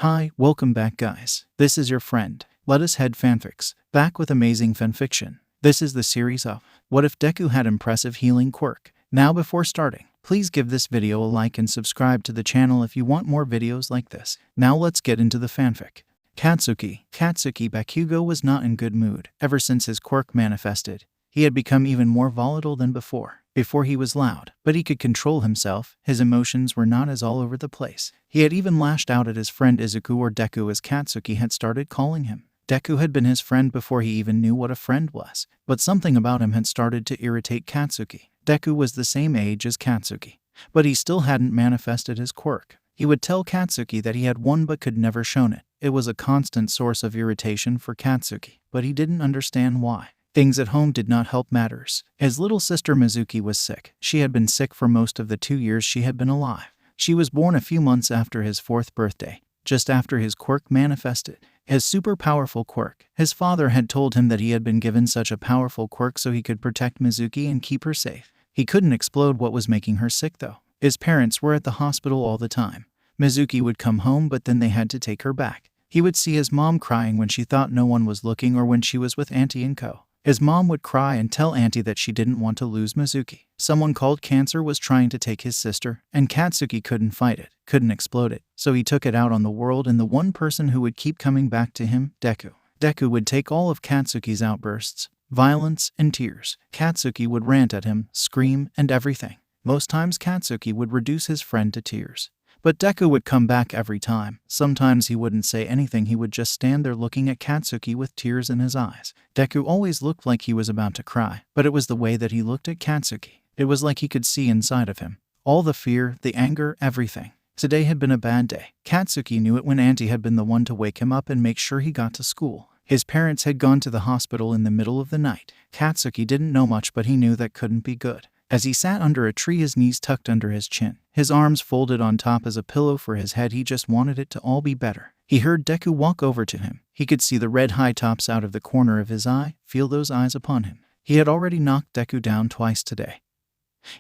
Hi, welcome back guys. This is your friend, Let Us Head Fanfics, back with amazing fanfiction. This is the series of What If Deku Had Impressive Healing Quirk. Now before starting, please give this video a like and subscribe to the channel if you want more videos like this. Now let's get into the fanfic. Katsuki Bakugo was not in good mood ever since his quirk manifested. He had become even more volatile than before. Before he was loud, but he could control himself. His emotions were not as all over the place. He had even lashed out at his friend Izuku, or Deku as Katsuki had started calling him. Deku had been his friend before he even knew what a friend was, but something about him had started to irritate Katsuki. Deku was the same age as Katsuki, but he still hadn't manifested his quirk. He would tell Katsuki that he had one but could never shown it. It was a constant source of irritation for Katsuki, but he didn't understand why. Things at home did not help matters. His little sister Mizuki was sick. She had been sick for most of the 2 years she had been alive. She was born a few months after his 4th birthday, just after his quirk manifested. His super powerful quirk. His father had told him that he had been given such a powerful quirk so he could protect Mizuki and keep her safe. He couldn't explode what was making her sick though. His parents were at the hospital all the time. Mizuki would come home, but then they had to take her back. He would see his mom crying when she thought no one was looking or when she was with Auntie and Co. His mom would cry and tell Auntie that she didn't want to lose Mizuki. Someone called Cancer was trying to take his sister, and Katsuki couldn't fight it, couldn't explode it, so he took it out on the world and the one person who would keep coming back to him, Deku. Deku would take all of Katsuki's outbursts, violence, and tears. Katsuki would rant at him, scream, and everything. Most times Katsuki would reduce his friend to tears. But Deku would come back every time. Sometimes he wouldn't say anything, he would just stand there looking at Katsuki with tears in his eyes. Deku always looked like he was about to cry, but it was the way that he looked at Katsuki. It was like he could see inside of him. All the fear, the anger, everything. Today had been a bad day. Katsuki knew it when Auntie had been the one to wake him up and make sure he got to school. His parents had gone to the hospital in the middle of the night. Katsuki didn't know much, but he knew that couldn't be good. As he sat under a tree, his knees tucked under his chin, his arms folded on top as a pillow for his head, he just wanted it to all be better. He heard Deku walk over to him. He could see the red high tops out of the corner of his eye, feel those eyes upon him. He had already knocked Deku down twice today.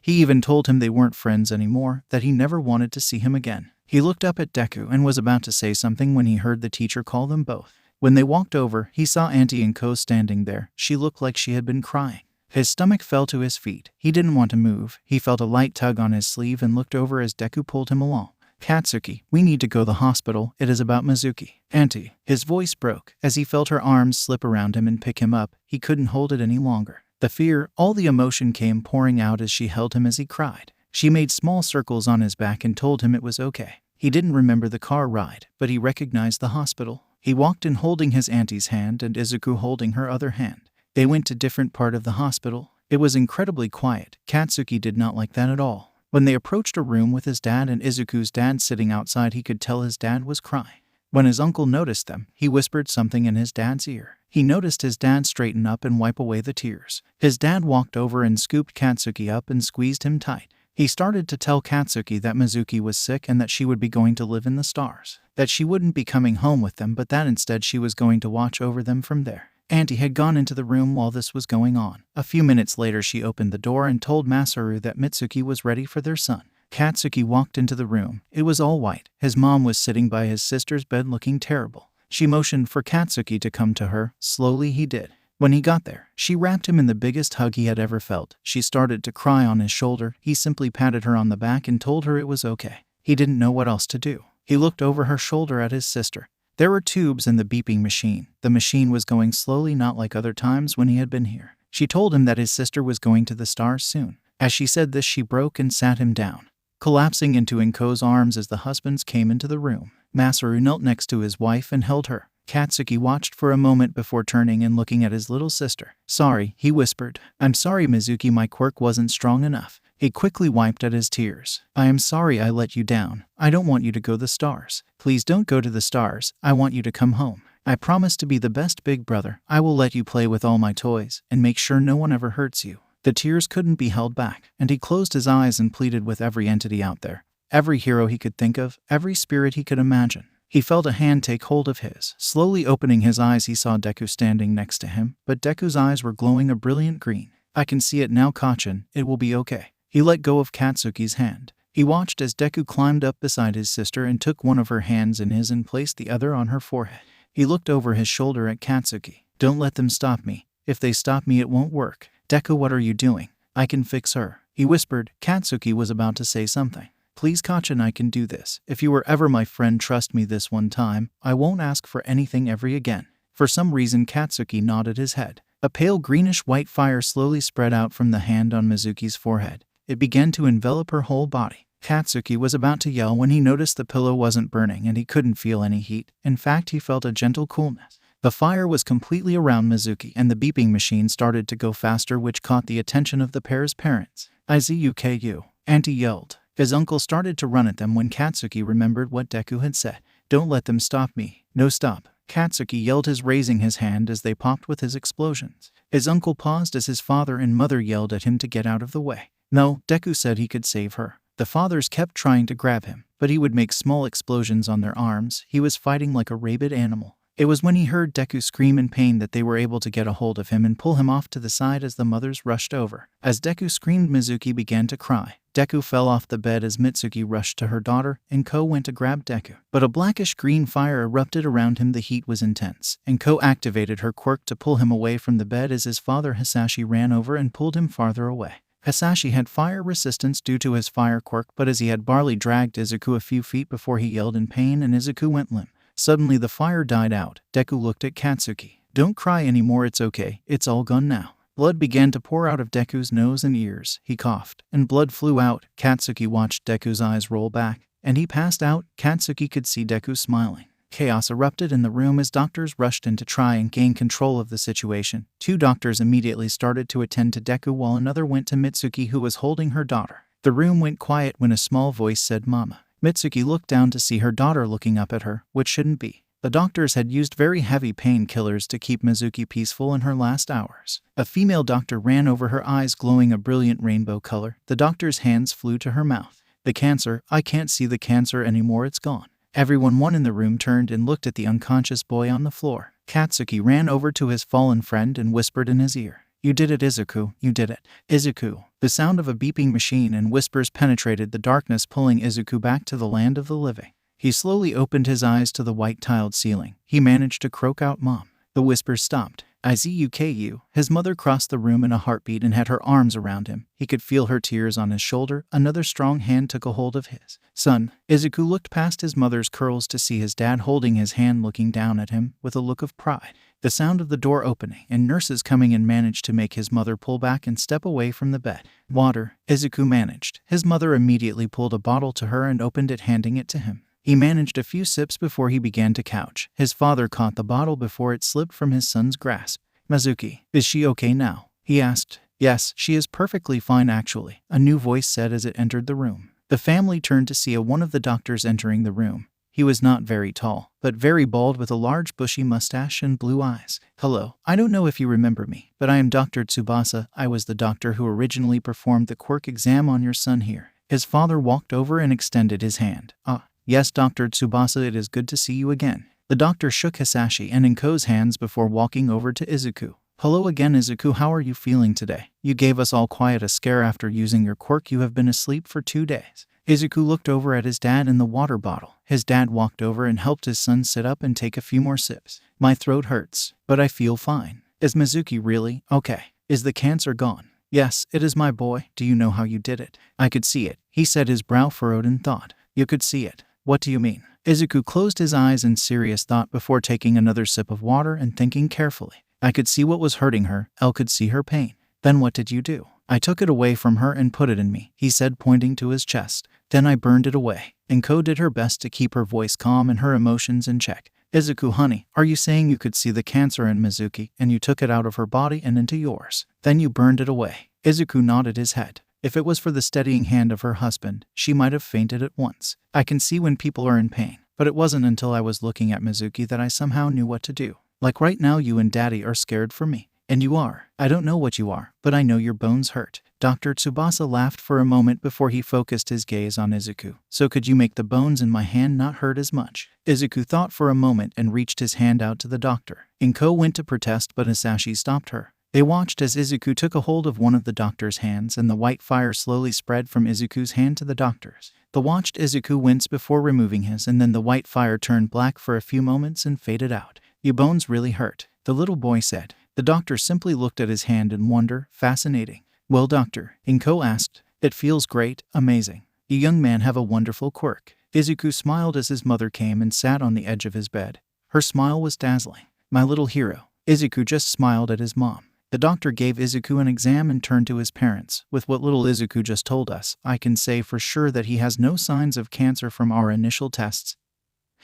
He even told him they weren't friends anymore, that he never wanted to see him again. He looked up at Deku and was about to say something when he heard the teacher call them both. When they walked over, he saw Auntie and Co standing there. She looked like she had been crying. His stomach fell to his feet. He didn't want to move. He felt a light tug on his sleeve and looked over as Deku pulled him along. Katsuki, we need to go to the hospital. It is about Mizuki. Auntie. His voice broke as he felt her arms slip around him and pick him up. He couldn't hold it any longer. The fear, all the emotion came pouring out as she held him as he cried. She made small circles on his back and told him it was okay. He didn't remember the car ride, but he recognized the hospital. He walked in holding his auntie's hand and Izuku holding her other hand. They went to different part of the hospital. It was incredibly quiet. Katsuki did not like that at all. When they approached a room with his dad and Izuku's dad sitting outside, he could tell his dad was crying. When his uncle noticed them, he whispered something in his dad's ear. He noticed his dad straighten up and wipe away the tears. His dad walked over and scooped Katsuki up and squeezed him tight. He started to tell Katsuki that Mizuki was sick and that she would be going to live in the stars. That she wouldn't be coming home with them, but that instead she was going to watch over them from there. Auntie had gone into the room while this was going on. A few minutes later, she opened the door and told Masaru that Mitsuki was ready for their son. Katsuki walked into the room. It was all white. His mom was sitting by his sister's bed looking terrible. She motioned for Katsuki to come to her. Slowly he did. When he got there, she wrapped him in the biggest hug he had ever felt. She started to cry on his shoulder. He simply patted her on the back and told her it was okay. He didn't know what else to do. He looked over her shoulder at his sister. There were tubes in the beeping machine. The machine was going slowly, not like other times when he had been here. She told him that his sister was going to the stars soon. As she said this, she broke and sat him down, collapsing into Inko's arms as the husbands came into the room. Masaru knelt next to his wife and held her. Katsuki watched for a moment before turning and looking at his little sister. Sorry, he whispered. I'm sorry, Mizuki, my quirk wasn't strong enough. He quickly wiped at his tears. I am sorry I let you down. I don't want you to go to the stars. Please don't go to the stars. I want you to come home. I promise to be the best big brother. I will let you play with all my toys and make sure no one ever hurts you. The tears couldn't be held back, and he closed his eyes and pleaded with every entity out there. Every hero he could think of, every spirit he could imagine. He felt a hand take hold of his. Slowly opening his eyes, he saw Deku standing next to him, but Deku's eyes were glowing a brilliant green. I can see it now, Kachin. It will be okay. He let go of Katsuki's hand. He watched as Deku climbed up beside his sister and took one of her hands in his and placed the other on her forehead. He looked over his shoulder at Katsuki. Don't let them stop me. If they stop me, it won't work. Deku, what are you doing? I can fix her, he whispered. Katsuki was about to say something. Please, Kachin, I can do this. If you were ever my friend, trust me this one time. I won't ask for anything ever again. For some reason, Katsuki nodded his head. A pale greenish-white fire slowly spread out from the hand on Mizuki's forehead. It began to envelop her whole body. Katsuki was about to yell when he noticed the pillow wasn't burning and he couldn't feel any heat. In fact, he felt a gentle coolness. The fire was completely around Mizuki and the beeping machine started to go faster, which caught the attention of the pair's parents. Izuku, Auntie yelled. His uncle started to run at them when Katsuki remembered what Deku had said. Don't let them stop me. No, stop. Katsuki yelled, raising his hand as they popped with his explosions. His uncle paused as his father and mother yelled at him to get out of the way. No, Deku said he could save her. The fathers kept trying to grab him, but he would make small explosions on their arms. He was fighting like a rabid animal. It was when he heard Deku scream in pain that they were able to get a hold of him and pull him off to the side as the mothers rushed over. As Deku screamed, Mizuki began to cry. Deku fell off the bed as Mitsuki rushed to her daughter, and Ko went to grab Deku. But a blackish-green fire erupted around him. The heat was intense, and Ko activated her quirk to pull him away from the bed as his father Hisashi ran over and pulled him farther away. Hisashi had fire resistance due to his fire quirk, but as he had barely dragged Izuku a few feet before he yelled in pain and Izuku went limp. Suddenly the fire died out. Deku looked at Katsuki. Don't cry anymore, it's okay, it's all gone now. Blood began to pour out of Deku's nose and ears. He coughed, and blood flew out. Katsuki watched Deku's eyes roll back, and he passed out. Katsuki could see Deku smiling. Chaos erupted in the room as doctors rushed in to try and gain control of the situation. 2 doctors immediately started to attend to Deku while another went to Mitsuki, who was holding her daughter. The room went quiet when a small voice said, "Mama." Mitsuki looked down to see her daughter looking up at her, which shouldn't be. The doctors had used very heavy painkillers to keep Mizuki peaceful in her last hours. A female doctor ran over, her eyes glowing a brilliant rainbow color. The doctor's hands flew to her mouth. The cancer, I can't see the cancer anymore, it's gone. Everyone in the room turned and looked at the unconscious boy on the floor. Katsuki ran over to his fallen friend and whispered in his ear, "You did it, Izuku, you did it." Izuku. The sound of a beeping machine and whispers penetrated the darkness, pulling Izuku back to the land of the living. He slowly opened his eyes to the white-tiled ceiling. He managed to croak out, "Mom." The whispers stopped. Izuku. His mother crossed the room in a heartbeat and had her arms around him. He could feel her tears on his shoulder. Another strong hand took a hold of his. "Son." Izuku looked past his mother's curls to see his dad holding his hand, looking down at him with a look of pride. The sound of the door opening and nurses coming in managed to make his mother pull back and step away from the bed. "Water," Izuku managed. His mother immediately pulled a bottle to her and opened it, handing it to him. He managed a few sips before he began to couch. His father caught the bottle before it slipped from his son's grasp. "Mizuki, is she okay now?" he asked. "Yes, she is perfectly fine actually," a new voice said as it entered the room. The family turned to see one of the doctors entering the room. He was not very tall, but very bald with a large bushy mustache and blue eyes. "Hello, I don't know if you remember me, but I am Dr. Tsubasa. I was the doctor who originally performed the quirk exam on your son here." His father walked over and extended his hand. "Ah, yes, Dr. Tsubasa, it is good to see you again." The doctor shook Hisashi and Inko's hands before walking over to Izuku. "Hello again, Izuku, how are you feeling today? You gave us all quite a scare after using your quirk. You have been asleep for 2 days. Izuku looked over at his dad and the water bottle. His dad walked over and helped his son sit up and take a few more sips. "My throat hurts, but I feel fine." "Is Mizuki really okay? Is the cancer gone?" "Yes, it is, my boy. Do you know how you did it?" "I could see it," he said, his brow furrowed in thought. "You could see it? What do you mean?" Izuku closed his eyes in serious thought before taking another sip of water and thinking carefully. "I could see what was hurting her. Elle could see her pain." "Then what did you do?" "I took it away from her and put it in me," he said, pointing to his chest. "Then I burned it away." Inko did her best to keep her voice calm and her emotions in check. "Izuku, honey, are you saying you could see the cancer in Mizuki and you took it out of her body and into yours? Then you burned it away?" Izuku nodded his head. If it was for the steadying hand of her husband, she might have fainted at once. "I can see when people are in pain, but it wasn't until I was looking at Mizuki that I somehow knew what to do. Like right now, you and Daddy are scared for me. And you are. I don't know what you are, but I know your bones hurt." Dr. Tsubasa laughed for a moment before he focused his gaze on Izuku. "So could you make the bones in my hand not hurt as much?" Izuku thought for a moment and reached his hand out to the doctor. Inko went to protest, but Hisashi stopped her. They watched as Izuku took a hold of one of the doctor's hands and the white fire slowly spread from Izuku's hand to the doctor's. They watched Izuku wince before removing his, and then the white fire turned black for a few moments and faded out. "Your bones really hurt," the little boy said. The doctor simply looked at his hand in wonder. "Fascinating." "Well, doctor," Himiko asked. "It feels great, amazing. You young man have a wonderful quirk." Izuku smiled as his mother came and sat on the edge of his bed. Her smile was dazzling. "My little hero." Izuku just smiled at his mom. The doctor gave Izuku an exam and turned to his parents. "With what little Izuku just told us, I can say for sure that he has no signs of cancer from our initial tests.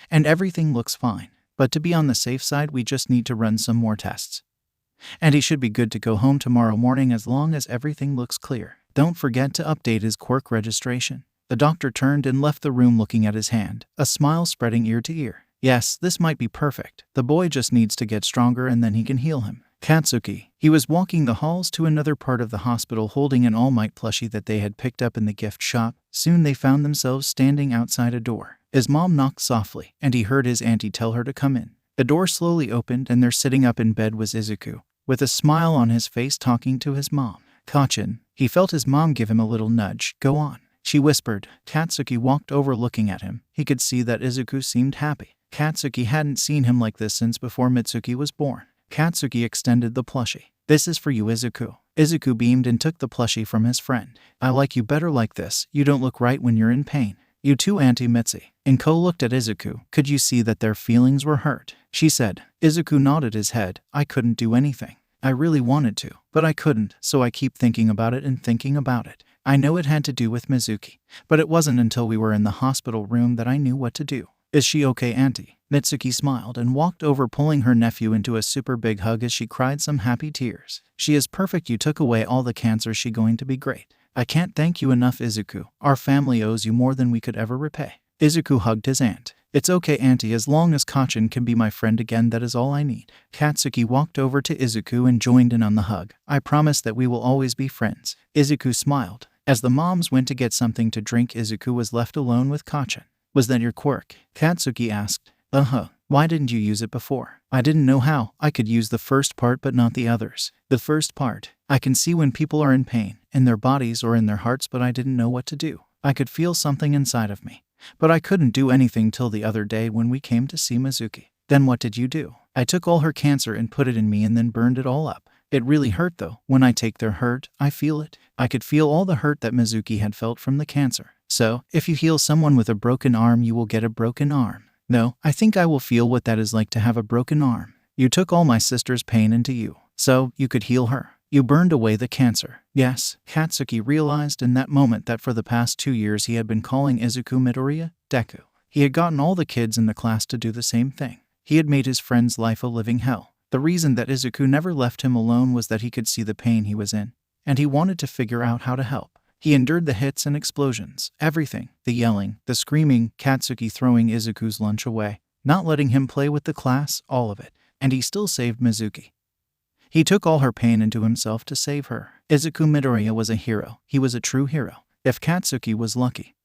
And everything looks fine. But to be on the safe side, we just need to run some more tests. And he should be good to go home tomorrow morning as long as everything looks clear. Don't forget to update his quirk registration." The doctor turned and left the room looking at his hand, a smile spreading ear to ear. "Yes, this might be perfect. The boy just needs to get stronger and then he can heal him." Katsuki. He was walking the halls to another part of the hospital holding an All Might plushie that they had picked up in the gift shop. Soon they found themselves standing outside a door. His mom knocked softly, and he heard his auntie tell her to come in. The door slowly opened, and there sitting up in bed was Izuku, with a smile on his face talking to his mom. "Kachin." He felt his mom give him a little nudge. "Go on," she whispered. Katsuki walked over looking at him. He could see that Izuku seemed happy. Katsuki hadn't seen him like this since before Mitsuki was born. Katsuki extended the plushie. "This is for you, Izuku." Izuku beamed and took the plushie from his friend. "I like you better like this. You don't look right when you're in pain." "You too, Auntie Mitzi." Inko looked at Izuku. "Could you see that their feelings were hurt?" she said. Izuku nodded his head. "I couldn't do anything. I really wanted to, but I couldn't, so I keep thinking about it and thinking about it. I know it had to do with Mizuki, but it wasn't until we were in the hospital room that I knew what to do." "Is she okay, Auntie?" Mitsuki smiled and walked over, pulling her nephew into a super big hug as she cried some happy tears. "She is perfect. You took away all the cancer. She's going to be great. I can't thank you enough, Izuku. Our family owes you more than we could ever repay." Izuku hugged his aunt. "It's okay, Auntie, as long as Kachin can be my friend again, that is all I need." Katsuki walked over to Izuku and joined in on the hug. "I promise that we will always be friends." Izuku smiled. As the moms went to get something to drink, Izuku was left alone with Kachin. "Was that your quirk?" Katsuki asked. Why didn't you use it before?" "I didn't know how. I could use the first part but not the others." "The first part? I can see when people are in pain, in their bodies or in their hearts, but I didn't know what to do. I could feel something inside of me. But I couldn't do anything till the other day when we came to see Mizuki." "Then what did you do?" "I took all her cancer and put it in me and then burned it all up. It really hurt though. When I take their hurt, I feel it. I could feel all the hurt that Mizuki had felt from the cancer. So, if you heal someone with a broken arm, you will get a broken arm. No, I think I will feel what that is like to have a broken arm. You took all my sister's pain into you, so you could heal her. You burned away the cancer." Yes, Katsuki realized in that moment that for the past 2 years he had been calling Izuku Midoriya Deku. He had gotten all the kids in the class to do the same thing. He had made his friend's life a living hell. The reason that Izuku never left him alone was that he could see the pain he was in, and he wanted to figure out how to help. He endured the hits and explosions, everything, the yelling, the screaming, Katsuki throwing Izuku's lunch away, not letting him play with the class, all of it. And he still saved Mizuki. He took all her pain into himself to save her. Izuku Midoriya was a hero. He was a true hero. If Katsuki was lucky,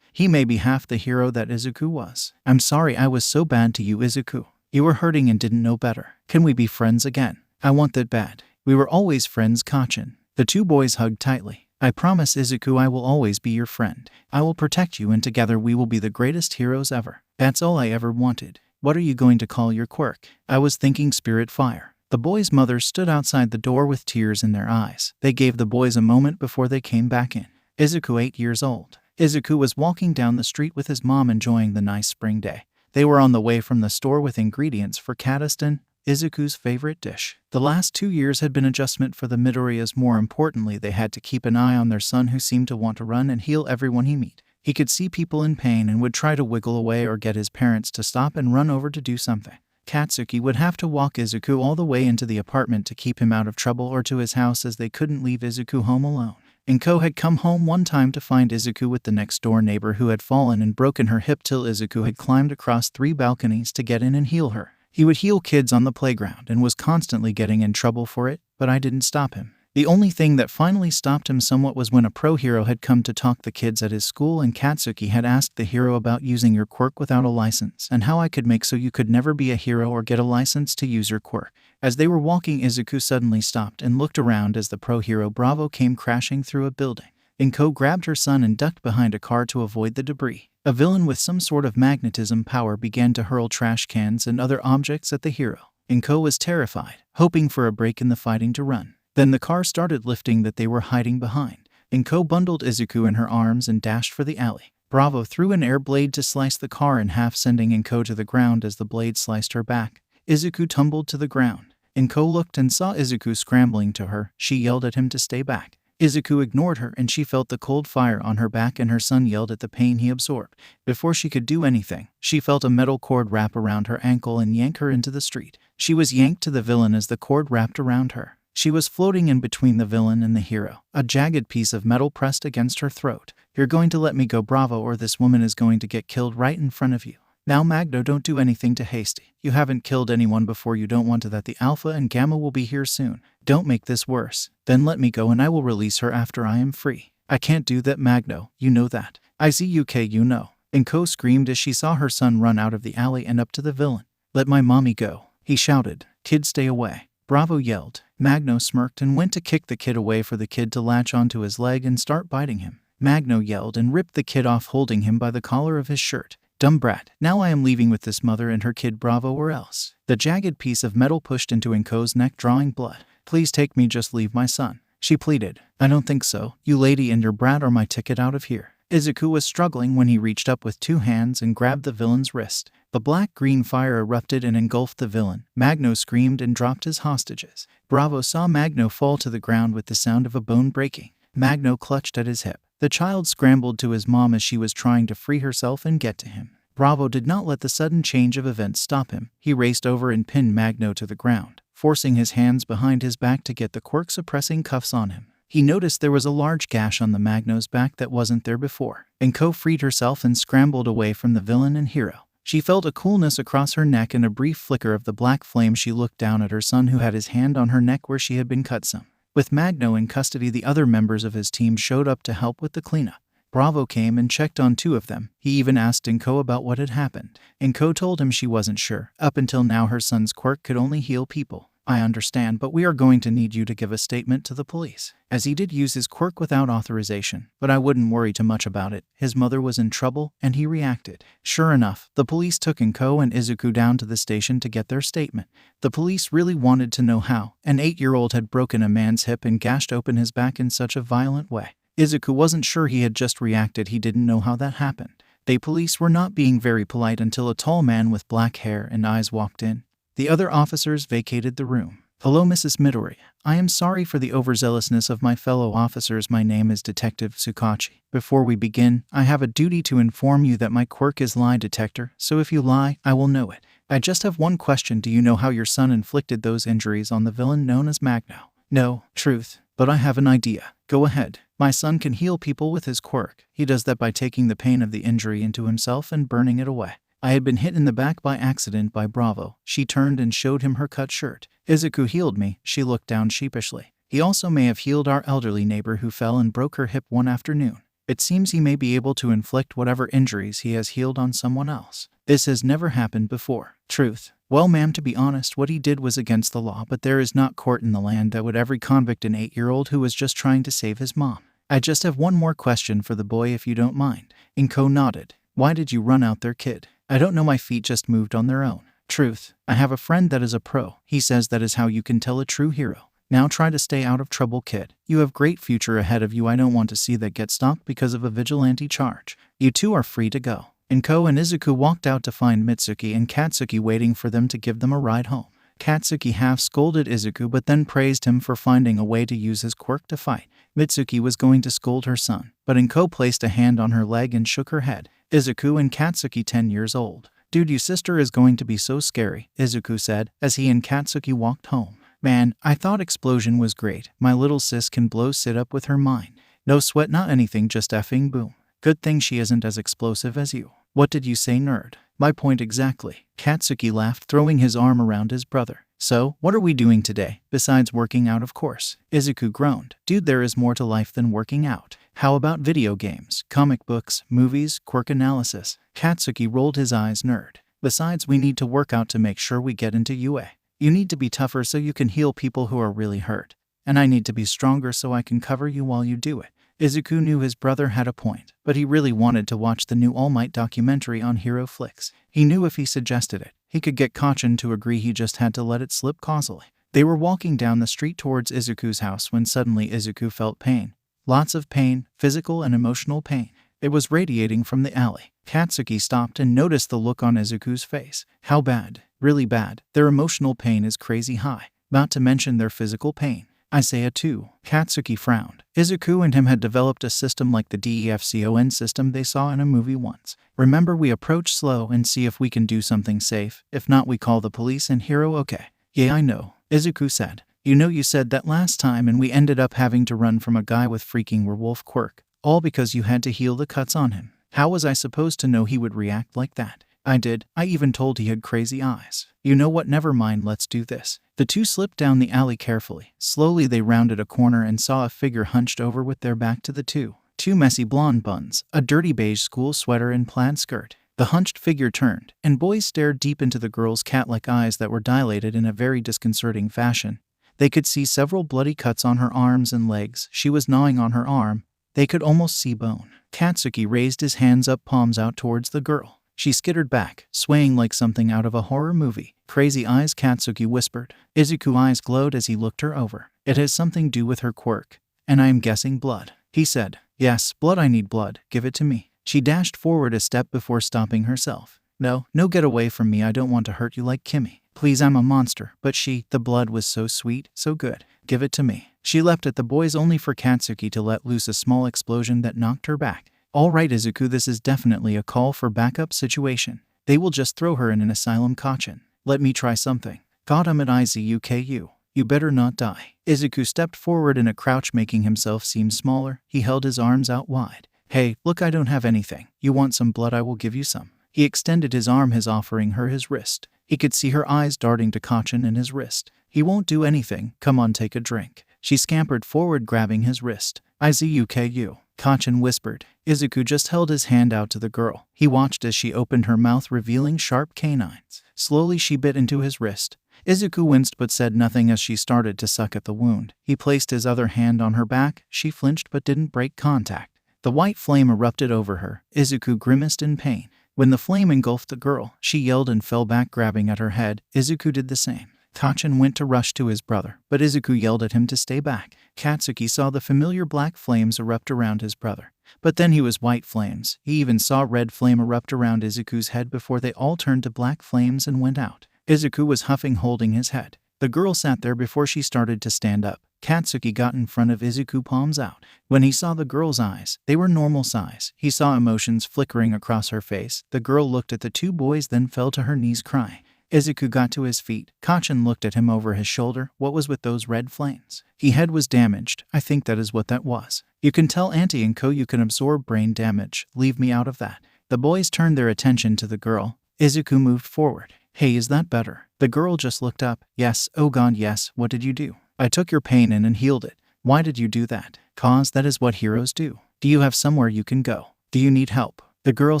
he may be half the hero that Izuku was. "I'm sorry I was so bad to you, Izuku. You were hurting and didn't know better. Can we be friends again? I want that bad." "We were always friends, Kachin." The two boys hugged tightly. "I promise, Izuku, I will always be your friend. I will protect you, and together we will be the greatest heroes ever. That's all I ever wanted." "What are you going to call your quirk?" "I was thinking Spirit Fire." The boys' mothers stood outside the door with tears in their eyes. They gave the boys a moment before they came back in. Izuku, 8 years old. Izuku was walking down the street with his mom, enjoying the nice spring day. They were on the way from the store with ingredients for Katastan, Izuku's favorite dish. The last 2 years had been adjustment for the Midoriyas. More importantly, they had to keep an eye on their son, who seemed to want to run and heal everyone he met. He could see people in pain and would try to wiggle away or get his parents to stop and run over to do something. Katsuki would have to walk Izuku all the way into the apartment to keep him out of trouble, or to his house, as they couldn't leave Izuku home alone. Inko had come home one time to find Izuku with the next door neighbor who had fallen and broken her hip, till Izuku had climbed across 3 balconies to get in and heal her. He would heal kids on the playground and was constantly getting in trouble for it, but I didn't stop him. The only thing that finally stopped him somewhat was when a pro hero had come to talk the kids at his school, and Katsuki had asked the hero about using your quirk without a license and how I could make so you could never be a hero or get a license to use your quirk. As they were walking, Izuku suddenly stopped and looked around as the pro hero Bravo came crashing through a building. Inko grabbed her son and ducked behind a car to avoid the debris. A villain with some sort of magnetism power began to hurl trash cans and other objects at the hero. Inko was terrified, hoping for a break in the fighting to run. Then the car started lifting that they were hiding behind. Inko bundled Izuku in her arms and dashed for the alley. Bravo threw an air blade to slice the car in half, sending Inko to the ground as the blade sliced her back. Izuku tumbled to the ground. Inko looked and saw Izuku scrambling to her. She yelled at him to stay back. Izuku ignored her and she felt the cold fire on her back, and her son yelled at the pain he absorbed. Before she could do anything, she felt a metal cord wrap around her ankle and yank her into the street. She was yanked to the villain as the cord wrapped around her. She was floating in between the villain and the hero, a jagged piece of metal pressed against her throat. You're going to let me go, Bravo, or this woman is going to get killed right in front of you. Now Magno, don't do anything too hasty. You haven't killed anyone before. You don't want to that. The Alpha and Gamma will be here soon. Don't make this worse. Then let me go and I will release her after I am free. I can't do that, Magno. You know that. Izuku, you know. Inko screamed as she saw her son run out of the alley and up to the villain. Let my mommy go, he shouted. Kid, stay away. Bravo yelled. Magno smirked and went to kick the kid away for the kid to latch onto his leg and start biting him. Magno yelled and ripped the kid off, holding him by the collar of his shirt. Dumb brat, now I am leaving with this mother and her kid, Bravo, or else. The jagged piece of metal pushed into Inko's neck, drawing blood. Please take me, just leave my son, she pleaded. I don't think so. You lady and your brat are my ticket out of here. Izuku was struggling when he reached up with two hands and grabbed the villain's wrist. The black-green fire erupted and engulfed the villain. Magno screamed and dropped his hostages. Bravo saw Magno fall to the ground with the sound of a bone breaking. Magno clutched at his hip. The child scrambled to his mom as she was trying to free herself and get to him. Bravo did not let the sudden change of events stop him. He raced over and pinned Magno to the ground, forcing his hands behind his back to get the quirk-suppressing cuffs on him. He noticed there was a large gash on the Magno's back that wasn't there before. Inko freed herself and scrambled away from the villain and hero. She felt a coolness across her neck and a brief flicker of the black flame. She looked down at her son, who had his hand on her neck where she had been cut some. With Magno in custody, the other members of his team showed up to help with the cleanup. Bravo came and checked on two of them. He even asked Inko about what had happened. Inko told him she wasn't sure. Up until now, her son's quirk could only heal people. I understand, but we are going to need you to give a statement to the police, as he did use his quirk without authorization. But I wouldn't worry too much about it. His mother was in trouble, and he reacted. Sure enough, the police took Inko and Izuku down to the station to get their statement. The police really wanted to know how an 8-year-old had broken a man's hip and gashed open his back in such a violent way. Izuku wasn't sure. He had just reacted. He didn't know how that happened. The police were not being very polite until a tall man with black hair and eyes walked in. The other officers vacated the room. Hello, Mrs. Midoriya. I am sorry for the overzealousness of my fellow officers. My name is Detective Tsukachi. Before we begin, I have a duty to inform you that my quirk is lie detector, so if you lie, I will know it. I just have one question. Do you know how your son inflicted those injuries on the villain known as Magno? No, truth, but I have an idea. Go ahead. My son can heal people with his quirk. He does that by taking the pain of the injury into himself and burning it away. I had been hit in the back by accident by Bravo. She turned and showed him her cut shirt. Izuku healed me. She looked down sheepishly. He also may have healed our elderly neighbor who fell and broke her hip one afternoon. It seems he may be able to inflict whatever injuries he has healed on someone else. This has never happened before. Truth. Well, ma'am, to be honest, what he did was against the law, but there is not court in the land that would ever convict an 8-year-old who was just trying to save his mom. I just have one more question for the boy, if you don't mind. Inko nodded. Why did you run out there, kid? I don't know, my feet just moved on their own. Truth. I have a friend that is a pro. He says that is how you can tell a true hero. Now try to stay out of trouble, kid. You have great future ahead of you. I don't want to see that get stopped because of a vigilante charge. You two are free to go. Inko and Izuku walked out to find Mitsuki and Katsuki waiting for them to give them a ride home. Katsuki half scolded Izuku but then praised him for finding a way to use his quirk to fight. Mitsuki was going to scold her son, but Inko placed a hand on her leg and shook her head. Izuku and Katsuki, 10 years old. Dude, your sister is going to be so scary, Izuku said, as he and Katsuki walked home. Man, I thought Explosion was great. My little sis can blow sit up with her mind. No sweat, not anything, just effing boom. Good thing she isn't as explosive as you. What did you say, nerd? My point exactly. Katsuki laughed, throwing his arm around his brother. So, what are we doing today, besides working out of course? Izuku groaned. Dude, there is more to life than working out. How about video games, comic books, movies, quirk analysis? Katsuki rolled his eyes, nerd. Besides, we need to work out to make sure we get into UA. You need to be tougher so you can heal people who are really hurt. And I need to be stronger so I can cover you while you do it. Izuku knew his brother had a point, but he really wanted to watch the new All Might documentary on Hero Flix. He knew if he suggested it, he could get Kacchan to agree. He just had to let it slip causally. They were walking down the street towards Izuku's house when suddenly Izuku felt pain. Lots of pain, physical and emotional pain. It was radiating from the alley. Katsuki stopped and noticed the look on Izuku's face. How bad? Really bad. Their emotional pain is crazy high, not to mention their physical pain. Aizawa too. Katsuki frowned. Izuku and him had developed a system like the DEFCON system they saw in a movie once. Remember, we approach slow and see if we can do something safe. If not, we call the police and hero. Okay. Yeah, I know, Izuku said. You said that last time and we ended up having to run from a guy with freaking werewolf quirk. All because you had to heal the cuts on him. How was I supposed to know he would react like that? I did. I even told he had crazy eyes. You know what? Never mind, let's do this. The two slipped down the alley carefully. Slowly they rounded a corner and saw a figure hunched over with their back to the two. Two messy blonde buns, a dirty beige school sweater and plaid skirt. The hunched figure turned, and boys stared deep into the girl's cat-like eyes that were dilated in a very disconcerting fashion. They could see several bloody cuts on her arms and legs. She was gnawing on her arm. They could almost see bone. Katsuki raised his hands up, palms out towards the girl. She skittered back, swaying like something out of a horror movie. Crazy eyes, Katsuki whispered. Izuku's eyes glowed as he looked her over. It has something to do with her quirk. And I am guessing blood, he said. Yes, blood. I need blood. Give it to me. She dashed forward a step before stopping herself. No, get away from me. I don't want to hurt you like Kimmy. Please, I'm a monster. But the blood was so sweet, so good. Give it to me. She leapt at the boys only for Katsuki to let loose a small explosion that knocked her back. All right, Izuku, this is definitely a call for backup situation. They will just throw her in an asylum. Kacchan. Let me try something. Got him at Izuku. You better not die. Izuku stepped forward in a crouch, making himself seem smaller. He held his arms out wide. Hey, look, I don't have anything. You want some blood? I will give you some. He extended his arm, offering her his wrist. He could see her eyes darting to Kacchan and his wrist. He won't do anything. Come on, take a drink. She scampered forward, grabbing his wrist. Izuku, Kacchan whispered. Izuku just held his hand out to the girl. He watched as she opened her mouth, revealing sharp canines. Slowly she bit into his wrist. Izuku winced but said nothing as she started to suck at the wound. He placed his other hand on her back. She flinched but didn't break contact. The white flame erupted over her. Izuku grimaced in pain. When the flame engulfed the girl, she yelled and fell back, grabbing at her head. Izuku did the same. Kacchan went to rush to his brother, but Izuku yelled at him to stay back. Katsuki saw the familiar black flames erupt around his brother. But then he was white flames. He even saw red flame erupt around Izuku's head before they all turned to black flames and went out. Izuku was huffing, holding his head. The girl sat there before she started to stand up. Katsuki got in front of Izuku, palms out. When he saw the girl's eyes, they were normal size. He saw emotions flickering across her face. The girl looked at the two boys, then fell to her knees crying. Izuku got to his feet. Kacchan looked at him over his shoulder. What was with those red flames? His head was damaged. I think that is what that was. You can tell Auntie and Co you can absorb brain damage. Leave me out of that. The boys turned their attention to the girl. Izuku moved forward. Hey, is that better? The girl just looked up. Yes, oh god, yes. What did you do? I took your pain in and healed it. Why did you do that? 'Cause that is what heroes do. Do you have somewhere you can go? Do you need help? The girl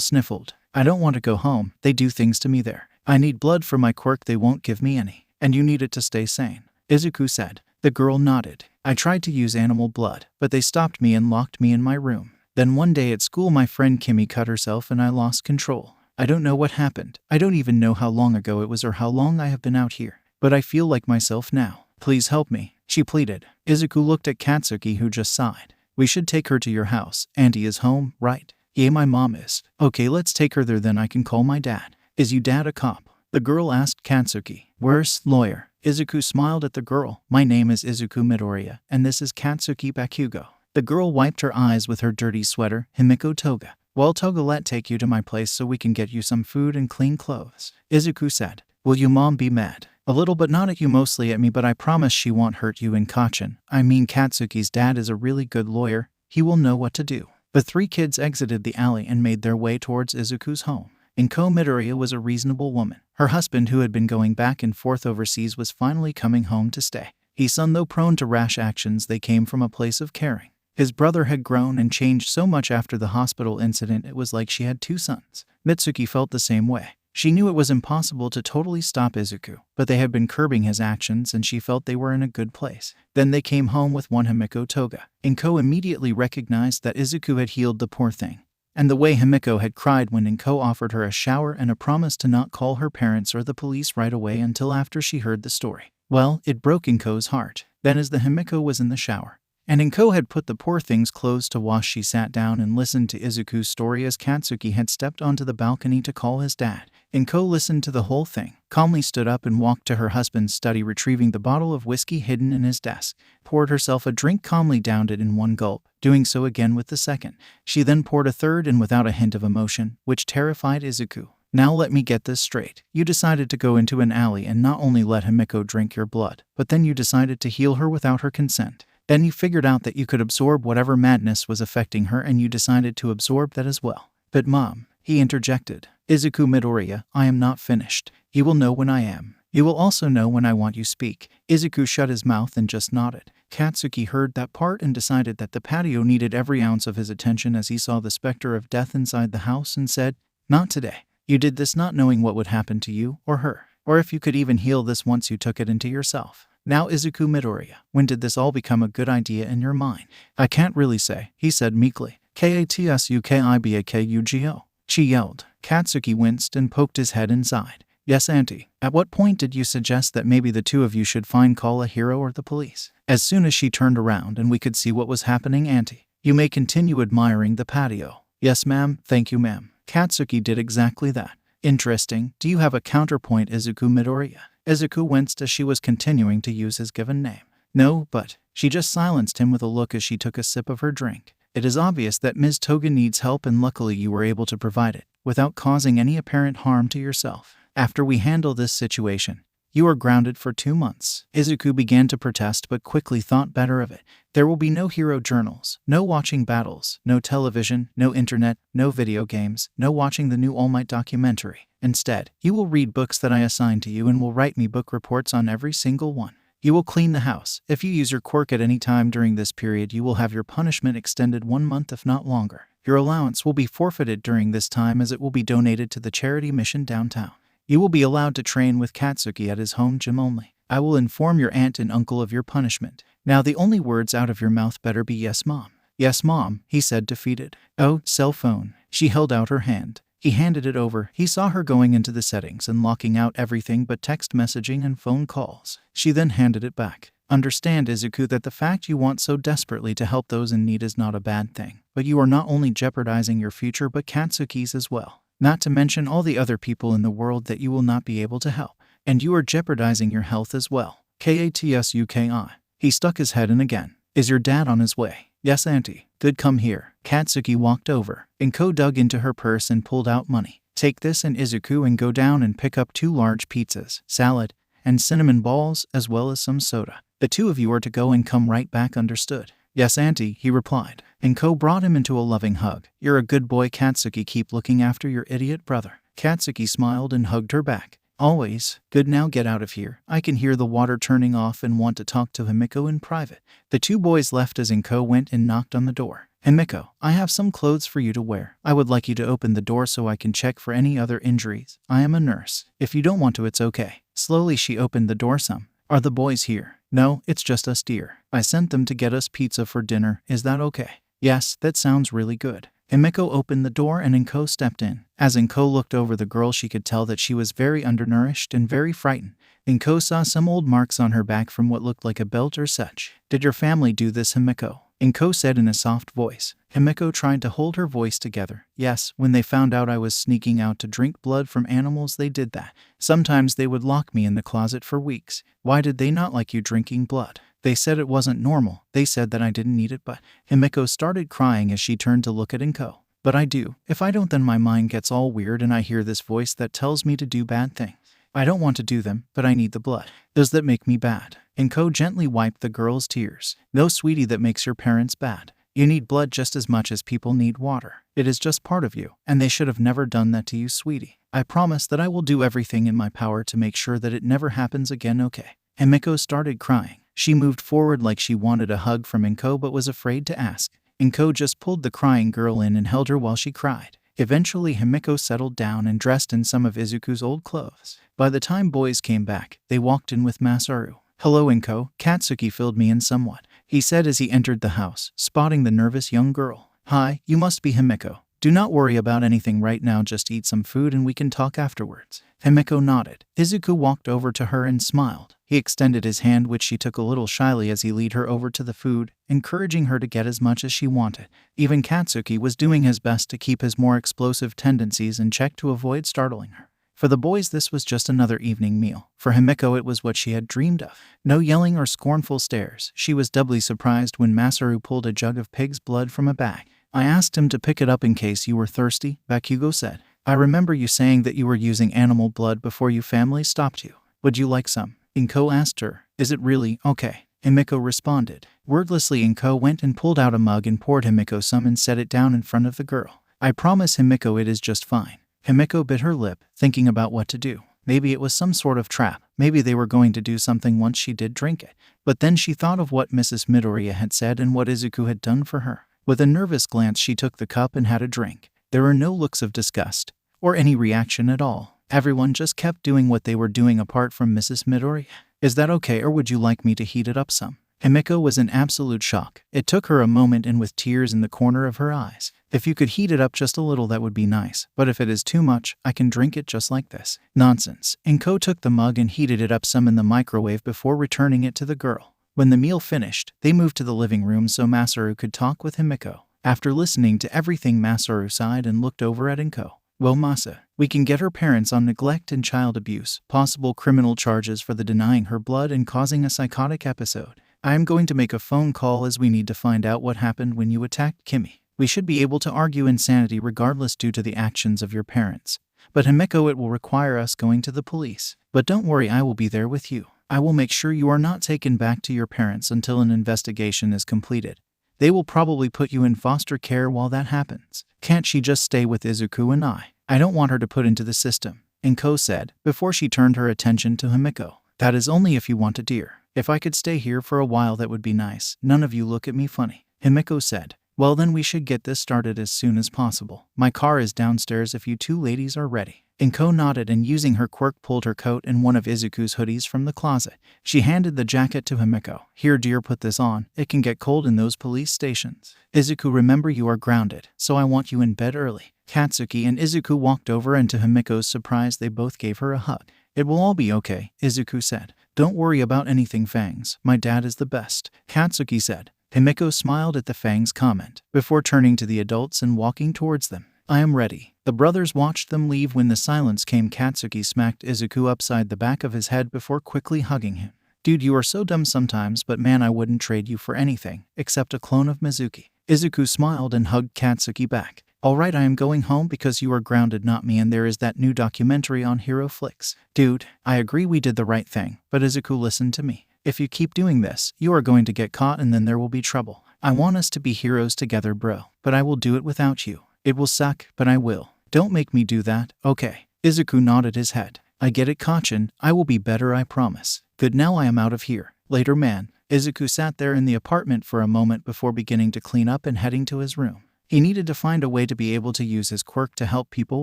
sniffled. I don't want to go home. They do things to me there. I need blood for my quirk. They won't give me any. And you need it to stay sane, Izuku said. The girl nodded. I tried to use animal blood, but they stopped me and locked me in my room. Then one day at school my friend Kimmy cut herself and I lost control. I don't know what happened. I don't even know how long ago it was or how long I have been out here. But I feel like myself now. Please help me, she pleaded. Izuku looked at Katsuki, who just sighed. We should take her to your house. Auntie is home, right? Yeah, my mom is. Okay, let's take her there, then I can call my dad. Is you dad a cop? The girl asked Katsuki. Worse, lawyer. Izuku smiled at the girl. My name is Izuku Midoriya, and this is Katsuki Bakugo. The girl wiped her eyes with her dirty sweater. Himiko, Toga. Well, Toga, let take you to my place so we can get you some food and clean clothes, Izuku said. Will you mom be mad? A little, but not at you, mostly at me, but I promise she won't hurt you. And Kacchan, I mean Katsuki's dad, is a really good lawyer. He will know what to do. The three kids exited the alley and made their way towards Izuku's home. Izuku Midoriya was a reasonable woman. Her husband, who had been going back and forth overseas, was finally coming home to stay. His son, though prone to rash actions, they came from a place of caring. His brother had grown and changed so much after the hospital incident, it was like she had two sons. Mitsuki felt the same way. She knew it was impossible to totally stop Izuku, but they had been curbing his actions and she felt they were in a good place. Then they came home with one Himiko Toga. Izuku immediately recognized that Izuku had healed the poor thing. And the way Himiko had cried when Izuku offered her a shower and a promise to not call her parents or the police right away until after she heard the story. Well, it broke Izuku's heart. Then as the Himiko was in the shower, and Izuku had put the poor thing's clothes to wash, she sat down and listened to Izuku's story as Katsuki had stepped onto the balcony to call his dad. Izuku listened to the whole thing, calmly stood up and walked to her husband's study, retrieving the bottle of whiskey hidden in his desk, poured herself a drink, calmly downed it in one gulp, doing so again with the second. She then poured a third and without a hint of emotion, which terrified Izuku. Now let me get this straight. You decided to go into an alley and not only let Himiko drink your blood, but then you decided to heal her without her consent. Then you figured out that you could absorb whatever madness was affecting her and you decided to absorb that as well. But Mom, he interjected. Izuku Midoriya, I am not finished. You will know when I am. You will also know when I want you speak. Izuku shut his mouth and just nodded. Katsuki heard that part and decided that the patio needed every ounce of his attention as he saw the specter of death inside the house and said, not today. You did this not knowing what would happen to you or her, or if you could even heal this once you took it into yourself. Now Izuku Midoriya, when did this all become a good idea in your mind? I can't really say, he said meekly. Katsukibakugo. She yelled. Katsuki winced and poked his head inside. Yes, Auntie. At what point did you suggest that maybe the two of you should call a hero or the police? As soon as she turned around and we could see what was happening, Auntie. You may continue admiring the patio. Yes, ma'am. Thank you, ma'am. Katsuki did exactly that. Interesting. Do you have a counterpoint, Izuku Midoriya? Izuku winced as she was continuing to use his given name. No, but she just silenced him with a look as she took a sip of her drink. It is obvious that Ms. Toga needs help and luckily you were able to provide it, without causing any apparent harm to yourself. After we handle this situation, you are grounded for 2 months. Izuku began to protest but quickly thought better of it. There will be no hero journals, no watching battles, no television, no internet, no video games, no watching the new All Might documentary. Instead, you will read books that I assign to you and will write me book reports on every single one. You will clean the house. If you use your quirk at any time during this period, you will have your punishment extended 1 month if not longer. Your allowance will be forfeited during this time as it will be donated to the charity mission downtown. You will be allowed to train with Katsuki at his home gym only. I will inform your aunt and uncle of your punishment. Now the only words out of your mouth better be yes, Mom. Yes, Mom, he said, defeated. Oh, cell phone. She held out her hand. He handed it over. He saw her going into the settings and locking out everything but text messaging and phone calls. She then handed it back. Understand, Izuku, that the fact you want so desperately to help those in need is not a bad thing. But you are not only jeopardizing your future but Katsuki's as well. Not to mention all the other people in the world that you will not be able to help. And you are jeopardizing your health as well. Katsuki. He stuck his head in again. Is your dad on his way? Yes, Auntie. Good, come here. Katsuki walked over. Izuku dug into her purse and pulled out money. Take this and Izuku and go down and pick up 2 large pizzas, salad, and cinnamon balls, as well as some soda. The 2 of you are to go and come right back, understood? Yes, Auntie, he replied. Izuku brought him into a loving hug. You're a good boy, Katsuki. Keep looking after your idiot brother. Katsuki smiled and hugged her back. Always. Good, now get out of here. I can hear the water turning off and want to talk to Himiko in private. The 2 boys left as Izuku went and knocked on the door. Himiko, I have some clothes for you to wear. I would like you to open the door so I can check for any other injuries. I am a nurse. If you don't want to, it's okay. Slowly she opened the door some. Are the boys here? No, it's just us, dear. I sent them to get us pizza for dinner. Is that okay? Yes, that sounds really good. Himiko opened the door and Izuku stepped in. As Izuku looked over the girl, she could tell that she was very undernourished and very frightened. Izuku saw some old marks on her back from what looked like a belt or such. Did your family do this, Himiko? Izuku said in a soft voice. Himiko tried to hold her voice together. Yes, when they found out I was sneaking out to drink blood from animals, they did that. Sometimes they would lock me in the closet for weeks. Why did they not like you drinking blood? They said it wasn't normal. They said that I didn't need it, but Himiko started crying as she turned to look at Izuku. But I do. If I don't, then my mind gets all weird and I hear this voice that tells me to do bad things. I don't want to do them, but I need the blood. Does that make me bad? Izuku gently wiped the girl's tears. No, sweetie, that makes your parents bad. You need blood just as much as people need water. It is just part of you, and they should have never done that to you, sweetie. I promise that I will do everything in my power to make sure that it never happens again, okay?" Himiko started crying. She moved forward like she wanted a hug from Inko but was afraid to ask. Inko just pulled the crying girl in and held her while she cried. Eventually, Himiko settled down and dressed in some of Izuku's old clothes. By the time boys came back, they walked in with Masaru. "Hello, Inko." Katsuki filled me in somewhat, he said as he entered the house, spotting the nervous young girl. "Hi, you must be Himiko. Do not worry about anything right now, just eat some food and we can talk afterwards." Himiko nodded. Izuku walked over to her and smiled. He extended his hand, which she took a little shyly as he led her over to the food, encouraging her to get as much as she wanted. Even Katsuki was doing his best to keep his more explosive tendencies in check to avoid startling her. For the boys, this was just another evening meal. For Himiko, it was what she had dreamed of. No yelling or scornful stares. She was doubly surprised when Masaru pulled a jug of pig's blood from a bag. "I asked him to pick it up in case you were thirsty," Bakugo said. "I remember you saying that you were using animal blood before your family stopped you. Would you like some?" Inko asked her. "Is it really okay?" Himiko responded. Wordlessly, Inko went and pulled out a mug and poured Himiko some and set it down in front of the girl. "I promise, Himiko, it is just fine." Himiko bit her lip, thinking about what to do. Maybe it was some sort of trap. Maybe they were going to do something once she did drink it. But then she thought of what Mrs. Midoriya had said and what Izuku had done for her. With a nervous glance, she took the cup and had a drink. There were no looks of disgust, or any reaction at all. Everyone just kept doing what they were doing apart from Mrs. Midoriya. "Is that okay, or would you like me to heat it up some?" Himiko was in absolute shock. It took her a moment, and with tears in the corner of her eyes. "If you could heat it up just a little, that would be nice. But if it is too much, I can drink it just like this." Nonsense. Inko took the mug and heated it up some in the microwave before returning it to the girl. When the meal finished, they moved to the living room so Masaru could talk with Himiko. After listening to everything, Masaru sighed and looked over at Inko. "Well, Masa, we can get her parents on neglect and child abuse, possible criminal charges for the denying her blood and causing a psychotic episode. I am going to make a phone call as we need to find out what happened when you attacked Kimi. We should be able to argue insanity regardless due to the actions of your parents. But Himiko, it will require us going to the police. But don't worry, I will be there with you. I will make sure you are not taken back to your parents until an investigation is completed. They will probably put you in foster care while that happens. Can't she just stay with Izuku and I? I don't want her to put into the system," Inko said, before she turned her attention to Himiko. "That is only if you want it, dear. If I could stay here for a while, that would be nice. None of you look at me funny," Himiko said. "Well, then we should get this started as soon as possible. My car is downstairs if you two ladies are ready." Inko nodded and, using her quirk, pulled her coat and one of Izuku's hoodies from the closet. She handed the jacket to Himiko. "Here, dear, put this on. It can get cold in those police stations. Izuku, remember you are grounded, so I want you in bed early." Katsuki and Izuku walked over, and to Himiko's surprise, they both gave her a hug. "It will all be okay," Izuku said. "Don't worry about anything, Fangs. My dad is the best," Katsuki said. Himiko smiled at the Fangs comment, before turning to the adults and walking towards them. "I am ready." The brothers watched them leave. When the silence came, Katsuki smacked Izuku upside the back of his head before quickly hugging him. "Dude, you are so dumb sometimes, but man, I wouldn't trade you for anything, except a clone of Mizuki." Izuku smiled and hugged Katsuki back. "Alright, I am going home because you are grounded, not me, and there is that new documentary on Hero Flix." "Dude, I agree we did the right thing, but Izuku, listen to me. If you keep doing this, you are going to get caught and then there will be trouble. I want us to be heroes together, bro, but I will do it without you. It will suck, but I will. Don't make me do that, okay?" Izuku nodded his head. "I get it, Kachin. I will be better, I promise." "Good, now I am out of here. Later, man." Izuku sat there in the apartment for a moment before beginning to clean up and heading to his room. He needed to find a way to be able to use his quirk to help people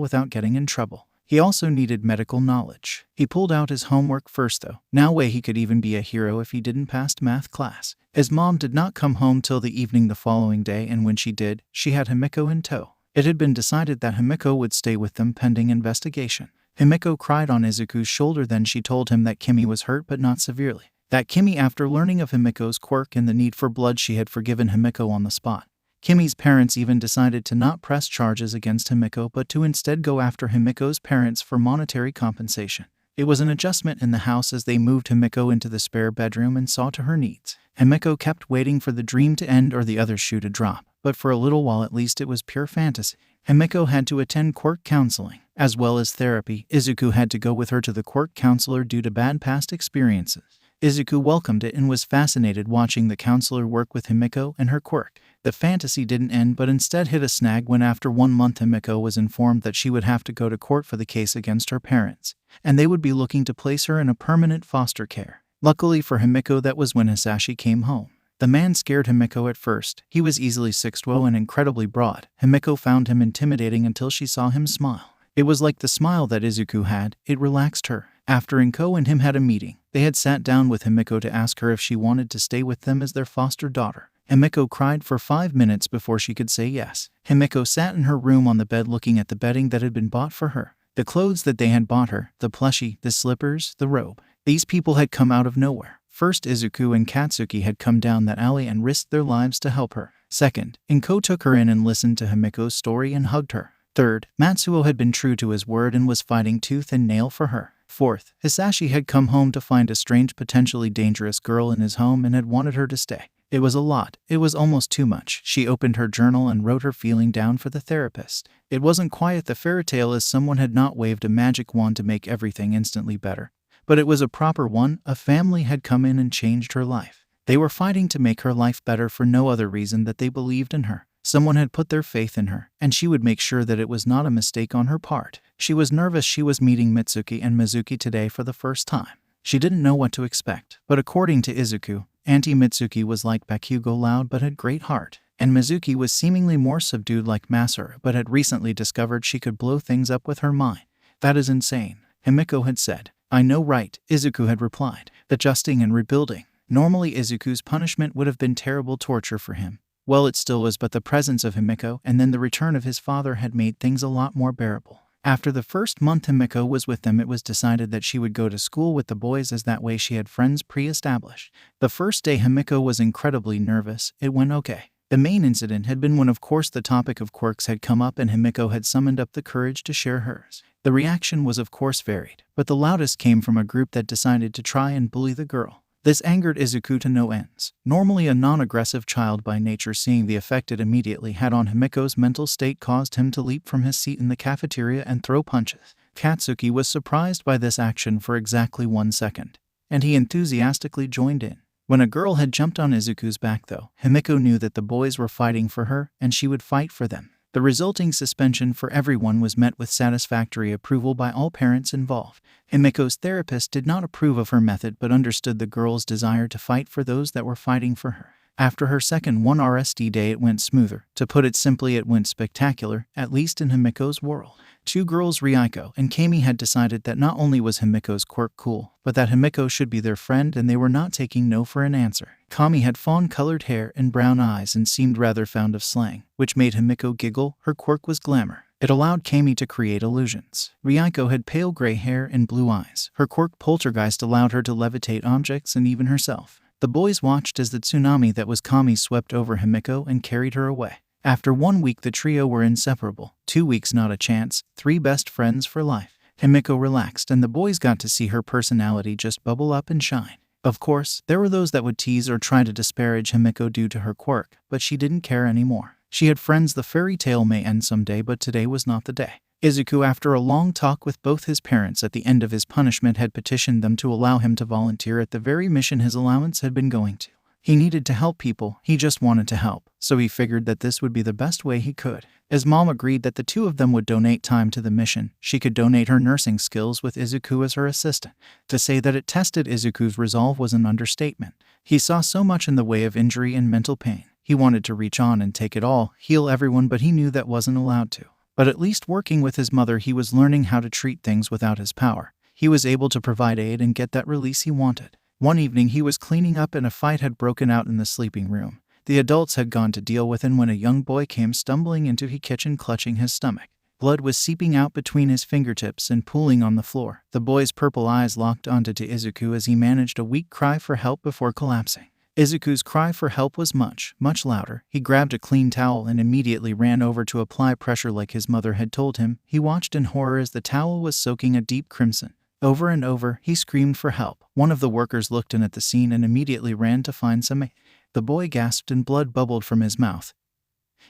without getting in trouble. He also needed medical knowledge. He pulled out his homework first, though. Now way he could even be a hero if he didn't pass math class. His mom did not come home till the evening the following day, and when she did, she had Himiko in tow. It had been decided that Himiko would stay with them pending investigation. Himiko cried on Izuku's shoulder, then she told him that Kimi was hurt but not severely. That Kimi, after learning of Himiko's quirk and the need for blood, she had forgiven Himiko on the spot. Kimi's parents even decided to not press charges against Himiko but to instead go after Himiko's parents for monetary compensation. It was an adjustment in the house as they moved Himiko into the spare bedroom and saw to her needs. Himiko kept waiting for the dream to end or the other shoe to drop, but for a little while at least it was pure fantasy. Himiko had to attend quirk counseling, as well as therapy. Izuku had to go with her to the quirk counselor due to bad past experiences. Izuku welcomed it and was fascinated watching the counselor work with Himiko and her quirk. The fantasy didn't end but instead hit a snag when after 1 month Himiko was informed that she would have to go to court for the case against her parents, and they would be looking to place her in a permanent foster care. Luckily for Himiko, that was when Hisashi came home. The man scared Himiko at first. He was easily 6'2" and incredibly broad. Himiko found him intimidating until she saw him smile. It was like the smile that Izuku had. It relaxed her. After Inko and him had a meeting, they had sat down with Himiko to ask her if she wanted to stay with them as their foster daughter. Himiko cried for 5 minutes before she could say yes. Himiko sat in her room on the bed looking at the bedding that had been bought for her. The clothes that they had bought her, the plushie, the slippers, the robe. These people had come out of nowhere. First, Izuku and Katsuki had come down that alley and risked their lives to help her. Second, Inko took her in and listened to Himiko's story and hugged her. Third, Matsuo had been true to his word and was fighting tooth and nail for her. Fourth, Hisashi had come home to find a strange, potentially dangerous girl in his home and had wanted her to stay. It was a lot. It was almost too much. She opened her journal and wrote her feeling down for the therapist. It wasn't quite the fairy tale as someone had not waved a magic wand to make everything instantly better. But it was a proper one. A family had come in and changed her life. They were fighting to make her life better for no other reason that they believed in her. Someone had put their faith in her, and she would make sure that it was not a mistake on her part. She was nervous. She was meeting Mitsuki and Mizuki today for the first time. She didn't know what to expect, but according to Izuku, Auntie Mitsuki was like Bakugo, loud but had great heart, and Mizuki was seemingly more subdued like Masaru but had recently discovered she could blow things up with her mind. That is insane, Himiko had said. I know, right, Izuku had replied. Adjusting and rebuilding. Normally Izuku's punishment would have been terrible torture for him. Well, it still was, but the presence of Himiko and then the return of his father had made things a lot more bearable. After the first month Himiko was with them, it was decided that she would go to school with the boys as that way she had friends pre-established. The first day Himiko was incredibly nervous. It went okay. The main incident had been when of course the topic of quirks had come up and Himiko had summoned up the courage to share hers. The reaction was of course varied, but the loudest came from a group that decided to try and bully the girl. This angered Izuku to no ends. Normally a non-aggressive child by nature, seeing the effect it immediately had on Himiko's mental state caused him to leap from his seat in the cafeteria and throw punches. Katsuki was surprised by this action for exactly 1 second, and he enthusiastically joined in. When a girl had jumped on Izuku's back though, Himiko knew that the boys were fighting for her and she would fight for them. The resulting suspension for everyone was met with satisfactory approval by all parents involved. Himiko's therapist did not approve of her method but understood the girl's desire to fight for those that were fighting for her. After her second 1RSD day it went smoother. To put it simply, it went spectacular, at least in Himiko's world. Two girls, Ryuko and Kami, had decided that not only was Himiko's quirk cool, but that Himiko should be their friend, and they were not taking no for an answer. Kami had fawn-colored hair and brown eyes and seemed rather fond of slang, which made Himiko giggle. Her quirk was glamour. It allowed Kami to create illusions. Ryuko had pale gray hair and blue eyes. Her quirk poltergeist allowed her to levitate objects and even herself. The boys watched as the tsunami that was Kami swept over Himiko and carried her away. After 1 week the trio were inseparable. 2 weeks not a chance. 3 best friends for life. Himiko relaxed and the boys got to see her personality just bubble up and shine. Of course, there were those that would tease or try to disparage Himiko due to her quirk, but she didn't care anymore. She had friends. The fairy tale may end someday, but today was not the day. Izuku, after a long talk with both his parents at the end of his punishment, had petitioned them to allow him to volunteer at the very mission his allowance had been going to. He needed to help people. He just wanted to help, so he figured that this would be the best way he could. As Mom agreed that the two of them would donate time to the mission, she could donate her nursing skills with Izuku as her assistant. To say that it tested Izuku's resolve was an understatement. He saw so much in the way of injury and mental pain. He wanted to reach on and take it all, heal everyone, but he knew that wasn't allowed to. But at least working with his mother, he was learning how to treat things without his power. He was able to provide aid and get that release he wanted. One evening he was cleaning up and a fight had broken out in the sleeping room. The adults had gone to deal with it when a young boy came stumbling into the kitchen clutching his stomach. Blood was seeping out between his fingertips and pooling on the floor. The boy's purple eyes locked onto Izuku as he managed a weak cry for help before collapsing. Izuku's cry for help was much, much louder. He grabbed a clean towel and immediately ran over to apply pressure like his mother had told him. He watched in horror as the towel was soaking a deep crimson. Over and over, he screamed for help. One of the workers looked in at the scene and immediately ran to find some aid. The boy gasped and blood bubbled from his mouth.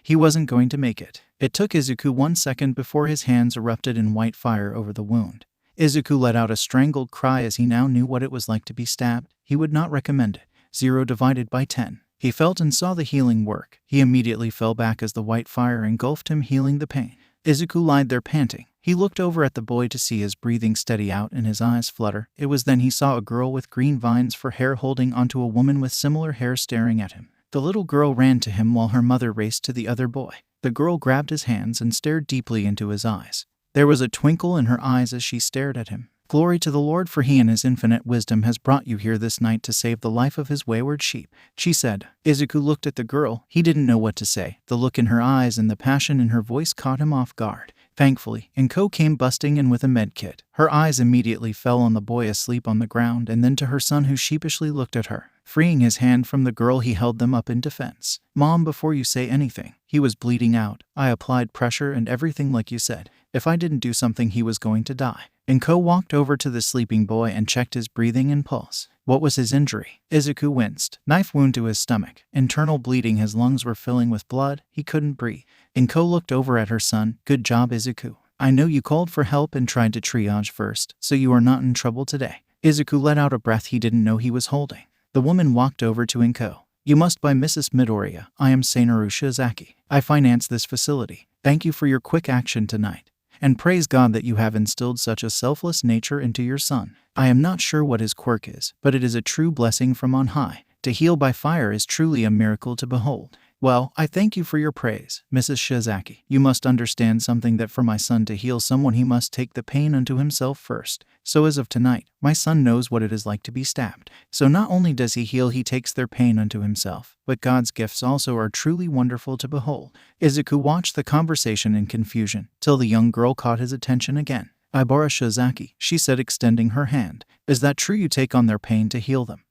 He wasn't going to make it. It took Izuku 1 second before his hands erupted in white fire over the wound. Izuku let out a strangled cry as he now knew what it was like to be stabbed. He would not recommend it. 0 divided by 10. He felt and saw the healing work. He immediately fell back as the white fire engulfed him, healing the pain. Izuku lied there panting. He looked over at the boy to see his breathing steady out and his eyes flutter. It was then he saw a girl with green vines for hair holding onto a woman with similar hair staring at him. The little girl ran to him while her mother raced to the other boy. The girl grabbed his hands and stared deeply into his eyes. There was a twinkle in her eyes as she stared at him. "Glory to the Lord, for he in his infinite wisdom has brought you here this night to save the life of his wayward sheep," she said. Izuku looked at the girl. He didn't know what to say. The look in her eyes and the passion in her voice caught him off guard. Thankfully, Inko came busting in with a medkit. Her eyes immediately fell on the boy asleep on the ground and then to her son, who sheepishly looked at her. Freeing his hand from the girl, he held them up in defense. "Mom, before you say anything." He was bleeding out. "I applied pressure and everything like you said. If I didn't do something, he was going to die." Inko walked over to the sleeping boy and checked his breathing and pulse. What was his injury? Izuku winced. Knife wound to his stomach. Internal bleeding. His lungs were filling with blood. He couldn't breathe. Inko looked over at her son. "Good job, Izuku. I know you called for help and tried to triage first, so you are not in trouble today." Izuku let out a breath he didn't know he was holding. The woman walked over to Inko. "You must buy Mrs. Midoriya. I am Seinoru Shizaki. I finance this facility. Thank you for your quick action tonight. And praise God that you have instilled such a selfless nature into your son. I am not sure what his quirk is, but it is a true blessing from on high. To heal by fire is truly a miracle to behold." "Well, I thank you for your praise, Mrs. Shizaki. You must understand something, that for my son to heal someone, he must take the pain unto himself first. So as of tonight, my son knows what it is like to be stabbed. So not only does he heal, he takes their pain unto himself. But God's gifts also are truly wonderful to behold." Izuku watched the conversation in confusion, till the young girl caught his attention again. "Ibara Shizaki," she said, extending her hand. "Is that true? You take on their pain to heal them?"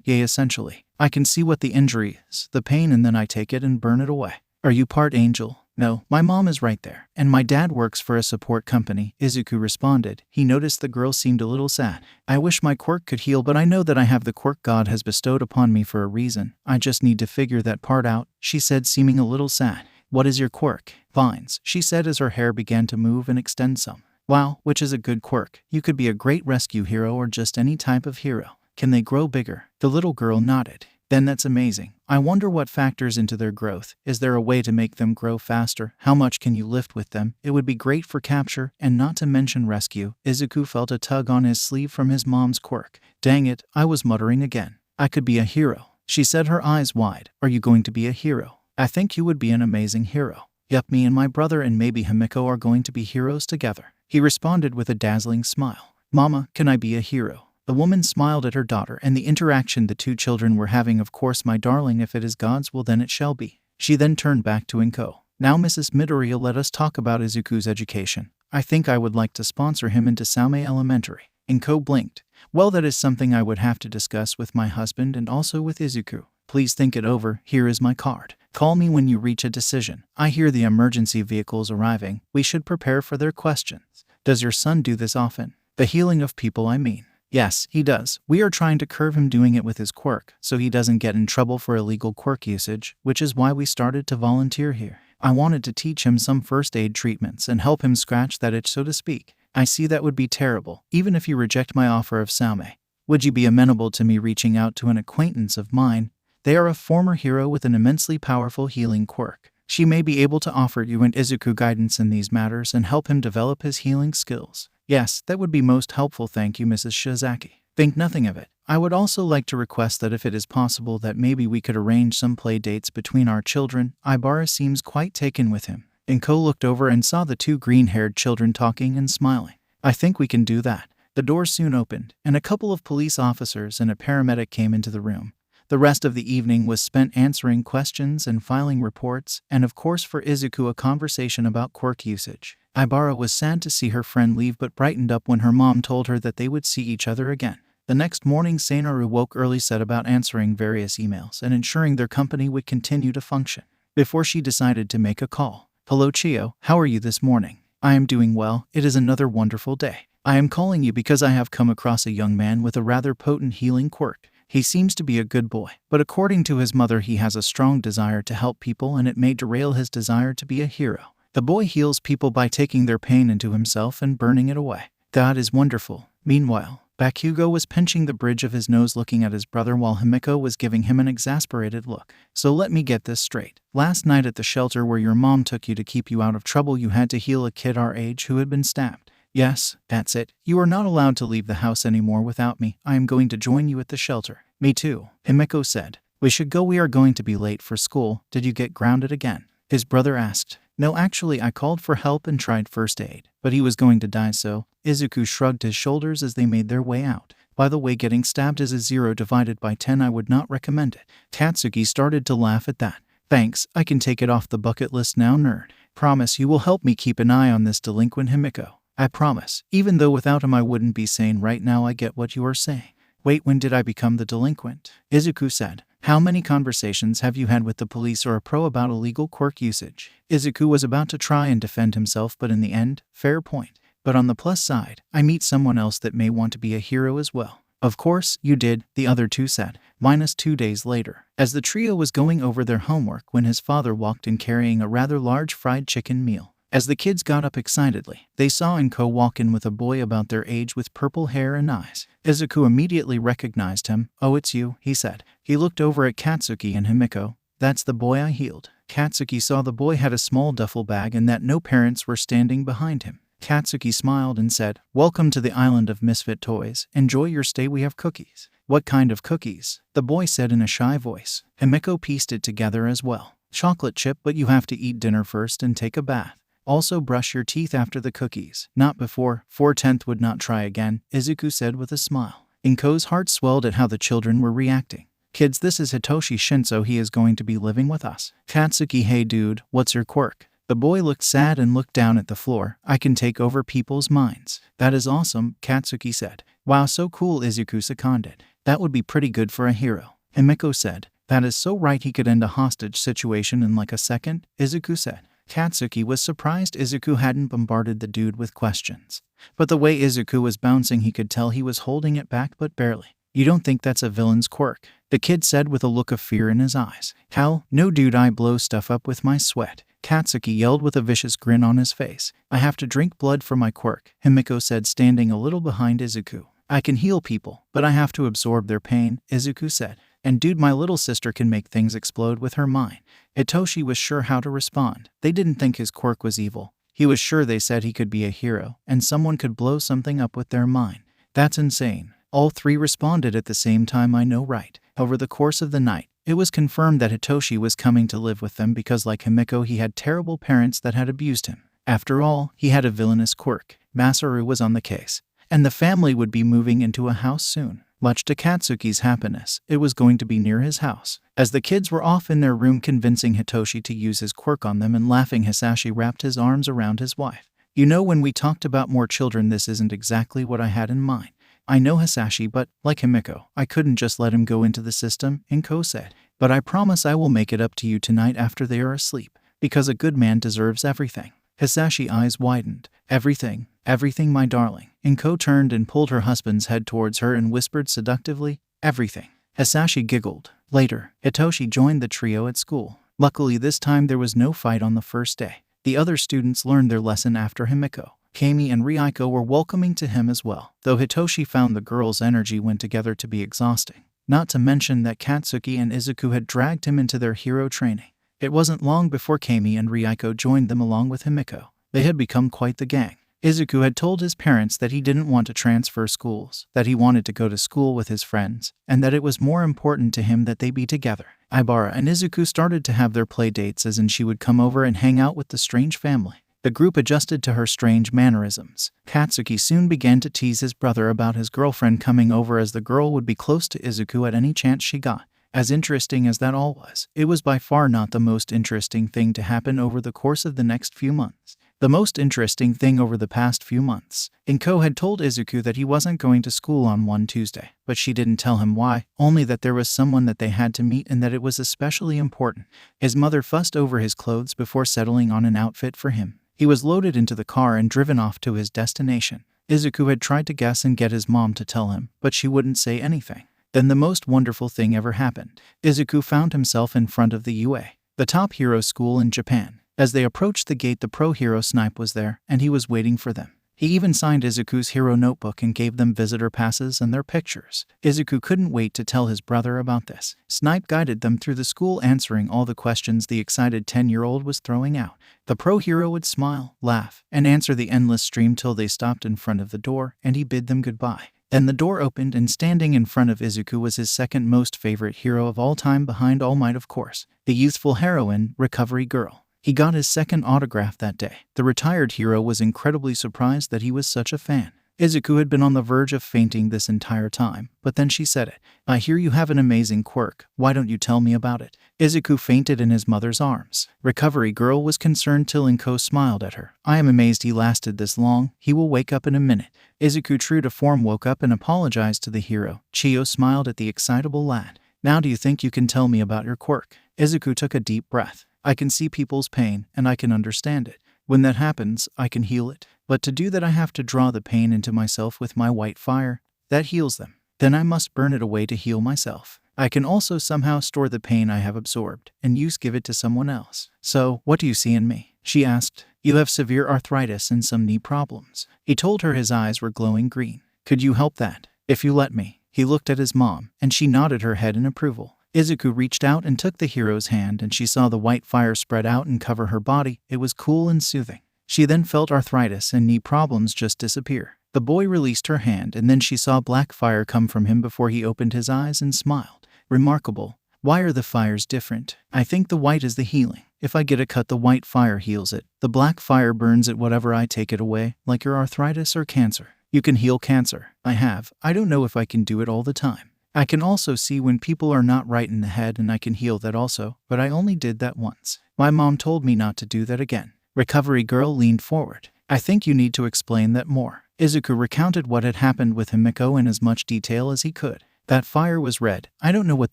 Yeah, essentially. I can see what the injury is, the pain, and then I take it and burn it away." "Are you part angel?" "No, my mom is right there. And my dad works for a support company," Izuku responded. He noticed the girl seemed a little sad. "I wish my quirk could heal, but I know that I have the quirk God has bestowed upon me for a reason. I just need to figure that part out," she said, seeming a little sad. "What is your quirk?" "Vines," she said as her hair began to move and extend some. "Wow, which is a good quirk. You could be a great rescue hero or just any type of hero. Can they grow bigger?" The little girl nodded. "Then that's amazing. I wonder what factors into their growth. Is there a way to make them grow faster? How much can you lift with them? It would be great for capture, and not to mention rescue." Izuku felt a tug on his sleeve from his mom's quirk. "Dang it, I was muttering again. I could be a hero," she said, her eyes wide. "Are you going to be a hero?" "I think you would be an amazing hero." "Yep, me and my brother and maybe Himiko are going to be heroes together," he responded with a dazzling smile. "Mama, can I be a hero?" The woman smiled at her daughter and the interaction the two children were having. "Of course, my darling, if it is God's will, then it shall be." She then turned back to Inko. "Now, Mrs. Midoriya, let us talk about Izuku's education. I think I would like to sponsor him into Saume Elementary." Inko blinked. "Well, that is something I would have to discuss with my husband and also with Izuku. Please think it over. Here is my card. Call me when you reach a decision. I hear the emergency vehicles arriving. We should prepare for their questions." "Does your son do this often?" "The healing of people, I mean." "Yes, he does. We are trying to curb him doing it with his quirk, so he doesn't get in trouble for illegal quirk usage, which is why we started to volunteer here. I wanted to teach him some first aid treatments and help him scratch that itch, so to speak." "I see, that would be terrible, even if you reject my offer of Saume. Would you be amenable to me reaching out to an acquaintance of mine? They are a former hero with an immensely powerful healing quirk. She may be able to offer you and Izuku guidance in these matters and help him develop his healing skills." "Yes, that would be most helpful. Thank you, Mrs. Shizaki." "Think nothing of it. I would also like to request that if it is possible that maybe we could arrange some play dates between our children. Ibara seems quite taken with him." Inko looked over and saw the two green-haired children talking and smiling. "I think we can do that." The door soon opened, and a couple of police officers and a paramedic came into the room. The rest of the evening was spent answering questions and filing reports, and of course for Izuku a conversation about quirk usage. Ibara was sad to see her friend leave, but brightened up when her mom told her that they would see each other again. The next morning, Seinoru woke early, set about answering various emails and ensuring their company would continue to function, before she decided to make a call. "Hello, Chio. How are you this morning?" "I am doing well. It is another wonderful day. I am calling you because I have come across a young man with a rather potent healing quirk. He seems to be a good boy, but according to his mother he has a strong desire to help people, and it may derail his desire to be a hero. The boy heals people by taking their pain into himself and burning it away. That is wonderful. Meanwhile, Bakugo was pinching the bridge of his nose looking at his brother while Himiko was giving him an exasperated look. So let me get this straight. Last night at the shelter where your mom took you to keep you out of trouble, you had to heal a kid our age who had been stabbed. Yes, that's it. You are not allowed to leave the house anymore without me. I am going to join you at the shelter. Me too, Himiko said. We should go, we are going to be late for school. Did you get grounded again? His brother asked. No, actually I called for help and tried first aid, but he was going to die, so Izuku shrugged his shoulders as they made their way out. By the way, getting stabbed is a 0 divided by 10. I would not recommend it. Katsuki started to laugh at that. Thanks, I can take it off the bucket list now, nerd. Promise you will help me keep an eye on this delinquent Himiko. I promise. Even though without him I wouldn't be sane right now. I get what you are saying. Wait, when did I become the delinquent? Izuku said. How many conversations have you had with the police or a pro about illegal quirk usage? Izuku was about to try and defend himself, but in the end, fair point. But on the plus side, I meet someone else that may want to be a hero as well. Of course, you did, the other two said. -2 days later, as the trio was going over their homework when his father walked in carrying a rather large fried chicken meal. As the kids got up excitedly, they saw Inko walk in with a boy about their age with purple hair and eyes. Izuku immediately recognized him. Oh, it's you, he said. He looked over at Katsuki and Himiko. That's the boy I healed. Katsuki saw the boy had a small duffel bag and that no parents were standing behind him. Katsuki smiled and said, Welcome to the island of misfit toys. Enjoy your stay, we have cookies. What kind of cookies? The boy said in a shy voice. Himiko pieced it together as well. Chocolate chip, but you have to eat dinner first and take a bath. Also brush your teeth after the cookies. Not before. 4/10 would not try again, Izuku said with a smile. Inko's heart swelled at how the children were reacting. Kids, this is Hitoshi Shinso. He is going to be living with us. Katsuki, hey dude, what's your quirk? The boy looked sad and looked down at the floor. I can take over people's minds. That is awesome, Katsuki said. Wow, so cool, Izuku seconded. That would be pretty good for a hero. Himiko said. That is so right, he could end a hostage situation in like a second, Izuku said. Katsuki was surprised Izuku hadn't bombarded the dude with questions. But the way Izuku was bouncing, he could tell he was holding it back, but barely. You don't think that's a villain's quirk? The kid said with a look of fear in his eyes. Hell, no dude, I blow stuff up with my sweat. Katsuki yelled with a vicious grin on his face. I have to drink blood for my quirk, Himiko said, standing a little behind Izuku. I can heal people, but I have to absorb their pain, Izuku said. And dude, my little sister can make things explode with her mind. Hitoshi was sure how to respond. They didn't think his quirk was evil. He was sure they said he could be a hero, and someone could blow something up with their mind. That's insane. All three responded at the same time. I know, right? Over the course of the night, it was confirmed that Hitoshi was coming to live with them because, like Himiko, he had terrible parents that had abused him. After all, he had a villainous quirk. Masaru was on the case, and the family would be moving into a house soon. Much to Katsuki's happiness, it was going to be near his house. As the kids were off in their room convincing Hitoshi to use his quirk on them and laughing, Hisashi wrapped his arms around his wife. You know, when we talked about more children, this isn't exactly what I had in mind. I know, Hisashi, but, like Himiko, I couldn't just let him go into the system, Inko said. But I promise I will make it up to you tonight after they are asleep, because a good man deserves everything. Hisashi's eyes widened. Everything, everything, my darling. Inko turned and pulled her husband's head towards her and whispered seductively, everything. Hisashi giggled. Later, Hitoshi joined the trio at school. Luckily this time there was no fight on the first day. The other students learned their lesson after Himiko. Kami and Ryuko were welcoming to him as well, though Hitoshi found the girls' energy went together to be exhausting. Not to mention that Katsuki and Izuku had dragged him into their hero training. It wasn't long before Kami and Ryuko joined them along with Himiko. They had become quite the gang. Izuku had told his parents that he didn't want to transfer schools, that he wanted to go to school with his friends, and that it was more important to him that they be together. Ibara and Izuku started to have their play dates, as in she would come over and hang out with the strange family. The group adjusted to her strange mannerisms. Katsuki soon began to tease his brother about his girlfriend coming over, as the girl would be close to Izuku at any chance she got. As interesting as that all was, it was by far not the most interesting thing to happen over the course of the next few months. The most interesting thing over the past few months, Inko had told Izuku that he wasn't going to school on one Tuesday, but she didn't tell him why, only that there was someone that they had to meet and that it was especially important. His mother fussed over his clothes before settling on an outfit for him. He was loaded into the car and driven off to his destination. Izuku had tried to guess and get his mom to tell him, but she wouldn't say anything. Then the most wonderful thing ever happened. Izuku found himself in front of the UA, the top hero school in Japan. As they approached the gate, the pro hero Snipe was there, and he was waiting for them. He even signed Izuku's hero notebook and gave them visitor passes and their pictures. Izuku couldn't wait to tell his brother about this. Snipe guided them through the school, answering all the questions the excited 10-year-old was throwing out. The pro hero would smile, laugh, and answer the endless stream till they stopped in front of the door and he bid them goodbye. Then the door opened and standing in front of Izuku was his second most favorite hero of all time, behind All Might of course, the youthful heroine, Recovery Girl. He got his second autograph that day. The retired hero was incredibly surprised that he was such a fan. Izuku had been on the verge of fainting this entire time, but then she said it. I hear you have an amazing quirk, why don't you tell me about it? Izuku fainted in his mother's arms. Recovery Girl was concerned till Himiko smiled at her. I am amazed he lasted this long, he will wake up in a minute. Izuku, true to form, woke up and apologized to the hero. Chiyo smiled at the excitable lad. Now do you think you can tell me about your quirk? Izuku took a deep breath. I can see people's pain, and I can understand it. When that happens, I can heal it. But to do that I have to draw the pain into myself with my white fire. That heals them. Then I must burn it away to heal myself. I can also somehow store the pain I have absorbed, and give it to someone else. So, what do you see in me? She asked. You have severe arthritis and some knee problems. He told her, his eyes were glowing green. Could you help that? If you let me. He looked at his mom, and she nodded her head in approval. Izuku reached out and took the hero's hand, and she saw the white fire spread out and cover her body. It was cool and soothing. She then felt arthritis and knee problems just disappear. The boy released her hand, and then she saw black fire come from him before he opened his eyes and smiled. Remarkable. Why are the fires different? I think the white is the healing. If I get a cut, the white fire heals it. The black fire burns it whatever I take it away, like your arthritis or cancer. You can heal cancer. I have. I don't know if I can do it all the time. I can also see when people are not right in the head, and I can heal that also, but I only did that once. My mom told me not to do that again. Recovery Girl leaned forward. I think you need to explain that more. Izuku recounted what had happened with Himiko in as much detail as he could. That fire was red. I don't know what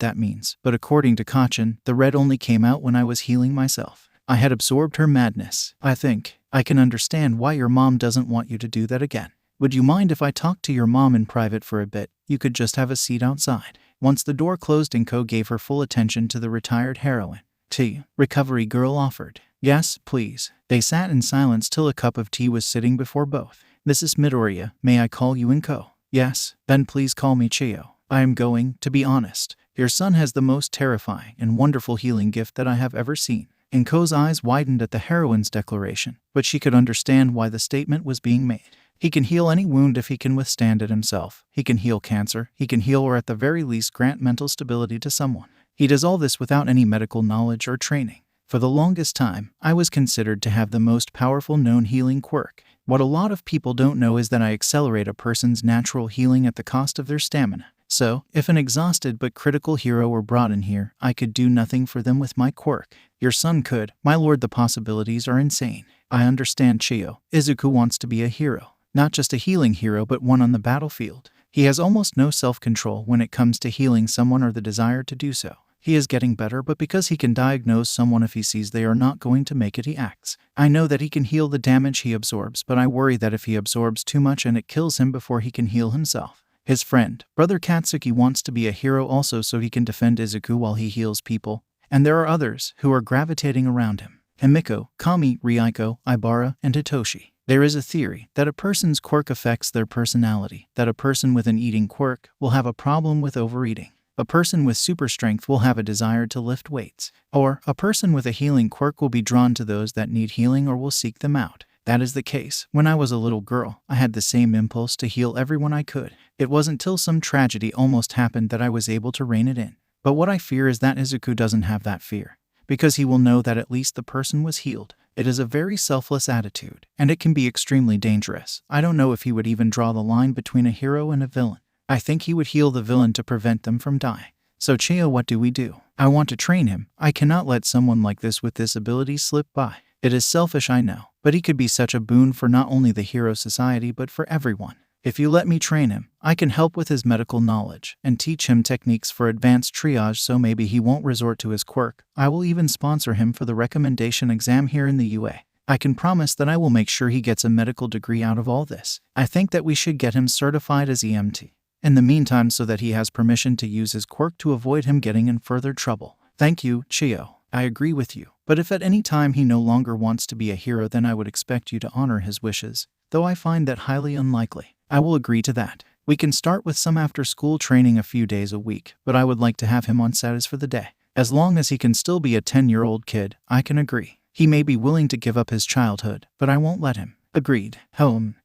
that means, but according to Kachin, the red only came out when I was healing myself. I had absorbed her madness. I think I can understand why your mom doesn't want you to do that again. Would you mind if I talked to your mom in private for a bit? You could just have a seat outside. Once the door closed, Inko gave her full attention to the retired heroine. Tea, Recovery Girl offered. Yes, please. They sat in silence till a cup of tea was sitting before both. Mrs. Midoriya, may I call you Inko? Yes, then please call me Chiyo. I am going, to be honest. Your son has the most terrifying and wonderful healing gift that I have ever seen. Inko's eyes widened at the heroine's declaration, but she could understand why the statement was being made. He can heal any wound if he can withstand it himself. He can heal cancer. He can heal, or at the very least grant mental stability to someone. He does all this without any medical knowledge or training. For the longest time, I was considered to have the most powerful known healing quirk. What a lot of people don't know is that I accelerate a person's natural healing at the cost of their stamina. So, if an exhausted but critical hero were brought in here, I could do nothing for them with my quirk. Your son could. My lord, the possibilities are insane. I understand, Chiyo. Izuku wants to be a hero. Not just a healing hero, but one on the battlefield. He has almost no self-control when it comes to healing someone or the desire to do so. He is getting better, but because he can diagnose someone if he sees they are not going to make it, he acts. I know that he can heal the damage he absorbs, but I worry that if he absorbs too much and it kills him before he can heal himself. His friend, Brother Katsuki, wants to be a hero also so he can defend Izuku while he heals people. And there are others who are gravitating around him. Himiko, Kami, Ryuko, Ibara, and Hitoshi. There is a theory that a person's quirk affects their personality, that a person with an eating quirk will have a problem with overeating. A person with super strength will have a desire to lift weights. Or, a person with a healing quirk will be drawn to those that need healing or will seek them out. That is the case. When I was a little girl, I had the same impulse to heal everyone I could. It wasn't till some tragedy almost happened that I was able to rein it in. But what I fear is that Izuku doesn't have that fear. Because he will know that at least the person was healed. It is a very selfless attitude, and it can be extremely dangerous. I don't know if he would even draw the line between a hero and a villain. I think he would heal the villain to prevent them from dying. So Chiyo, what do we do? I want to train him. I cannot let someone like this with this ability slip by. It is selfish, I know, but he could be such a boon for not only the hero society but for everyone. If you let me train him, I can help with his medical knowledge and teach him techniques for advanced triage so maybe he won't resort to his quirk. I will even sponsor him for the recommendation exam here in the UA. I can promise that I will make sure he gets a medical degree out of all this. I think that we should get him certified as EMT. In the meantime, so that he has permission to use his quirk to avoid him getting in further trouble. Thank you, Chiyo. I agree with you. But if at any time he no longer wants to be a hero, then I would expect you to honor his wishes. though I find that highly unlikely. I will agree to that. We can start with some after-school training a few days a week, but I would like to have him on status for the day. As long as he can still be a 10-year-old kid, I can agree. He may be willing to give up his childhood, but I won't let him. Agreed.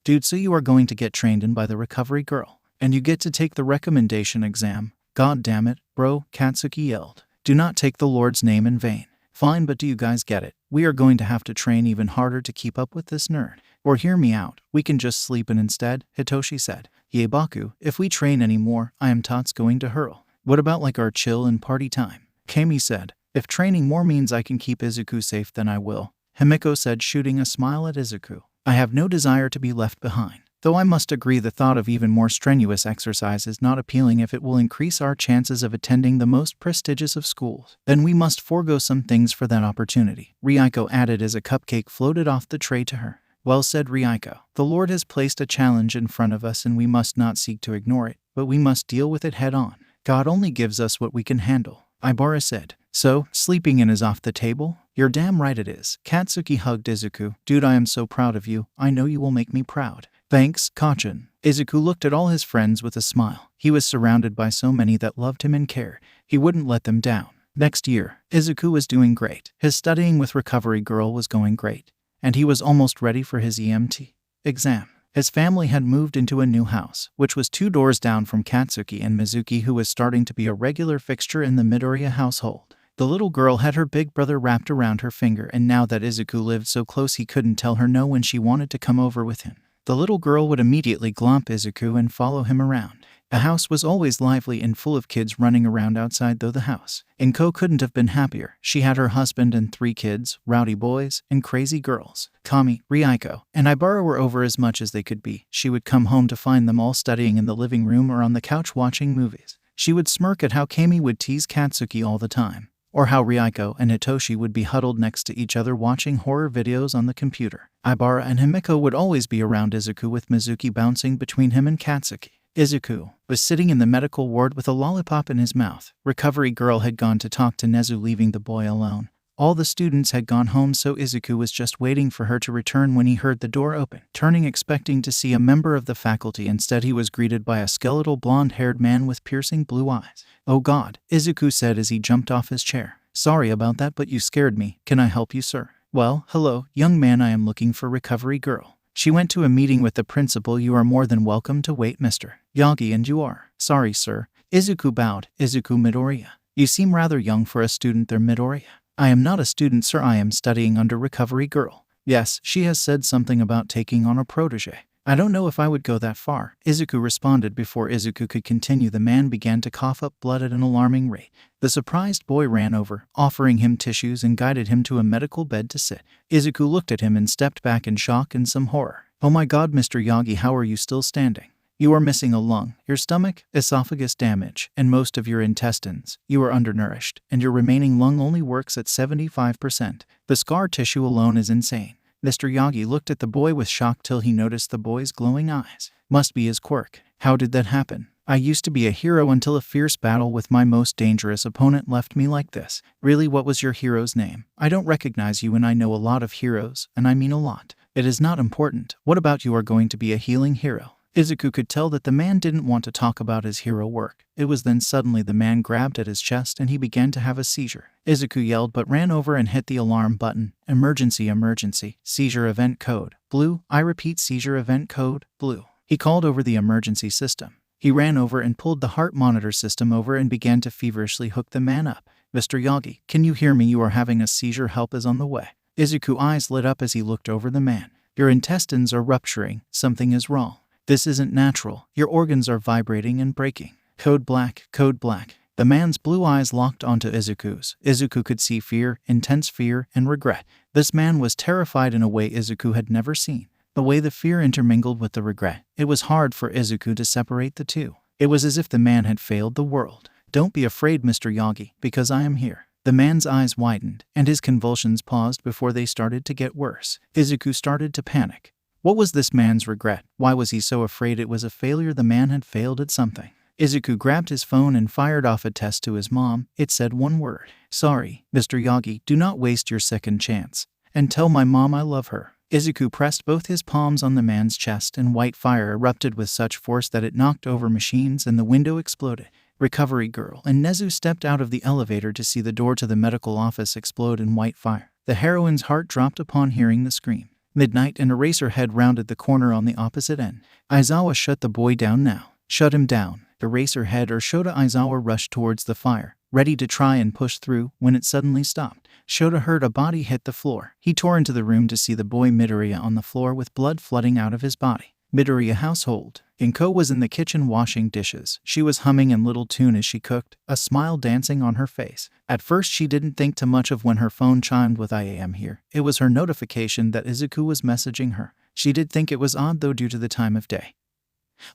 Dude, so you are going to get trained in by the recovery girl. And you get to take the recommendation exam. God damn it, bro, Katsuki yelled. Do not take the Lord's name in vain. Fine, but do you guys get it? We are going to have to train even harder to keep up with this nerd. Or hear me out, we can just sleep in instead, Hitoshi said. Yay Baku, if we train anymore, I am tots going to hurl. What about like our chill and party time? Kami said. If training more means I can keep Izuku safe, then I will. Himiko said, shooting a smile at Izuku. I have no desire to be left behind. Though I must agree the thought of even more strenuous exercise is not appealing if it will increase our chances of attending the most prestigious of schools. Then we must forego some things for that opportunity, Ryuko added as a cupcake floated off the tray to her. Well said, Ryuko. The Lord has placed a challenge in front of us and we must not seek to ignore it, but we must deal with it head on. God only gives us what we can handle, Ibara said. So, sleeping in is off the table? You're damn right it is. Katsuki hugged Izuku. Dude, I am so proud of you. I know you will make me proud. Thanks, Kachin. Izuku looked at all his friends with a smile. He was surrounded by so many that loved him and cared. He wouldn't let them down. Next year, Izuku was doing great. His studying with Recovery Girl was going great, and he was almost ready for his EMT exam. His family had moved into a new house, which was 2 doors down from Katsuki and Mizuki, who was starting to be a regular fixture in the Midoriya household. The little girl had her big brother wrapped around her finger, and now that Izuku lived so close he couldn't tell her no when she wanted to come over with him. The little girl would immediately glomp Izuku and follow him around. The house was always lively and full of kids running around outside the house. Inko couldn't have been happier. She had her husband and 3 kids, rowdy boys, and crazy girls. Kami, Ryuko, and Ibara were over as much as they could be. She would come home to find them all studying in the living room or on the couch watching movies. She would smirk at how Kami would tease Katsuki all the time, or how Ryuko and Hitoshi would be huddled next to each other watching horror videos on the computer. Ibara and Himiko would always be around Izuku, with Mizuki bouncing between him and Katsuki. Izuku was sitting in the medical ward with a lollipop in his mouth. Recovery Girl had gone to talk to Nezu, leaving the boy alone. All the students had gone home, so Izuku was just waiting for her to return when he heard the door open. Turning, expecting to see a member of the faculty, instead he was greeted by a skeletal blonde-haired man with piercing blue eyes. Oh God, Izuku said as he jumped off his chair. Sorry about that, but you scared me. Can I help you, sir? Well, hello, young man, I am looking for Recovery Girl. She went to a meeting with the principal. You are more than welcome to wait, Mr. Yagi, and you are. Sorry, sir. Izuku bowed. Izuku Midoriya. You seem rather young for a student there, Midoriya. I am not a student, sir. I am studying under Recovery Girl. Yes, she has said something about taking on a protege. I don't know if I would go that far, Izuku responded. Before Izuku could continue, the man began to cough up blood at an alarming rate. The surprised boy ran over, offering him tissues, and guided him to a medical bed to sit. Izuku looked at him and stepped back in shock and some horror. Oh my God, Mr. Yagi, how are you still standing? You are missing a lung, your stomach, esophagus damage, and most of your intestines. You are undernourished, and your remaining lung only works at 75%. The scar tissue alone is insane. Mr. Yagi looked at the boy with shock till he noticed the boy's glowing eyes. Must be his quirk. How did that happen? I used to be a hero until a fierce battle with my most dangerous opponent left me like this. Really, what was your hero's name? I don't recognize you, and I know a lot of heroes, and I mean a lot. It is not important. What about you are going to be a healing hero? Izuku could tell that the man didn't want to talk about his hero work. It was then suddenly the man grabbed at his chest and he began to have a seizure. Izuku yelled but ran over and hit the alarm button. Emergency, emergency. Seizure event code blue. I repeat, seizure event code blue. He called over the emergency system. He ran over and pulled the heart monitor system over and began to feverishly hook the man up. Mr. Yagi, can you hear me? You are having a seizure. Help is on the way. Izuku's eyes lit up as he looked over the man. Your intestines are rupturing. Something is wrong. This isn't natural. Your organs are vibrating and breaking. Code black, code black. The man's blue eyes locked onto Izuku's. Izuku could see fear, intense fear, and regret. This man was terrified in a way Izuku had never seen. The way the fear intermingled with the regret. It was hard for Izuku to separate the two. It was as if the man had failed the world. Don't be afraid, Mr. Yagi, because I am here. The man's eyes widened, and his convulsions paused before they started to get worse. Izuku started to panic. What was this man's regret? Why was he so afraid it was a failure? The man had failed at something. Izuku grabbed his phone and fired off a text to his mom. It said one word. Sorry, Mr. Yagi, do not waste your second chance. And tell my mom I love her. Izuku pressed both his palms on the man's chest and white fire erupted with such force that it knocked over machines and the window exploded. Recovery Girl and Nezu stepped out of the elevator to see the door to the medical office explode in white fire. The heroine's heart dropped upon hearing the scream. Midnight and Eraserhead rounded the corner on the opposite end. Aizawa, shut the boy down now. Shut him down. Eraserhead or Shota Aizawa rushed towards the fire, ready to try and push through, when it suddenly stopped. Shota heard a body hit the floor. He tore into the room to see the boy Midoriya on the floor with blood flooding out of his body. Midoriya household. Himiko was in the kitchen washing dishes. She was humming a little tune as she cooked, a smile dancing on her face. At first she didn't think too much of when her phone chimed with "I am here." It was her notification that Izuku was messaging her. She did think it was odd though due to the time of day.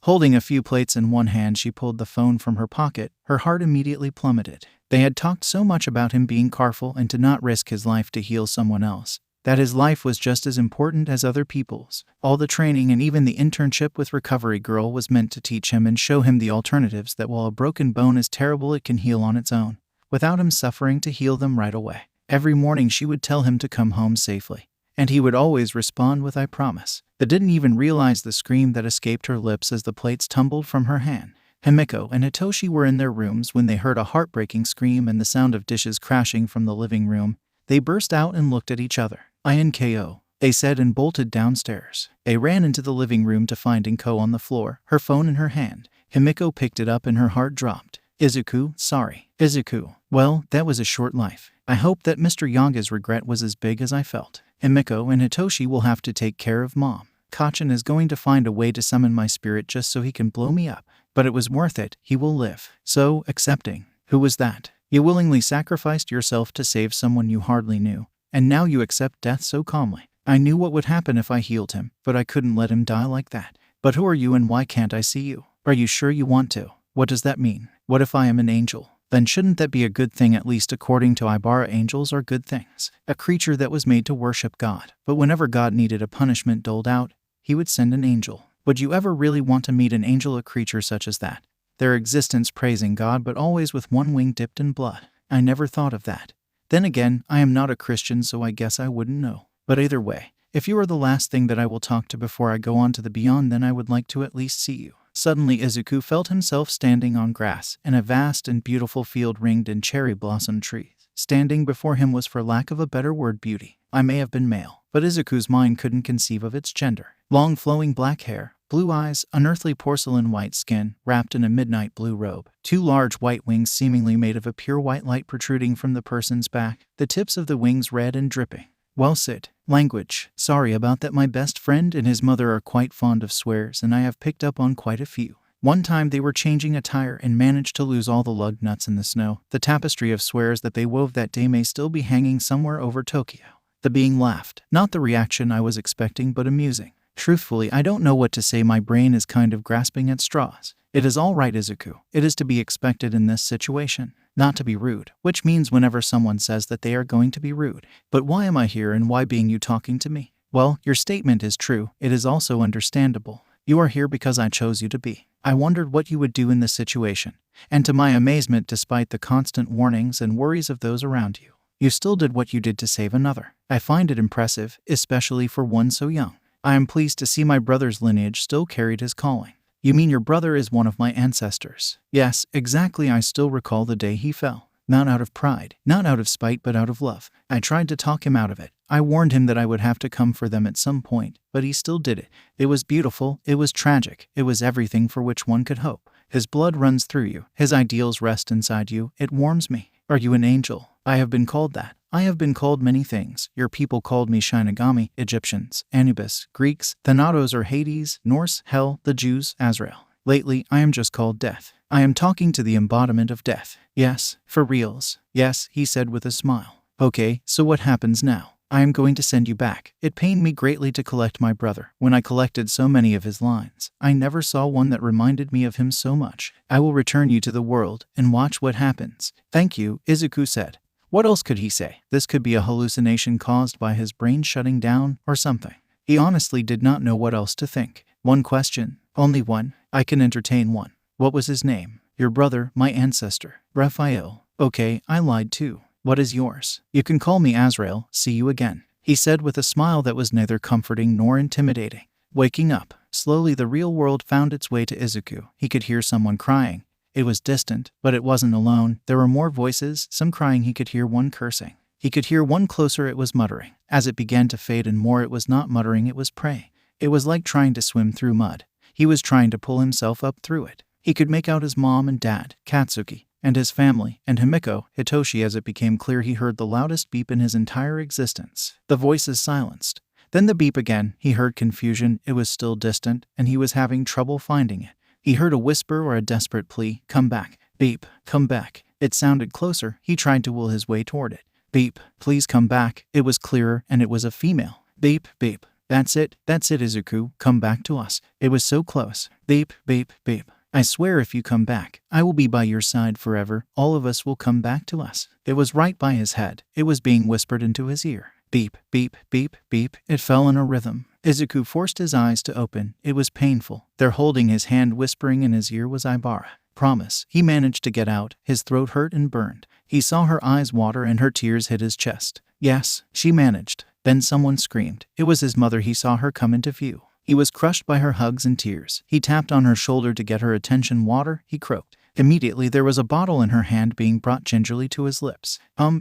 Holding a few plates in one hand, she pulled the phone from her pocket. Her heart immediately plummeted. They had talked so much about him being careful and to not risk his life to heal someone else, that his life was just as important as other people's. All the training and even the internship with Recovery Girl was meant to teach him and show him the alternatives, that while a broken bone is terrible, it can heal on its own, without him suffering to heal them right away. Every morning she would tell him to come home safely, and he would always respond with "I promise." They didn't even realize the scream that escaped her lips as the plates tumbled from her hand. Himiko and Hitoshi were in their rooms when they heard a heartbreaking scream and the sound of dishes crashing from the living room. They burst out and looked at each other. "INKO," they said, and bolted downstairs. They ran into the living room to find Inko on the floor, her phone in her hand. Himiko picked it up and her heart dropped. "Izuku, sorry." "Izuku, well, that was a short life. I hope that Mr. Yaga's regret was as big as I felt. Himiko and Hitoshi will have to take care of Mom. Kachin is going to find a way to summon my spirit just so he can blow me up. But it was worth it. He will live." "So accepting." "Who was that? You willingly sacrificed yourself to save someone you hardly knew, and now you accept death so calmly." "I knew what would happen if I healed him, but I couldn't let him die like that." "But who are you and why can't I see you? Are you sure you want to?" "What does that mean? What if I am an angel? Then shouldn't that be a good thing? At least according to Ibara, angels are good things. A creature that was made to worship God. But whenever God needed a punishment doled out, he would send an angel. Would you ever really want to meet an angel, a creature such as that? Their existence praising God, but always with one wing dipped in blood. I never thought of that. Then again, I am not a Christian, so I guess I wouldn't know. But either way, if you are the last thing that I will talk to before I go on to the beyond, then I would like to at least see you." Suddenly Izuku felt himself standing on grass in a vast and beautiful field ringed in cherry blossom trees. Standing before him was, for lack of a better word, beauty. I may have been male, but Izuku's mind couldn't conceive of its gender. Long flowing black hair, blue eyes, unearthly porcelain white skin, wrapped in a midnight blue robe. Two large white wings seemingly made of a pure white light protruding from the person's back, the tips of the wings red and dripping. "Well, sit." "Language. Sorry about that. My best friend and his mother are quite fond of swears, and I have picked up on quite a few. One time they were changing a tire and managed to lose all the lug nuts in the snow. The tapestry of swears that they wove that day may still be hanging somewhere over Tokyo." The being laughed. Not the reaction I was expecting, but amusing. "Truthfully, I don't know what to say. My brain is kind of grasping at straws." "It is all right, Izuku. It is to be expected in this situation. Not to be rude, which means whenever someone says that they are going to be rude. But why am I here, and why being you talking to me?" "Well, your statement is true. It is also understandable. You are here because I chose you to be. I wondered what you would do in this situation. And to my amazement, despite the constant warnings and worries of those around you, you still did what you did to save another. I find it impressive, especially for one so young. I am pleased to see my brother's lineage still carried his calling." "You mean your brother is one of my ancestors?" "Yes, exactly. I still recall the day he fell. Not out of pride, not out of spite, but out of love. I tried to talk him out of it. I warned him that I would have to come for them at some point, but he still did it. It was beautiful, it was tragic, it was everything for which one could hope. His blood runs through you, his ideals rest inside you. It warms me." "Are you an angel?" "I have been called that. I have been called many things. Your people called me Shinigami, Egyptians, Anubis, Greeks, Thanatos or Hades, Norse, Hell, the Jews, Azrael. Lately, I am just called Death. I am talking to the embodiment of death." "Yes, for reals." "Yes," he said with a smile. "Okay, so what happens now?" "I am going to send you back. It pained me greatly to collect my brother. When I collected so many of his lines, I never saw one that reminded me of him so much. I will return you to the world and watch what happens." "Thank you," Izuku said. What else could he say? This could be a hallucination caused by his brain shutting down or something. He honestly did not know what else to think. One question. Only one. I can entertain one. What was his name? Your brother, my ancestor. Raphael. Okay, I lied too. What is yours? You can call me Azrael. See you again. he said with a smile that was neither comforting nor intimidating. Waking up, slowly the real world found its way to Izuku. He could hear someone crying. It was distant, but it wasn't alone. There were more voices, some crying. He could hear one cursing. He could hear one closer. It was muttering. As it began to fade and more, it was not muttering, it was praying. It was like trying to swim through mud. He was trying to pull himself up through it. He could make out his mom and dad, Katsuki, and his family, and Himiko, Hitoshi. As it became clear, he heard the loudest beep in his entire existence. The voices silenced. Then the beep again. He heard confusion. It was still distant, and he was having trouble finding it. He heard a whisper or a desperate plea. Come back. Beep. Come back. It sounded closer. He tried to will his way toward it. Beep. Please come back. It was clearer, and it was a female. Beep. Beep. That's it, Izuku. Come back to us. It was so close. Beep. Beep. Beep. I swear if you come back, I will be by your side forever. All of us will come back to us. It was right by his head. It was being whispered into his ear. Beep. Beep. Beep. Beep. It fell in a rhythm. Izuku forced his eyes to open. It was painful. There, holding his hand, whispering in his ear, was Ibara. Promise. He managed to get out. His throat hurt and burned. He saw her eyes water and her tears hit his chest. Yes, she managed. Then someone screamed. It was his mother. He saw her come into view. He was crushed by her hugs and tears. He tapped on her shoulder to get her attention. Water, he croaked. Immediately there was a bottle in her hand being brought gingerly to his lips.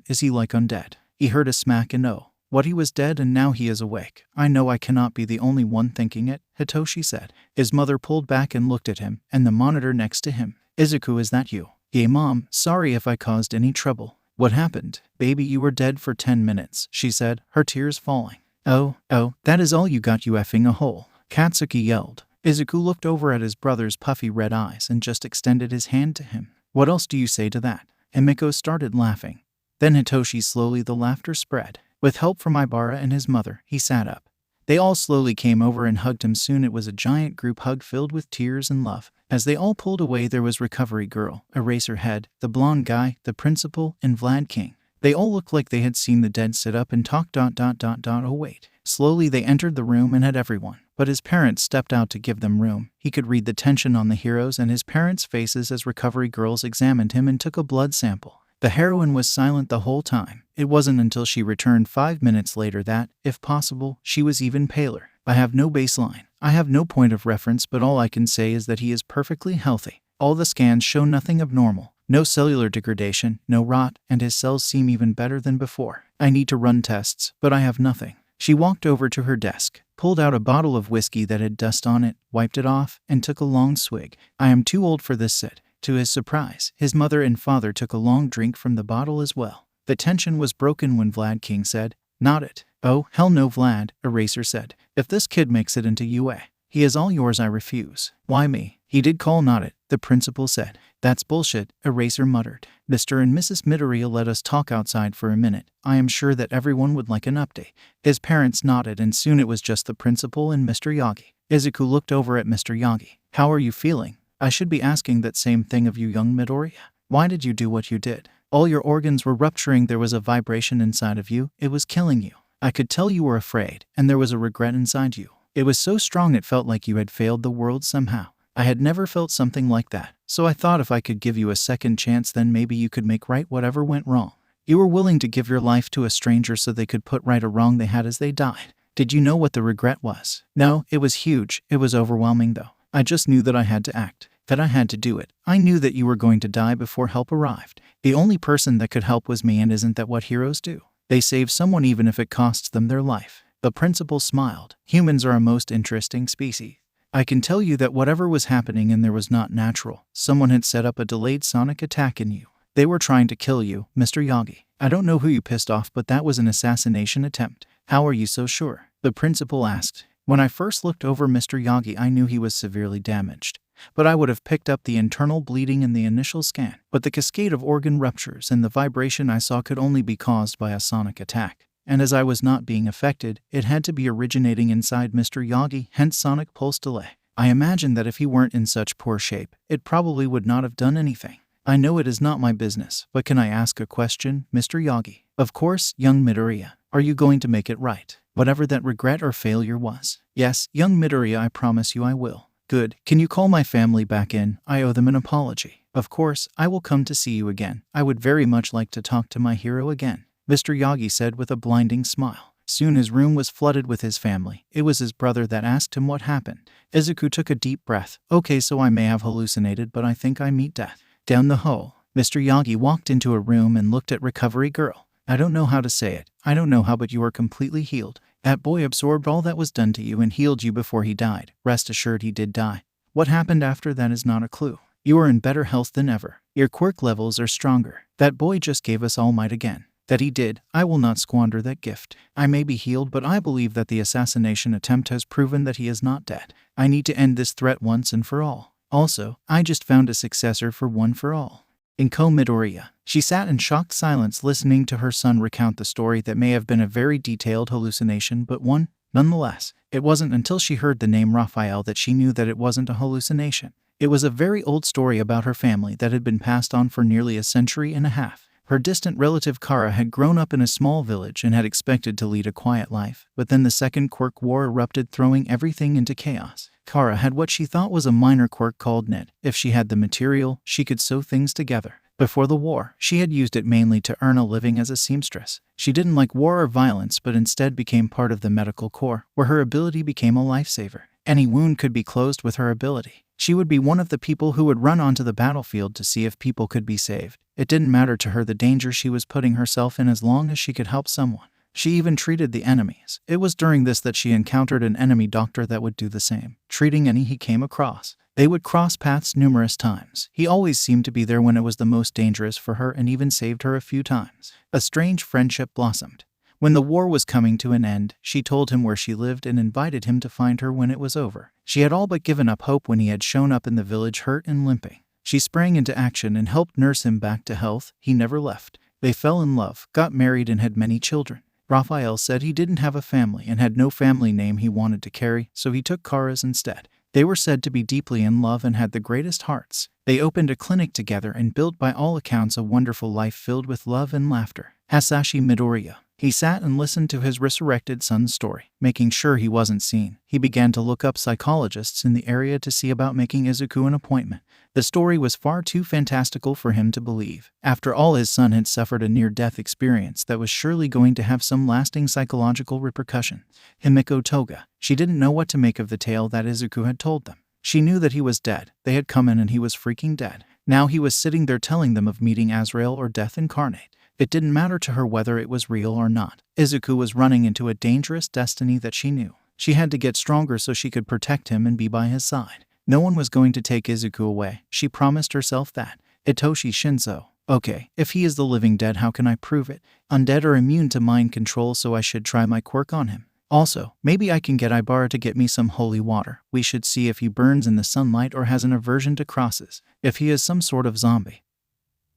Is he like undead? He heard a smack and oh. What, he was dead and now he is awake. I know I cannot be the only one thinking it, Hitoshi said. His mother pulled back and looked at him, and the monitor next to him. Izuku, is that you? Yeah, Mom, sorry if I caused any trouble. What happened? Baby, you were dead for 10 minutes, she said, her tears falling. Oh, that is all you got, you effing a hole, Katsuki yelled. Izuku looked over at his brother's puffy red eyes and just extended his hand to him. What else do you say to that? Himiko started laughing. Then Hitoshi, slowly the laughter spread. With help from Ibara and his mother, he sat up. They all slowly came over and hugged him. Soon it was a giant group hug filled with tears and love. As they all pulled away, there was Recovery Girl, Eraserhead, the blonde guy, the principal, and Vlad King. They all looked like they had seen the dead sit up and talk. Oh wait. Slowly they entered the room and had everyone. But his parents stepped out to give them room. He could read the tension on the heroes and his parents' faces as Recovery Girls examined him and took a blood sample. The heroine was silent the whole time. It wasn't until she returned 5 minutes later that, if possible, she was even paler. I have no baseline. I have no point of reference, but all I can say is that he is perfectly healthy. All the scans show nothing abnormal. No cellular degradation, no rot, and his cells seem even better than before. I need to run tests, but I have nothing. She walked over to her desk, pulled out a bottle of whiskey that had dust on it, wiped it off, and took a long swig. I am too old for this, said. To his surprise, his mother and father took a long drink from the bottle as well. The tension was broken when Vlad King said, Not it. Oh, hell no, Vlad, Eraser said. If this kid makes it into UA, he is all yours. I refuse. Why me? He did call not it, the principal said. That's bullshit, Eraser muttered. Mr. and Mrs. Midoriya, let us talk outside for a minute. I am sure that everyone would like an update. His parents nodded, and soon it was just the principal and Mr. Yagi. Izuku looked over at Mr. Yagi. How are you feeling? I should be asking that same thing of you, young Midoriya. Why did you do what you did? All your organs were rupturing. There was a vibration inside of you. It was killing you. I could tell you were afraid, and there was a regret inside you. It was so strong it felt like you had failed the world somehow. I had never felt something like that, so I thought if I could give you a second chance, then maybe you could make right whatever went wrong. You were willing to give your life to a stranger so they could put right a wrong they had as they died. Did you know what the regret was? No, it was huge. It was overwhelming though. I just knew that I had to act. That I had to do it. I knew that you were going to die before help arrived. The only person that could help was me, and isn't that what heroes do? They save someone even if it costs them their life. The principal smiled. Humans are a most interesting species. I can tell you that whatever was happening in there was not natural. Someone had set up a delayed sonic attack in you. They were trying to kill you, Mr. Yagi. I don't know who you pissed off, but that was an assassination attempt. How are you so sure? The principal asked. When I first looked over Mr. Yagi, I knew he was severely damaged. But I would have picked up the internal bleeding in the initial scan. But the cascade of organ ruptures and the vibration I saw could only be caused by a sonic attack. And as I was not being affected, it had to be originating inside Mr. Yagi, hence sonic pulse delay. I imagine that if he weren't in such poor shape, it probably would not have done anything. I know it is not my business, but can I ask a question, Mr. Yagi? Of course, young Midoriya. Are you going to make it right? Whatever that regret or failure was. Yes, young Midoriya, I promise you I will. Good. Can you call my family back in? I owe them an apology. Of course, I will come to see you again. I would very much like to talk to my hero again, Mr. Yagi said with a blinding smile. Soon his room was flooded with his family. It was his brother that asked him what happened. Izuku took a deep breath. Okay, so I may have hallucinated, but I think I meet death. Down the hall, Mr. Yagi walked into a room and looked at Recovery Girl. I don't know how to say it. I don't know how, but you are completely healed. That boy absorbed all that was done to you and healed you before he died. Rest assured he did die. What happened after that is not a clue. You are in better health than ever. Your quirk levels are stronger. That boy just gave us all might again. That he did. I will not squander that gift. I may be healed, but I believe that the assassination attempt has proven that he is not dead. I need to end this threat once and for all. Also, I just found a successor for One for All. Izuku Midoriya. She sat in shocked silence listening to her son recount the story that may have been a very detailed hallucination, but one, nonetheless. It wasn't until she heard the name Raphael that she knew that it wasn't a hallucination. It was a very old story about her family that had been passed on for nearly a century and a half. Her distant relative Kara had grown up in a small village and had expected to lead a quiet life, but then the Second Quirk War erupted, throwing everything into chaos. Kara had what she thought was a minor quirk called knit. If she had the material, she could sew things together. Before the war, she had used it mainly to earn a living as a seamstress. She didn't like war or violence, but instead became part of the medical corps, where her ability became a lifesaver. Any wound could be closed with her ability. She would be one of the people who would run onto the battlefield to see if people could be saved. It didn't matter to her the danger she was putting herself in as long as she could help someone. She even treated the enemies. It was during this that she encountered an enemy doctor that would do the same, treating any he came across. They would cross paths numerous times. He always seemed to be there when it was the most dangerous for her and even saved her a few times. A strange friendship blossomed. When the war was coming to an end, she told him where she lived and invited him to find her when it was over. She had all but given up hope when he had shown up in the village hurt and limping. She sprang into action and helped nurse him back to health. He never left. They fell in love, got married, and had many children. Raphael said he didn't have a family and had no family name he wanted to carry, so he took Kara's instead. They were said to be deeply in love and had the greatest hearts. They opened a clinic together and built by all accounts a wonderful life filled with love and laughter. Shinso Midoriya. He sat and listened to his resurrected son's story, making sure he wasn't seen. He began to look up psychologists in the area to see about making Izuku an appointment. The story was far too fantastical for him to believe. After all, his son had suffered a near-death experience that was surely going to have some lasting psychological repercussions. Himiko Toga. She didn't know what to make of the tale that Izuku had told them. She knew that he was dead. They had come in and he was freaking dead. Now he was sitting there telling them of meeting Azrael or death incarnate. It didn't matter to her whether it was real or not. Izuku was running into a dangerous destiny that she knew. She had to get stronger so she could protect him and be by his side. No one was going to take Izuku away. She promised herself that. Itoshi Shinso. Okay, if he is the living dead, how can I prove it? Undead are immune to mind control, so I should try my quirk on him. Also, maybe I can get Ibara to get me some holy water. We should see if he burns in the sunlight or has an aversion to crosses. If he is some sort of zombie,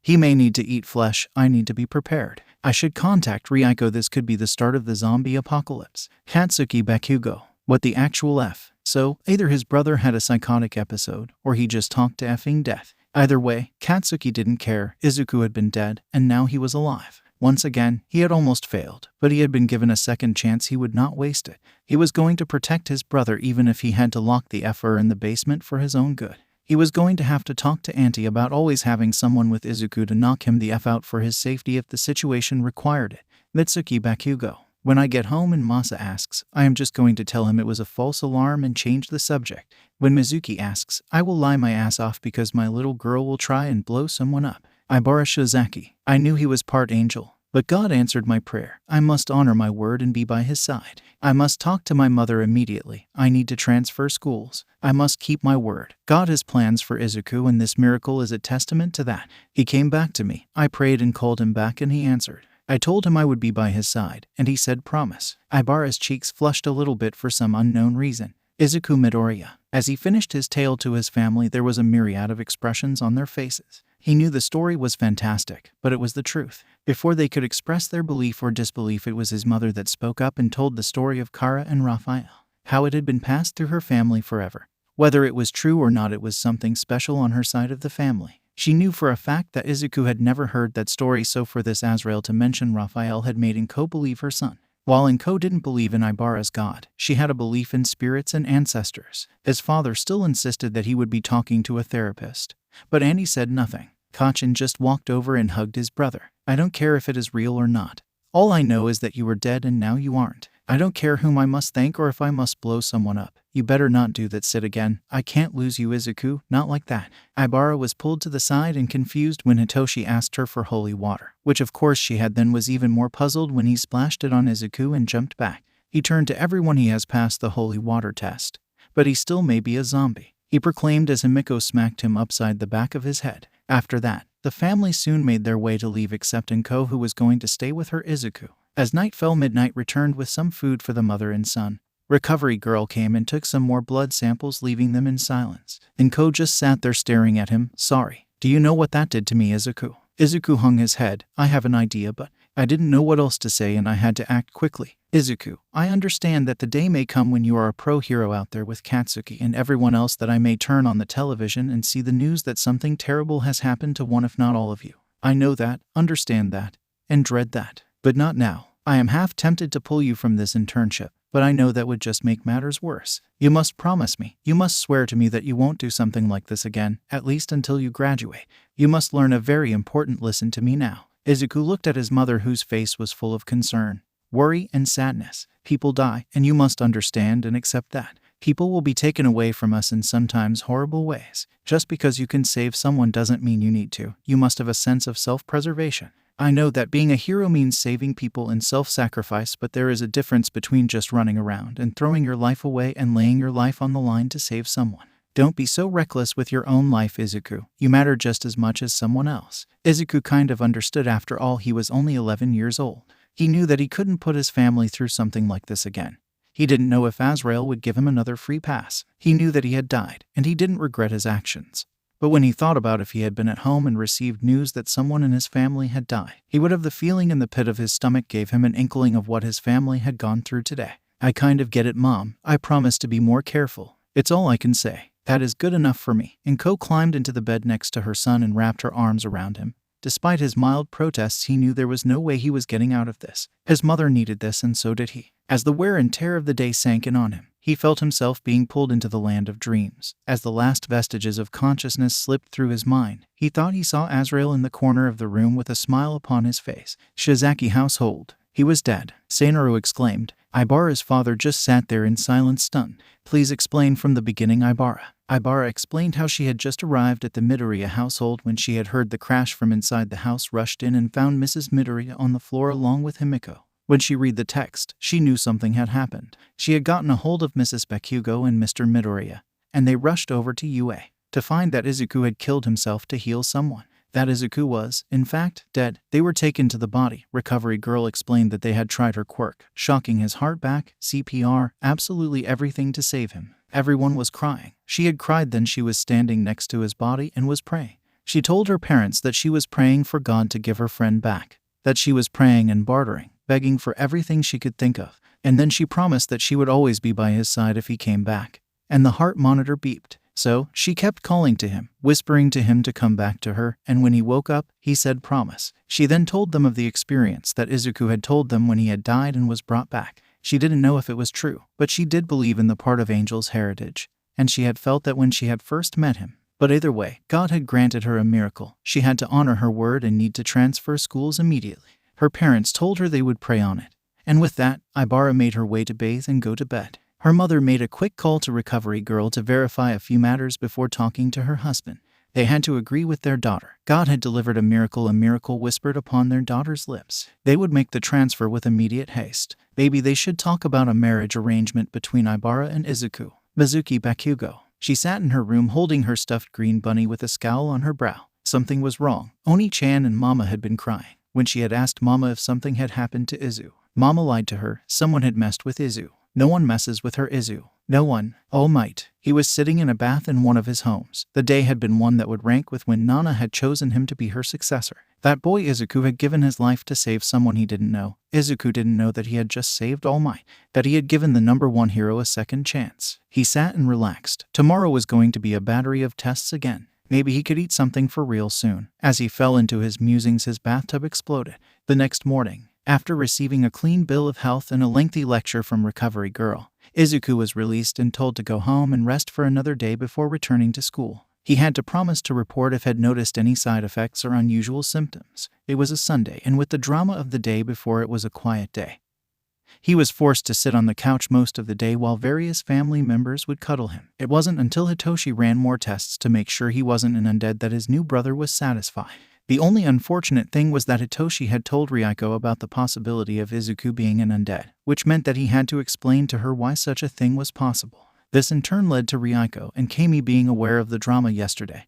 he may need to eat flesh. I need to be prepared. I should contact Ryuko. This could be the start of the zombie apocalypse. Katsuki Bakugo. What the actual F? So, either his brother had a psychotic episode, or he just talked to effing death. Either way, Katsuki didn't care. Izuku had been dead, and now he was alive. Once again, he had almost failed, but he had been given a second chance. He would not waste it. He was going to protect his brother even if he had to lock the F-er in the basement for his own good. He was going to have to talk to Auntie about always having someone with Izuku to knock him the F out for his safety if the situation required it. Mitsuki Bakugo. When I get home and Masa asks, I am just going to tell him it was a false alarm and change the subject. When Mizuki asks, I will lie my ass off because my little girl will try and blow someone up. Ibara Shizaki. I knew he was part angel, but God answered my prayer. I must honor my word and be by his side. I must talk to my mother immediately. I need to transfer schools. I must keep my word. God has plans for Izuku, and this miracle is a testament to that. He came back to me. I prayed and called him back, and he answered. I told him I would be by his side, and he said promise. Ibara's cheeks flushed a little bit for some unknown reason. Izuku Midoriya. As he finished his tale to his family, there was a myriad of expressions on their faces. He knew the story was fantastic, but it was the truth. Before they could express their belief or disbelief, it was his mother that spoke up and told the story of Kara and Raphael. How it had been passed through her family forever. Whether it was true or not, it was something special on her side of the family. She knew for a fact that Izuku had never heard that story, so for this Azrael to mention Raphael had made Inko believe her son. While Inko didn't believe in Ibara's god, she had a belief in spirits and ancestors. His father still insisted that he would be talking to a therapist. But Annie said nothing. Kachin just walked over and hugged his brother. I don't care if it is real or not. All I know is that you were dead and now you aren't. I don't care whom I must thank or if I must blow someone up. You better not do that shit again. I can't lose you, Izuku, not like that. Ibara was pulled to the side and confused when Hitoshi asked her for holy water, which of course she had, then was even more puzzled when he splashed it on Izuku and jumped back. He turned to everyone. He has passed the holy water test, but he still may be a zombie, he proclaimed as Himiko smacked him upside the back of his head. After that, the family soon made their way to leave except Inko, who was going to stay with her Izuku. As night fell, Midnight returned with some food for the mother and son. Recovery Girl came and took some more blood samples, leaving them in silence. Inko just sat there staring at him. Sorry. Do you know what that did to me, Izuku? Izuku hung his head. I have an idea, but I didn't know what else to say and I had to act quickly. Izuku, I understand that the day may come when you are a pro hero out there with Katsuki and everyone else, that I may turn on the television and see the news that something terrible has happened to one if not all of you. I know that, understand that, and dread that. But not now. I am half tempted to pull you from this internship, but I know that would just make matters worse. You must promise me, you must swear to me that you won't do something like this again, at least until you graduate. You must learn a very important lesson to me now. Izuku looked at his mother, whose face was full of concern, worry, and sadness. People die, and you must understand and accept that. People will be taken away from us in sometimes horrible ways. Just because you can save someone doesn't mean you need to. You must have a sense of self-preservation. I know that being a hero means saving people and self-sacrifice, but there is a difference between just running around and throwing your life away and laying your life on the line to save someone. Don't be so reckless with your own life, Izuku. You matter just as much as someone else. Izuku kind of understood. After all, he was only 11 years old. He knew that he couldn't put his family through something like this again. He didn't know if Azrael would give him another free pass. He knew that he had died, and he didn't regret his actions. But when he thought about if he had been at home and received news that someone in his family had died, he would have. The feeling in the pit of his stomach gave him an inkling of what his family had gone through today. I kind of get it, Mom. I promise to be more careful. It's all I can say. That is good enough for me. Inko climbed into the bed next to her son and wrapped her arms around him. Despite his mild protests, he knew there was no way he was getting out of this. His mother needed this, and so did he. As the wear and tear of the day sank in on him, he felt himself being pulled into the land of dreams. As the last vestiges of consciousness slipped through his mind, he thought he saw Azrael in the corner of the room with a smile upon his face. Shizaki household. He was dead, Sanoru exclaimed. Ibara's father just sat there in silent stun. Please explain from the beginning, Ibara. Ibara explained how she had just arrived at the Midoriya household when she had heard the crash from inside the house, rushed in and found Mrs. Midoriya on the floor along with Himiko. When she read the text, she knew something had happened. She had gotten a hold of Mrs. Bakugo and Mr. Midoriya, and they rushed over to UA to find that Izuku had killed himself to heal someone. That Izuku was, in fact, dead. They were taken to the body. Recovery Girl explained that they had tried her quirk, shocking his heart back, CPR, absolutely everything to save him. Everyone was crying. She had cried. Then she was standing next to his body and was praying. She told her parents that she was praying for God to give her friend back, that she was praying and bartering, begging for everything she could think of, and then she promised that she would always be by his side if he came back. And the heart monitor beeped. So she kept calling to him, whispering to him to come back to her, and when he woke up, he said promise. She then told them of the experience that Izuku had told them when he had died and was brought back. She didn't know if it was true, but she did believe in the part of Angel's heritage, and she had felt that when she had first met him. But either way, God had granted her a miracle. She had to honor her word and need to transfer schools immediately. Her parents told her they would pray on it. And with that, Ibara made her way to bathe and go to bed. Her mother made a quick call to Recovery Girl to verify a few matters before talking to her husband. They had to agree with their daughter. God had delivered a miracle whispered upon their daughter's lips. They would make the transfer with immediate haste. Maybe they should talk about a marriage arrangement between Ibara and Izuku. Mizuki Bakugo. She sat in her room holding her stuffed green bunny with a scowl on her brow. Something was wrong. Oni-chan and Mama had been crying. When she had asked Mama if something had happened to Izu, Mama lied to her. Someone had messed with Izu. No one messes with her Izu. No one. All might. He was sitting in a bath in one of his homes. The day had been one that would rank with when Nana had chosen him to be her successor. That boy Izuku had given his life to save someone he didn't know. Izuku didn't know that he had just saved All Might, that he had given the number one hero a second chance. He sat and relaxed. Tomorrow was going to be a battery of tests again. Maybe he could eat something for real soon. As he fell into his musings, his bathtub exploded. The next morning, after receiving a clean bill of health and a lengthy lecture from Recovery Girl, Izuku was released and told to go home and rest for another day before returning to school. He had to promise to report if had noticed any side effects or unusual symptoms. It was a Sunday, and with the drama of the day before, it was a quiet day. He was forced to sit on the couch most of the day while various family members would cuddle him. It wasn't until Hitoshi ran more tests to make sure he wasn't an undead that his new brother was satisfied. The only unfortunate thing was that Hitoshi had told Ryuko about the possibility of Izuku being an undead, which meant that he had to explain to her why such a thing was possible. This in turn led to Ryuko and Kami being aware of the drama yesterday,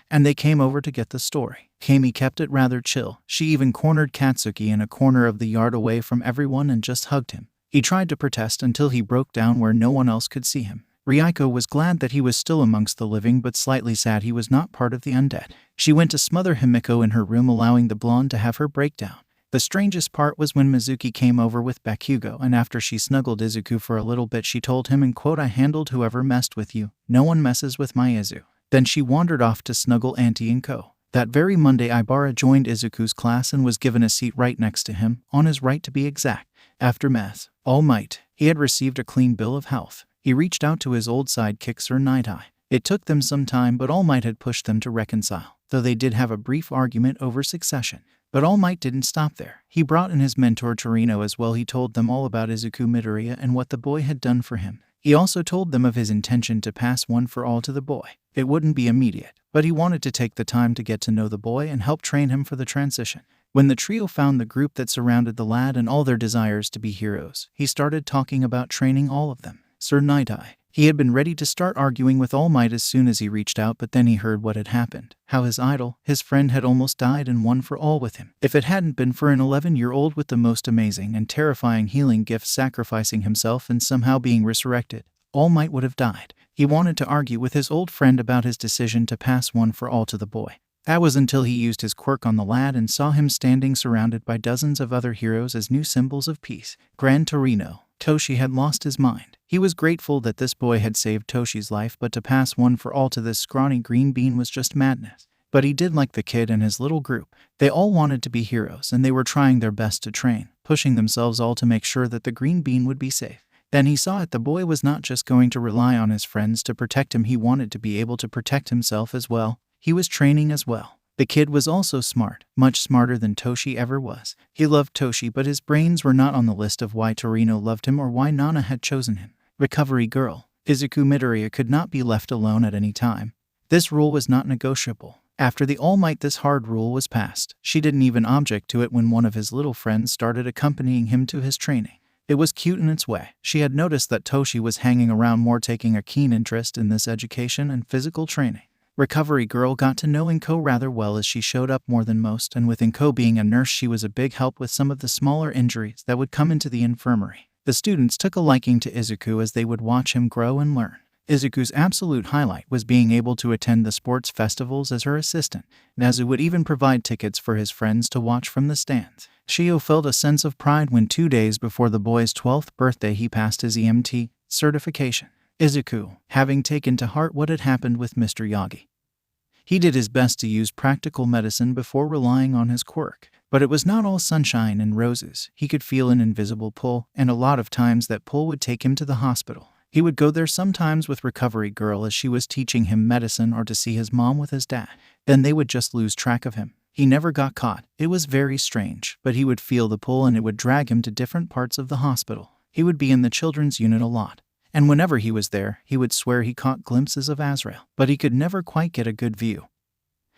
and they came over to get the story. Kami kept it rather chill. She even cornered Katsuki in a corner of the yard away from everyone and just hugged him. He tried to protest until he broke down where no one else could see him. Ryuko was glad that he was still amongst the living, but slightly sad he was not part of the undead. She went to smother Himiko in her room, allowing the blonde to have her breakdown. The strangest part was when Mizuki came over with Bakugo, and after she snuggled Izuku for a little bit, she told him, and quote, "I handled whoever messed with you. No one messes with my Izu." Then she wandered off to snuggle Auntie and Co. That very Monday, Ibara joined Izuku's class and was given a seat right next to him, on his right to be exact. After math, All Might, he had received a clean bill of health. He reached out to his old sidekick Sir Night-Eye. It took them some time, but All Might had pushed them to reconcile, though they did have a brief argument over succession. But All Might didn't stop there. He brought in his mentor Torino as well. He told them all about Izuku Midoriya and what the boy had done for him. He also told them of his intention to pass one for all to the boy. It wouldn't be immediate, but he wanted to take the time to get to know the boy and help train him for the transition. When the trio found the group that surrounded the lad and all their desires to be heroes, he started talking about training all of them. Sir Night-Eye, he had been ready to start arguing with All Might as soon as he reached out, but then he heard what had happened. How his idol, his friend, had almost died and won for all with him. If it hadn't been for an 11-year-old with the most amazing and terrifying healing gift sacrificing himself and somehow being resurrected, All Might would have died. He wanted to argue with his old friend about his decision to pass one for all to the boy. That was until he used his quirk on the lad and saw him standing surrounded by dozens of other heroes as new symbols of peace. Grand Torino. Toshi had lost his mind. He was grateful that this boy had saved Toshi's life, but to pass one for all to this scrawny green bean was just madness. But he did like the kid and his little group. They all wanted to be heroes, and they were trying their best to train, pushing themselves all to make sure that the green bean would be safe. Then he saw it. The boy was not just going to rely on his friends to protect him. He wanted to be able to protect himself as well. He was training as well. The kid was also smart, much smarter than Toshi ever was. He loved Toshi, but his brains were not on the list of why Torino loved him or why Nana had chosen him. Recovery girl. Izuku Midoriya could not be left alone at any time. This rule was not negotiable. After the All Might, this hard rule was passed. She didn't even object to it when one of his little friends started accompanying him to his training. It was cute in its way. She had noticed that Toshi was hanging around more, taking a keen interest in this education and physical training. Recovery girl got to know Inko rather well as she showed up more than most, and with Inko being a nurse, she was a big help with some of the smaller injuries that would come into the infirmary. The students took a liking to Izuku as they would watch him grow and learn. Izuku's absolute highlight was being able to attend the sports festivals as her assistant. Nezu would even provide tickets for his friends to watch from the stands. Shio felt a sense of pride when 2 days before the boy's 12th birthday he passed his EMT certification. Izuku, having taken to heart what had happened with Mr. Yagi, he did his best to use practical medicine before relying on his quirk. But it was not all sunshine and roses. He could feel an invisible pull, and a lot of times that pull would take him to the hospital. He would go there sometimes with Recovery Girl as she was teaching him medicine, or to see his mom with his dad. Then they would just lose track of him. He never got caught. It was very strange, but he would feel the pull and it would drag him to different parts of the hospital. He would be in the children's unit a lot, and whenever he was there, he would swear he caught glimpses of Azrael, but he could never quite get a good view.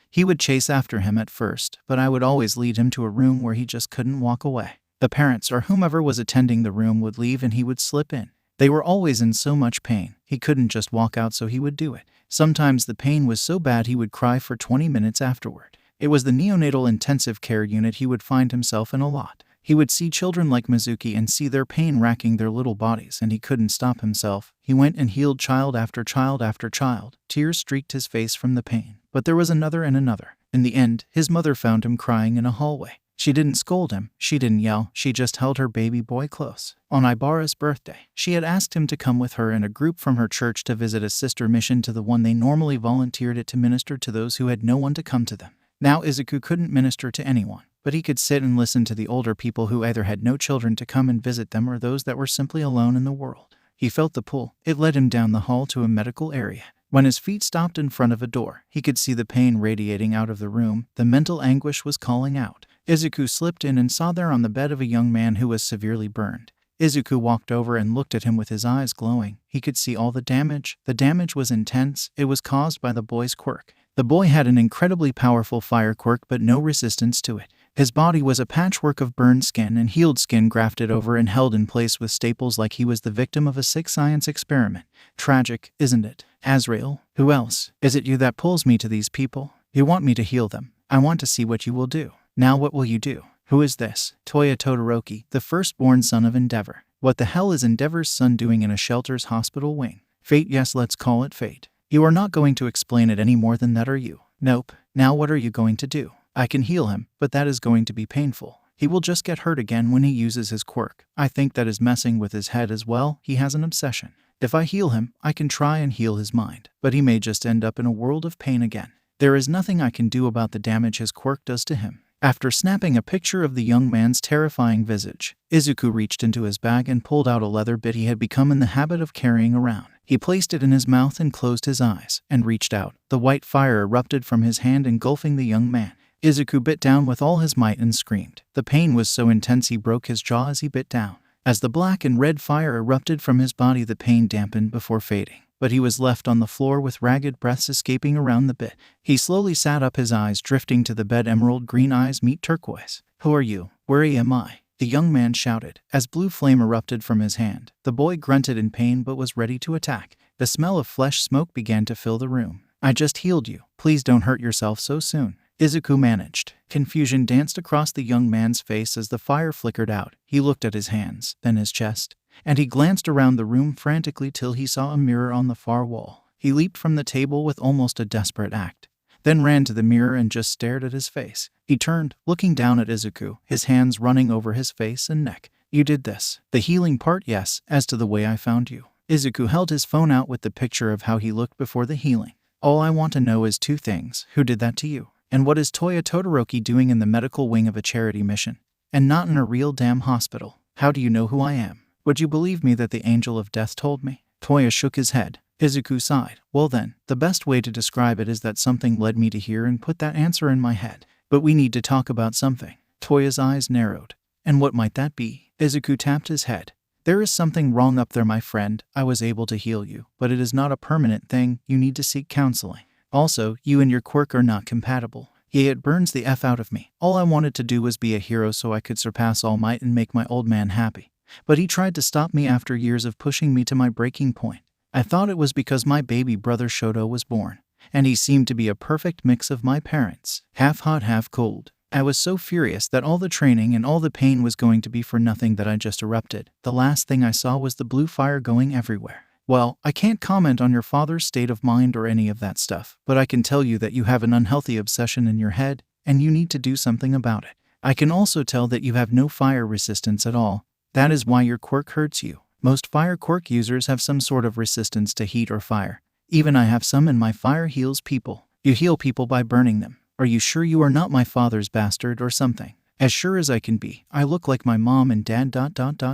He would chase after him at first, but I would always lead him to a room where he just couldn't walk away. The parents or whomever was attending the room would leave and he would slip in. They were always in so much pain, he couldn't just walk out, so he would do it. Sometimes the pain was so bad he would cry for 20 minutes afterward. It was the neonatal intensive care unit he would find himself in a lot. He would see children like Mizuki and see their pain racking their little bodies, and he couldn't stop himself. He went and healed child after child after child. Tears streaked his face from the pain. But there was another and another. In the end, his mother found him crying in a hallway. She didn't scold him, she didn't yell, she just held her baby boy close. On Ibara's birthday, she had asked him to come with her and a group from her church to visit a sister mission to the one they normally volunteered at to minister to those who had no one to come to them. Now Izuku couldn't minister to anyone, but he could sit and listen to the older people who either had no children to come and visit them or those that were simply alone in the world. He felt the pull. It led him down the hall to a medical area. When his feet stopped in front of a door, he could see the pain radiating out of the room. The mental anguish was calling out. Izuku slipped in and saw there on the bed of a young man who was severely burned. Izuku walked over and looked at him with his eyes glowing. He could see all the damage. The damage was intense. It was caused by the boy's quirk. The boy had an incredibly powerful fire quirk but no resistance to it. His body was a patchwork of burned skin and healed skin grafted over and held in place with staples like he was the victim of a sick science experiment. Tragic, isn't it? Azrael, who else? Is it you that pulls me to these people? You want me to heal them. I want to see what you will do. Now what will you do? Who is this? Toya Todoroki, the firstborn son of Endeavor. What the hell is Endeavor's son doing in a shelter's hospital wing? Fate, yes, let's call it fate. You are not going to explain it any more than that, are you? Nope. Now what are you going to do? I can heal him, but that is going to be painful. He will just get hurt again when he uses his quirk. I think that is messing with his head as well. He has an obsession. If I heal him, I can try and heal his mind, but he may just end up in a world of pain again. There is nothing I can do about the damage his quirk does to him. After snapping a picture of the young man's terrifying visage, Izuku reached into his bag and pulled out a leather bit he had become in the habit of carrying around. He placed it in his mouth and closed his eyes, and reached out. The white fire erupted from his hand, engulfing the young man. Izuku bit down with all his might and screamed. The pain was so intense he broke his jaw as he bit down. As the black and red fire erupted from his body, the pain dampened before fading. But he was left on the floor with ragged breaths escaping around the bit. He slowly sat up, his eyes drifting to the bed. Emerald green eyes meet turquoise. Who are you? Where am I? The young man shouted. As blue flame erupted from his hand, the boy grunted in pain but was ready to attack. The smell of flesh smoke began to fill the room. I just healed you. Please don't hurt yourself so soon. Izuku managed. Confusion danced across the young man's face as the fire flickered out. He looked at his hands, then his chest, and he glanced around the room frantically till he saw a mirror on the far wall. He leaped from the table with almost a desperate act, then ran to the mirror and just stared at his face. He turned, looking down at Izuku, his hands running over his face and neck. You did this. The healing part, yes. As to the way I found you. Izuku held his phone out with the picture of how he looked before the healing. All I want to know is two things. Who did that to you? And what is Toya Todoroki doing in the medical wing of a charity mission? And not in a real damn hospital. How do you know who I am? Would you believe me that the angel of death told me? Toya shook his head. Izuku sighed. Well then, the best way to describe it is that something led me to here and put that answer in my head. But we need to talk about something. Toya's eyes narrowed. And what might that be? Izuku tapped his head. There is something wrong up there, my friend. I was able to heal you, but it is not a permanent thing. You need to seek counseling. Also, you and your quirk are not compatible. Yea, it burns the F out of me. All I wanted to do was be a hero so I could surpass All Might and make my old man happy. But he tried to stop me after years of pushing me to my breaking point. I thought it was because my baby brother Shoto was born, and he seemed to be a perfect mix of my parents, half hot, half cold. I was so furious that all the training and all the pain was going to be for nothing that I just erupted. The last thing I saw was the blue fire going everywhere. Well, I can't comment on your father's state of mind or any of that stuff, but I can tell you that you have an unhealthy obsession in your head, and you need to do something about it. I can also tell that you have no fire resistance at all. That is why your quirk hurts you. Most fire quirk users have some sort of resistance to heat or fire. Even I have some, and my fire heals people. You heal people by burning them. Are you sure you are not my father's bastard or something? As sure as I can be. I look like my mom and dad ...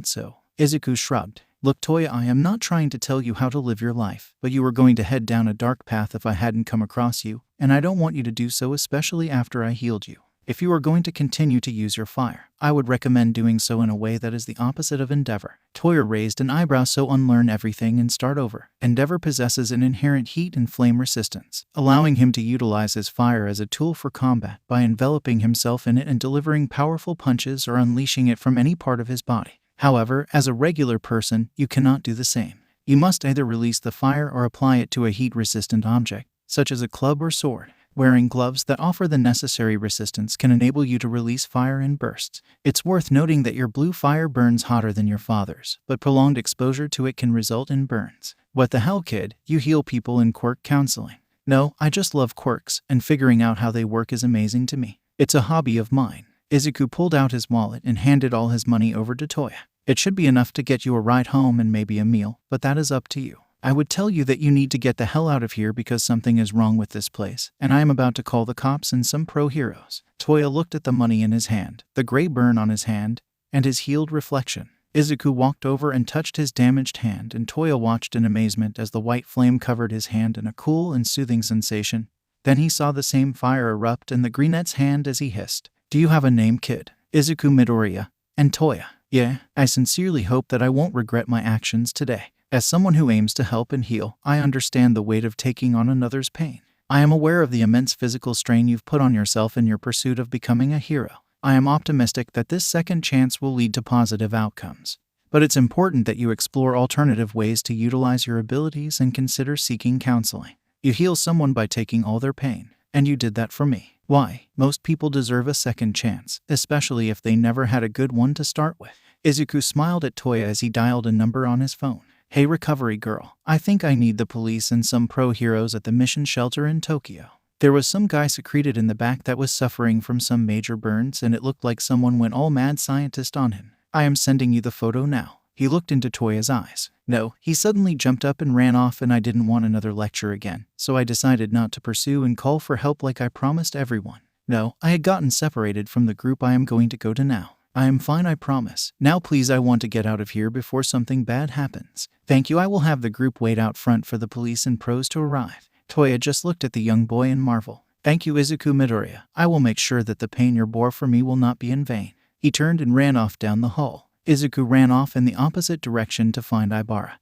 So. Izuku shrugged. Look, Toya, I am not trying to tell you how to live your life, but you were going to head down a dark path if I hadn't come across you, and I don't want you to do so, especially after I healed you. If you are going to continue to use your fire, I would recommend doing so in a way that is the opposite of Endeavor. Toya raised an eyebrow. So unlearn everything and start over. Endeavor possesses an inherent heat and flame resistance, allowing him to utilize his fire as a tool for combat by enveloping himself in it and delivering powerful punches or unleashing it from any part of his body. However, as a regular person, you cannot do the same. You must either release the fire or apply it to a heat-resistant object, such as a club or sword. Wearing gloves that offer the necessary resistance can enable you to release fire in bursts. It's worth noting that your blue fire burns hotter than your father's, but prolonged exposure to it can result in burns. What the hell, kid? You heal people in quirk counseling. No, I just love quirks, and figuring out how they work is amazing to me. It's a hobby of mine. Izuku pulled out his wallet and handed all his money over to Toya. It should be enough to get you a ride home and maybe a meal, but that is up to you. I would tell you that you need to get the hell out of here because something is wrong with this place, and I am about to call the cops and some pro-heroes. Toya looked at the money in his hand, the gray burn on his hand, and his healed reflection. Izuku walked over and touched his damaged hand, and Toya watched in amazement as the white flame covered his hand in a cool and soothing sensation. Then he saw the same fire erupt in the greenette's hand as he hissed, "Do you have a name, kid?" "Izuku Midoriya." "And Toya?" "Yeah, I sincerely hope that I won't regret my actions today. As someone who aims to help and heal, I understand the weight of taking on another's pain. I am aware of the immense physical strain you've put on yourself in your pursuit of becoming a hero. I am optimistic that this second chance will lead to positive outcomes. But it's important that you explore alternative ways to utilize your abilities and consider seeking counseling. You heal someone by taking all their pain, and you did that for me. Why? Most people deserve a second chance, especially if they never had a good one to start with." Izuku smiled at Toya as he dialed a number on his phone. "Hey, recovery girl. I think I need the police and some pro-heroes at the mission shelter in Tokyo. There was some guy secreted in the back that was suffering from some major burns, and it looked like someone went all mad scientist on him. I am sending you the photo now." He looked into Toya's eyes. "No." He suddenly jumped up and ran off, and I didn't want another lecture again, so I decided not to pursue and call for help like I promised everyone. No, I had gotten separated from the group I am going to go to now. I am fine, I promise. Now please, I want to get out of here before something bad happens. Thank you. I will have the group wait out front for the police and pros to arrive." Toya just looked at the young boy in marvel. "Thank you, Izuku Midoriya. I will make sure that the pain you bore for me will not be in vain." He turned and ran off down the hall. Izuku ran off in the opposite direction to find Ibara.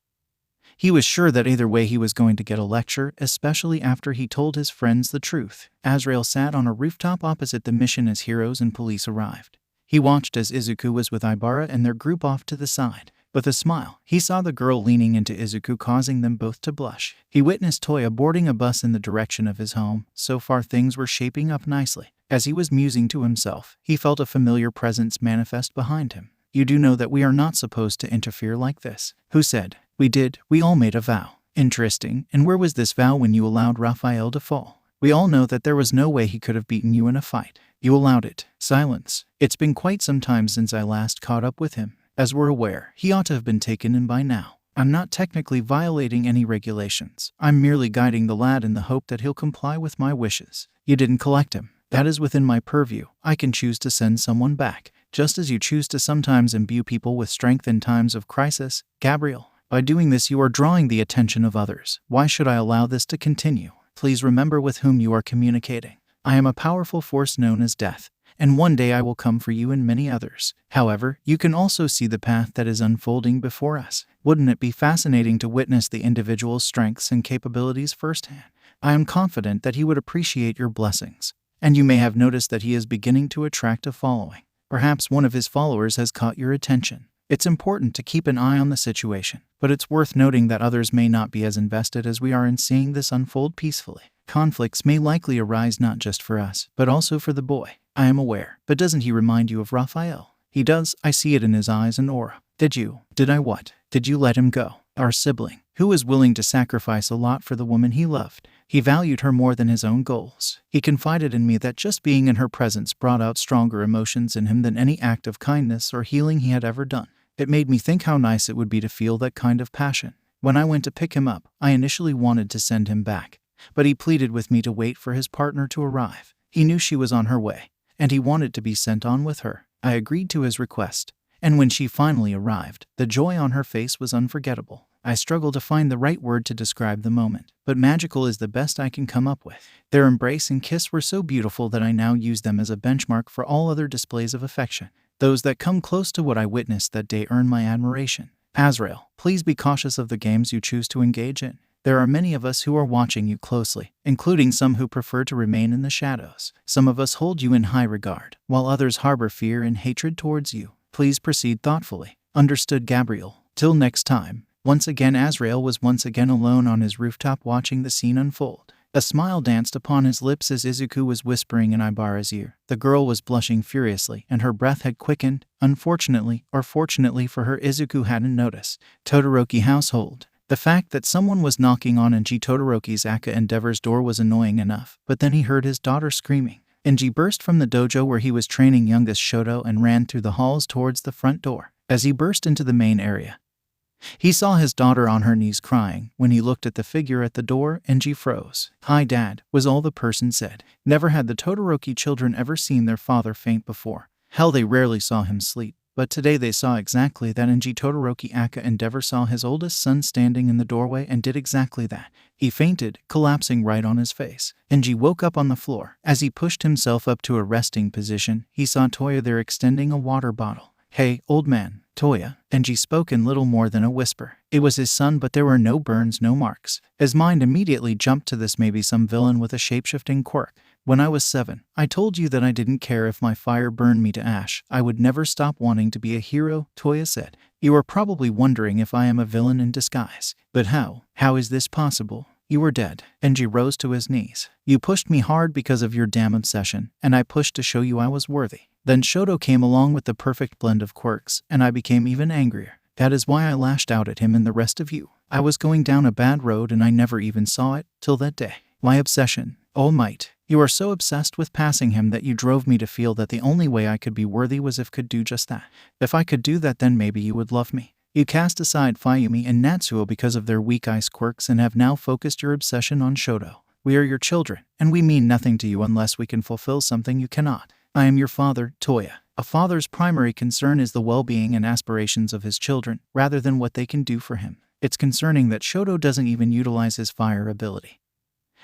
He was sure that either way he was going to get a lecture, especially after he told his friends the truth. Azrael sat on a rooftop opposite the mission as heroes and police arrived. He watched as Izuku was with Ibara and their group off to the side. With a smile, he saw the girl leaning into Izuku, causing them both to blush. He witnessed Toya boarding a bus in the direction of his home. So far things were shaping up nicely. As he was musing to himself, he felt a familiar presence manifest behind him. "You do know that we are not supposed to interfere like this." "Who said?" "We did. We all made a vow." "Interesting. And where was this vow when you allowed Raphael to fall?" "We all know that there was no way he could have beaten you in a fight. You allowed it." Silence. "It's been quite some time since I last caught up with him. As we're aware, he ought to have been taken in by now. I'm not technically violating any regulations. I'm merely guiding the lad in the hope that he'll comply with my wishes." "You didn't collect him." "That is within my purview. I can choose to send someone back, just as you choose to sometimes imbue people with strength in times of crisis, Gabriel. By doing this, you are drawing the attention of others. Why should I allow this to continue? Please remember with whom you are communicating. I am a powerful force known as death, and one day I will come for you and many others. However, you can also see the path that is unfolding before us. Wouldn't it be fascinating to witness the individual's strengths and capabilities firsthand? I am confident that he would appreciate your blessings. And you may have noticed that he is beginning to attract a following. Perhaps one of his followers has caught your attention. It's important to keep an eye on the situation, but it's worth noting that others may not be as invested as we are in seeing this unfold peacefully. Conflicts may likely arise not just for us, but also for the boy. I am aware, but doesn't he remind you of Raphael?" "He does. I see it in his eyes and aura." Did I what? Did you let him go? Our sibling, who was willing to sacrifice a lot for the woman he loved. He valued her more than his own goals. He confided in me that just being in her presence brought out stronger emotions in him than any act of kindness or healing he had ever done. It made me think how nice it would be to feel that kind of passion. When I went to pick him up, I initially wanted to send him back, but he pleaded with me to wait for his partner to arrive. He knew she was on her way, and he wanted to be sent on with her. I agreed to his request, and when she finally arrived, the joy on her face was unforgettable. I struggle to find the right word to describe the moment, but magical is the best I can come up with. Their embrace and kiss were so beautiful that I now use them as a benchmark for all other displays of affection. Those that come close to what I witnessed that day earn my admiration. Azrael, please be cautious of the games you choose to engage in. There are many of us who are watching you closely, including some who prefer to remain in the shadows. Some of us hold you in high regard, while others harbor fear and hatred towards you. Please proceed thoughtfully. Understood, Gabriel. Till next time. Once again, Azrael was once again alone on his rooftop watching the scene unfold. A smile danced upon his lips as Izuku was whispering in Ibara's ear. The girl was blushing furiously, and her breath had quickened. Unfortunately, or fortunately for her, Izuku hadn't noticed. Todoroki household. The fact that someone was knocking on Enji Todoroki's Aka Endeavor's door was annoying enough, but then he heard his daughter screaming. Enji burst from the dojo where he was training youngest Shoto and ran through the halls towards the front door. As he burst into the main area, he saw his daughter on her knees crying. When he looked at the figure at the door, Enji froze. "Hi, Dad," was all the person said. Never had the Todoroki children ever seen their father faint before. Hell, they rarely saw him sleep. But today they saw exactly that, and Todoroki Endeavor saw his oldest son standing in the doorway and did exactly that. He fainted, collapsing right on his face. Enji woke up on the floor. As he pushed himself up to a resting position, he saw Toya there extending a water bottle. "Hey, old man, Toya." Enji spoke in little more than a whisper. It was his son, but there were no burns, no marks. His mind immediately jumped to this, maybe some villain with a shapeshifting quirk. "When I was 7, I told you that I didn't care if my fire burned me to ash. I would never stop wanting to be a hero," Toya said. "You are probably wondering if I am a villain in disguise. But how? How is this possible? You were dead." Enji rose to his knees. "You pushed me hard because of your damn obsession, and I pushed to show you I was worthy. Then Shoto came along with the perfect blend of quirks, and I became even angrier. That is why I lashed out at him and the rest of you. I was going down a bad road and I never even saw it, till that day. My obsession. All Might. You are so obsessed with passing him that you drove me to feel that the only way I could be worthy was if could do just that. If I could do that, then maybe you would love me. You cast aside Fayumi and Natsuo because of their weak ice quirks and have now focused your obsession on Shoto. We are your children, and we mean nothing to you unless we can fulfill something you cannot. I am your father, Toya. A father's primary concern is the well-being and aspirations of his children, rather than what they can do for him. It's concerning that Shoto doesn't even utilize his fire ability,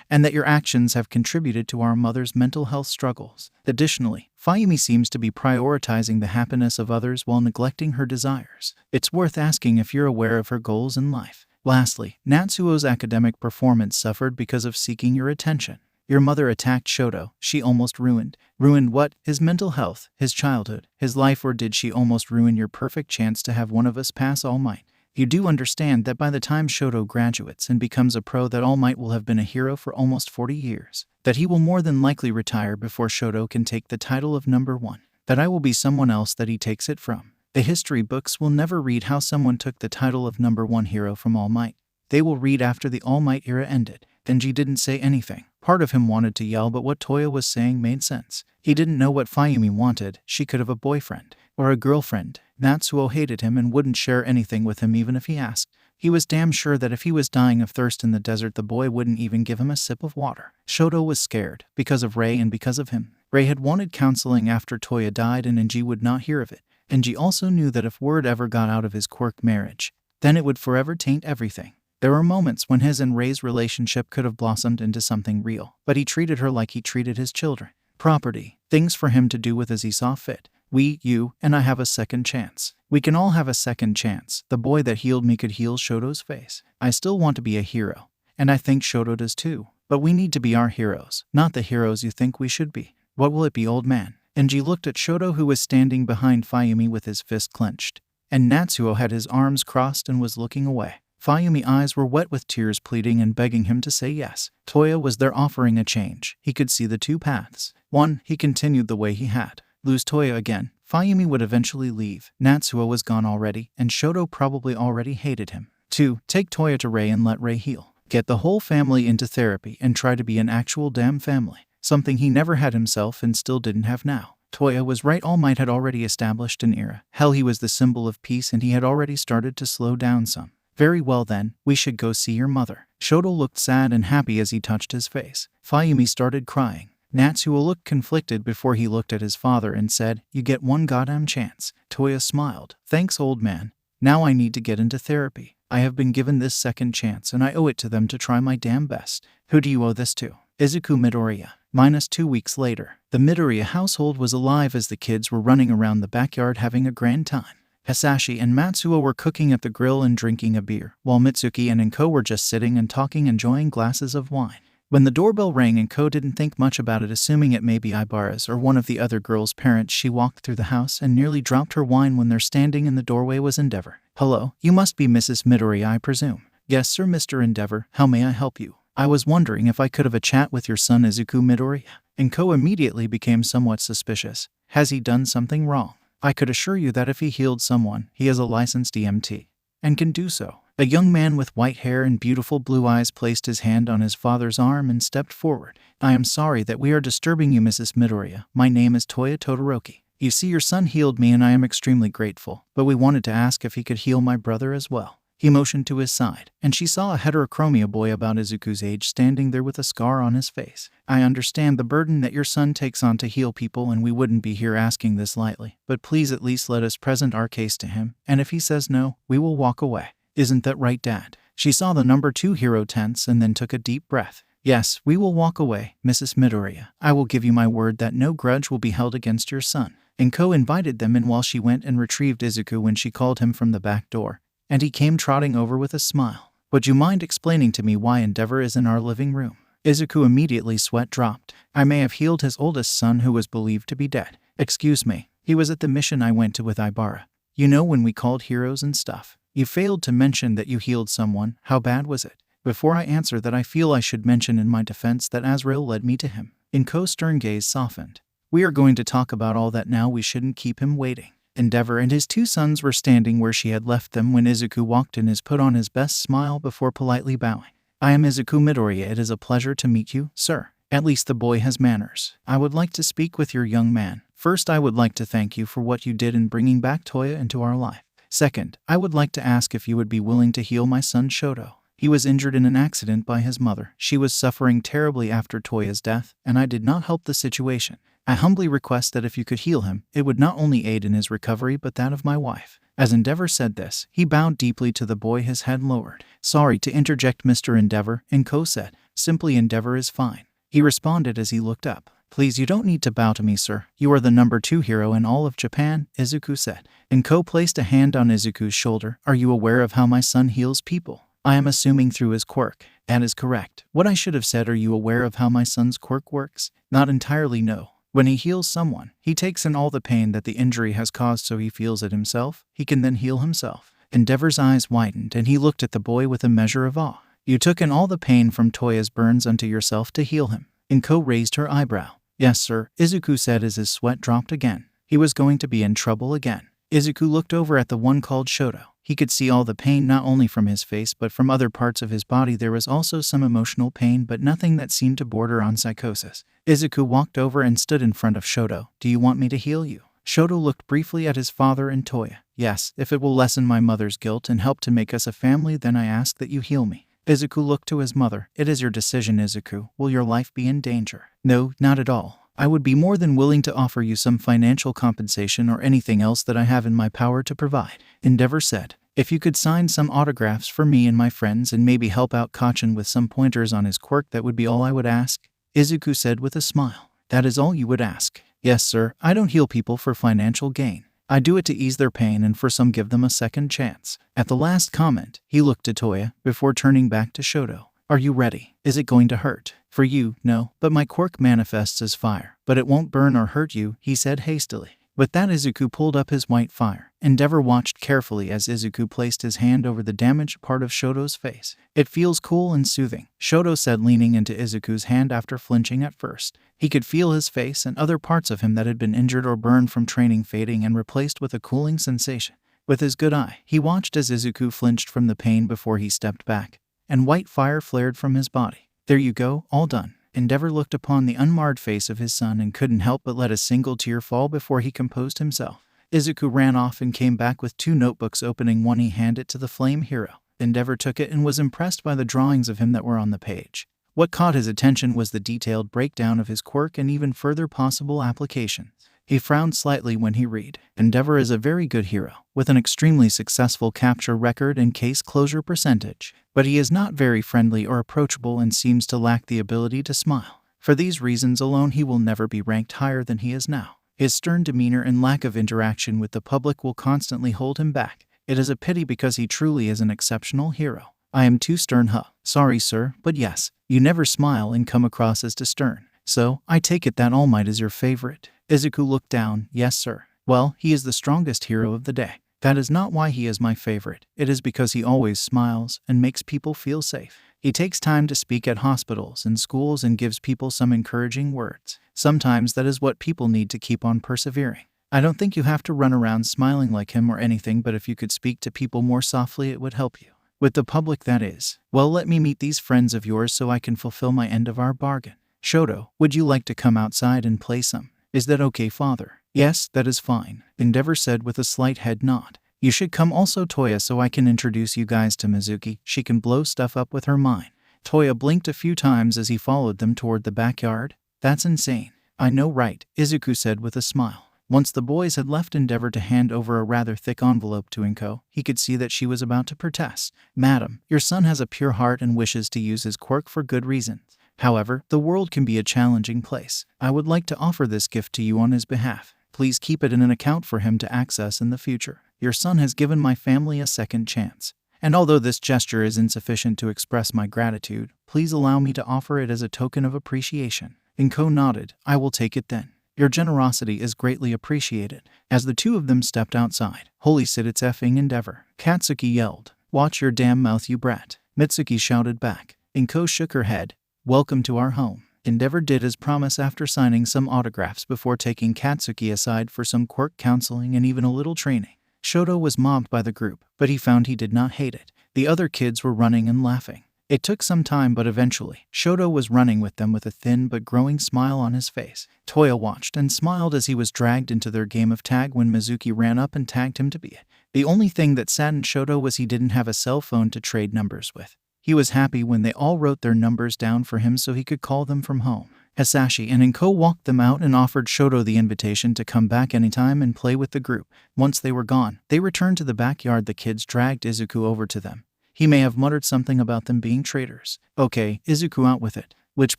and that your actions have contributed to our mother's mental health struggles. Additionally, Fayumi seems to be prioritizing the happiness of others while neglecting her desires. It's worth asking if you're aware of her goals in life. Lastly, Natsuo's academic performance suffered because of seeking your attention. Your mother attacked Shoto. She almost ruined. Ruined what? His mental health, his childhood, his life, or did she almost ruin your perfect chance to have one of us pass All Might? You do understand that by the time Shoto graduates and becomes a pro, that All Might will have been a hero for almost 40 years. That he will more than likely retire before Shoto can take the title of number 1. That I will be someone else that he takes it from. The history books will never read how someone took the title of number 1 hero from All Might. They will read after the All Might era ended. Denji didn't say anything. Part of him wanted to yell, but what Toya was saying made sense. He didn't know what Fayumi wanted. She could have a boyfriend or a girlfriend. Natsuo hated him and wouldn't share anything with him even if he asked. He was damn sure that if he was dying of thirst in the desert, the boy wouldn't even give him a sip of water. Shoto was scared, because of Rei and because of him. Rei had wanted counseling after Toya died and Enji would not hear of it. Enji also knew that if word ever got out of his quirk marriage, then it would forever taint everything. There were moments when his and Rei's relationship could have blossomed into something real, but he treated her like he treated his children. Property. Things for him to do with as he saw fit. We, you, and I have a second chance. We can all have a second chance. The boy that healed me could heal Shoto's face. I still want to be a hero, and I think Shoto does too. But we need to be our heroes, not the heroes you think we should be. What will it be, old man? Enji looked at Shoto, who was standing behind Fayumi with his fist clenched, and Natsuo had his arms crossed and was looking away. Fayumi's eyes were wet with tears, pleading and begging him to say yes. Toya was there offering a change. He could see the two paths. 1. He continued the way he had. Lose Toya again. Fayumi would eventually leave. Natsuo was gone already, and Shoto probably already hated him. 2. Take Toya to Rei and let Rei heal. Get the whole family into therapy and try to be an actual damn family. Something he never had himself and still didn't have now. Toya was right. All Might had already established an era. Hell, he was the symbol of peace, and he had already started to slow down some. Very well then, we should go see your mother. Shoto looked sad and happy as he touched his face. Fayumi started crying. Natsuo looked conflicted before he looked at his father and said, "You get one goddamn chance." Toya smiled. "Thanks, old man. Now I need to get into therapy. I have been given this second chance and I owe it to them to try my damn best." Who do you owe this to? Izuku Midoriya. -2 weeks later. The Midoriya household was alive as the kids were running around the backyard having a grand time. Hasashi and Matsuo were cooking at the grill and drinking a beer, while Mitsuki and Inko were just sitting and talking, enjoying glasses of wine. When the doorbell rang, Inko didn't think much about it, assuming it may be Ibara's or one of the other girls' parents. She walked through the house and nearly dropped her wine when there, standing in the doorway, was Endeavor. "Hello, you must be Mrs. Midoriya, I presume." "Yes, sir, Mr. Endeavor. How may I help you?" "I was wondering if I could have a chat with your son Izuku Midoriya." Inko immediately became somewhat suspicious. "Has he done something wrong?" "I could assure you that if he healed someone, he is a licensed EMT, and can do so." A young man with white hair and beautiful blue eyes placed his hand on his father's arm and stepped forward. "I am sorry that we are disturbing you, Mrs. Midoriya. My name is Toya Todoroki. You see, your son healed me and I am extremely grateful, but we wanted to ask if he could heal my brother as well." He motioned to his side, and she saw a heterochromia boy about Izuku's age standing there with a scar on his face. I understand the burden that your son takes on to heal people, and we wouldn't be here asking this lightly, but please at least let us present our case to him, and if he says no, we will walk away. Isn't that right, Dad? She saw the number 2 hero tense and then took a deep breath. Yes, we will walk away, Mrs. Midoriya. I will give you my word that no grudge will be held against your son. Inko invited them in while she went and retrieved Izuku when she called him from the back door, and he came trotting over with a smile. Would you mind explaining to me why Endeavor is in our living room? Izuku immediately sweat dropped. I may have healed his oldest son who was believed to be dead. Excuse me, he was at the mission I went to with Ibara. You know, when we called heroes and stuff. You failed to mention that you healed someone. How bad was it? Before I answer that, I feel I should mention in my defense that Azrael led me to him. Inko's stern gaze softened. We are going to talk about all that now. We shouldn't keep him waiting. Endeavor and his 2 sons were standing where she had left them when Izuku walked in. Put on his best smile before politely bowing. I am Izuku Midoriya. It is a pleasure to meet you, sir. At least the boy has manners. I would like to speak with your young man. First, I would like to thank you for what you did in bringing back Toya into our life. Second, I would like to ask if you would be willing to heal my son Shoto. He was injured in an accident by his mother. She was suffering terribly after Toya's death, and I did not help the situation. I humbly request that if you could heal him, it would not only aid in his recovery but that of my wife. As Endeavor said this, he bowed deeply to the boy, his head lowered. Sorry to interject, Mr. Endeavor, Inko said. Simply Endeavor is fine. He responded as he looked up. Please, you don't need to bow to me, sir. You are the number 2 hero in all of Japan, Izuku said. Inko placed a hand on Izuku's shoulder. Are you aware of how my son heals people? I am assuming through his quirk. That is correct. What I should have said, are you aware of how my son's quirk works? Not entirely, no. When he heals someone, he takes in all the pain that the injury has caused, so he feels it himself. He can then heal himself. Endeavor's eyes widened and he looked at the boy with a measure of awe. You took in all the pain from Toya's burns unto yourself to heal him. Inko raised her eyebrow. Yes, sir, Izuku said as his sweat dropped again. He was going to be in trouble again. Izuku looked over at the one called Shoto. He could see all the pain not only from his face but from other parts of his body. There was also some emotional pain, but nothing that seemed to border on psychosis. Izuku walked over and stood in front of Shoto. Do you want me to heal you? Shoto looked briefly at his father and Toya. Yes, if it will lessen my mother's guilt and help to make us a family, then I ask that you heal me. Izuku looked to his mother. It is your decision, Izuku. Will your life be in danger? No, not at all. I would be more than willing to offer you some financial compensation or anything else that I have in my power to provide, Endeavor said. If you could sign some autographs for me and my friends and maybe help out Kachin with some pointers on his quirk, that would be all I would ask, Izuku said with a smile. That is all you would ask? Yes, sir. I don't heal people for financial gain. I do it to ease their pain and for some give them a second chance. At the last comment, he looked to Toya before turning back to Shoto. Are you ready? Is it going to hurt? For you, no, but my quirk manifests as fire. But it won't burn or hurt you, he said hastily. With that, Izuku pulled up his white fire. Endeavor watched carefully as Izuku placed his hand over the damaged part of Shoto's face. It feels cool and soothing, Shoto said, leaning into Izuku's hand after flinching at first. He could feel his face and other parts of him that had been injured or burned from training fading and replaced with a cooling sensation. With his good eye, he watched as Izuku flinched from the pain before he stepped back, and white fire flared from his body. There you go, all done. Endeavor looked upon the unmarred face of his son and couldn't help but let a single tear fall before he composed himself. Izuku ran off and came back with 2 notebooks. Opening one, he handed it to the flame hero. Endeavor took it and was impressed by the drawings of him that were on the page. What caught his attention was the detailed breakdown of his quirk and even further possible applications. He frowned slightly when he read. Endeavor is a very good hero, with an extremely successful capture record and case closure percentage, but he is not very friendly or approachable and seems to lack the ability to smile. For these reasons alone, he will never be ranked higher than he is now. His stern demeanor and lack of interaction with the public will constantly hold him back. It is a pity because he truly is an exceptional hero. I am too stern, huh? Sorry, sir, but yes, you never smile and come across as too stern. So, I take it that All Might is your favorite. Izuku looked down. Yes, sir. Well, he is the strongest hero of the day. That is not why he is my favorite. It is because he always smiles and makes people feel safe. He takes time to speak at hospitals and schools and gives people some encouraging words. Sometimes that is what people need to keep on persevering. I don't think you have to run around smiling like him or anything, but if you could speak to people more softly, it would help you. With the public, that is. Well, let me meet these friends of yours so I can fulfill my end of our bargain. Shoto, would you like to come outside and play some? Is that okay, father? Yes, that is fine, Endeavor said with a slight head nod. You should come also, Toya, so I can introduce you guys to Mizuki. She can blow stuff up with her mind. Toya blinked a few times as he followed them toward the backyard. That's insane. I know, right? Izuku said with a smile. Once the boys had left, endeavored to hand over a rather thick envelope to Himiko. He could see that she was about to protest. Madam, your son has a pure heart and wishes to use his quirk for good reasons. However, the world can be a challenging place. I would like to offer this gift to you on his behalf. Please keep it in an account for him to access in the future. Your son has given my family a second chance. And although this gesture is insufficient to express my gratitude, please allow me to offer it as a token of appreciation. Himiko nodded. I will take it then. Your generosity is greatly appreciated. As the two of them stepped outside, holy shit, it's effing Endeavor. Katsuki yelled. Watch your damn mouth, you brat. Mitsuki shouted back. Himiko shook her head. Welcome to our home. Endeavor did as promised after signing some autographs before taking Katsuki aside for some quirk counseling and even a little training. Shoto was mobbed by the group, but he found he did not hate it. The other kids were running and laughing. It took some time, but eventually, Shoto was running with them with a thin but growing smile on his face. Toya watched and smiled as he was dragged into their game of tag when Mizuki ran up and tagged him to be it. The only thing that saddened Shoto was he didn't have a cell phone to trade numbers with. He was happy when they all wrote their numbers down for him so he could call them from home. Hisashi and Himiko walked them out and offered Shoto the invitation to come back anytime and play with the group. Once they were gone, they returned to the backyard. The kids dragged Izuku over to them. He may have muttered something about them being traitors. Okay, Izuku, out with it. Which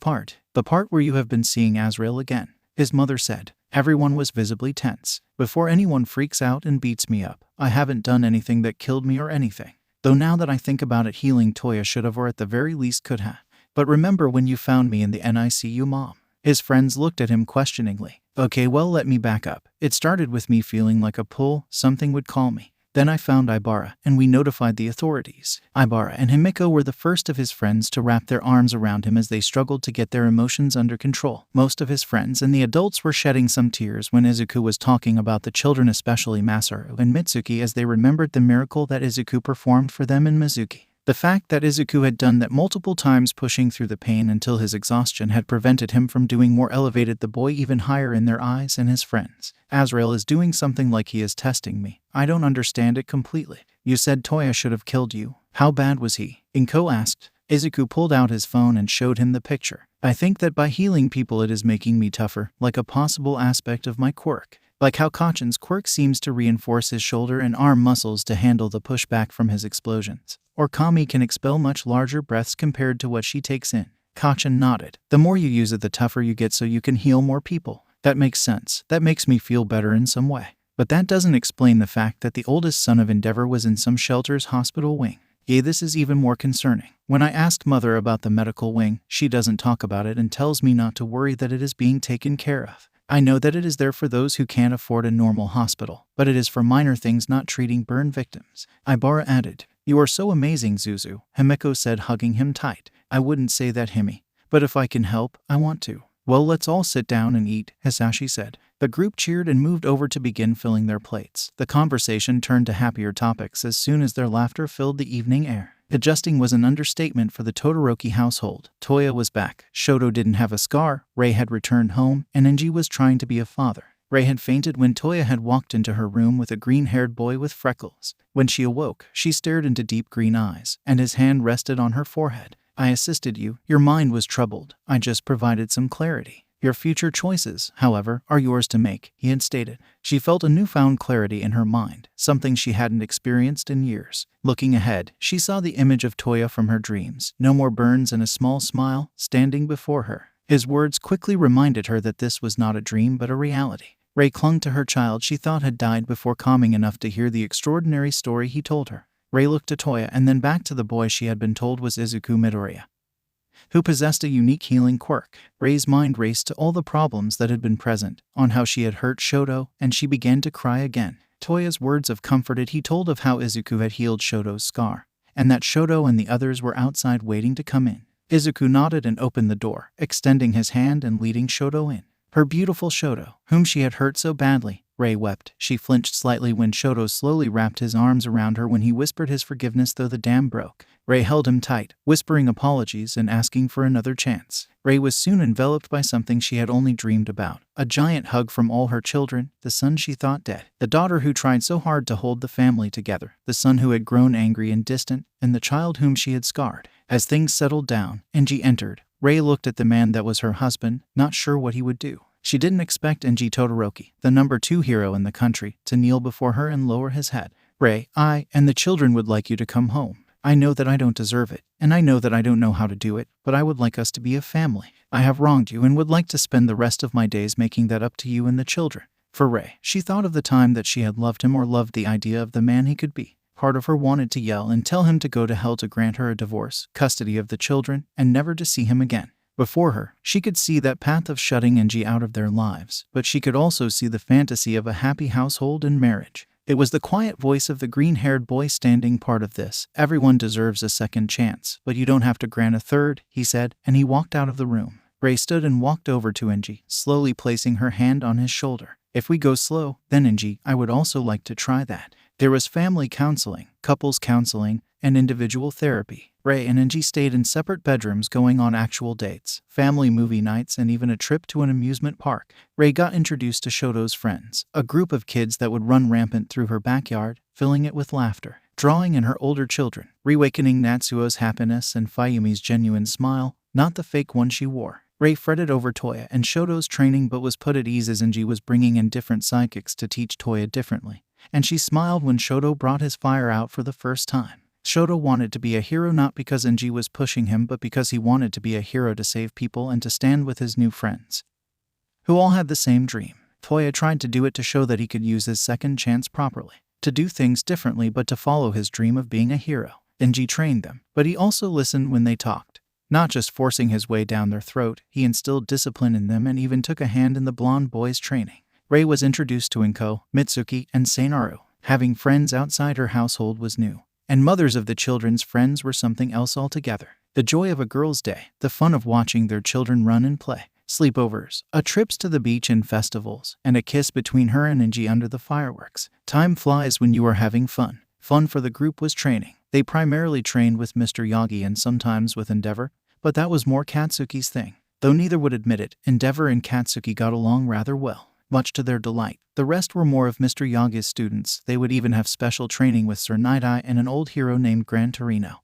part? The part where you have been seeing Azrael again, his mother said. Everyone was visibly tense. Before anyone freaks out and beats me up, I haven't done anything that killed me or anything. Though now that I think about it, healing Toya should have, or at the very least could have. But remember when you found me in the NICU, Mom? His friends looked at him questioningly. Okay, well, let me back up. It started with me feeling like a pull, something would call me. Then I found Ibara, and we notified the authorities. Ibara and Himiko were the first of his friends to wrap their arms around him as they struggled to get their emotions under control. Most of his friends and the adults were shedding some tears when Izuku was talking about the children, especially Masaru and Mitsuki, as they remembered the miracle that Izuku performed for them in Mizuki. The fact that Izuku had done that multiple times, pushing through the pain until his exhaustion had prevented him from doing more, elevated the boy even higher in their eyes and his friends. Azrael is doing something like he is testing me. I don't understand it completely. You said Toya should have killed you. How bad was he? Himiko asked. Izuku pulled out his phone and showed him the picture. I think that by healing people it is making me tougher, like a possible aspect of my quirk. Like how Kachan's quirk seems to reinforce his shoulder and arm muscles to handle the pushback from his explosions. Or Kami can expel much larger breaths compared to what she takes in. Kachan nodded. The more you use it, the tougher you get, so you can heal more people. That makes sense. That makes me feel better in some way. But that doesn't explain the fact that the oldest son of Endeavor was in some shelter's hospital wing. Yeah, this is even more concerning. When I asked Mother about the medical wing, she doesn't talk about it and tells me not to worry, that it is being taken care of. I know that it is there for those who can't afford a normal hospital, but it is for minor things, not treating burn victims. Ibara added. You are so amazing, Zuzu, Himiko said, hugging him tight. I wouldn't say that, Himi. But if I can help, I want to. Well, let's all sit down and eat, Hisashi said. The group cheered and moved over to begin filling their plates. The conversation turned to happier topics as soon as their laughter filled the evening air. Adjusting was an understatement for the Todoroki household. Toya was back. Shoto didn't have a scar. Rei had returned home, and Enji was trying to be a father. Rei had fainted when Toya had walked into her room with a green-haired boy with freckles. When she awoke, she stared into deep green eyes, and his hand rested on her forehead. I assisted you. Your mind was troubled. I just provided some clarity. Your future choices, however, are yours to make, he had stated. She felt a newfound clarity in her mind, something she hadn't experienced in years. Looking ahead, she saw the image of Toya from her dreams, no more burns and a small smile, standing before her. His words quickly reminded her that this was not a dream but a reality. Rei clung to her child she thought had died before calming enough to hear the extraordinary story he told her. Rei looked to Toya and then back to the boy she had been told was Izuku Midoriya, who possessed a unique healing quirk. Rei's mind raced to all the problems that had been present, on how she had hurt Shoto, and she began to cry again. Toya's words of comforted. He told of how Izuku had healed Shoto's scar, and that Shoto and the others were outside waiting to come in. Izuku nodded and opened the door, extending his hand and leading Shoto in. Her beautiful Shoto, whom she had hurt so badly, Rei wept. She flinched slightly when Shoto slowly wrapped his arms around her when he whispered his forgiveness though the dam broke. Rei held him tight, whispering apologies and asking for another chance. Rei was soon enveloped by something she had only dreamed about. A giant hug from all her children, the son she thought dead, the daughter who tried so hard to hold the family together, the son who had grown angry and distant, and the child whom she had scarred. As things settled down, Enji entered. Rei looked at the man that was her husband, not sure what he would do. She didn't expect Enji Todoroki, the number 2 hero in the country, to kneel before her and lower his head. Rei, I and the children would like you to come home. I know that I don't deserve it, and I know that I don't know how to do it, but I would like us to be a family. I have wronged you and would like to spend the rest of my days making that up to you and the children. For Rei, she thought of the time that she had loved him or loved the idea of the man he could be. Part of her wanted to yell and tell him to go to hell to grant her a divorce, custody of the children, and never to see him again. Before her, she could see that path of shutting Enji out of their lives, but she could also see the fantasy of a happy household and marriage. It was the quiet voice of the green-haired boy standing part of this. Everyone deserves a second chance, but you don't have to grant a third, he said, and he walked out of the room. Rei stood and walked over to Enji, slowly placing her hand on his shoulder. If we go slow, then Enji, I would also like to try that. There was family counseling, couples counseling, and individual therapy. Rei and Enji stayed in separate bedrooms going on actual dates, family movie nights, and even a trip to an amusement park. Rei got introduced to Shoto's friends, a group of kids that would run rampant through her backyard, filling it with laughter, drawing in her older children, reawakening Natsuo's happiness and Fayumi's genuine smile, not the fake one she wore. Rei fretted over Toya and Shoto's training but was put at ease as Enji was bringing in different psychics to teach Toya differently. And she smiled when Shoto brought his fire out for the first time. Shoto wanted to be a hero not because Enji was pushing him but because he wanted to be a hero to save people and to stand with his new friends, who all had the same dream. Toya tried to do it to show that he could use his second chance properly, to do things differently but to follow his dream of being a hero. Enji trained them, but he also listened when they talked. Not just forcing his way down their throat, he instilled discipline in them and even took a hand in the blonde boy's training. Rei was introduced to Inko, Mitsuki, and Seinaru. Having friends outside her household was new, and mothers of the children's friends were something else altogether. The joy of a girl's day, the fun of watching their children run and play, sleepovers, trips to the beach and festivals, and a kiss between her and Enji under the fireworks. Time flies when you are having fun. Fun for the group was training. They primarily trained with Mr. Yagi and sometimes with Endeavor, but that was more Katsuki's thing. Though neither would admit it, Endeavor and Katsuki got along rather well, much to their delight. The rest were more of Mr. Yagi's students. They would even have special training with Sir Night-Eye and an old hero named Gran Torino,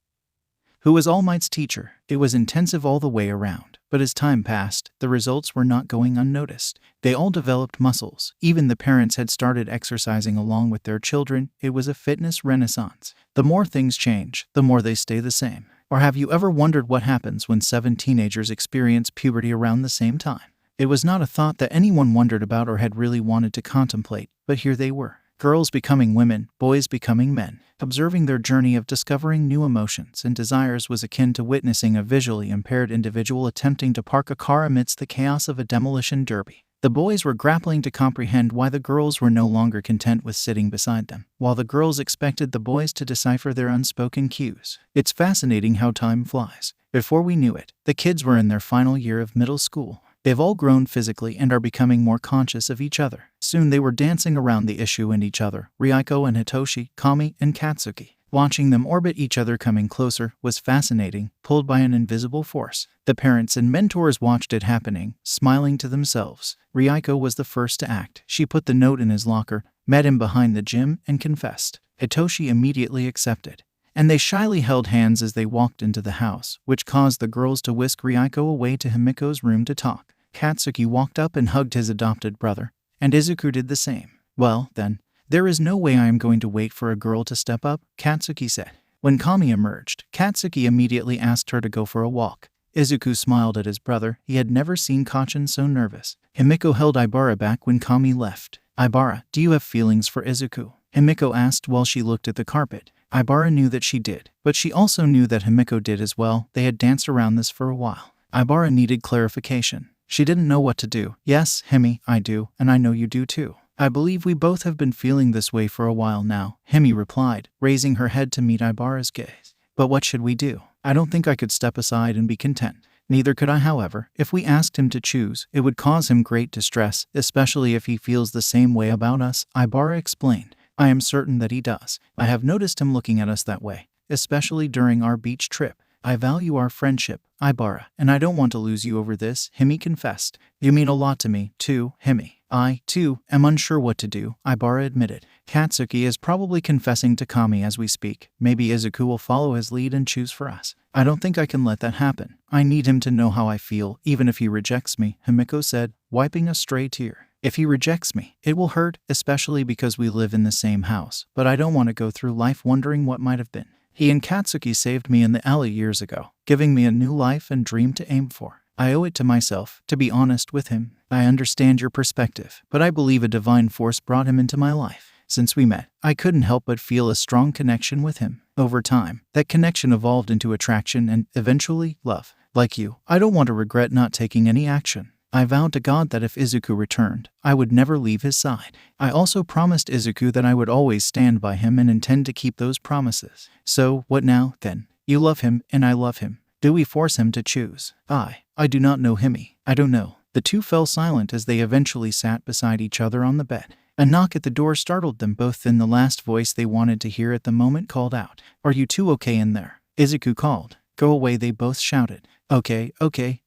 who was All Might's teacher. It was intensive all the way around, but as time passed, the results were not going unnoticed. They all developed muscles. Even the parents had started exercising along with their children. It was a fitness renaissance. The more things change, the more they stay the same. Or have you ever wondered what happens when 7 teenagers experience puberty around the same time? It was not a thought that anyone wondered about or had really wanted to contemplate, but here they were. Girls becoming women, boys becoming men. Observing their journey of discovering new emotions and desires was akin to witnessing a visually impaired individual attempting to park a car amidst the chaos of a demolition derby. The boys were grappling to comprehend why the girls were no longer content with sitting beside them, while the girls expected the boys to decipher their unspoken cues. It's fascinating how time flies. Before we knew it, the kids were in their final year of middle school. They've all grown physically and are becoming more conscious of each other. Soon they were dancing around the issue and each other, Ryuko and Hitoshi, Kami and Katsuki. Watching them orbit each other coming closer was fascinating, pulled by an invisible force. The parents and mentors watched it happening, smiling to themselves. Ryuko was the first to act. She put the note in his locker, met him behind the gym, and confessed. Hitoshi immediately accepted, and they shyly held hands as they walked into the house, which caused the girls to whisk Ryuko away to Himiko's room to talk. Katsuki walked up and hugged his adopted brother, and Izuku did the same. Well, then, there is no way I am going to wait for a girl to step up, Katsuki said. When Kami emerged, Katsuki immediately asked her to go for a walk. Izuku smiled at his brother. He had never seen Kachin so nervous. Himiko held Ibara back when Kami left. Ibara, do you have feelings for Izuku? Himiko asked while she looked at the carpet. Ibara knew that she did, but she also knew that Himiko did as well. They had danced around this for a while. Ibara needed clarification. She didn't know what to do. Yes, Himi, I do, and I know you do too. I believe we both have been feeling this way for a while now, Himi replied, raising her head to meet Ibara's gaze. But what should we do? I don't think I could step aside and be content. Neither could I, however. If we asked him to choose, it would cause him great distress, especially if he feels the same way about us, Ibara explained. I am certain that he does. I have noticed him looking at us that way, especially during our beach trip. I value our friendship, Ibara, and I don't want to lose you over this, Himi confessed. You mean a lot to me, too, Himi. I, too, am unsure what to do, Ibara admitted. Katsuki is probably confessing to Kami as we speak. Maybe Izuku will follow his lead and choose for us. I don't think I can let that happen. I need him to know how I feel, even if he rejects me, Himiko said, wiping a stray tear. If he rejects me, it will hurt, especially because we live in the same house, but I don't want to go through life wondering what might have been. He and Katsuki saved me in the alley years ago, giving me a new life and dream to aim for. I owe it to myself to be honest with him. I understand your perspective, but I believe a divine force brought him into my life. Since we met, I couldn't help but feel a strong connection with him. Over time, that connection evolved into attraction and, eventually, love. Like you, I don't want to regret not taking any action. I vowed to God that if Izuku returned, I would never leave his side. I also promised Izuku that I would always stand by him and intend to keep those promises. So, what now, then? You love him, and I love him. Do we force him to choose? I do not know, Himi. I don't know. The two fell silent as they eventually sat beside each other on the bed. A knock at the door startled them both, and the last voice they wanted to hear at the moment called out. Are you two okay in there? Izuku called. Go away, they both shouted. Okay,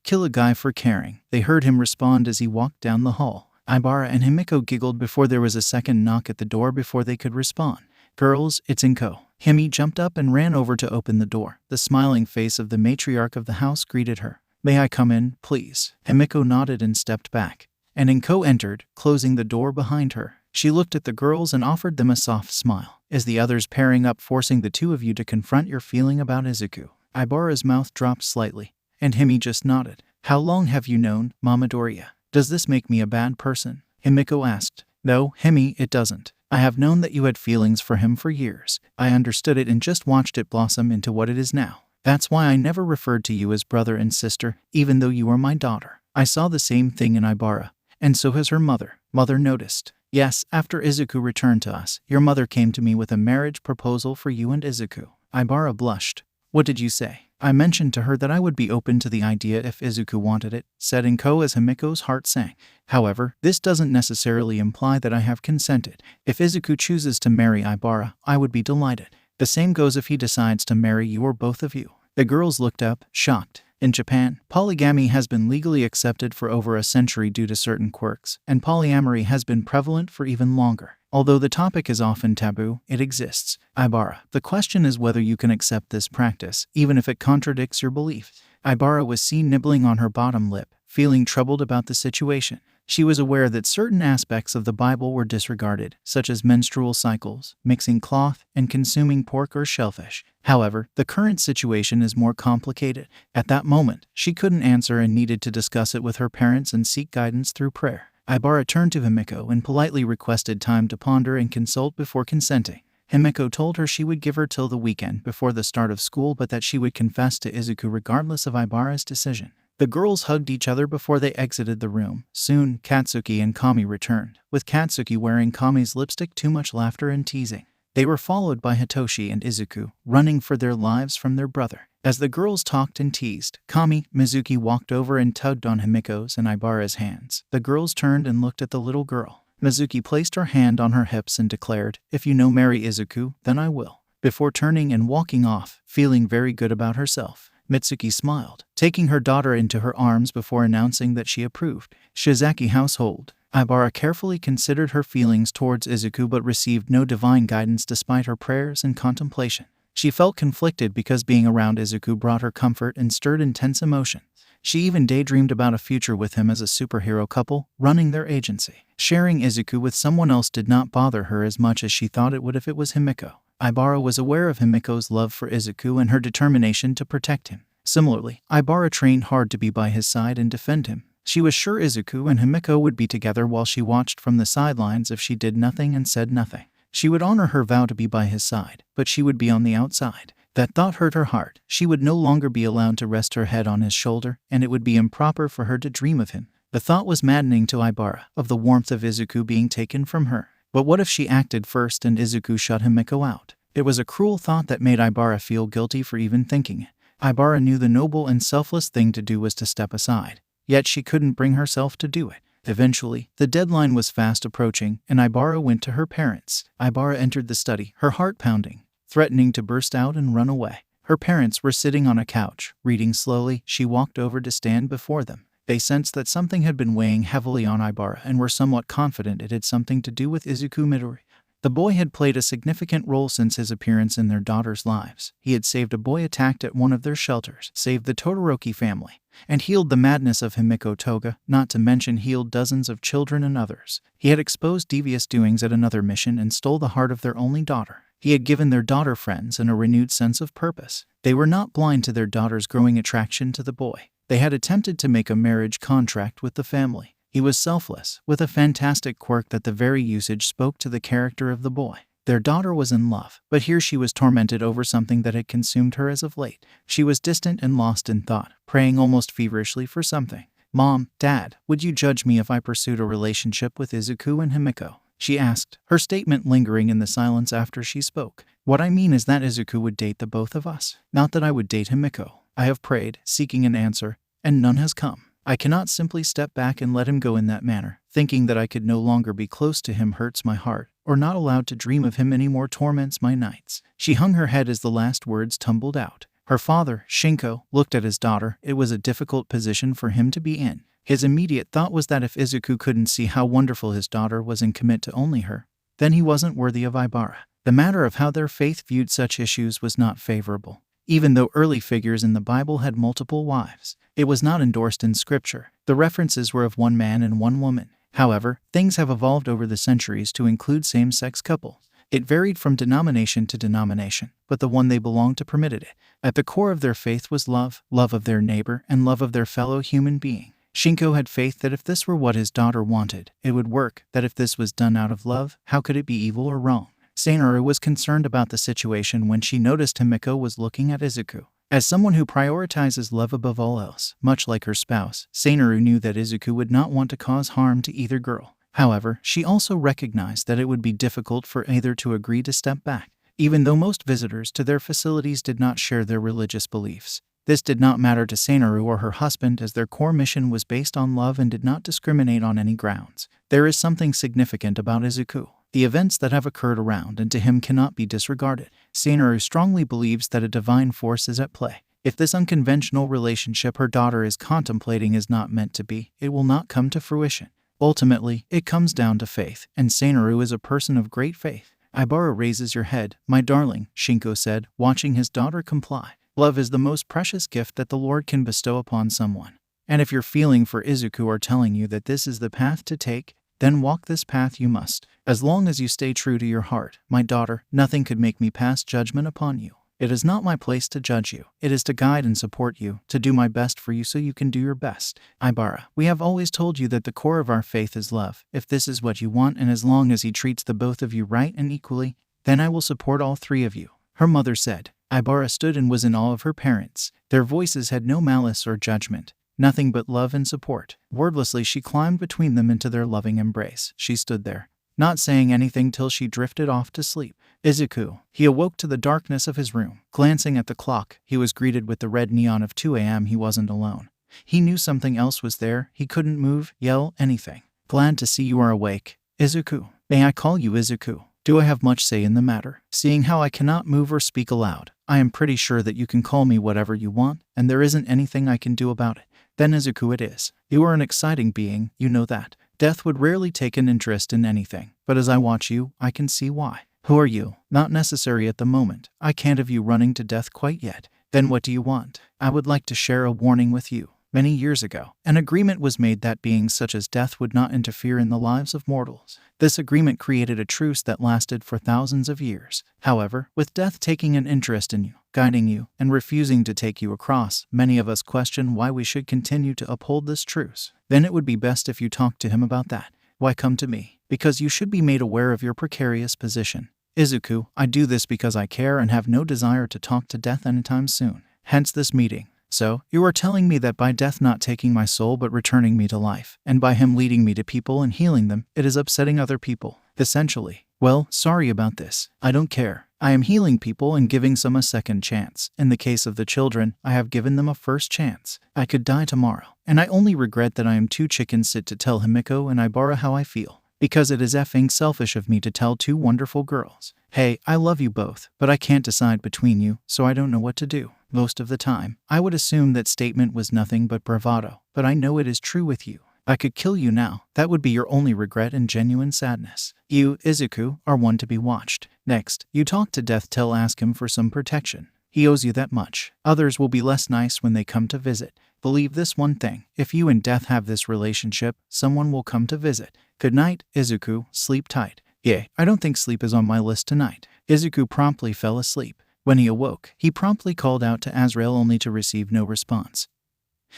kill a guy for caring. They heard him respond as he walked down the hall. Ibara and Himiko giggled before there was a second knock at the door before they could respond. Girls, it's Inko. Himi jumped up and ran over to open the door. The smiling face of the matriarch of the house greeted her. May I come in, please? Himiko nodded and stepped back. And Inko entered, closing the door behind her. She looked at the girls and offered them a soft smile. Is the others pairing up, forcing the two of you to confront your feeling about Izuku? Ibara's mouth dropped slightly, and Himi just nodded. How long have you known Midoriya? Does this make me a bad person? Himiko asked. No, Himi, it doesn't. I have known that you had feelings for him for years. I understood it and just watched it blossom into what it is now. That's why I never referred to you as brother and sister, even though you are my daughter. I saw the same thing in Ibara, and so has her mother. Mother noticed. Yes, after Izuku returned to us, your mother came to me with a marriage proposal for you and Izuku. Ibara blushed. What did you say? I mentioned to her that I would be open to the idea if Izuku wanted it, said Inko as Himiko's heart sank. However, this doesn't necessarily imply that I have consented. If Izuku chooses to marry Ibara, I would be delighted. The same goes if he decides to marry you or both of you. The girls looked up, shocked. In Japan, polygamy has been legally accepted for over a century due to certain quirks, and polyamory has been prevalent for even longer. Although the topic is often taboo, it exists. Ibara, the question is whether you can accept this practice, even if it contradicts your beliefs. Ibara was seen nibbling on her bottom lip, feeling troubled about the situation. She was aware that certain aspects of the Bible were disregarded, such as menstrual cycles, mixing cloth, and consuming pork or shellfish. However, the current situation is more complicated. At that moment, she couldn't answer and needed to discuss it with her parents and seek guidance through prayer. Ibara turned to Himiko and politely requested time to ponder and consult before consenting. Himiko told her she would give her till the weekend before the start of school, but that she would confess to Izuku regardless of Ibara's decision. The girls hugged each other before they exited the room. Soon, Katsuki and Kami returned, with Katsuki wearing Kami's lipstick. Too much laughter and teasing. They were followed by Hitoshi and Izuku, running for their lives from their brother. As the girls talked and teased, Mizuki walked over and tugged on Himiko's and Ibara's hands. The girls turned and looked at the little girl. Mizuki placed her hand on her hips and declared, "If you no marry Izuku, then I will," before turning and walking off, feeling very good about herself. Mitsuki smiled, taking her daughter into her arms before announcing that she approved. Shizaki household. Ibara carefully considered her feelings towards Izuku but received no divine guidance despite her prayers and contemplation. She felt conflicted because being around Izuku brought her comfort and stirred intense emotions. She even daydreamed about a future with him as a superhero couple, running their agency. Sharing Izuku with someone else did not bother her as much as she thought it would if it was Himiko. Ibara was aware of Himiko's love for Izuku and her determination to protect him. Similarly, Ibara trained hard to be by his side and defend him. She was sure Izuku and Himiko would be together while she watched from the sidelines if she did nothing and said nothing. She would honor her vow to be by his side, but she would be on the outside. That thought hurt her heart. She would no longer be allowed to rest her head on his shoulder, and it would be improper for her to dream of him. The thought was maddening to Ibara, of the warmth of Izuku being taken from her. But what if she acted first and Izuku shut Himiko out? It was a cruel thought that made Ibara feel guilty for even thinking it. Ibara knew the noble and selfless thing to do was to step aside, yet she couldn't bring herself to do it. Eventually, the deadline was fast approaching, and Ibara went to her parents. Ibara entered the study, her heart pounding, threatening to burst out and run away. Her parents were sitting on a couch, reading slowly. She walked over to stand before them. They sensed that something had been weighing heavily on Ibara and were somewhat confident it had something to do with Izuku Midoriya. The boy had played a significant role since his appearance in their daughters' lives. He had saved a boy attacked at one of their shelters, saved the Todoroki family, and healed the madness of Himiko Toga, not to mention healed dozens of children and others. He had exposed devious doings at another mission and stole the heart of their only daughter. He had given their daughter friends and a renewed sense of purpose. They were not blind to their daughter's growing attraction to the boy. They had attempted to make a marriage contract with the family. He was selfless, with a fantastic quirk that the very usage spoke to the character of the boy. Their daughter was in love, but here she was tormented over something that had consumed her as of late. She was distant and lost in thought, praying almost feverishly for something. "Mom, Dad, would you judge me if I pursued a relationship with Izuku and Himiko?" she asked, her statement lingering in the silence after she spoke. "What I mean is that Izuku would date the both of us, not that I would date Himiko. I have prayed, seeking an answer, and none has come. I cannot simply step back and let him go in that manner. Thinking that I could no longer be close to him hurts my heart, or not allowed to dream of him anymore torments my nights." She hung her head as the last words tumbled out. Her father, Shinko, looked at his daughter. It was a difficult position for him to be in. His immediate thought was that if Izuku couldn't see how wonderful his daughter was and commit to only her, then he wasn't worthy of Ibara. The matter of how their faith viewed such issues was not favorable. Even though early figures in the Bible had multiple wives, it was not endorsed in scripture. The references were of one man and one woman. However, things have evolved over the centuries to include same-sex couples. It varied from denomination to denomination, but the one they belonged to permitted it. At the core of their faith was love, love of their neighbor, and love of their fellow human being. Shinko had faith that if this were what his daughter wanted, it would work, that if this was done out of love, how could it be evil or wrong? Seineru was concerned about the situation when she noticed Himiko was looking at Izuku. As someone who prioritizes love above all else, much like her spouse, Seineru knew that Izuku would not want to cause harm to either girl. However, she also recognized that it would be difficult for either to agree to step back. Even though most visitors to their facilities did not share their religious beliefs, this did not matter to Seineru or her husband, as their core mission was based on love and did not discriminate on any grounds. There is something significant about Izuku. The events that have occurred around and to him cannot be disregarded. Seineru strongly believes that a divine force is at play. If this unconventional relationship her daughter is contemplating is not meant to be, it will not come to fruition. Ultimately, it comes down to faith, and Seineru is a person of great faith. "Ibara raises your head, my darling," Shinko said, watching his daughter comply. "Love is the most precious gift that the Lord can bestow upon someone. And if your feeling for Izuku are telling you that this is the path to take, then walk this path you must. As long as you stay true to your heart, my daughter, nothing could make me pass judgment upon you. It is not my place to judge you. It is to guide and support you, to do my best for you so you can do your best. Ibara, we have always told you that the core of our faith is love. If this is what you want, and as long as he treats the both of you right and equally, then I will support all three of you," her mother said. Ibara stood and was in awe of her parents. Their voices had no malice or judgment. Nothing but love and support. Wordlessly she climbed between them into their loving embrace. She stood there, not saying anything till she drifted off to sleep. Izuku. He awoke to the darkness of his room. Glancing at the clock, he was greeted with the red neon of 2 a.m. He wasn't alone. He knew something else was there. He couldn't move, yell, anything. "Glad to see you are awake, Izuku. May I call you Izuku? Do I have much say in the matter? Seeing how I cannot move or speak aloud, I am pretty sure that you can call me whatever you want, and there isn't anything I can do about it." "Then Izuku it is. You are an exciting being, you know that. Death would rarely take an interest in anything, but as I watch you, I can see why. Who are you? Not necessary at the moment. I can't have you running to death quite yet. Then what do you want? I would like to share a warning with you. Many years ago, an agreement was made that beings such as death would not interfere in the lives of mortals. This agreement created a truce that lasted for thousands of years. However, with death taking an interest in you, guiding you, and refusing to take you across, many of us question why we should continue to uphold this truce. Then it would be best if you talk to him about that. Why come to me? Because you should be made aware of your precarious position. Izuku, I do this because I care and have no desire to talk to death anytime soon. Hence this meeting. So, you are telling me that by death not taking my soul but returning me to life, and by him leading me to people and healing them, it is upsetting other people, essentially. Well, sorry about this. I don't care. I am healing people and giving some a second chance. In the case of the children, I have given them a first chance. I could die tomorrow, and I only regret that I am too chicken shit to tell Himiko and Ibara how I feel. Because it is effing selfish of me to tell two wonderful girls. Hey, I love you both, but I can't decide between you, so I don't know what to do. Most of the time, I would assume that statement was nothing but bravado, but I know it is true with you. I could kill you now. That would be your only regret and genuine sadness. You, Izuku, are one to be watched. Next, you talk to Death till ask him for some protection. He owes you that much. Others will be less nice when they come to visit. Believe this one thing. If you and Death have this relationship, someone will come to visit. Good night, Izuku. Sleep tight. Yeah, I don't think sleep is on my list tonight. Izuku promptly fell asleep. When he awoke, he promptly called out to Azrael only to receive no response.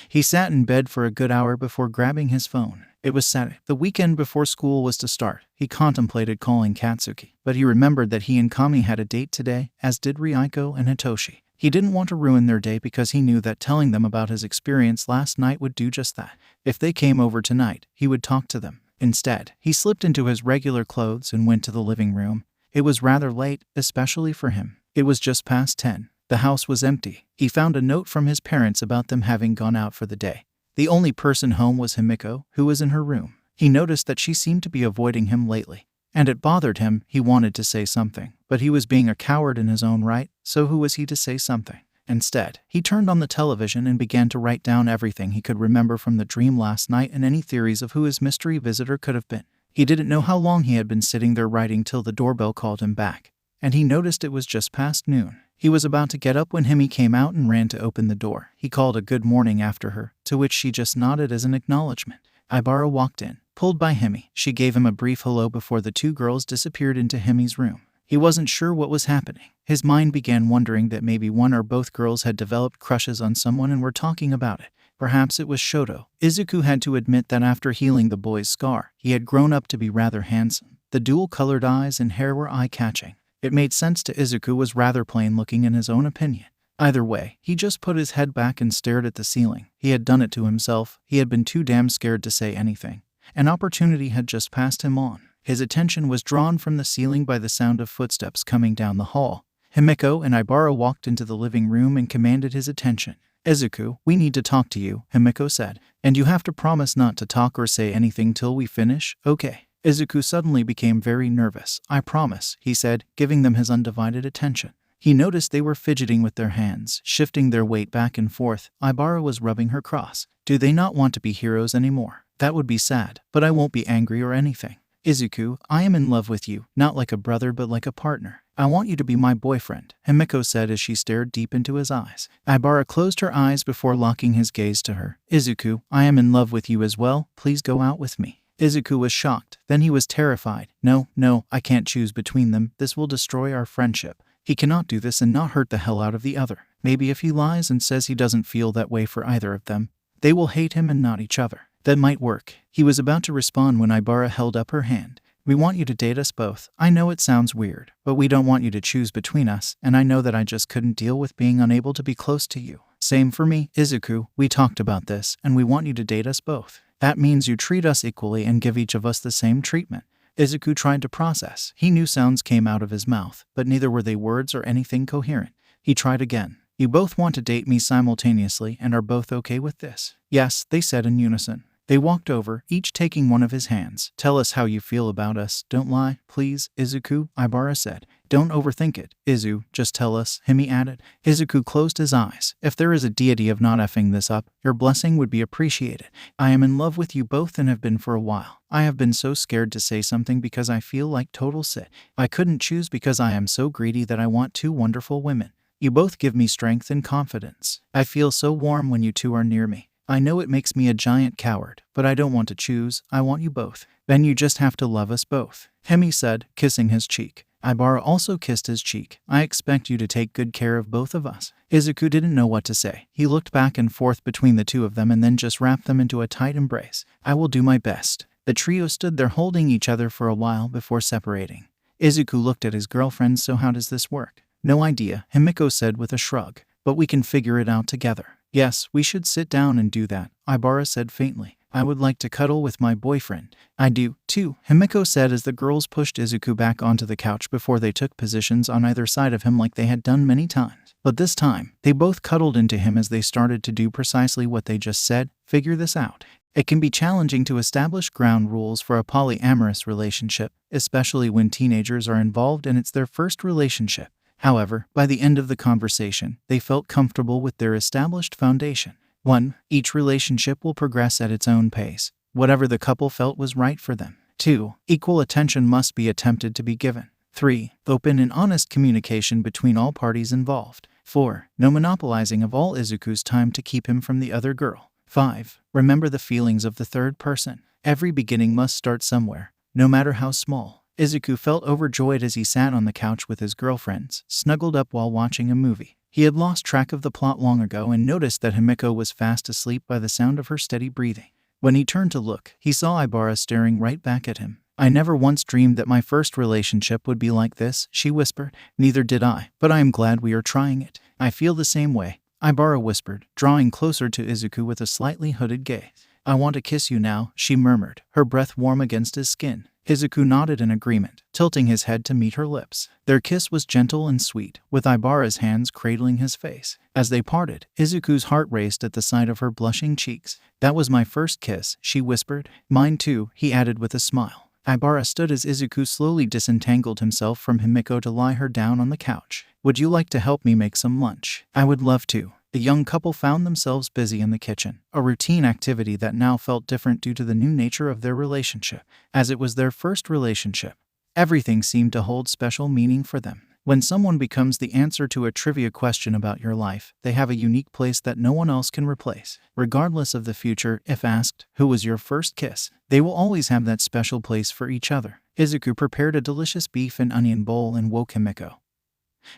He sat in bed for a good hour before grabbing his phone. It was Saturday, the weekend before school was to start. He contemplated calling Katsuki, but he remembered that he and Kami had a date today, as did Ryoko and Hitoshi. He didn't want to ruin their day because he knew that telling them about his experience last night would do just that. If they came over tonight, he would talk to them. Instead, he slipped into his regular clothes and went to the living room. It was rather late, especially for him. It was just past 10. The house was empty. He found a note from his parents about them having gone out for the day. The only person home was Himiko, who was in her room. He noticed that she seemed to be avoiding him lately, and it bothered him. He wanted to say something, but he was being a coward in his own right, so who was he to say something? Instead, he turned on the television and began to write down everything he could remember from the dream last night and any theories of who his mystery visitor could have been. He didn't know how long he had been sitting there writing till the doorbell called him back, and he noticed it was just past noon. He was about to get up when Himi came out and ran to open the door. He called a good morning after her, to which she just nodded as an acknowledgement. Ibara walked in, pulled by Himi. She gave him a brief hello before the two girls disappeared into Himi's room. He wasn't sure what was happening. His mind began wondering that maybe one or both girls had developed crushes on someone and were talking about it. Perhaps it was Shoto. Izuku had to admit that after healing the boy's scar, he had grown up to be rather handsome. The dual-colored eyes and hair were eye-catching. It made sense to Izuku was rather plain-looking in his own opinion. Either way, he just put his head back and stared at the ceiling. He had done it to himself. He had been too damn scared to say anything. An opportunity had just passed him on. His attention was drawn from the ceiling by the sound of footsteps coming down the hall. Himiko and Ibara walked into the living room and commanded his attention. Izuku, we need to talk to you, Himiko said. And you have to promise not to talk or say anything till we finish, okay? Izuku suddenly became very nervous. I promise, he said, giving them his undivided attention. He noticed they were fidgeting with their hands, shifting their weight back and forth. Ibara was rubbing her cross. Do they not want to be heroes anymore? That would be sad, but I won't be angry or anything. Izuku, I am in love with you, not like a brother but like a partner. I want you to be my boyfriend, Himiko said as she stared deep into his eyes. Ibara closed her eyes before locking his gaze to her. Izuku, I am in love with you as well. Please go out with me. Izuku was shocked. Then he was terrified. No, I can't choose between them. This will destroy our friendship. He cannot do this and not hurt the hell out of the other. Maybe if he lies and says he doesn't feel that way for either of them, they will hate him and not each other. That might work. He was about to respond when Ibara held up her hand. We want you to date us both. I know it sounds weird, but we don't want you to choose between us, and I know that I just couldn't deal with being unable to be close to you. Same for me, Izuku. We talked about this, and we want you to date us both. That means you treat us equally and give each of us the same treatment. Izuku tried to process. He knew sounds came out of his mouth, but neither were they words or anything coherent. He tried again. You both want to date me simultaneously and are both okay with this? Yes, they said in unison. They walked over, each taking one of his hands. Tell us how you feel about us. Don't lie, please, Izuku, Ibara said. Don't overthink it, Izu, just tell us, Himi added. Izuku closed his eyes. If there is a deity of not effing this up, your blessing would be appreciated. I am in love with you both and have been for a while. I have been so scared to say something because I feel like total shit. I couldn't choose because I am so greedy that I want two wonderful women. You both give me strength and confidence. I feel so warm when you two are near me. I know it makes me a giant coward, but I don't want to choose. I want you both. Then you just have to love us both, Himi said, kissing his cheek. Ibara also kissed his cheek. I expect you to take good care of both of us. Izuku didn't know what to say. He looked back and forth between the two of them and then just wrapped them into a tight embrace. I will do my best. The trio stood there holding each other for a while before separating. Izuku looked at his girlfriend. So how does this work? No idea, Himiko said with a shrug. But we can figure it out together. Yes, we should sit down and do that, Ibara said faintly. I would like to cuddle with my boyfriend. I do, too, Himiko said as the girls pushed Izuku back onto the couch before they took positions on either side of him like they had done many times. But this time, they both cuddled into him as they started to do precisely what they just said, figure this out. It can be challenging to establish ground rules for a polyamorous relationship, especially when teenagers are involved and it's their first relationship. However, by the end of the conversation, they felt comfortable with their established foundation. 1. Each relationship will progress at its own pace, whatever the couple felt was right for them. 2. Equal attention must be attempted to be given. 3. Open and honest communication between all parties involved. 4. No monopolizing of all Izuku's time to keep him from the other girl. 5. Remember the feelings of the third person. Every beginning must start somewhere, no matter how small. Izuku felt overjoyed as he sat on the couch with his girlfriends, snuggled up while watching a movie. He had lost track of the plot long ago and noticed that Himiko was fast asleep by the sound of her steady breathing. When he turned to look, he saw Ibara staring right back at him. I never once dreamed that my first relationship would be like this, she whispered. Neither did I, but I am glad we are trying it. I feel the same way, Ibara whispered, drawing closer to Izuku with a slightly hooded gaze. I want to kiss you now, she murmured, her breath warm against his skin. Izuku nodded in agreement, tilting his head to meet her lips. Their kiss was gentle and sweet, with Ibara's hands cradling his face. As they parted, Izuku's heart raced at the sight of her blushing cheeks. That was my first kiss, she whispered. Mine too, he added with a smile. Ibara stood as Izuku slowly disentangled himself from Himiko to lie her down on the couch. Would you like to help me make some lunch? I would love to. The young couple found themselves busy in the kitchen, a routine activity that now felt different due to the new nature of their relationship. As it was their first relationship, everything seemed to hold special meaning for them. When someone becomes the answer to a trivia question about your life, they have a unique place that no one else can replace. Regardless of the future, if asked, who was your first kiss, they will always have that special place for each other. Izuku prepared a delicious beef and onion bowl and woke Himiko,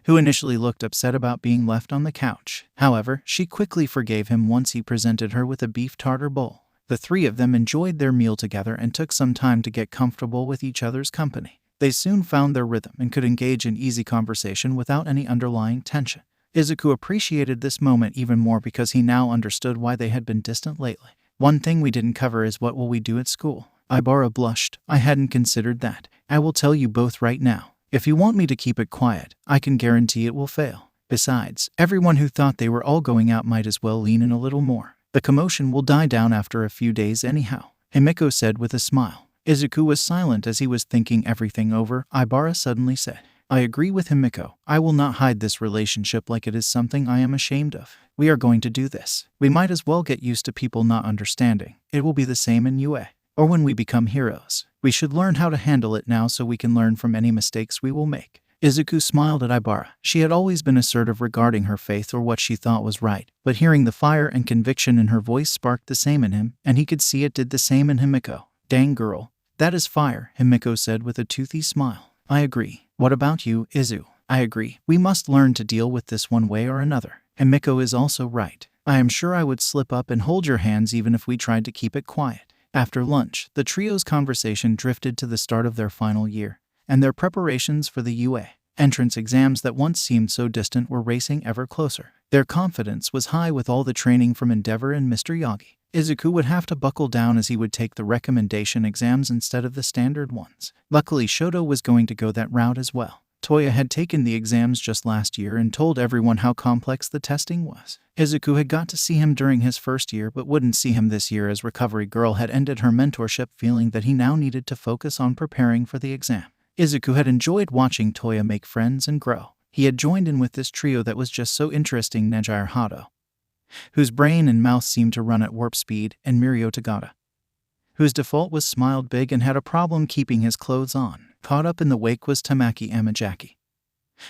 who initially looked upset about being left on the couch. However, she quickly forgave him once he presented her with a beef tartar bowl. The three of them enjoyed their meal together and took some time to get comfortable with each other's company. They soon found their rhythm and could engage in easy conversation without any underlying tension. Izuku appreciated this moment even more because he now understood why they had been distant lately. One thing we didn't cover is what will we do at school. Ibara blushed. I hadn't considered that. I will tell you both right now. If you want me to keep it quiet, I can guarantee it will fail. Besides, everyone who thought they were all going out might as well lean in a little more. The commotion will die down after a few days anyhow, Himiko said with a smile. Izuku was silent as he was thinking everything over. Ibara suddenly said, I agree with Himiko. I will not hide this relationship like it is something I am ashamed of. We are going to do this. We might as well get used to people not understanding. It will be the same in UA. Or when we become heroes. We should learn how to handle it now so we can learn from any mistakes we will make. Izuku smiled at Ibara. She had always been assertive regarding her faith or what she thought was right, but hearing the fire and conviction in her voice sparked the same in him, and he could see it did the same in Himiko. Dang girl. That is fire, Himiko said with a toothy smile. I agree. What about you, Izu? I agree. We must learn to deal with this one way or another. Himiko is also right. I am sure I would slip up and hold your hands even if we tried to keep it quiet. After lunch, the trio's conversation drifted to the start of their final year, and their preparations for the UA entrance exams that once seemed so distant were racing ever closer. Their confidence was high with all the training from Endeavor and Mr. Yagi. Izuku would have to buckle down as he would take the recommendation exams instead of the standard ones. Luckily, Shoto was going to go that route as well. Toya had taken the exams just last year and told everyone how complex the testing was. Izuku had got to see him during his first year but wouldn't see him this year as Recovery Girl had ended her mentorship, feeling that he now needed to focus on preparing for the exam. Izuku had enjoyed watching Toya make friends and grow. He had joined in with this trio that was just so interesting: Neji Hato, whose brain and mouth seemed to run at warp speed, and Mirio Tagata, whose default was smiled big and had a problem keeping his clothes on. Caught up in the wake was Tamaki Amajaki,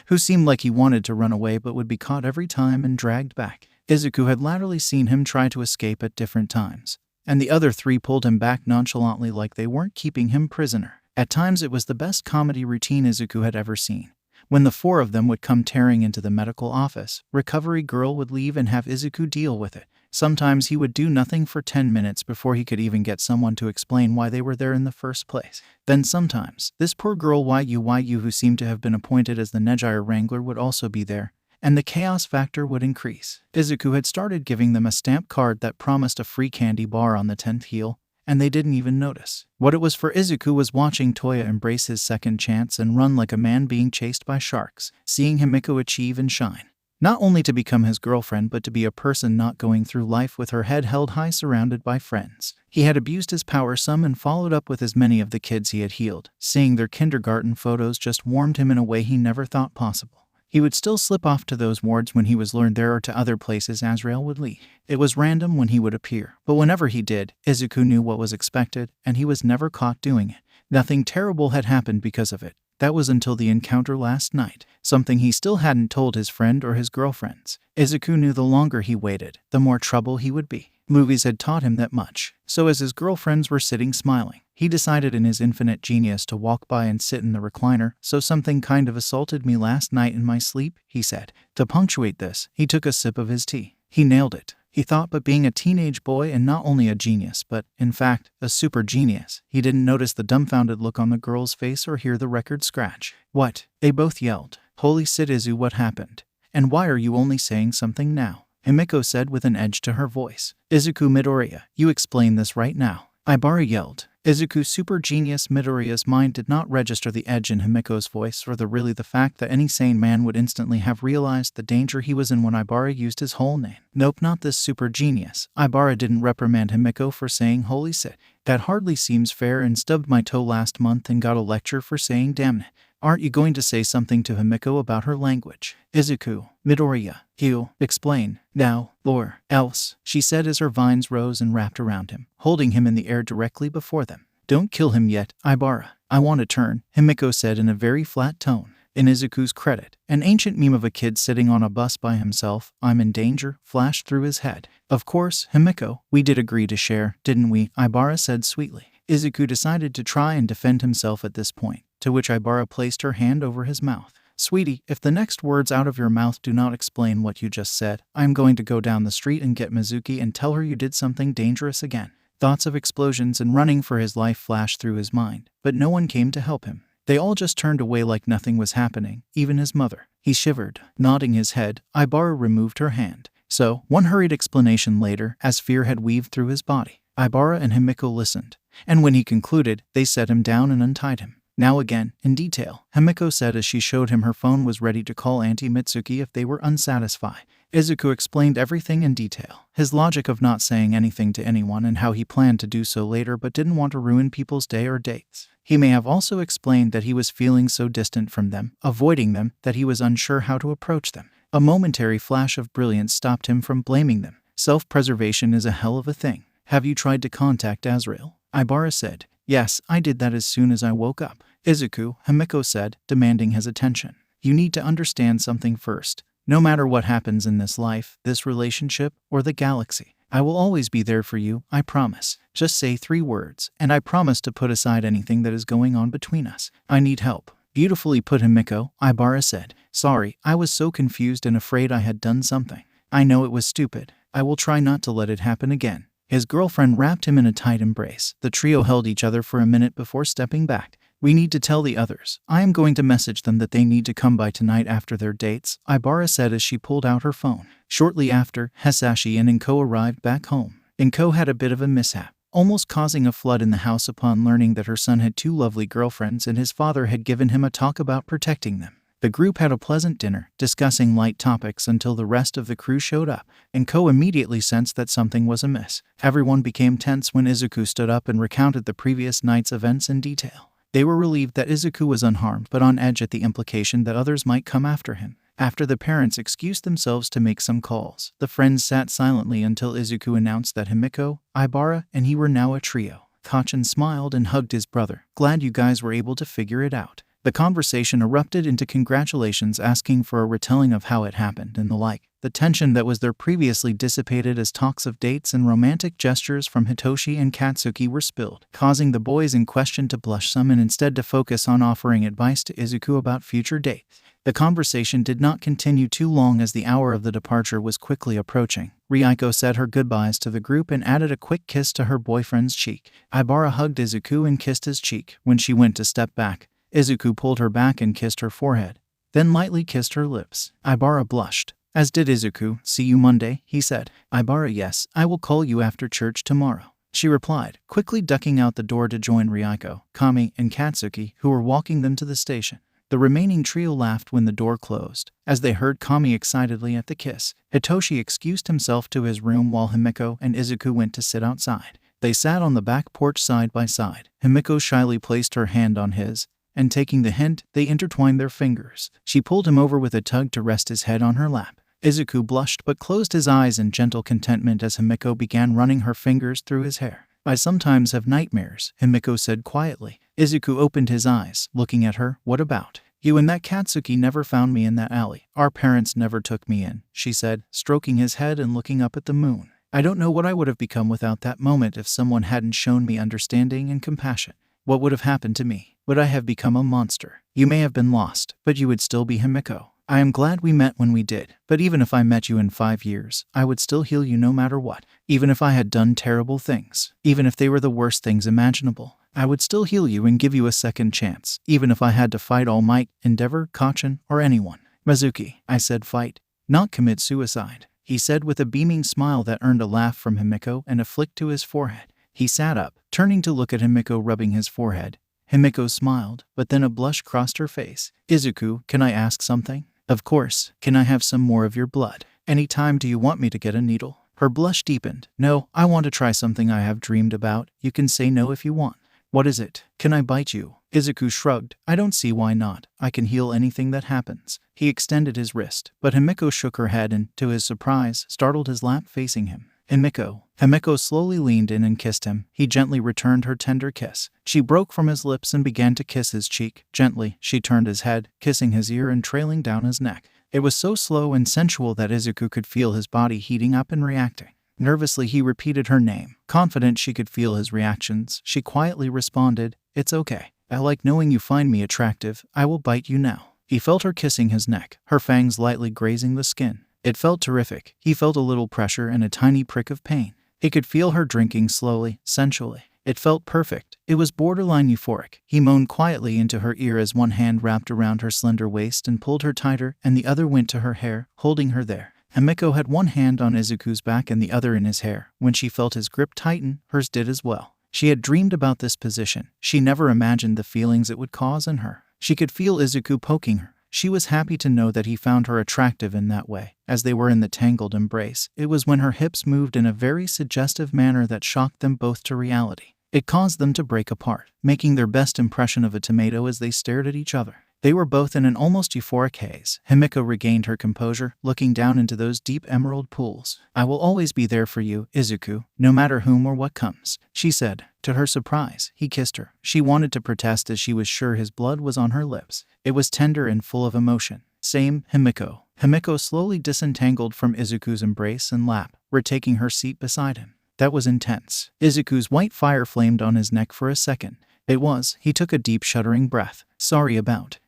who seemed like he wanted to run away but would be caught every time and dragged back. Izuku had latterly seen him try to escape at different times, and the other three pulled him back nonchalantly like they weren't keeping him prisoner. At times it was the best comedy routine Izuku had ever seen. When the four of them would come tearing into the medical office, Recovery Girl would leave and have Izuku deal with it. Sometimes he would do nothing for 10 minutes before he could even get someone to explain why they were there in the first place. Then sometimes, this poor girl Yu, who seemed to have been appointed as the Neji Wrangler, would also be there, and the chaos factor would increase. Izuku had started giving them a stamp card that promised a free candy bar on the 10th heel, and they didn't even notice. What it was for Izuku was watching Toya embrace his second chance and run like a man being chased by sharks, seeing Himiko achieve and shine. Not only to become his girlfriend, but to be a person not going through life with her head held high surrounded by friends. He had abused his power some and followed up with as many of the kids he had healed. Seeing their kindergarten photos just warmed him in a way he never thought possible. He would still slip off to those wards when he was lured there or to other places Azrael would lead. It was random when he would appear, but whenever he did, Izuku knew what was expected, and he was never caught doing it. Nothing terrible had happened because of it. That was until the encounter last night, something he still hadn't told his friend or his girlfriends. Izuku knew the longer he waited, the more trouble he would be. Movies had taught him that much. So as his girlfriends were sitting smiling, he decided in his infinite genius to walk by and sit in the recliner. So something kind of assaulted me last night in my sleep, he said. To punctuate this, he took a sip of his tea. He nailed it, he thought, but being a teenage boy and not only a genius but, in fact, a super genius, he didn't notice the dumbfounded look on the girl's face or hear the record scratch. What? They both yelled. Holy shit, Izu, what happened? And why are you only saying something now? Himiko said with an edge to her voice. Izuku Midoriya, you explain this right now. Ibara yelled. Izuku super genius Midoriya's mind did not register the edge in Himiko's voice or the fact that any sane man would instantly have realized the danger he was in when Ibara used his whole name. Nope, not this super genius. Ibara didn't reprimand Himiko for saying holy shit. That hardly seems fair, and stubbed my toe last month and got a lecture for saying damn it. Aren't you going to say something to Himiko about her language? Izuku Midoriya, you explain now, or else, she said as her vines rose and wrapped around him, holding him in the air directly before them. Don't kill him yet, Ibara. I want to turn, Himiko said in a very flat tone. In Izuku's credit, an ancient meme of a kid sitting on a bus by himself, I'm in danger, flashed through his head. Of course, Himiko, we did agree to share, didn't we? Ibara said sweetly. Izuku decided to try and defend himself at this point, to which Ibara placed her hand over his mouth. Sweetie, if the next words out of your mouth do not explain what you just said, I am going to go down the street and get Mizuki and tell her you did something dangerous again. Thoughts of explosions and running for his life flashed through his mind, but no one came to help him. They all just turned away like nothing was happening, even his mother. He shivered. Nodding his head, Ibara removed her hand. So, one hurried explanation later, as fear had weaved through his body. Ibara and Himiko listened, and when he concluded, they set him down and untied him. Now again, in detail, Himiko said as she showed him her phone was ready to call Auntie Mitsuki if they were unsatisfied. Izuku explained everything in detail, his logic of not saying anything to anyone and how he planned to do so later but didn't want to ruin people's day or dates. He may have also explained that he was feeling so distant from them, avoiding them, that he was unsure how to approach them. A momentary flash of brilliance stopped him from blaming them. Self-preservation is a hell of a thing. Have you tried to contact Azrael? Ibara said. Yes, I did that as soon as I woke up. Izuku, Himiko said, demanding his attention. You need to understand something first. No matter what happens in this life, this relationship, or the galaxy, I will always be there for you, I promise. Just say 3 words, and I promise to put aside anything that is going on between us. I need help. Beautifully put, Himiko, Ibara said. Sorry, I was so confused and afraid I had done something. I know it was stupid. I will try not to let it happen again. His girlfriend wrapped him in a tight embrace. The trio held each other for a minute before stepping back. We need to tell the others. I am going to message them that they need to come by tonight after their dates, Ibara said as she pulled out her phone. Shortly after, Hasashi and Inko arrived back home. Inko had a bit of a mishap, almost causing a flood in the house upon learning that her son had 2 lovely girlfriends and his father had given him a talk about protecting them. The group had a pleasant dinner, discussing light topics until the rest of the crew showed up. Inko immediately sensed that something was amiss. Everyone became tense when Izuku stood up and recounted the previous night's events in detail. They were relieved that Izuku was unharmed but on edge at the implication that others might come after him. After the parents excused themselves to make some calls, the friends sat silently until Izuku announced that Himiko, Ibara, and he were now a trio. Kachin smiled and hugged his brother. Glad you guys were able to figure it out. The conversation erupted into congratulations, asking for a retelling of how it happened and the like. The tension that was there previously dissipated as talks of dates and romantic gestures from Hitoshi and Katsuki were spilled, causing the boys in question to blush some and instead to focus on offering advice to Izuku about future dates. The conversation did not continue too long as the hour of the departure was quickly approaching. Ryuko said her goodbyes to the group and added a quick kiss to her boyfriend's cheek. Ibara hugged Izuku and kissed his cheek. When she went to step back, Izuku pulled her back and kissed her forehead. then lightly kissed her lips. Ibara blushed, as did Izuku. "See you Monday," he said. Ibara, "Yes, I will call you after church tomorrow," she replied, quickly ducking out the door to join Ryako, Kami, and Katsuki, who were walking them to the station. The remaining trio laughed when the door closed, as they heard Kami excitedly at the kiss. Hitoshi excused himself to his room while Himiko and Izuku went to sit outside. They sat on the back porch side by side. Himiko shyly placed her hand on his, and taking the hint, they intertwined their fingers. She pulled him over with a tug to rest his head on her lap. Izuku blushed but closed his eyes in gentle contentment as Himiko began running her fingers through his hair. "I sometimes have nightmares," Himiko said quietly. Izuku opened his eyes, looking at her. "What about? You and that Katsuki never found me in that alley. Our parents never took me in," she said, stroking his head and looking up at the moon. "I don't know what I would have become without that moment if someone hadn't shown me understanding and compassion. What would have happened to me? Would I have become a monster? You may have been lost, but you would still be Himiko. I am glad we met when we did, but even if I met you in 5 years, I would still heal you no matter what. Even if I had done terrible things, even if they were the worst things imaginable, I would still heal you and give you a second chance, even if I had to fight All Might, Endeavor, Kachin, or anyone." "Mizuki," I said, "fight, not commit suicide," he said with a beaming smile that earned a laugh from Himiko and a flick to his forehead. He sat up, turning to look at Himiko rubbing his forehead. Himiko smiled, but then a blush crossed her face. "Izuku, can I ask something?" "Of course. Can I have some more of your blood? Any time do you want me to get a needle?" Her blush deepened. "No, I want to try something I have dreamed about. You can say no if you want." "What is it? Can I bite you?" Izuku shrugged. "I don't see why not. I can heal anything that happens." He extended his wrist, but Himiko shook her head and, to his surprise, startled his lap facing him. Himiko slowly leaned in and kissed him. He gently returned her tender kiss. She broke from his lips and began to kiss his cheek. Gently, she turned his head, kissing his ear and trailing down his neck. It was so slow and sensual that Izuku could feel his body heating up and reacting. Nervously, he repeated her name. Confident she could feel his reactions, she quietly responded, "It's okay. I like knowing you find me attractive. I will bite you now." He felt her kissing his neck, her fangs lightly grazing the skin. It felt terrific. He felt a little pressure and a tiny prick of pain. He could feel her drinking slowly, sensually. It felt perfect. It was borderline euphoric. He moaned quietly into her ear as one hand wrapped around her slender waist and pulled her tighter, and the other went to her hair, holding her there. Himiko had one hand on Izuku's back and the other in his hair. When she felt his grip tighten, hers did as well. She had dreamed about this position. She never imagined the feelings it would cause in her. She could feel Izuku poking her. She was happy to know that he found her attractive in that way. As they were in the tangled embrace, it was when her hips moved in a very suggestive manner that shocked them both to reality. It caused them to break apart, making their best impression of a tomato as they stared at each other. They were both in an almost euphoric haze. Himiko regained her composure, looking down into those deep emerald pools. "I will always be there for you, Izuku, no matter whom or what comes," she said. To her surprise, he kissed her. She wanted to protest as she was sure his blood was on her lips. It was tender and full of emotion. "Same, Himiko." Himiko slowly disentangled from Izuku's embrace and lap, retaking her seat beside him. That was intense. Izuku's white fire flamed on his neck for a second. He took a deep shuddering breath. "Sorry about,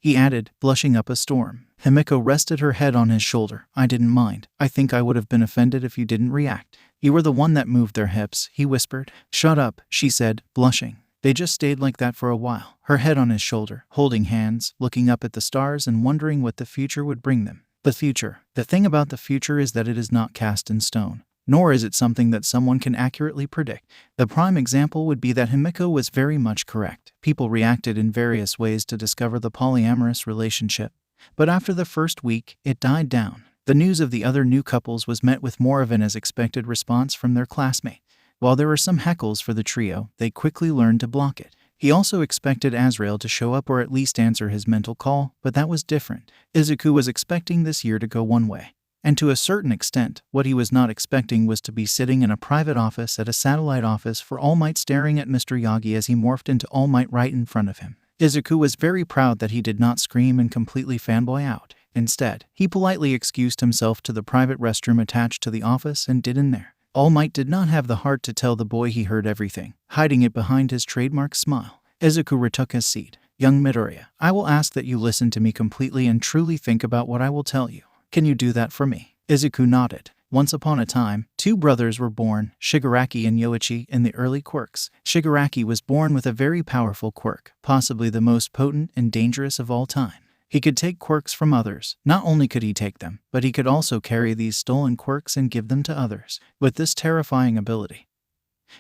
he added, blushing up a storm. Himiko rested her head on his shoulder. "I didn't mind. I think I would have been offended if you didn't react. You were the one that moved their hips," he whispered. "Shut up," she said, blushing. They just stayed like that for a while, her head on his shoulder, holding hands, looking up at the stars and wondering what the future would bring them. The future. The thing about the future is that it is not cast in stone. Nor is it something that someone can accurately predict. The prime example would be that Himiko was very much correct. People reacted in various ways to discover the polyamorous relationship. But after the first week, it died down. The news of the other new couples was met with more of an as-expected response from their classmates. While there were some heckles for the trio, they quickly learned to block it. He also expected Azrael to show up or at least answer his mental call, but that was different. Izuku was expecting this year to go one way. And to a certain extent, what he was not expecting was to be sitting in a private office at a satellite office for All Might staring at Mr. Yagi as he morphed into All Might right in front of him. Izuku was very proud that he did not scream and completely fanboy out. Instead, he politely excused himself to the private restroom attached to the office and did in there. All Might did not have the heart to tell the boy he heard everything, hiding it behind his trademark smile. Izuku retook his seat. "Young Midoriya, I will ask that you listen to me completely and truly think about what I will tell you. Can you do that for me?" Izuku nodded. Once upon a time, two brothers were born, Shigaraki and Yoichi, in the early quirks. Shigaraki was born with a very powerful quirk, possibly the most potent and dangerous of all time. He could take quirks from others. Not only could he take them, but he could also carry these stolen quirks and give them to others. With this terrifying ability,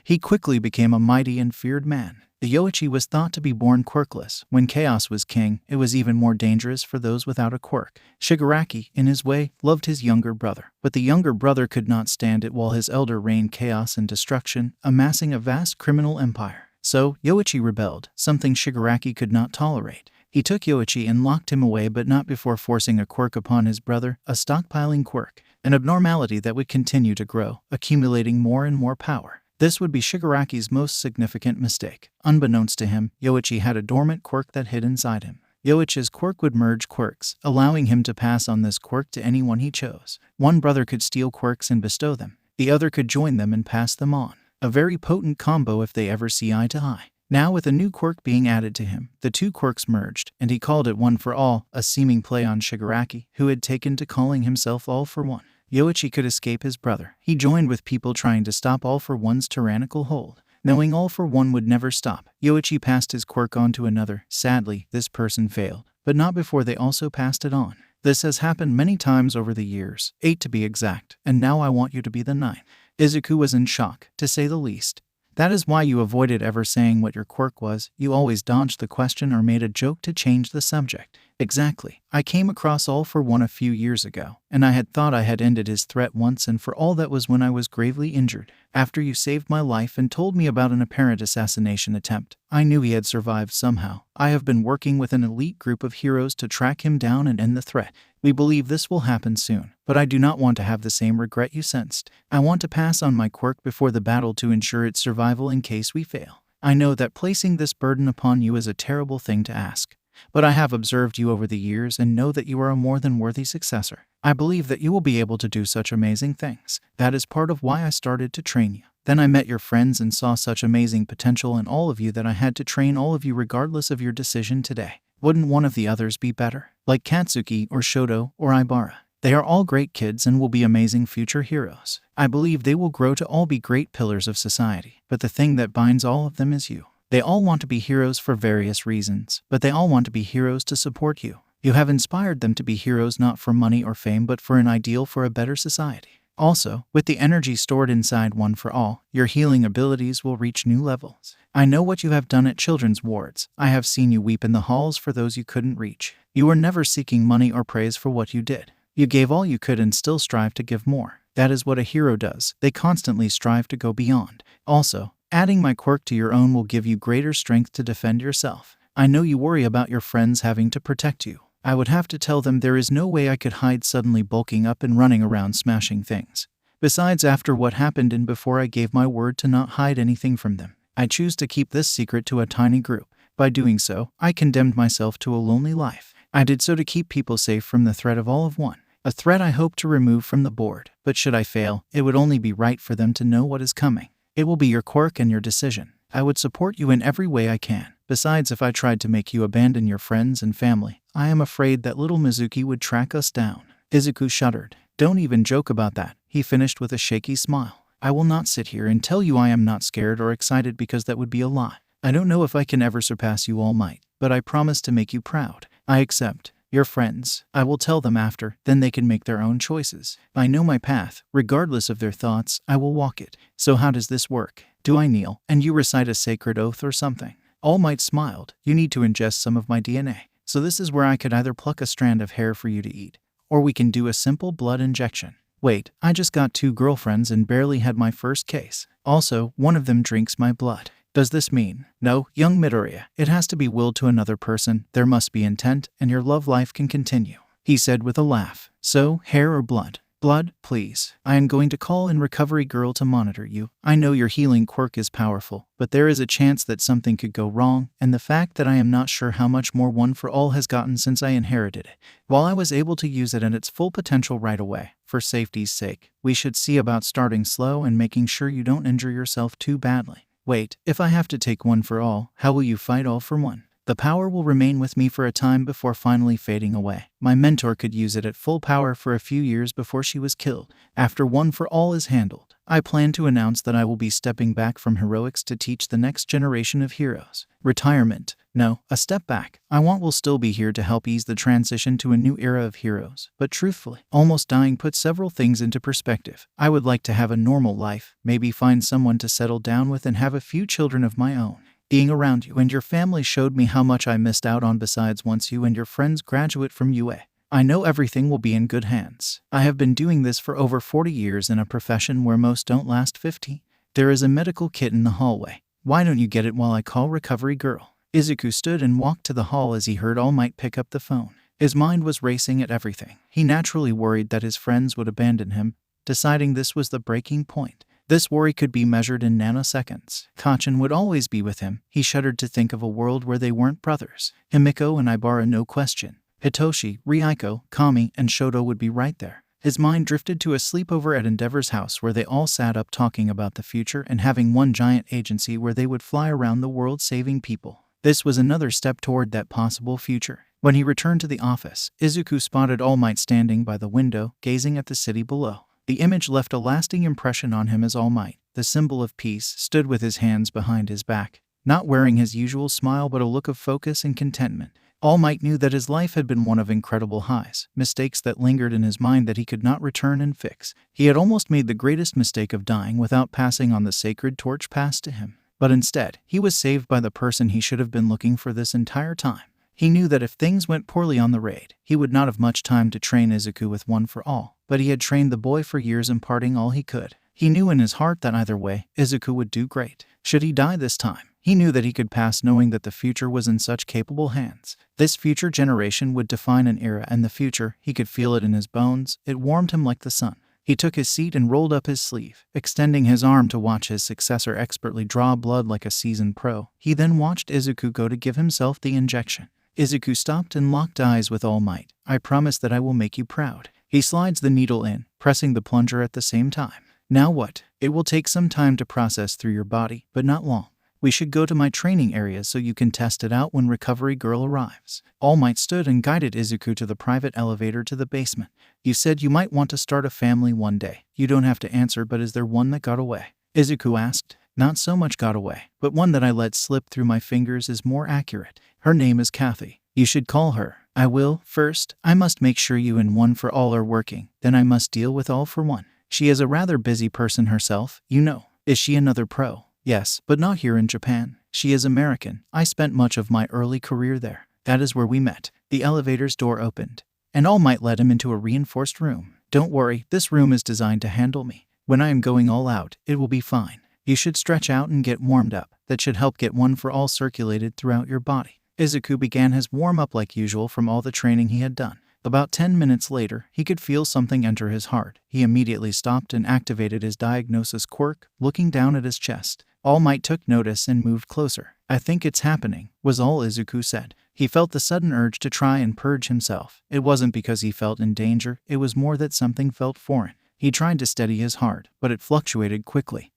he quickly became a mighty and feared man. The Yoichi was thought to be born quirkless. When Chaos was king, it was even more dangerous for those without a quirk. Shigaraki, in his way, loved his younger brother, but the younger brother could not stand it while his elder reigned chaos and destruction, amassing a vast criminal empire. So, Yoichi rebelled, something Shigaraki could not tolerate. He took Yoichi and locked him away, but not before forcing a quirk upon his brother, a stockpiling quirk, an abnormality that would continue to grow, accumulating more and more power. This would be Shigaraki's most significant mistake. Unbeknownst to him, Yoichi had a dormant quirk that hid inside him. Yoichi's quirk would merge quirks, allowing him to pass on this quirk to anyone he chose. One brother could steal quirks and bestow them. The other could join them and pass them on. A very potent combo if they ever see eye to eye. Now with a new quirk being added to him, the two quirks merged, and he called it One for All, a seeming play on Shigaraki, who had taken to calling himself All for One. Yoichi could escape his brother. He joined with people trying to stop All for One's tyrannical hold. Knowing All for One would never stop, Yoichi passed his quirk on to another. Sadly, this person failed, but not before they also passed it on. This has happened many times over the years, 8 to be exact, and now I want you to be the 9th. Izuku was in shock, to say the least. That is why you avoided ever saying what your quirk was. You always dodged the question or made a joke to change the subject. Exactly. I came across All for One a few years ago, and I had thought I had ended his threat once and for all. That was when I was gravely injured. After you saved my life and told me about an apparent assassination attempt, I knew he had survived somehow. I have been working with an elite group of heroes to track him down and end the threat. We believe this will happen soon, but I do not want to have the same regret you sensed. I want to pass on my quirk before the battle to ensure its survival in case we fail. I know that placing this burden upon you is a terrible thing to ask, but I have observed you over the years and know that you are a more than worthy successor. I believe that you will be able to do such amazing things. That is part of why I started to train you. Then I met your friends and saw such amazing potential in all of you that I had to train all of you regardless of your decision today. Wouldn't one of the others be better? Like Katsuki or Shoto or Ibara. They are all great kids and will be amazing future heroes. I believe they will grow to all be great pillars of society. But the thing that binds all of them is you. They all want to be heroes for various reasons, but they all want to be heroes to support you. You have inspired them to be heroes not for money or fame but for an ideal for a better society. Also, with the energy stored inside One for All, your healing abilities will reach new levels. I know what you have done at children's wards. I have seen you weep in the halls for those you couldn't reach. You were never seeking money or praise for what you did. You gave all you could and still strive to give more. That is what a hero does. They constantly strive to go beyond. Also, adding my quirk to your own will give you greater strength to defend yourself. I know you worry about your friends having to protect you. I would have to tell them there is no way I could hide suddenly bulking up and running around smashing things. Besides, after what happened and before I gave my word to not hide anything from them, I choose to keep this secret to a tiny group. By doing so, I condemned myself to a lonely life. I did so to keep people safe from the threat of All of One. A threat I hope to remove from the board. But should I fail, it would only be right for them to know what is coming. It will be your quirk and your decision. I would support you in every way I can. Besides, if I tried to make you abandon your friends and family, I am afraid that little Mizuki would track us down. Izuku shuddered. Don't even joke about that, he finished with a shaky smile. I will not sit here and tell you I am not scared or excited because that would be a lie. I don't know if I can ever surpass you All Might, but I promise to make you proud. I accept. Your friends, I will tell them after, then they can make their own choices. I know my path, regardless of their thoughts, I will walk it. So how does this work? Do I kneel, and you recite a sacred oath or something? All Might smiled. You need to ingest some of my DNA. So this is where I could either pluck a strand of hair for you to eat, or we can do a simple blood injection. Wait, I just got 2 girlfriends and barely had my first case. Also, one of them drinks my blood. Does this mean? No, young Midoriya, it has to be willed to another person, there must be intent, and your love life can continue, he said with a laugh. So, hair or blood? Blood, please. I am going to call in Recovery Girl to monitor you. I know your healing quirk is powerful, but there is a chance that something could go wrong, and the fact that I am not sure how much more One for All has gotten since I inherited it. While I was able to use it at its full potential right away, for safety's sake, we should see about starting slow and making sure you don't injure yourself too badly. Wait, if I have to take One for All, how will you fight All for One? The power will remain with me for a time before finally fading away. My mentor could use it at full power for a few years before she was killed. After One for All is handled, I plan to announce that I will be stepping back from heroics to teach the next generation of heroes. Retirement. No, a step back. I want will still be here to help ease the transition to a new era of heroes. But truthfully, almost dying put several things into perspective. I would like to have a normal life, maybe find someone to settle down with and have a few children of my own. Being around you and your family showed me how much I missed out on. Besides, once you and your friends graduate from UA, I know everything will be in good hands. I have been doing this for over 40 years in a profession where most don't last 50. There is a medical kit in the hallway. Why don't you get it while I call Recovery Girl? Izuku stood and walked to the hall as he heard All Might pick up the phone. His mind was racing at everything. He naturally worried that his friends would abandon him, deciding this was the breaking point. This worry could be measured in nanoseconds. Kacchan would always be with him. He shuddered to think of a world where they weren't brothers. Himiko and Ibara, no question. Hitoshi, Rieko, Kami, and Shoto would be right there. His mind drifted to a sleepover at Endeavor's house where they all sat up talking about the future and having one giant agency where they would fly around the world saving people. This was another step toward that possible future. When he returned to the office, Izuku spotted All Might standing by the window, gazing at the city below. The image left a lasting impression on him as All Might, the symbol of peace, stood with his hands behind his back, not wearing his usual smile but a look of focus and contentment. All Might knew that his life had been one of incredible highs, mistakes that lingered in his mind that he could not return and fix. He had almost made the greatest mistake of dying without passing on the sacred torch passed to him. But instead, he was saved by the person he should have been looking for this entire time. He knew that if things went poorly on the raid, he would not have much time to train Izuku with One for All, but he had trained the boy for years, imparting all he could. He knew in his heart that either way, Izuku would do great. Should he die this time, he knew that he could pass knowing that the future was in such capable hands. This future generation would define an era, and the future, he could feel it in his bones. It warmed him like the sun. He took his seat and rolled up his sleeve, extending his arm to watch his successor expertly draw blood like a seasoned pro. He then watched Izuku go to give himself the injection. Izuku stopped and locked eyes with All Might. I promise that I will make you proud. He slides the needle in, pressing the plunger at the same time. Now what? It will take some time to process through your body, but not long. We should go to my training area so you can test it out when Recovery Girl arrives. All Might stood and guided Izuku to the private elevator to the basement. You said you might want to start a family one day. You don't have to answer, but is there one that got away? Izuku asked. Not so much got away, but one that I let slip through my fingers is more accurate. Her name is Kathy. You should call her. I will. First, I must make sure you and One for All are working. Then I must deal with All for One. She is a rather busy person herself, you know. Is she another pro? Yes, but not here in Japan. She is American. I spent much of my early career there. That is where we met. The elevator's door opened, and All Might led him into a reinforced room. Don't worry, this room is designed to handle me. When I am going all out, it will be fine. You should stretch out and get warmed up. That should help get One for All circulated throughout your body. Izuku began his warm-up like usual from all the training he had done. About 10 minutes later, he could feel something enter his heart. He immediately stopped and activated his diagnosis quirk, looking down at his chest. All Might took notice and moved closer. I think it's happening, was all Izuku said. He felt the sudden urge to try and purge himself. It wasn't because he felt in danger, it was more that something felt foreign. He tried to steady his heart, but it fluctuated quickly.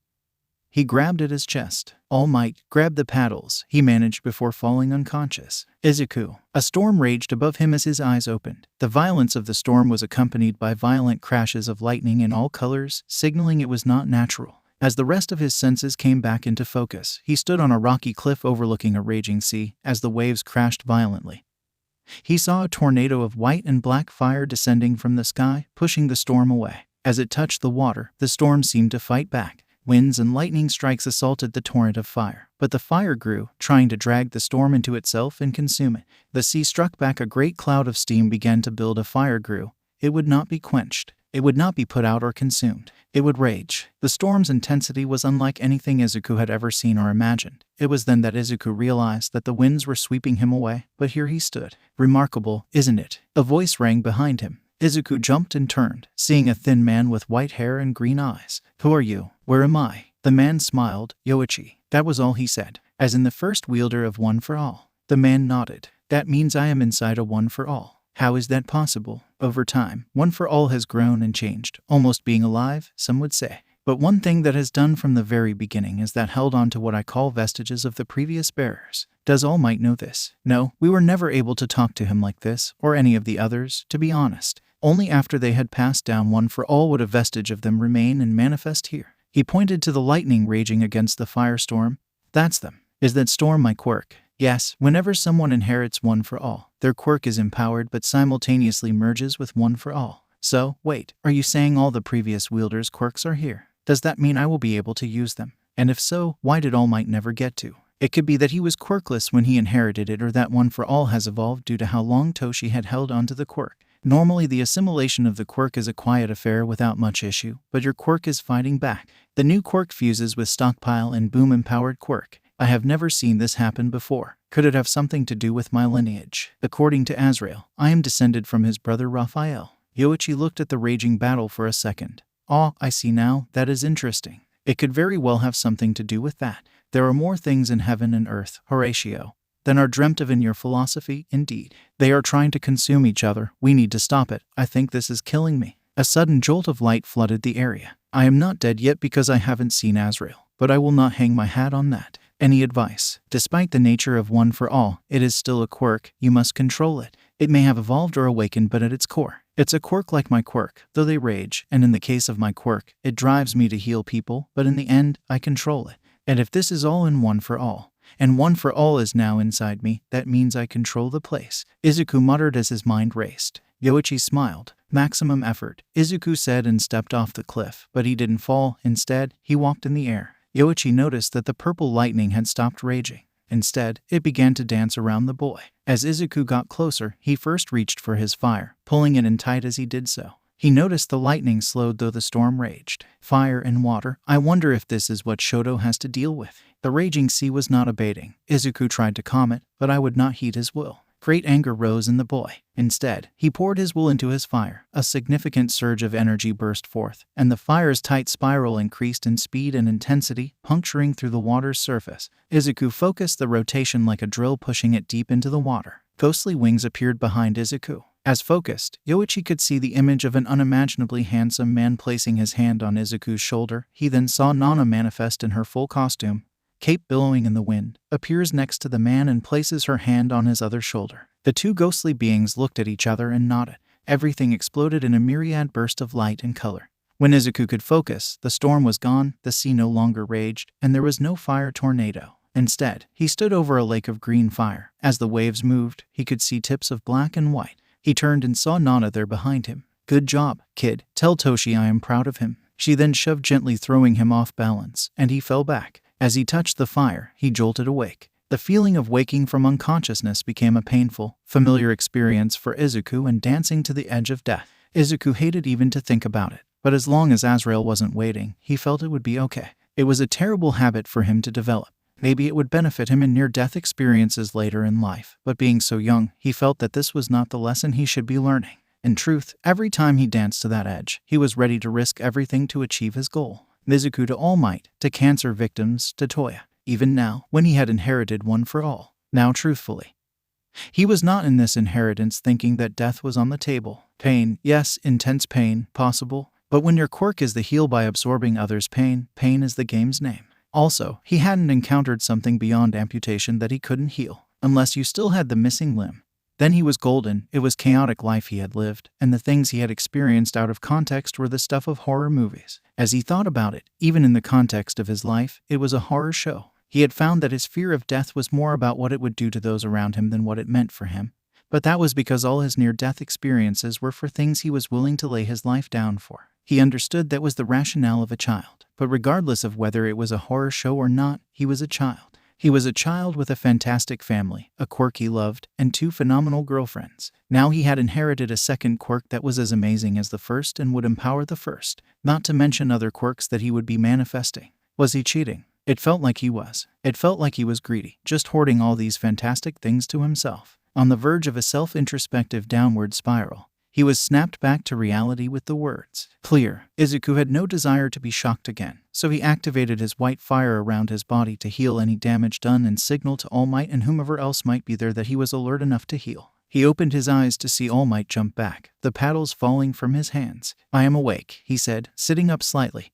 He grabbed at his chest. All Might grabbed the paddles he managed before falling unconscious. Izuku. A storm raged above him as his eyes opened. The violence of the storm was accompanied by violent crashes of lightning in all colors, signaling it was not natural. As the rest of his senses came back into focus, he stood on a rocky cliff overlooking a raging sea as the waves crashed violently. He saw a tornado of white and black fire descending from the sky, pushing the storm away. As it touched the water, the storm seemed to fight back. Winds and lightning strikes assaulted the torrent of fire, but the fire grew, trying to drag the storm into itself and consume it. The sea struck back, a great cloud of steam began to build. A fire grew. It would not be quenched. It would not be put out or consumed. It would rage. The storm's intensity was unlike anything Izuku had ever seen or imagined. It was then that Izuku realized that the winds were sweeping him away, but here he stood. Remarkable, isn't it? A voice rang behind him. Izuku jumped and turned, seeing a thin man with white hair and green eyes. Who are you? Where am I? The man smiled. Yoichi. That was all he said. As in the first wielder of One for All. The man nodded. That means I am inside a One for All. How is that possible? Over time, One for All has grown and changed, almost being alive, some would say. But one thing that has done from the very beginning is that held on to what I call vestiges of the previous bearers. Does All Might know this? No, we were never able to talk to him like this, or any of the others, to be honest. Only after they had passed down One for All would a vestige of them remain and manifest here. He pointed to the lightning raging against the firestorm. That's them. Is that storm my quirk? Yes, whenever someone inherits One for All, their quirk is empowered but simultaneously merges with One for All. So, wait, are you saying all the previous wielders' quirks are here? Does that mean I will be able to use them? And if so, why did All Might never get to? It could be that he was quirkless when he inherited it, or that One for All has evolved due to how long Toshi had held onto the quirk. Normally, the assimilation of the quirk is a quiet affair without much issue, but your quirk is fighting back. The new quirk fuses with stockpile and boom-empowered quirk. I have never seen this happen before. Could it have something to do with my lineage? According to Azrael, I am descended from his brother Raphael. Yoichi looked at the raging battle for a second. Ah, I see now. That is interesting. It could very well have something to do with that. There are more things in heaven and earth, Horatio, than are dreamt of in your philosophy. Indeed, they are trying to consume each other. We need to stop it. I think this is killing me. A sudden jolt of light flooded the area. I am not dead yet because I haven't seen Azrael, but I will not hang my hat on that. Any advice? Despite the nature of One for All, it is still a quirk. You must control it. It may have evolved or awakened, but at its core, it's a quirk like my quirk, though they rage, and in the case of my quirk, it drives me to heal people, but in the end, I control it. And if this is all in One for All, and One for All is now inside me, that means I control the place. Izuku muttered as his mind raced. Yoichi smiled. Maximum effort, Izuku said, and stepped off the cliff, but he didn't fall. Instead, he walked in the air. Yoichi noticed that the purple lightning had stopped raging. Instead, it began to dance around the boy. As Izuku got closer, he first reached for his fire, pulling it in tight as he did so. He noticed the lightning slowed though the storm raged. Fire and water. I wonder if this is what Shoto has to deal with. The raging sea was not abating. Izuku tried to calm it, but I would not heed his will. Great anger rose in the boy. Instead, he poured his will into his fire. A significant surge of energy burst forth, and the fire's tight spiral increased in speed and intensity, puncturing through the water's surface. Izuku focused the rotation like a drill, pushing it deep into the water. Ghostly wings appeared behind Izuku. As focused, Yoichi could see the image of an unimaginably handsome man placing his hand on Izuku's shoulder. He then saw Nana manifest in her full costume, cape billowing in the wind, appears next to the man and places her hand on his other shoulder. The two ghostly beings looked at each other and nodded. Everything exploded in a myriad burst of light and color. When Izuku could focus, the storm was gone, the sea no longer raged, and there was no fire tornado. Instead, he stood over a lake of green fire. As the waves moved, he could see tips of black and white. He turned and saw Nana there behind him. Good job, kid. Tell Toshi I am proud of him. She then shoved gently, throwing him off balance, and he fell back. As he touched the fire, he jolted awake. The feeling of waking from unconsciousness became a painful, familiar experience for Izuku, and dancing to the edge of death. Izuku hated even to think about it, but as long as Azrael wasn't waiting, he felt it would be okay. It was a terrible habit for him to develop. Maybe it would benefit him in near-death experiences later in life, but being so young, he felt that this was not the lesson he should be learning. In truth, every time he danced to that edge, he was ready to risk everything to achieve his goal. Mizuku to All Might, to cancer victims, to Toya. Even now, when he had inherited One for All. Now truthfully, he was not in this inheritance thinking that death was on the table. Pain, yes, intense pain, possible, but when your quirk is the heal by absorbing others' pain, pain is the game's name. Also, he hadn't encountered something beyond amputation that he couldn't heal, unless you still had the missing limb. Then he was golden. It was chaotic life he had lived, and the things he had experienced out of context were the stuff of horror movies. As he thought about it, even in the context of his life, it was a horror show. He had found that his fear of death was more about what it would do to those around him than what it meant for him. But that was because all his near-death experiences were for things he was willing to lay his life down for. He understood that was the rationale of a child. But regardless of whether it was a horror show or not, he was a child. He was a child with a fantastic family, a quirk he loved, and two phenomenal girlfriends. Now he had inherited a second quirk that was as amazing as the first and would empower the first, not to mention other quirks that he would be manifesting. Was he cheating? It felt like he was. It felt like he was greedy, just hoarding all these fantastic things to himself. On the verge of a self-introspective downward spiral, he was snapped back to reality with the words, "Clear." Izuku had no desire to be shocked again, so he activated his white fire around his body to heal any damage done and signal to All Might and whomever else might be there that he was alert enough to heal. He opened his eyes to see All Might jump back, the paddles falling from his hands. "I am awake," he said, sitting up slightly.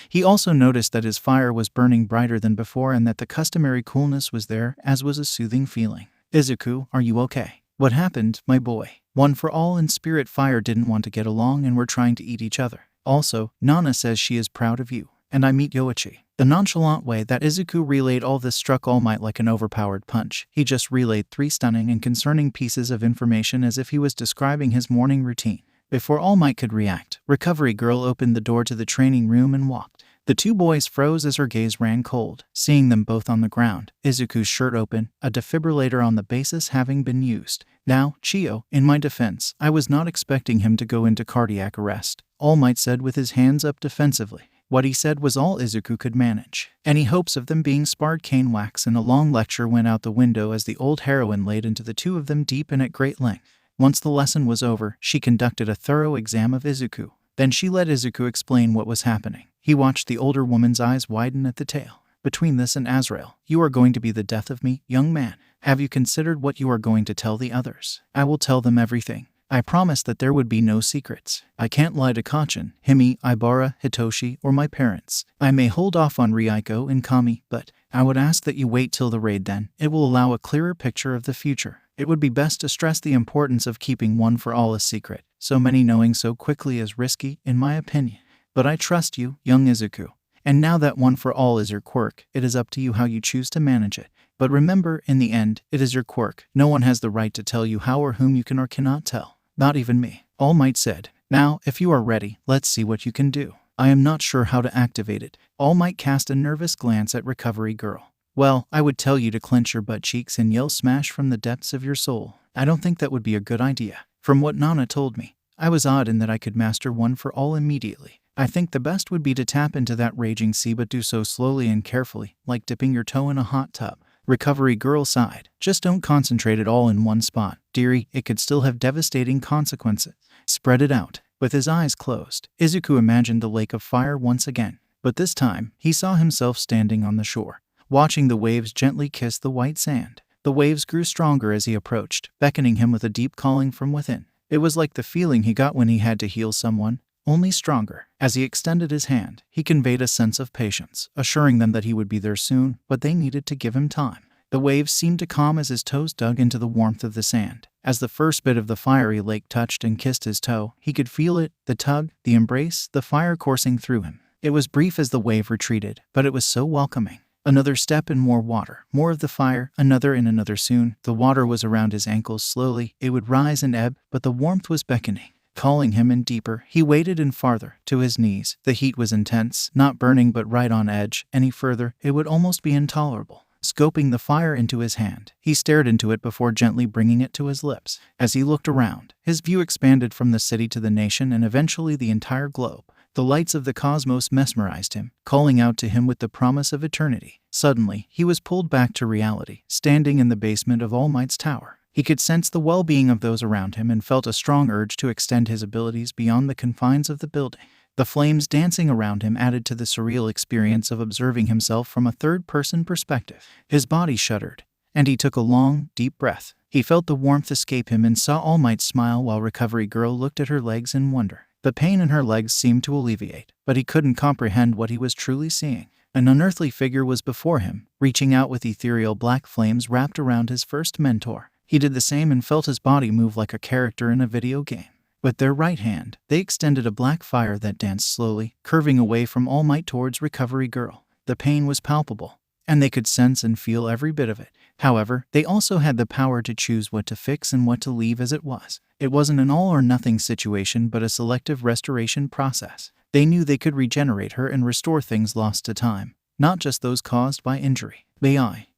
He also noticed that his fire was burning brighter than before and that the customary coolness was there, as was a soothing feeling. "Izuku, are you okay? What happened, my boy?" One for All and Spirit Fire didn't want to get along and were trying to eat each other. Also, Nana says she is proud of you. And I meet Yoichi. The nonchalant way that Izuku relayed all this struck All Might like an overpowered punch. He just relayed 3 stunning and concerning pieces of information as if he was describing his morning routine. Before All Might could react, Recovery Girl opened the door to the training room and walked. The 2 boys froze as her gaze ran cold, seeing them both on the ground, Izuku's shirt open, a defibrillator on the basis having been used. Now, Chio, in my defense, I was not expecting him to go into cardiac arrest, All Might said with his hands up defensively. What he said was all Izuku could manage. Any hopes of them being sparred cane wax, and a long lecture went out the window as the old heroine laid into the 2 of them deep and at great length. Once the lesson was over, she conducted a thorough exam of Izuku. Then she let Izuku explain what was happening. He watched the older woman's eyes widen at the tale. Between this and Azrael, you are going to be the death of me, young man. Have you considered what you are going to tell the others? I will tell them everything. I promised that there would be no secrets. I can't lie to Kachin, Himi, Ibara, Hitoshi, or my parents. I may hold off on Ryuko and Kami, but I would ask that you wait till the raid then. It will allow a clearer picture of the future. It would be best to stress the importance of keeping one for all a secret. So many knowing so quickly is risky, in my opinion. But I trust you, young Izuku. And now that one for all is your quirk, it is up to you how you choose to manage it. But remember, in the end, it is your quirk. No one has the right to tell you how or whom you can or cannot tell. Not even me, All Might said. Now, if you are ready, let's see what you can do. I am not sure how to activate it. All Might cast a nervous glance at Recovery Girl. Well, I would tell you to clench your butt cheeks and yell smash from the depths of your soul. I don't think that would be a good idea. From what Nana told me, I was odd in that I could master one for all immediately. I think the best would be to tap into that raging sea, but do so slowly and carefully, like dipping your toe in a hot tub. Recovery Girl sighed. Just don't concentrate it all in one spot, dearie. It could still have devastating consequences. Spread it out. With his eyes closed, Izuku imagined the lake of fire once again. But this time, he saw himself standing on the shore, watching the waves gently kiss the white sand. The waves grew stronger as he approached, beckoning him with a deep calling from within. It was like the feeling he got when he had to heal someone, only stronger. As he extended his hand, he conveyed a sense of patience, assuring them that he would be there soon, but they needed to give him time. The waves seemed to calm as his toes dug into the warmth of the sand. As the first bit of the fiery lake touched and kissed his toe, he could feel it, the tug, the embrace, the fire coursing through him. It was brief as the wave retreated, but it was so welcoming. Another step and more water, more of the fire, another and another. Soon, the water was around his ankles slowly. It would rise and ebb, but the warmth was beckoning, calling him in deeper. He waded in farther, to his knees. The heat was intense, not burning but right on edge. Any further, it would almost be intolerable. Scoping the fire into his hand, he stared into it before gently bringing it to his lips. As he looked around, his view expanded from the city to the nation and eventually the entire globe. The lights of the cosmos mesmerized him, calling out to him with the promise of eternity. Suddenly, he was pulled back to reality, standing in the basement of All Might's tower. He could sense the well-being of those around him and felt a strong urge to extend his abilities beyond the confines of the building. The flames dancing around him added to the surreal experience of observing himself from a third-person perspective. His body shuddered, and he took a long, deep breath. He felt the warmth escape him and saw All Might smile while Recovery Girl looked at her legs in wonder. The pain in her legs seemed to alleviate, but he couldn't comprehend what he was truly seeing. An unearthly figure was before him, reaching out with ethereal black flames wrapped around his first mentor. He did the same and felt his body move like a character in a video game. With their right hand, they extended a black fire that danced slowly, curving away from All Might towards Recovery Girl. The pain was palpable, and they could sense and feel every bit of it. However, they also had the power to choose what to fix and what to leave as it was. It wasn't an all-or-nothing situation but a selective restoration process. They knew they could regenerate her and restore things lost to time, not just those caused by injury.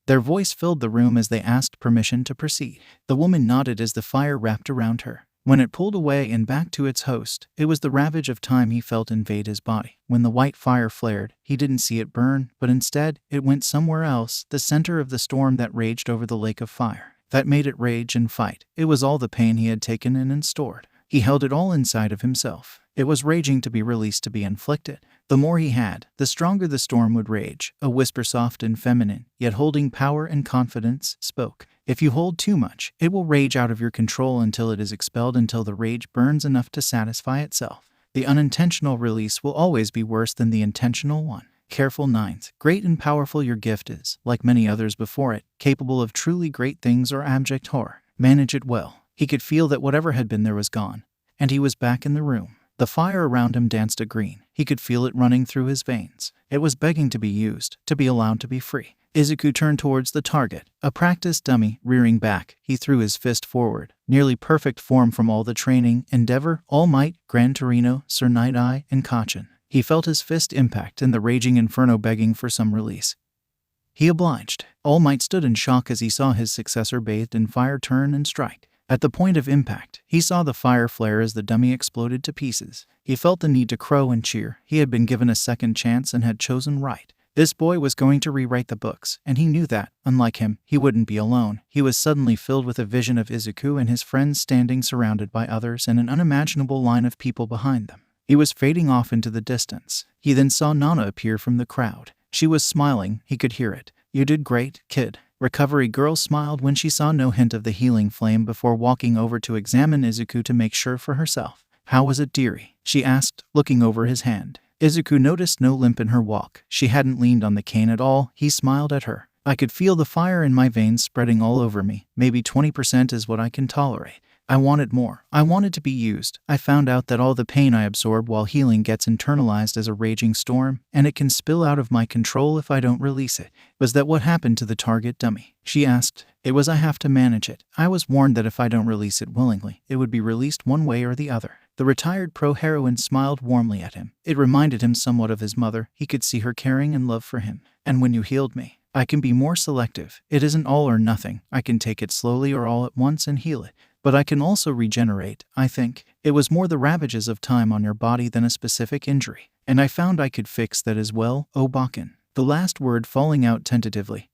Their voice filled the room as they asked permission to proceed. The woman nodded as the fire wrapped around her. When it pulled away and back to its host, it was the ravage of time he felt invade his body. When the white fire flared, he didn't see it burn, but instead, it went somewhere else, the center of the storm that raged over the lake of fire. That made it rage and fight. It was all the pain he had taken in and stored. He held it all inside of himself. It was raging to be released, to be inflicted. The more he had, the stronger the storm would rage. A whisper, soft and feminine, yet holding power and confidence, spoke. If you hold too much, it will rage out of your control until it is expelled, until the rage burns enough to satisfy itself. The unintentional release will always be worse than the intentional one. Careful ninth, great and powerful your gift is, like many others before it, capable of truly great things or abject horror. Manage it well. He could feel that whatever had been there was gone, and he was back in the room. The fire around him danced a green. He could feel it running through his veins. It was begging to be used, to be allowed to be free. Izuku turned towards the target. A practiced dummy, rearing back, he threw his fist forward. Nearly perfect form from all the training, Endeavor, All Might, Gran Torino, Sir Night-Eye, and Kachin. He felt his fist impact and the raging inferno begging for some release. He obliged. All Might stood in shock as he saw his successor bathed in fire turn and strike. At the point of impact, he saw the fire flare as the dummy exploded to pieces. He felt the need to crow and cheer. He had been given a second chance and had chosen right. This boy was going to rewrite the books, and he knew that, unlike him, he wouldn't be alone. He was suddenly filled with a vision of Izuku and his friends standing surrounded by others and an unimaginable line of people behind them. He was fading off into the distance. He then saw Nana appear from the crowd. She was smiling, he could hear it. "You did great, kid." Recovery Girl smiled when she saw no hint of the healing flame before walking over to examine Izuku to make sure for herself. "How was it, dearie?" she asked, looking over his hand. Izuku noticed no limp in her walk. She hadn't leaned on the cane at all. He smiled at her. "I could feel the fire in my veins spreading all over me. Maybe 20% is what I can tolerate. I wanted more. I wanted to be used. I found out that all the pain I absorb while healing gets internalized as a raging storm, and it can spill out of my control if I don't release it." "Was that what happened to the target dummy?" she asked. "It was. I have to manage it. I was warned that if I don't release it willingly, it would be released one way or the other." The retired pro-heroine smiled warmly at him. It reminded him somewhat of his mother. He could see her caring and love for him. "And when you healed me, I can be more selective. It isn't all or nothing. I can take it slowly or all at once and heal it. But I can also regenerate, I think. It was more the ravages of time on your body than a specific injury. And I found I could fix that as well, Obaken." The last word falling out tentatively.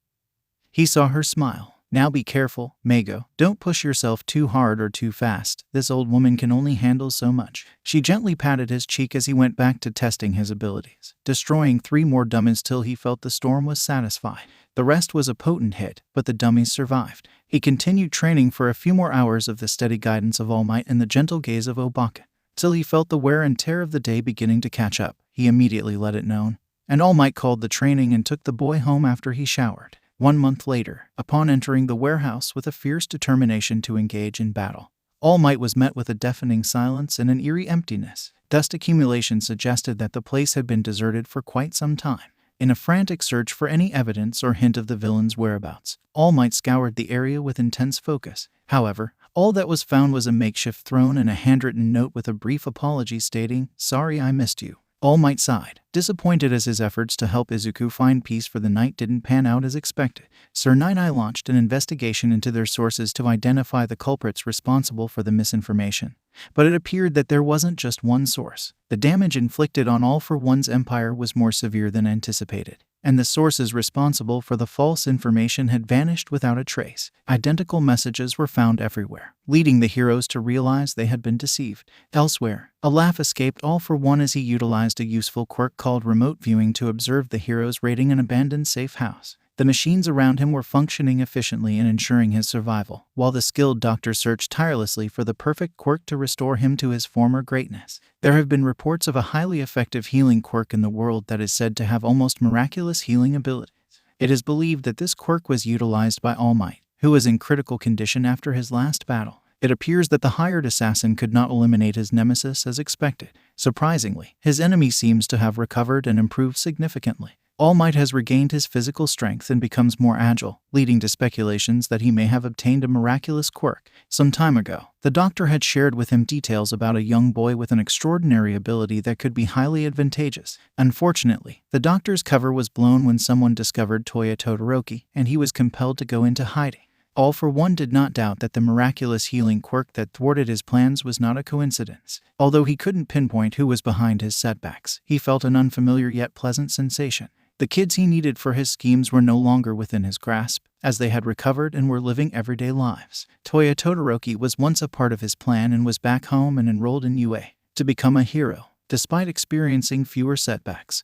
He saw her smile. "Now be careful, Meigo. Don't push yourself too hard or too fast. This old woman can only handle so much." She gently patted his cheek as he went back to testing his abilities, destroying 3 more dummies till he felt the storm was satisfied. The rest was a potent hit, but the dummies survived. He continued training for a few more hours of the steady guidance of All Might and the gentle gaze of Obaken, till he felt the wear and tear of the day beginning to catch up. He immediately let it known, and All Might called the training and took the boy home after he showered. 1 month later, upon entering the warehouse with a fierce determination to engage in battle, All Might was met with a deafening silence and an eerie emptiness. Dust accumulation suggested that the place had been deserted for quite some time. In a frantic search for any evidence or hint of the villain's whereabouts, All Might scoured the area with intense focus. However, all that was found was a makeshift throne and a handwritten note with a brief apology stating, "Sorry I missed you." All Might sighed, disappointed as his efforts to help Izuku find peace for the night didn't pan out as expected. Sir Night-Eye launched an investigation into their sources to identify the culprits responsible for the misinformation. But it appeared that there wasn't just one source. The damage inflicted on All for One's empire was more severe than anticipated, and the sources responsible for the false information had vanished without a trace. Identical messages were found everywhere, leading the heroes to realize they had been deceived. Elsewhere, a laugh escaped All for One as he utilized a useful quirk called remote viewing to observe the heroes raiding an abandoned safe house. The machines around him were functioning efficiently and ensuring his survival, while the skilled doctor searched tirelessly for the perfect quirk to restore him to his former greatness. There have been reports of a highly effective healing quirk in the world that is said to have almost miraculous healing abilities. It is believed that this quirk was utilized by All Might, who was in critical condition after his last battle. It appears that the hired assassin could not eliminate his nemesis as expected. Surprisingly, his enemy seems to have recovered and improved significantly. All Might has regained his physical strength and becomes more agile, leading to speculations that he may have obtained a miraculous quirk. Some time ago, the doctor had shared with him details about a young boy with an extraordinary ability that could be highly advantageous. Unfortunately, the doctor's cover was blown when someone discovered Toya Todoroki, and he was compelled to go into hiding. All for One did not doubt that the miraculous healing quirk that thwarted his plans was not a coincidence. Although he couldn't pinpoint who was behind his setbacks, he felt an unfamiliar yet pleasant sensation. The kids he needed for his schemes were no longer within his grasp, as they had recovered and were living everyday lives. Toya Todoroki was once a part of his plan and was back home and enrolled in UA to become a hero, despite experiencing fewer setbacks.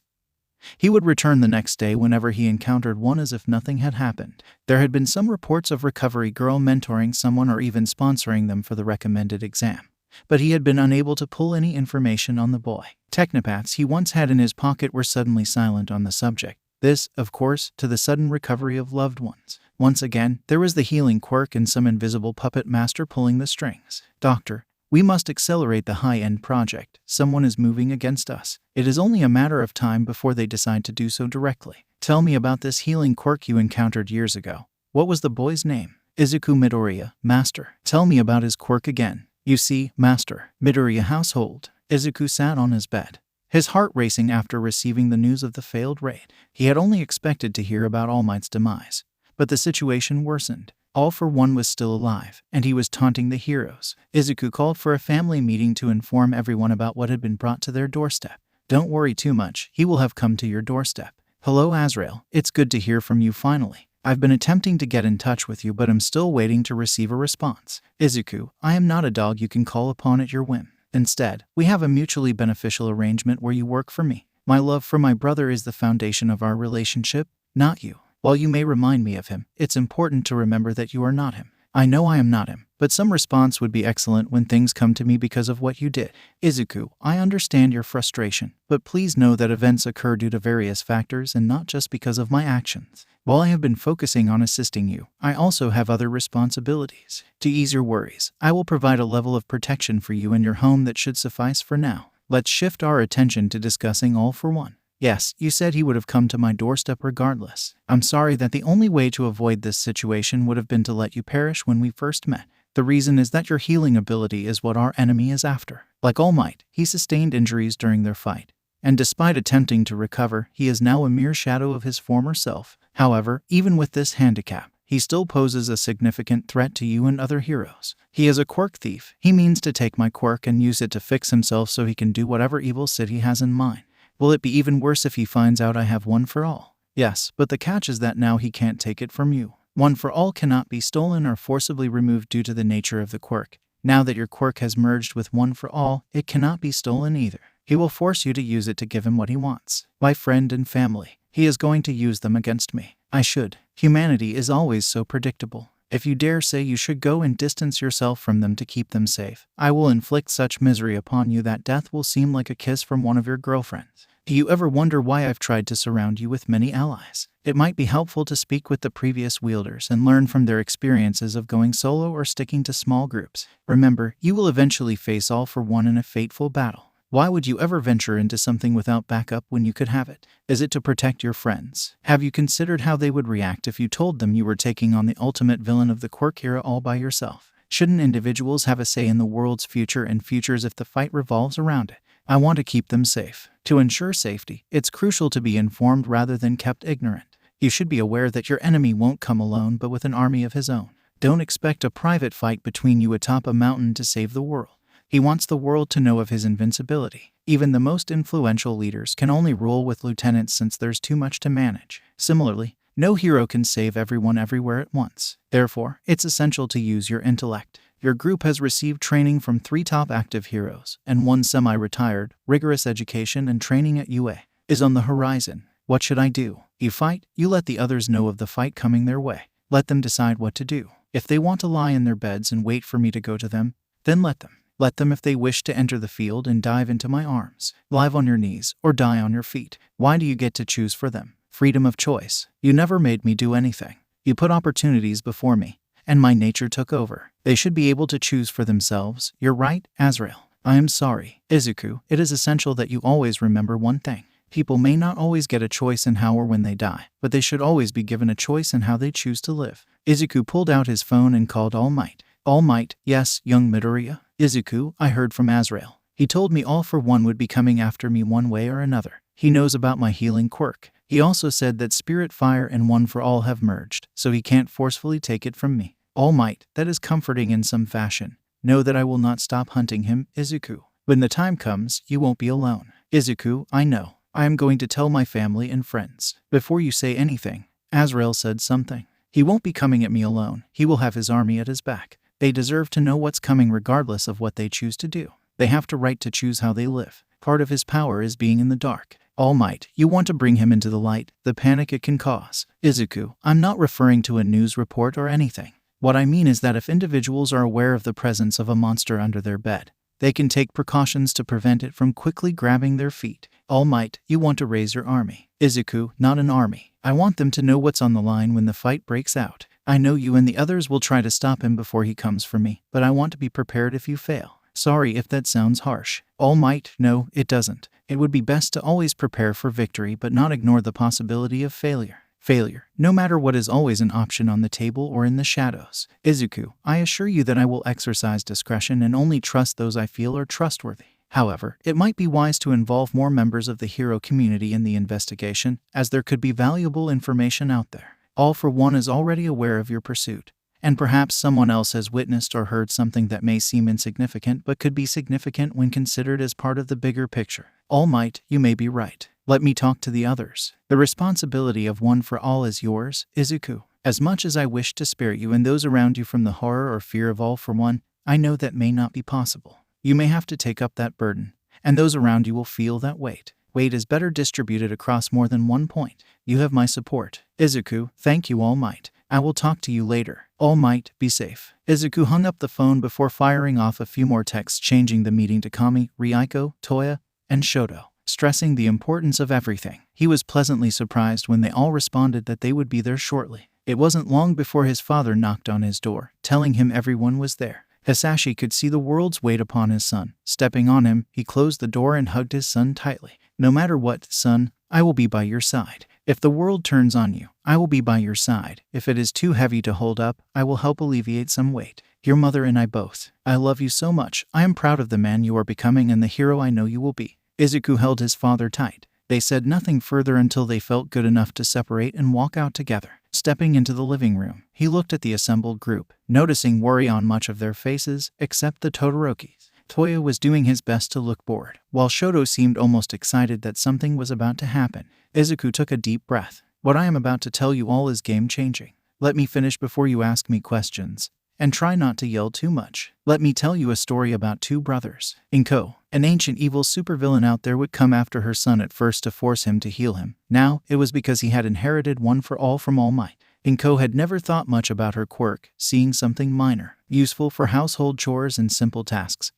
He would return the next day whenever he encountered one as if nothing had happened. There had been some reports of Recovery Girl mentoring someone or even sponsoring them for the recommended exam, but he had been unable to pull any information on the boy. Technopaths he once had in his pocket were suddenly silent on the subject. This, of course, to the sudden recovery of loved ones. Once again, there was the healing quirk and some invisible puppet master pulling the strings. "Doctor, We must accelerate the high-end project. Someone is moving against us. It is only a matter of time before they decide to do so directly. Tell me about this healing quirk you encountered years ago. What was the boy's name? Izuku Midoriya, Master. Tell me about his quirk again. You see, Master. Midoriya household. Izuku sat on his bed, his heart racing after receiving the news of the failed raid. He had only expected to hear about All Might's demise, but the situation worsened. All for One was still alive, and he was taunting the heroes. Izuku called for a family meeting to inform everyone about what had been brought to their doorstep. Don't worry too much, he will have come to your doorstep. Hello Azrael, it's good to hear from you finally. I've been attempting to get in touch with you, but I'm still waiting to receive a response. Izuku, I am not a dog you can call upon at your whim. Instead, we have a mutually beneficial arrangement where you work for me. My love for my brother is the foundation of our relationship, not you. While you may remind me of him, it's important to remember that you are not him. I know I am not him, but some response would be excellent when things come to me because of what you did. Izuku, I understand your frustration, but please know that events occur due to various factors and not just because of my actions. While I have been focusing on assisting you, I also have other responsibilities. To ease your worries, I will provide a level of protection for you and your home that should suffice for now. Let's shift our attention to discussing All for One. Yes, you said he would have come to my doorstep regardless. I'm sorry that the only way to avoid this situation would have been to let you perish when we first met. The reason is that your healing ability is what our enemy is after. Like All Might, he sustained injuries during their fight, and despite attempting to recover, he is now a mere shadow of his former self. However, even with this handicap, he still poses a significant threat to you and other heroes. He is a quirk thief. He means to take my quirk and use it to fix himself so he can do whatever evil Sid he has in mind. Will it be even worse if he finds out I have One for All? Yes, but the catch is that now he can't take it from you. One for All cannot be stolen or forcibly removed due to the nature of the quirk. Now that your quirk has merged with One for All, it cannot be stolen either. He will force you to use it to give him what he wants. My friend and family. He is going to use them against me. I should. Humanity is always so predictable. If you dare say you should go and distance yourself from them to keep them safe, I will inflict such misery upon you that death will seem like a kiss from one of your girlfriends. Do you ever wonder why I've tried to surround you with many allies? It might be helpful to speak with the previous wielders and learn from their experiences of going solo or sticking to small groups. Remember, you will eventually face All for One in a fateful battle. Why would you ever venture into something without backup when you could have it? Is it to protect your friends? Have you considered how they would react if you told them you were taking on the ultimate villain of the quirk era all by yourself? Shouldn't individuals have a say in the world's future and futures if the fight revolves around it? I want to keep them safe. To ensure safety, it's crucial to be informed rather than kept ignorant. You should be aware that your enemy won't come alone but with an army of his own. Don't expect a private fight between you atop a mountain to save the world. He wants the world to know of his invincibility. Even the most influential leaders can only rule with lieutenants since there's too much to manage. Similarly, no hero can save everyone everywhere at once. Therefore, it's essential to use your intellect. Your group has received training from 3 top active heroes, and 1 semi-retired. Rigorous education and training at UA is on the horizon. What should I do? You fight, you let the others know of the fight coming their way. Let them decide what to do. If they want to lie in their beds and wait for me to go to them, then let them. Let them if they wish to enter the field and dive into my arms. Live on your knees or die on your feet. Why do you get to choose for them? Freedom of choice. You never made me do anything. You put opportunities before me, and my nature took over. They should be able to choose for themselves. You're right, Azrael. I am sorry. Izuku, it is essential that you always remember one thing. People may not always get a choice in how or when they die, but they should always be given a choice in how they choose to live. Izuku pulled out his phone and called All Might. All Might, yes, young Midoriya? Izuku, I heard from Azrael. He told me All for One would be coming after me one way or another. He knows about my healing quirk. He also said that Spirit Fire and One for All have merged, so he can't forcefully take it from me. All Might, that is comforting in some fashion. Know that I will not stop hunting him, Izuku. When the time comes, you won't be alone. Izuku, I know. I am going to tell my family and friends. Before you say anything, Azrael said something. He won't be coming at me alone. He will have his army at his back. They deserve to know what's coming regardless of what they choose to do. They have the right to choose how they live. Part of his power is being in the dark. All Might, you want to bring him into the light, the panic it can cause. Izuku, I'm not referring to a news report or anything. What I mean is that if individuals are aware of the presence of a monster under their bed, they can take precautions to prevent it from quickly grabbing their feet. All Might, you want to raise your army. Izuku, not an army. I want them to know what's on the line when the fight breaks out. I know you and the others will try to stop him before he comes for me, but I want to be prepared if you fail. Sorry if that sounds harsh. All Might, no, it doesn't. It would be best to always prepare for victory but not ignore the possibility of failure. Failure, no matter what, is always an option on the table or in the shadows. Izuku, I assure you that I will exercise discretion and only trust those I feel are trustworthy. However, it might be wise to involve more members of the hero community in the investigation, as there could be valuable information out there. All for One is already aware of your pursuit, and perhaps someone else has witnessed or heard something that may seem insignificant but could be significant when considered as part of the bigger picture. All Might, you may be right. Let me talk to the others. The responsibility of One for All is yours, Izuku. As much as I wish to spare you and those around you from the horror or fear of All for One, I know that may not be possible. You may have to take up that burden, and those around you will feel that weight. Weight is better distributed across more than one point. You have my support. Izuku, thank you, All Might. I will talk to you later. All Might, be safe. Izuku hung up the phone before firing off a few more texts, changing the meeting to Kami, Ryuko, Toya, and Shoto, stressing the importance of everything. He was pleasantly surprised when they all responded that they would be there shortly. It wasn't long before his father knocked on his door, telling him everyone was there. Hisashi could see the world's weight upon his son. Stepping on him, he closed the door and hugged his son tightly. No matter what, son, I will be by your side. If the world turns on you, I will be by your side. If it is too heavy to hold up, I will help alleviate some weight. Your mother and I both. I love you so much. I am proud of the man you are becoming and the hero I know you will be. Izuku held his father tight. They said nothing further until they felt good enough to separate and walk out together. Stepping into the living room, he looked at the assembled group, noticing worry on much of their faces, except the Todorokis. Toya was doing his best to look bored, while Shoto seemed almost excited that something was about to happen. Izuku took a deep breath. What I am about to tell you all is game-changing. Let me finish before you ask me questions. And try not to yell too much. Let me tell you a story about two brothers. Inko, an ancient evil supervillain out there, would come after her son at first to force him to heal him. Now, it was because he had inherited One for All from All Might. Inko had never thought much about her quirk, seeing something minor, useful for household chores and simple tasks,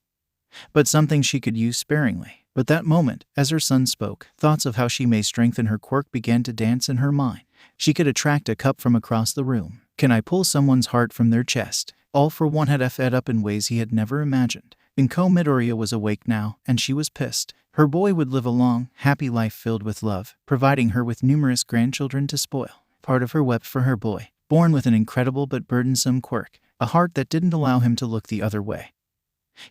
but something she could use sparingly. But that moment, as her son spoke, thoughts of how she may strengthen her quirk began to dance in her mind. She could attract a cup from across the room. Can I pull someone's heart from their chest? All for One had fed up in ways he had never imagined. Izuku Midoriya was awake now, and she was pissed. Her boy would live a long, happy life filled with love, providing her with numerous grandchildren to spoil. Part of her wept for her boy, born with an incredible but burdensome quirk, a heart that didn't allow him to look the other way.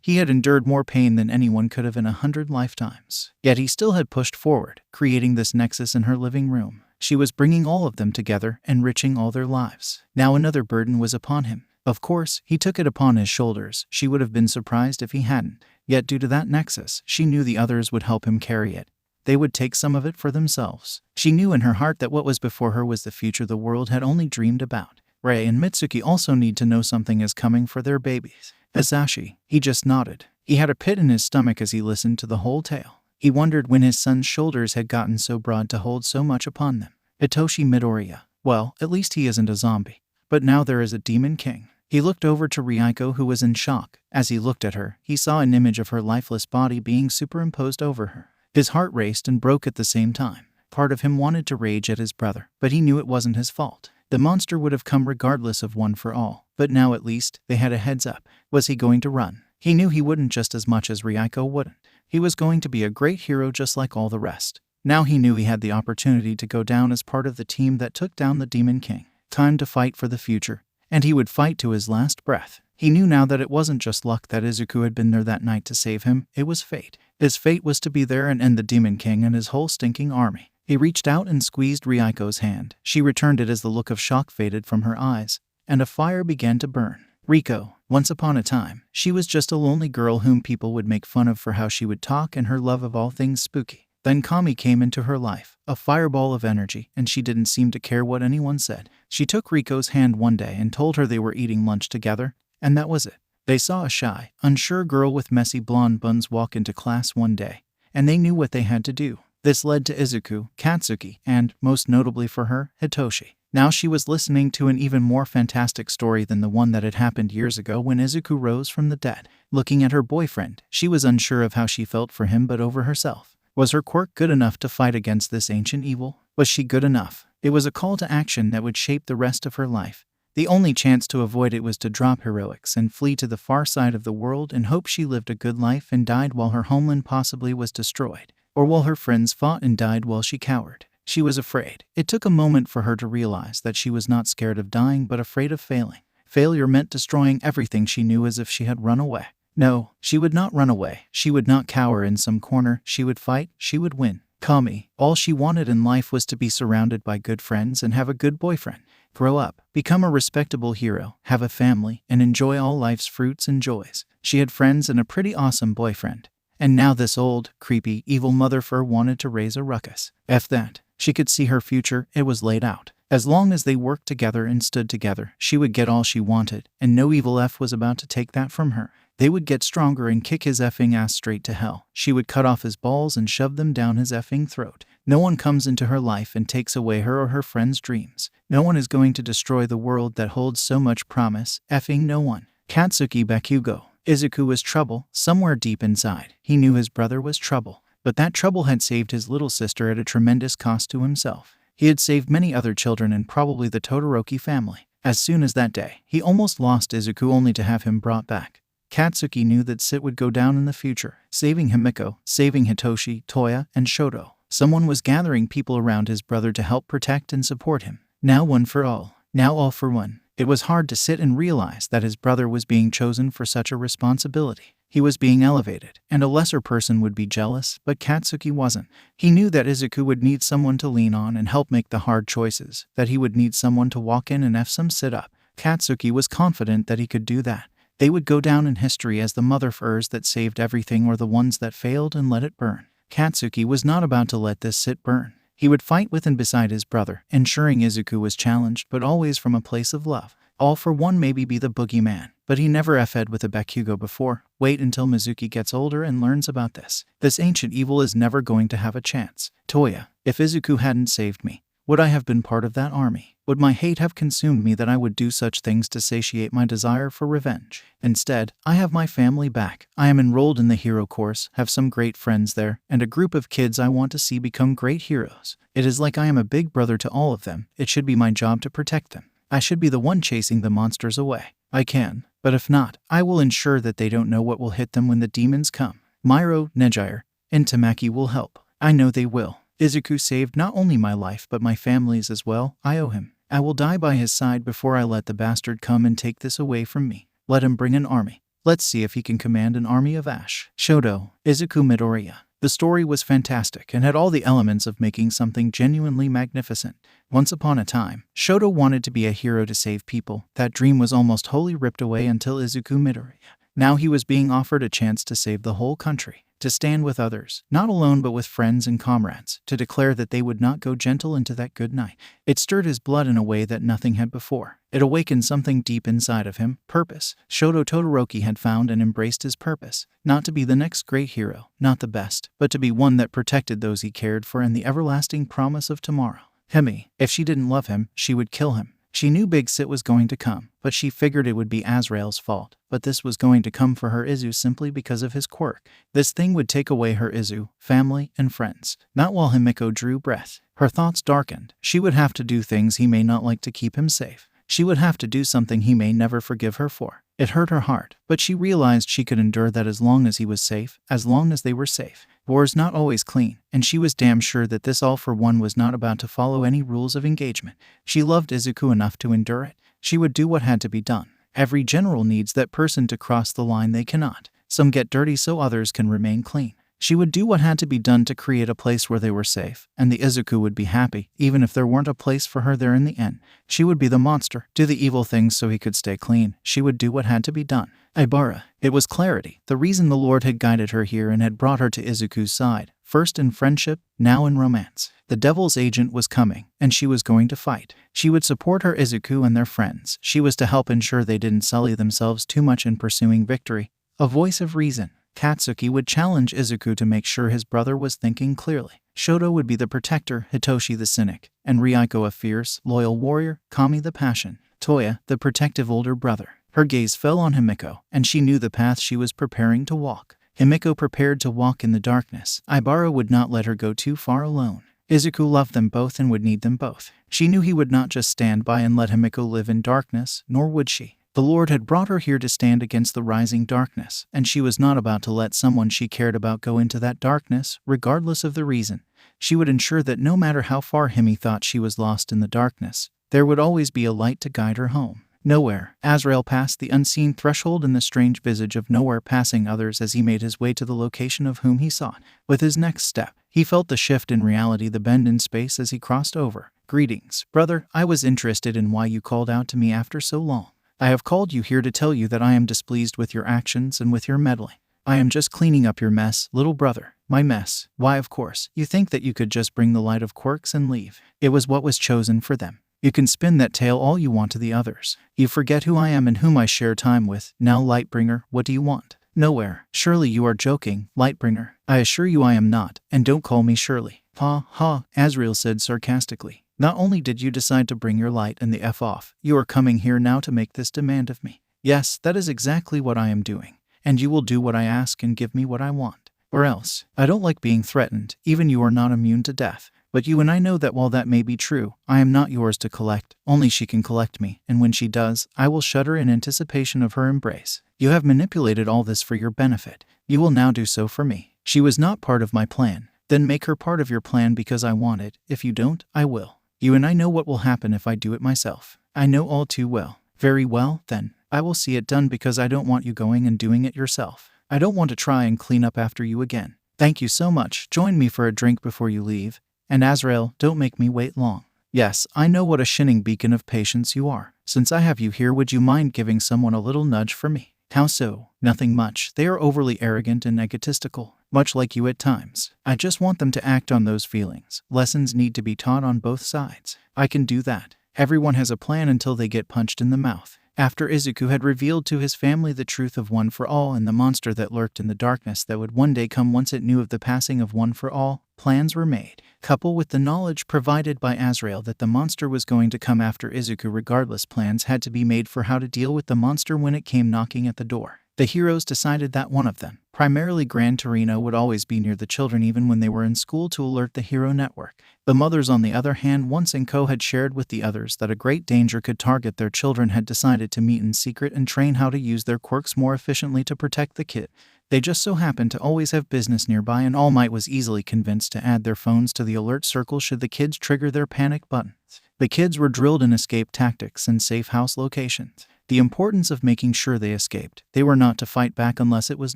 He had endured more pain than anyone could have in 100 lifetimes. Yet he still had pushed forward, creating this nexus in her living room. She was bringing all of them together, enriching all their lives. Now another burden was upon him. Of course, he took it upon his shoulders. She would have been surprised if he hadn't. Yet due to that nexus, she knew the others would help him carry it. They would take some of it for themselves. She knew in her heart that what was before her was the future the world had only dreamed about. Rei and Mitsuki also need to know something is coming for their babies. Hisashi, he just nodded. He had a pit in his stomach as he listened to the whole tale. He wondered when his son's shoulders had gotten so broad to hold so much upon them. Hitoshi Midoriya, well, at least he isn't a zombie. But now there is a demon king. He looked over to Ryuko, who was in shock. As he looked at her, he saw an image of her lifeless body being superimposed over her. His heart raced and broke at the same time. Part of him wanted to rage at his brother, but he knew it wasn't his fault. The monster would have come regardless of One for All, but now at least they had a heads up. Was he going to run? He knew he wouldn't, just as much as Ryuko wouldn't. He was going to be a great hero just like all the rest. Now he knew he had the opportunity to go down as part of the team that took down the Demon King. Time to fight for the future, and he would fight to his last breath. He knew now that it wasn't just luck that Izuku had been there that night to save him, it was fate. His fate was to be there and end the Demon King and his whole stinking army. He reached out and squeezed Ryuko's hand. She returned it as the look of shock faded from her eyes, and a fire began to burn. Riko, once upon a time, she was just a lonely girl whom people would make fun of for how she would talk and her love of all things spooky. Then Kami came into her life, a fireball of energy, and she didn't seem to care what anyone said. She took Riko's hand one day and told her they were eating lunch together, and that was it. They saw a shy, unsure girl with messy blonde buns walk into class one day, and they knew what they had to do. This led to Izuku, Katsuki, and, most notably for her, Hitoshi. Now she was listening to an even more fantastic story than the one that had happened years ago when Izuku rose from the dead. Looking at her boyfriend, she was unsure of how she felt for him but over herself. Was her quirk good enough to fight against this ancient evil? Was she good enough? It was a call to action that would shape the rest of her life. The only chance to avoid it was to drop heroics and flee to the far side of the world and hope she lived a good life and died while her homeland possibly was destroyed, or while her friends fought and died while she cowered. She was afraid. It took a moment for her to realize that she was not scared of dying but afraid of failing. Failure meant destroying everything she knew, as if she had run away. No, she would not run away. She would not cower in some corner. She would fight. She would win. Kami, all she wanted in life was to be surrounded by good friends and have a good boyfriend. Grow up, become a respectable hero, have a family, and enjoy all life's fruits and joys. She had friends and a pretty awesome boyfriend. And now this old, creepy, evil mother fur wanted to raise a ruckus. F that. She could see her future. It was laid out. As long as they worked together and stood together, she would get all she wanted, and no evil F was about to take that from her. They would get stronger and kick his effing ass straight to hell. She would cut off his balls and shove them down his effing throat. No one comes into her life and takes away her or her friends' dreams. No one is going to destroy the world that holds so much promise. Effing no one. Katsuki Bakugo. Izuku was trouble, somewhere deep inside. He knew his brother was trouble. But that trouble had saved his little sister at a tremendous cost to himself. He had saved many other children and probably the Todoroki family. As soon as that day, he almost lost Izuku only to have him brought back. Katsuki knew that Sit would go down in the future, saving Himiko, saving Hitoshi, Toya, and Shoto. Someone was gathering people around his brother to help protect and support him. Now one for all. Now all for one. It was hard to sit and realize that his brother was being chosen for such a responsibility. He was being elevated, and a lesser person would be jealous, but Katsuki wasn't. He knew that Izuku would need someone to lean on and help make the hard choices, that he would need someone to walk in and F some sit up. Katsuki was confident that he could do that. They would go down in history as the mother furs that saved everything or the ones that failed and let it burn. Katsuki was not about to let this Sit burn. He would fight with and beside his brother, ensuring Izuku was challenged, but always from a place of love. All for one, maybe be the boogeyman, but he never F'd with a Bakugo before. Wait until Mizuki gets older and learns about this. This ancient evil is never going to have a chance. Toya, if Izuku hadn't saved me, would I have been part of that army? Would my hate have consumed me that I would do such things to satiate my desire for revenge? Instead, I have my family back. I am enrolled in the hero course, have some great friends there, and a group of kids I want to see become great heroes. It is like I am a big brother to all of them. It should be my job to protect them. I should be the one chasing the monsters away. I can, but if not, I will ensure that they don't know what will hit them when the demons come. Myro, Nejire, and Tamaki will help. I know they will. Izuku saved not only my life but my family's as well. I owe him. I will die by his side before I let the bastard come and take this away from me. Let him bring an army. Let's see if he can command an army of ash. Shoto, Izuku Midoriya. The story was fantastic and had all the elements of making something genuinely magnificent. Once upon a time, Shoto wanted to be a hero to save people. That dream was almost wholly ripped away until Izuku Midoriya. Now he was being offered a chance to save the whole country, to stand with others, not alone but with friends and comrades, to declare that they would not go gentle into that good night. It stirred his blood in a way that nothing had before. It awakened something deep inside of him, purpose. Shoto Todoroki had found and embraced his purpose, not to be the next great hero, not the best, but to be one that protected those he cared for and the everlasting promise of tomorrow. Himi, if she didn't love him, she would kill him. She knew Big Sit was going to come, but she figured it would be Azrael's fault. But this was going to come for her Izu simply because of his quirk. This thing would take away her Izu, family, and friends. Not while Himiko drew breath. Her thoughts darkened. She would have to do things he may not like to keep him safe. She would have to do something he may never forgive her for. It hurt her heart, but she realized she could endure that as long as he was safe, as long as they were safe. War's not always clean, and she was damn sure that this all for one was not about to follow any rules of engagement. She loved Izuku enough to endure it. She would do what had to be done. Every general needs that person to cross the line they cannot. Some get dirty so others can remain clean. She would do what had to be done to create a place where they were safe, and the Izuku would be happy, even if there weren't a place for her there in the end. She would be the monster, do the evil things so he could stay clean. She would do what had to be done. Ibara. It was clarity, the reason the Lord had guided her here and had brought her to Izuku's side, first in friendship, now in romance. The devil's agent was coming, and she was going to fight. She would support her Izuku and their friends. She was to help ensure they didn't sully themselves too much in pursuing victory. A voice of reason. Katsuki would challenge Izuku to make sure his brother was thinking clearly. Shoto would be the protector, Hitoshi the cynic, and Ryuko a fierce, loyal warrior, Kami the passion, Toya the protective older brother. Her gaze fell on Himiko, and she knew the path she was preparing to walk. Himiko prepared to walk in the darkness. Ibara would not let her go too far alone. Izuku loved them both and would need them both. She knew he would not just stand by and let Himiko live in darkness, nor would she. The Lord had brought her here to stand against the rising darkness, and she was not about to let someone she cared about go into that darkness, regardless of the reason. She would ensure that no matter how far Himi thought she was lost in the darkness, there would always be a light to guide her home. Nowhere. Azrael passed the unseen threshold in the strange visage of Nowhere, passing others as he made his way to the location of whom he sought. With his next step, he felt the shift in reality, the bend in space as he crossed over. Greetings, brother. I was interested in why you called out to me after so long. I have called you here to tell you that I am displeased with your actions and with your meddling. I am just cleaning up your mess, little brother. My mess. Why, of course. You think that you could just bring the light of quirks and leave. It was what was chosen for them. You can spin that tale all you want to the others. You forget who I am and whom I share time with. Now, Lightbringer, what do you want? Nowhere. Surely you are joking, Lightbringer. I assure you I am not, and don't call me Shirley. Ha ha, Azrael said sarcastically. Not only did you decide to bring your light and the F off, you are coming here now to make this demand of me. Yes, that is exactly what I am doing. And you will do what I ask and give me what I want. Or else. I don't like being threatened. Even you are not immune to death. But you and I know that while that may be true, I am not yours to collect. Only she can collect me, and when she does, I will shudder in anticipation of her embrace. You have manipulated all this for your benefit. You will now do so for me. She was not part of my plan. Then make her part of your plan because I want it. If you don't, I will. You and I know what will happen if I do it myself. I know all too well. Very well, then. I will see it done because I don't want you going and doing it yourself. I don't want to try and clean up after you again. Thank you so much. Join me for a drink before you leave. And Azrael, don't make me wait long. Yes, I know what a shining beacon of patience you are. Since I have you here, would you mind giving someone a little nudge for me? How so? Nothing much. They are overly arrogant and egotistical, much like you at times. I just want them to act on those feelings. Lessons need to be taught on both sides. I can do that. Everyone has a plan until they get punched in the mouth. After Izuku had revealed to his family the truth of One for All and the monster that lurked in the darkness that would one day come once it knew of the passing of One for All, plans were made. Coupled with the knowledge provided by Azrael that the monster was going to come after Izuku regardless, plans had to be made for how to deal with the monster when it came knocking at the door. The heroes decided that one of them, primarily Gran Torino, would always be near the children even when they were in school to alert the hero network. The mothers, on the other hand, once Inko had shared with the others that a great danger could target their children, had decided to meet in secret and train how to use their quirks more efficiently to protect the kid. They just so happened to always have business nearby, and All Might was easily convinced to add their phones to the alert circle should the kids trigger their panic buttons. The kids were drilled in escape tactics and safe house locations. The importance of making sure they escaped. They were not to fight back unless it was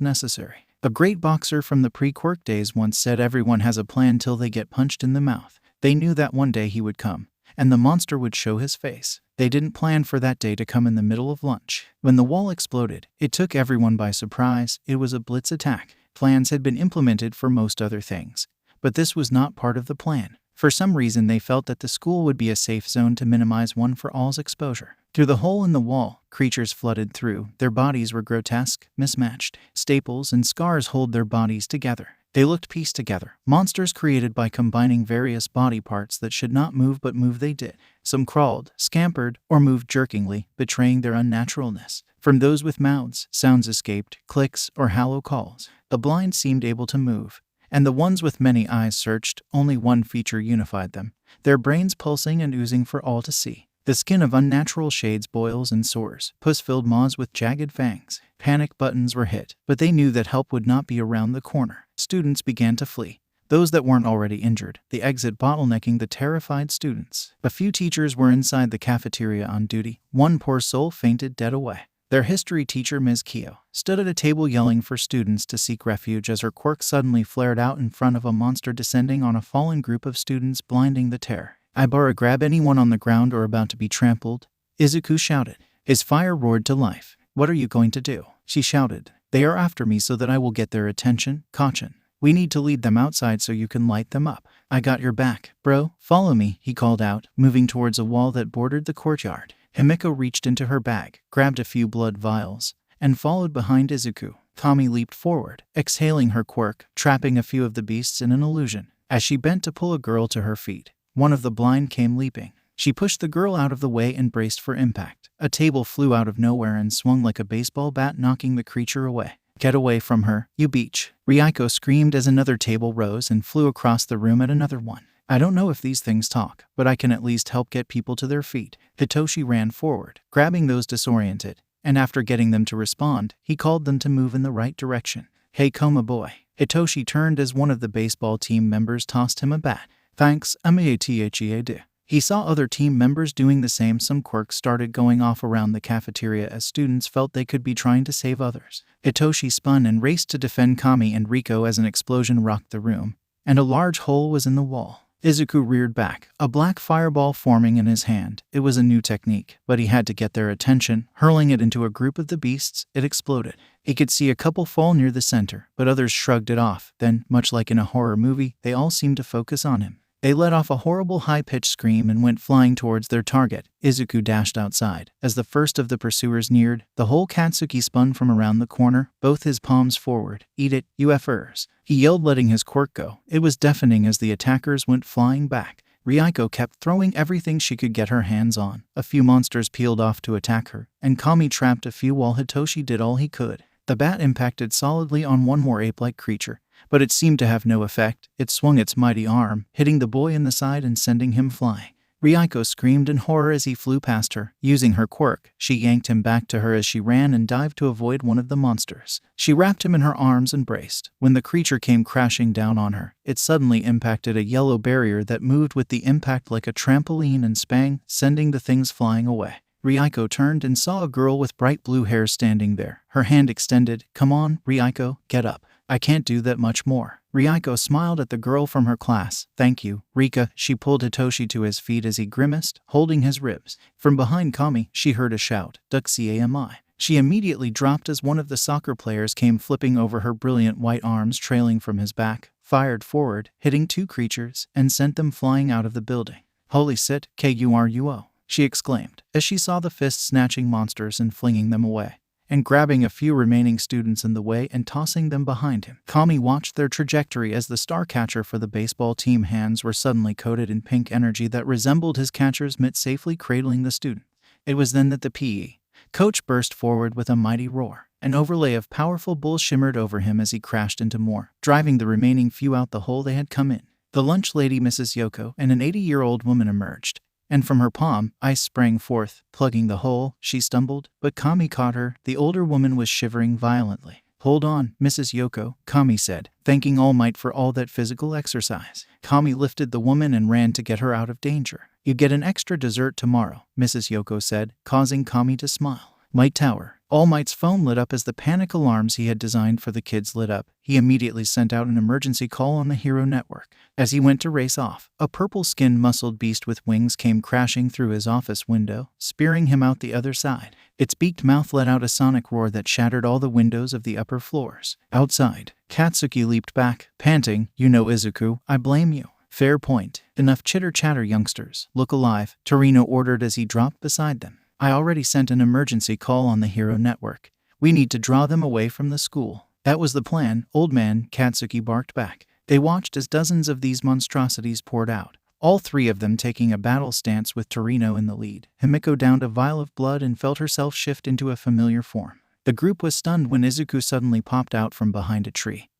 necessary. A great boxer from the pre-Quirk days once said, everyone has a plan till they get punched in the mouth. They knew that one day he would come, and the monster would show his face. They didn't plan for that day to come in the middle of lunch. When the wall exploded, it took everyone by surprise. It was a blitz attack. Plans had been implemented for most other things, but this was not part of the plan. For some reason, they felt that the school would be a safe zone to minimize One for All's exposure. Through the hole in the wall, creatures flooded through. Their bodies were grotesque, mismatched. Staples and scars hold their bodies together. They looked pieced together. Monsters created by combining various body parts that should not move, but move they did. Some crawled, scampered, or moved jerkingly, betraying their unnaturalness. From those with mouths, sounds escaped, clicks, or hollow calls. The blind seemed able to move, and the ones with many eyes searched. Only one feature unified them, their brains pulsing and oozing for all to see. The skin of unnatural shades, boils and sores, pus-filled maws with jagged fangs. Panic buttons were hit, but they knew that help would not be around the corner. Students began to flee. Those that weren't already injured, the exit bottlenecking the terrified students. A few teachers were inside the cafeteria on duty. One poor soul fainted dead away. Their history teacher, Ms. Kyo, stood at a table yelling for students to seek refuge as her quirk suddenly flared out in front of a monster descending on a fallen group of students, blinding the terror. Ibara, grab anyone on the ground or about to be trampled, Izuku shouted. His fire roared to life. What are you going to do? She shouted. They are after me so that I will get their attention. Caution. We need to lead them outside so you can light them up. I got your back, bro. Follow me, he called out, moving towards a wall that bordered the courtyard. Himiko reached into her bag, grabbed a few blood vials, and followed behind Izuku. Tommy leaped forward, exhaling her quirk, trapping a few of the beasts in an illusion. As she bent to pull a girl to her feet, one of the blind came leaping. She pushed the girl out of the way and braced for impact. A table flew out of nowhere and swung like a baseball bat, knocking the creature away. Get away from her, you beach! Ryuko screamed as another table rose and flew across the room at another one. I don't know if these things talk, but I can at least help get people to their feet. Hitoshi ran forward, grabbing those disoriented, and after getting them to respond, he called them to move in the right direction. Hey Koma boy. Hitoshi turned as one of the baseball team members tossed him a bat. Thanks, Amathea. He saw other team members doing the same. Some quirks started going off around the cafeteria as students felt they could be trying to save others. Hitoshi spun and raced to defend Kami and Riko as an explosion rocked the room, and a large hole was in the wall. Izuku reared back, a black fireball forming in his hand. It was a new technique, but he had to get their attention. Hurling it into a group of the beasts, it exploded. He could see a couple fall near the center, but others shrugged it off. Then, much like in a horror movie, they all seemed to focus on him. They let off a horrible high-pitched scream and went flying towards their target. Izuku dashed outside. As the first of the pursuers neared, the whole Katsuki spun from around the corner, both his palms forward. Eat it, you effers. He yelled, letting his quirk go. It was deafening as the attackers went flying back. Riko kept throwing everything she could get her hands on. A few monsters peeled off to attack her, and Kami trapped a few while Hitoshi did all he could. The bat impacted solidly on one more ape-like creature, but it seemed to have no effect. It swung its mighty arm, hitting the boy in the side and sending him flying. Riko screamed in horror as he flew past her. Using her quirk, she yanked him back to her as she ran and dived to avoid one of the monsters. She wrapped him in her arms and braced. When the creature came crashing down on her, it suddenly impacted a yellow barrier that moved with the impact like a trampoline and spang, sending the things flying away. Riko turned and saw a girl with bright blue hair standing there, her hand extended. Come on, Riko, get up. I can't do that much more. Riko smiled at the girl from her class. Thank you, Rika. She pulled Hitoshi to his feet as he grimaced, holding his ribs. From behind Kami, she heard a shout, Duxi-ami. She immediately dropped as one of the soccer players came flipping over, her brilliant white arms trailing from his back, fired forward, hitting two creatures, and sent them flying out of the building. Holy shit, Kuruo, she exclaimed, as she saw the fist snatching monsters and flinging them away, and grabbing a few remaining students in the way and tossing them behind him. Kami watched their trajectory as the star catcher for the baseball team hands were suddenly coated in pink energy that resembled his catcher's mitt, safely cradling the student. It was then that the PE coach burst forward with a mighty roar. An overlay of powerful bulls shimmered over him as he crashed into more, driving the remaining few out the hole they had come in. The lunch lady, Mrs. Yoko, and an 80-year-old woman emerged, and from her palm, ice sprang forth, plugging the hole. She stumbled, but Kami caught her. The older woman was shivering violently. Hold on, Mrs. Yoko, Kami said, thanking All Might for all that physical exercise. Kami lifted the woman and ran to get her out of danger. You get an extra dessert tomorrow, Mrs. Yoko said, causing Kami to smile. Might Tower. All Might's phone lit up as the panic alarms he had designed for the kids lit up. He immediately sent out an emergency call on the Hero Network. As he went to race off, a purple-skinned muscled beast with wings came crashing through his office window, spearing him out the other side. Its beaked mouth let out a sonic roar that shattered all the windows of the upper floors. Outside, Katsuki leaped back, panting, You know, Izuku, I blame you. Fair point. Enough chitter-chatter, youngsters. Look alive, Torino ordered as he dropped beside them. I already sent an emergency call on the Hero Network. We need to draw them away from the school. That was the plan, old man, Katsuki barked back. They watched as dozens of these monstrosities poured out, all three of them taking a battle stance with Torino in the lead. Himiko downed a vial of blood and felt herself shift into a familiar form. The group was stunned when Izuku suddenly popped out from behind a tree.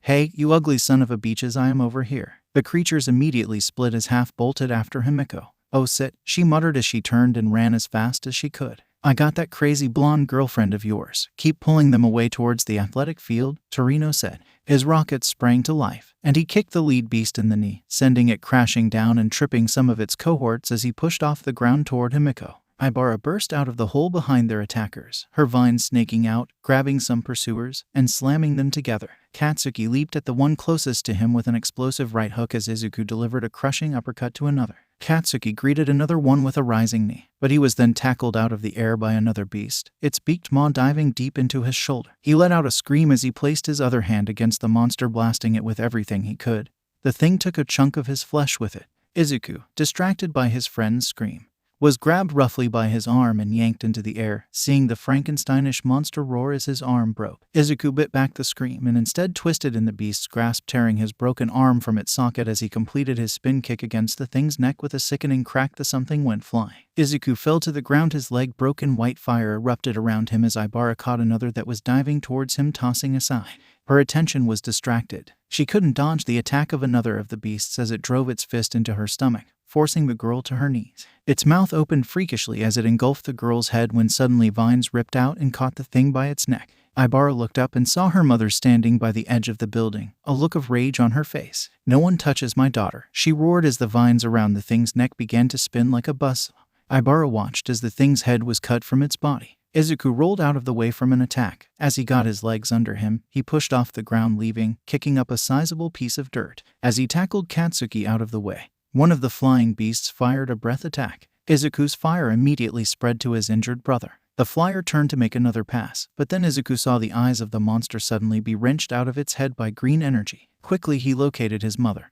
Hey, you ugly son of a beaches, I am over here. The creatures immediately split as half bolted after Himiko. Oh sit, she muttered as she turned and ran as fast as she could. I got that crazy blonde girlfriend of yours. Keep pulling them away towards the athletic field, Torino said. His rocket sprang to life, and he kicked the lead beast in the knee, sending it crashing down and tripping some of its cohorts as he pushed off the ground toward Himiko. Ibara burst out of the hole behind their attackers, her vines snaking out, grabbing some pursuers, and slamming them together. Katsuki leaped at the one closest to him with an explosive right hook as Izuku delivered a crushing uppercut to another. Katsuki greeted another one with a rising knee, but he was then tackled out of the air by another beast, its beaked maw diving deep into his shoulder. He let out a scream as he placed his other hand against the monster, blasting it with everything he could. The thing took a chunk of his flesh with it. Izuku, distracted by his friend's scream, was grabbed roughly by his arm and yanked into the air, seeing the Frankensteinish monster roar as his arm broke. Izuku bit back the scream and instead twisted in the beast's grasp, tearing his broken arm from its socket as he completed his spin kick against the thing's neck. With a sickening crack, the something went flying. Izuku fell to the ground, his leg broken. White fire erupted around him as Ibara caught another that was diving towards him, tossing aside. Her attention was distracted. She couldn't dodge the attack of another of the beasts as it drove its fist into her stomach, forcing the girl to her knees. Its mouth opened freakishly as it engulfed the girl's head when suddenly vines ripped out and caught the thing by its neck. Ibara looked up and saw her mother standing by the edge of the building, a look of rage on her face. "No one touches my daughter," she roared as the vines around the thing's neck began to spin like a bus. Ibara watched as the thing's head was cut from its body. Izuku rolled out of the way from an attack. As he got his legs under him, he pushed off the ground, leaving, kicking up a sizable piece of dirt. As he tackled Katsuki out of the way, one of the flying beasts fired a breath attack. Izuku's fire immediately spread to his injured brother. The flyer turned to make another pass, but then Izuku saw the eyes of the monster suddenly be wrenched out of its head by green energy. Quickly he located his mother,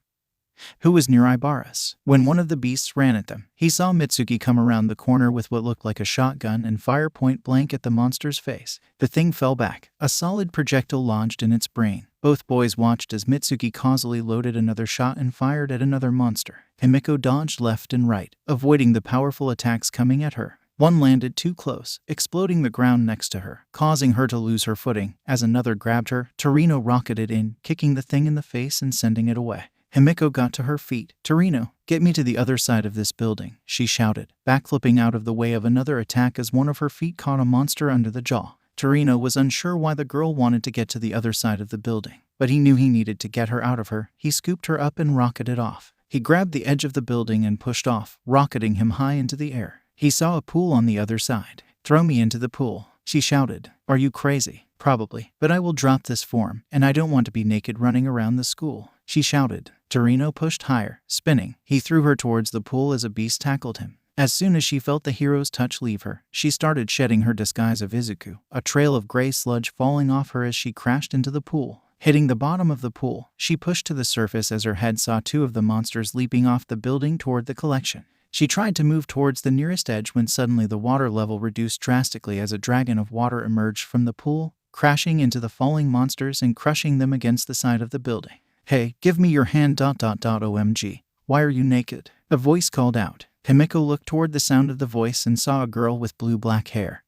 who was near Ibara's. When one of the beasts ran at them, he saw Mitsuki come around the corner with what looked like a shotgun and fire point blank at the monster's face. The thing fell back, a solid projectile lodged in its brain. Both boys watched as Mitsuki causally loaded another shot and fired at another monster. Himiko dodged left and right, avoiding the powerful attacks coming at her. One landed too close, exploding the ground next to her, causing her to lose her footing. As another grabbed her, Torino rocketed in, kicking the thing in the face and sending it away. Himiko got to her feet. "Torino, get me to the other side of this building," she shouted, backflipping out of the way of another attack as one of her feet caught a monster under the jaw. Torino was unsure why the girl wanted to get to the other side of the building, but he knew he needed to get her out of her. He scooped her up and rocketed off. He grabbed the edge of the building and pushed off, rocketing him high into the air. He saw a pool on the other side. "Throw me into the pool," she shouted. "Are you crazy?" "Probably, but I will drop this form, and I don't want to be naked running around the school," she shouted. Torino pushed higher, spinning. He threw her towards the pool as a beast tackled him. As soon as she felt the hero's touch leave her, she started shedding her disguise of Izuku, a trail of gray sludge falling off her as she crashed into the pool. Hitting the bottom of the pool, she pushed to the surface as her head saw two of the monsters leaping off the building toward the collection. She tried to move towards the nearest edge when suddenly the water level reduced drastically as a dragon of water emerged from the pool, crashing into the falling monsters and crushing them against the side of the building. "Hey, give me your hand ... OMG. Why are you naked?" a voice called out. Himiko looked toward the sound of the voice and saw a girl with blue-black hair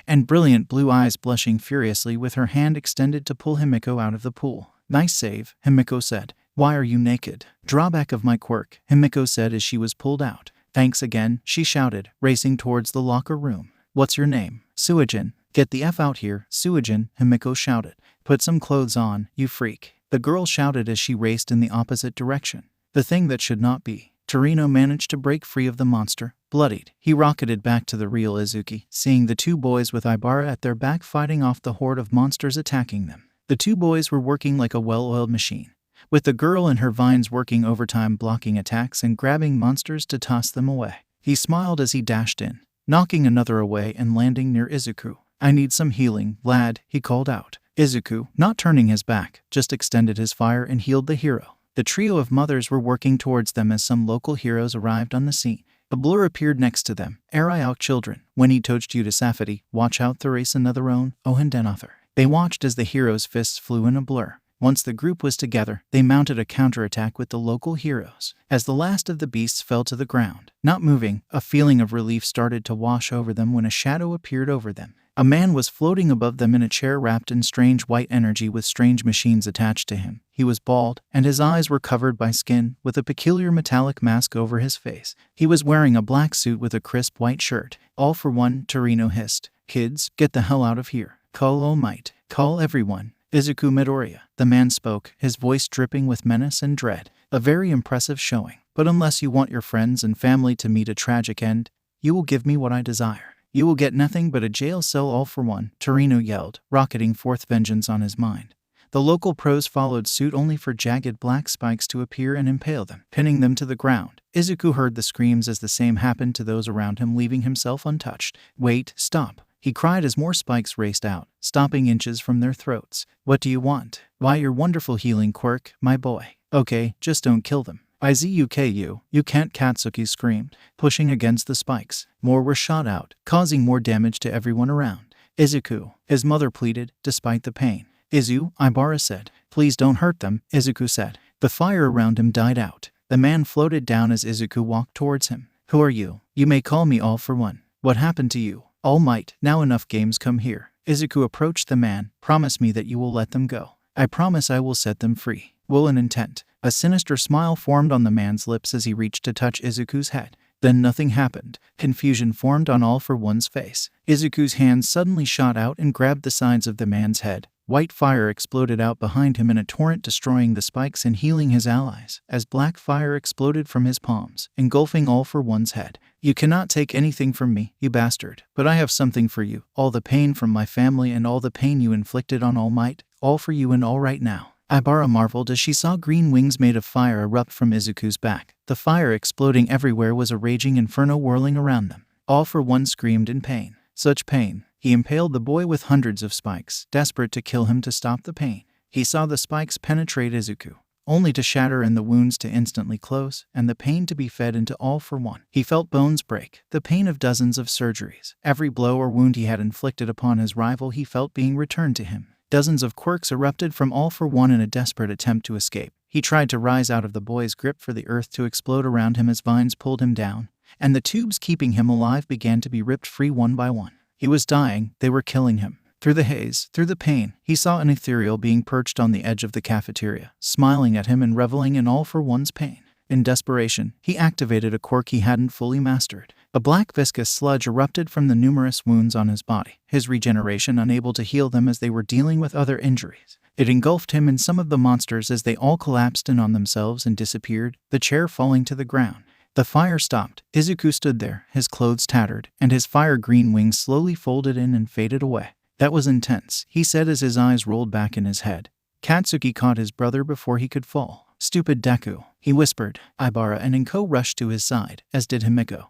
and brilliant blue eyes blushing furiously with her hand extended to pull Himiko out of the pool. "Nice save," Himiko said. "Why are you naked?" "Drawback of my quirk," Himiko said as she was pulled out. "Thanks again," she shouted, racing towards the locker room. "What's your name?" "Suijin." "Get the F out here, Suijin," Himiko shouted. "Put some clothes on, you freak," the girl shouted as she raced in the opposite direction. The thing that should not be. Torino managed to break free of the monster. Bloodied, he rocketed back to the real Izuki, seeing the two boys with Ibara at their back fighting off the horde of monsters attacking them. The two boys were working like a well-oiled machine, with the girl and her vines working overtime blocking attacks and grabbing monsters to toss them away. He smiled as he dashed in, knocking another away and landing near Izuku. "I need some healing, lad," he called out. Izuku, not turning his back, just extended his fire and healed the hero. The trio of mothers were working towards them as some local heroes arrived on the scene. A blur appeared next to them. "Eri out children, when he touched you to safety, watch out Therese another own, Ohendenother." They watched as the heroes' fists flew in a blur. Once the group was together, they mounted a counterattack with the local heroes. As the last of the beasts fell to the ground, not moving, a feeling of relief started to wash over them when a shadow appeared over them. A man was floating above them in a chair wrapped in strange white energy with strange machines attached to him. He was bald, and his eyes were covered by skin, with a peculiar metallic mask over his face. He was wearing a black suit with a crisp white shirt. "All for one," Torino hissed. "Kids, get the hell out of here. Call All Might. Call everyone." "Izuku Midoriya," the man spoke, his voice dripping with menace and dread. "A very impressive showing. But unless you want your friends and family to meet a tragic end, you will give me what I desire. You will get nothing but a jail cell all for one," Torino yelled, rocketing forth vengeance on his mind. The local pros followed suit only for jagged black spikes to appear and impale them, pinning them to the ground. Izuku heard the screams as the same happened to those around him, leaving himself untouched. "Wait, stop," he cried as more spikes raced out, stopping inches from their throats. "What do you want?" "Why, your wonderful healing quirk, my boy." "Okay, just don't kill them." "Izuku, you can't," Katsuki screamed, pushing against the spikes. More were shot out, causing more damage to everyone around. "Izuku," his mother pleaded, despite the pain. Ibara said. "Please don't hurt them," Izuku said. The fire around him died out. The man floated down as Izuku walked towards him. "Who are you?" "You may call me All for One." "What happened to you?" "All Might. Now enough games, come here." Izuku approached the man. "Promise me that you will let them go." I promise I will set them free. Will and intent. A sinister smile formed on the man's lips as he reached to touch Izuku's head. Then nothing happened. Confusion formed on All for One's face. Izuku's hands suddenly shot out and grabbed the sides of the man's head. White fire exploded out behind him in a torrent, destroying the spikes and healing his allies, as black fire exploded from his palms, engulfing All for One's head. You cannot take anything from me, you bastard, but I have something for you. All the pain from my family and all the pain you inflicted on All Might, all for you and all right now. Ibara marveled as she saw green wings made of fire erupt from Izuku's back. The fire exploding everywhere was a raging inferno whirling around them. All for One screamed in pain. Such pain. He impaled the boy with hundreds of spikes, desperate to kill him to stop the pain. He saw the spikes penetrate Izuku, only to shatter and the wounds to instantly close, and the pain to be fed into All for One. He felt bones break, the pain of dozens of surgeries. Every blow or wound he had inflicted upon his rival he felt being returned to him. Dozens of quirks erupted from All for One in a desperate attempt to escape. He tried to rise out of the boy's grip for the earth to explode around him as vines pulled him down, and the tubes keeping him alive began to be ripped free one by one. He was dying, they were killing him. Through the haze, through the pain, he saw an ethereal being perched on the edge of the cafeteria, smiling at him and reveling in All for One's pain. In desperation, he activated a quirk he hadn't fully mastered. A black viscous sludge erupted from the numerous wounds on his body, his regeneration unable to heal them as they were dealing with other injuries. It engulfed him and some of the monsters as they all collapsed in on themselves and disappeared, the chair falling to the ground. The fire stopped. Izuku stood there, his clothes tattered, and his fire-green wings slowly folded in and faded away. That was intense, he said as his eyes rolled back in his head. Katsuki caught his brother before he could fall. Stupid Deku, he whispered. Ibara and Inko rushed to his side, as did Himiko,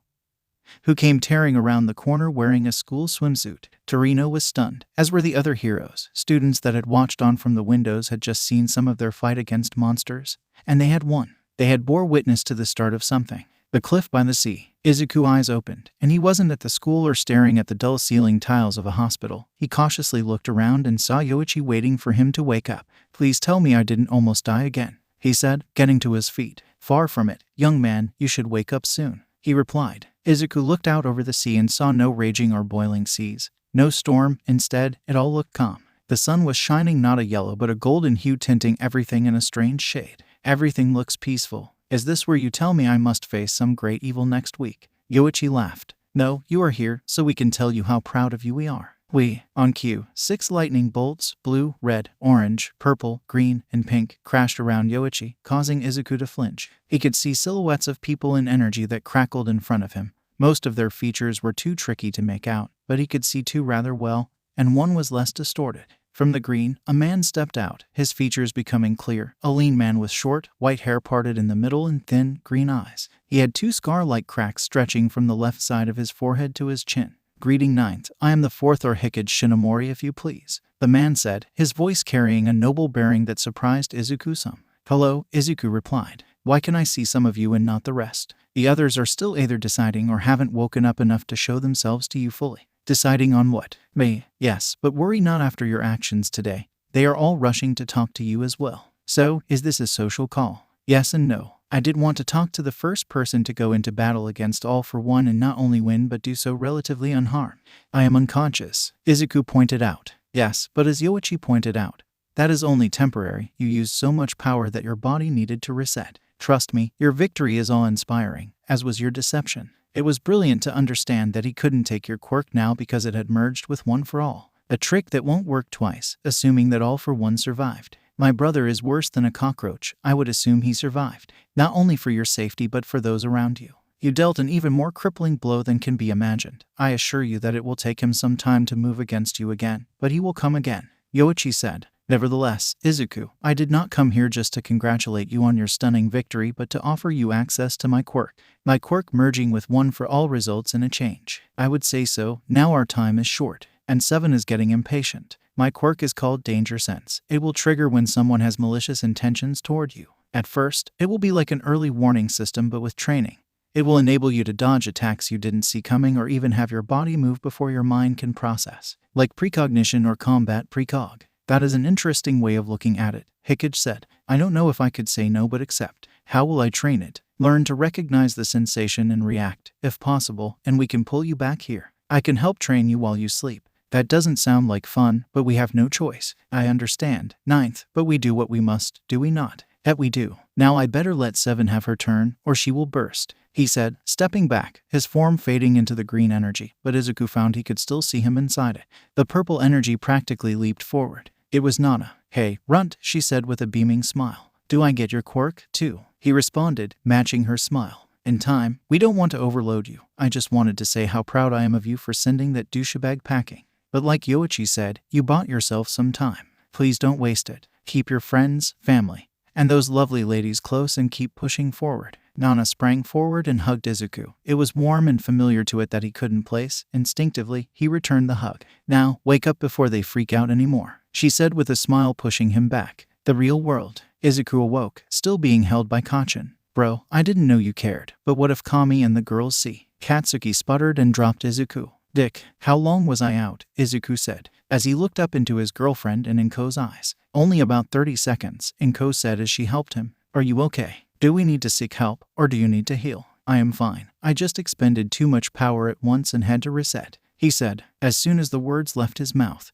who came tearing around the corner wearing a school swimsuit. Torino was stunned, as were the other heroes. Students that had watched on from the windows had just seen some of their fight against monsters, and they had won. They had bore witness to the start of something. The cliff by the sea. Izuku's eyes opened, and he wasn't at the school or staring at the dull ceiling tiles of a hospital. He cautiously looked around and saw Yoichi waiting for him to wake up. Please tell me I didn't almost die again, he said, getting to his feet. Far from it, young man, you should wake up soon, he replied. Izuku looked out over the sea and saw no raging or boiling seas. No storm, instead, it all looked calm. The sun was shining, not a yellow but a golden hue, tinting everything in a strange shade. Everything looks peaceful. Is this where you tell me I must face some great evil next week? Yoichi laughed. No, you are here, so we can tell you how proud of you we are. We, on cue, 6 lightning bolts, blue, red, orange, purple, green, and pink, crashed around Yoichi, causing Izuku to flinch. He could see silhouettes of people in energy that crackled in front of him. Most of their features were too tricky to make out, but he could see 2 rather well, and one was less distorted. From the green, a man stepped out, his features becoming clear. A lean man with short, white hair parted in the middle and thin, green eyes. He had 2 scar-like cracks stretching from the left side of his forehead to his chin. Greeting Ninth, I am the 4th or Hikage Shinomori if you please, the man said, his voice carrying a noble bearing that surprised Izuku some. Hello, Izuku replied. Why can I see some of you and not the rest? The others are still either deciding or haven't woken up enough to show themselves to you fully. Deciding on what? Me, yes, but worry not after your actions today. They are all rushing to talk to you as well. So, is this a social call? Yes and no. I did want to talk to the first person to go into battle against All for One and not only win but do so relatively unharmed. I am unconscious, Izuku pointed out. Yes, but as Yoichi pointed out, that is only temporary. You used so much power that your body needed to reset. Trust me, your victory is awe-inspiring, as was your deception. It was brilliant to understand that he couldn't take your quirk now because it had merged with One for All. A trick that won't work twice, assuming that All for One survived. My brother is worse than a cockroach. I would assume he survived, not only for your safety but for those around you. You dealt an even more crippling blow than can be imagined. I assure you that it will take him some time to move against you again, but he will come again, Yoichi said. Nevertheless, Izuku, I did not come here just to congratulate you on your stunning victory but to offer you access to my quirk. My quirk merging with One for All results in a change. I would say so. Now our time is short, and 7 is getting impatient. My quirk is called Danger Sense. It will trigger when someone has malicious intentions toward you. At first, it will be like an early warning system but with training. It will enable you to dodge attacks you didn't see coming or even have your body move before your mind can process. Like precognition or combat precog. That is an interesting way of looking at it, Hikage said. I don't know if I could say no but accept. How will I train it? Learn to recognize the sensation and react, if possible, and we can pull you back here. I can help train you while you sleep. That doesn't sound like fun, but we have no choice. I understand. Ninth, but we do what we must, do we not? That we do. Now I better let 7 have her turn, or she will burst, he said, stepping back, his form fading into the green energy, but Izuku found he could still see him inside it. The purple energy practically leaped forward. It was Nana. Hey, runt, she said with a beaming smile. Do I get your quirk, too? He responded, matching her smile. In time, we don't want to overload you. I just wanted to say how proud I am of you for sending that douchebag packing. But like Yoichi said, you bought yourself some time. Please don't waste it. Keep your friends, family, and those lovely ladies close and keep pushing forward. Nana sprang forward and hugged Izuku. It was warm and familiar to it that he couldn't place. Instinctively, he returned the hug. Now, wake up before they freak out anymore, she said with a smile, pushing him back. The real world. Izuku awoke, still being held by Kachin. Bro, I didn't know you cared, but what if Kami and the girls see? Katsuki sputtered and dropped Izuku. Dick, how long was I out? Izuku said, as he looked up into his girlfriend and Inko's eyes. Only about 30 seconds, Inko said as she helped him. Are you okay? Do we need to seek help, or do you need to heal? I am fine. I just expended too much power at once and had to reset, he said, as soon as the words left his mouth.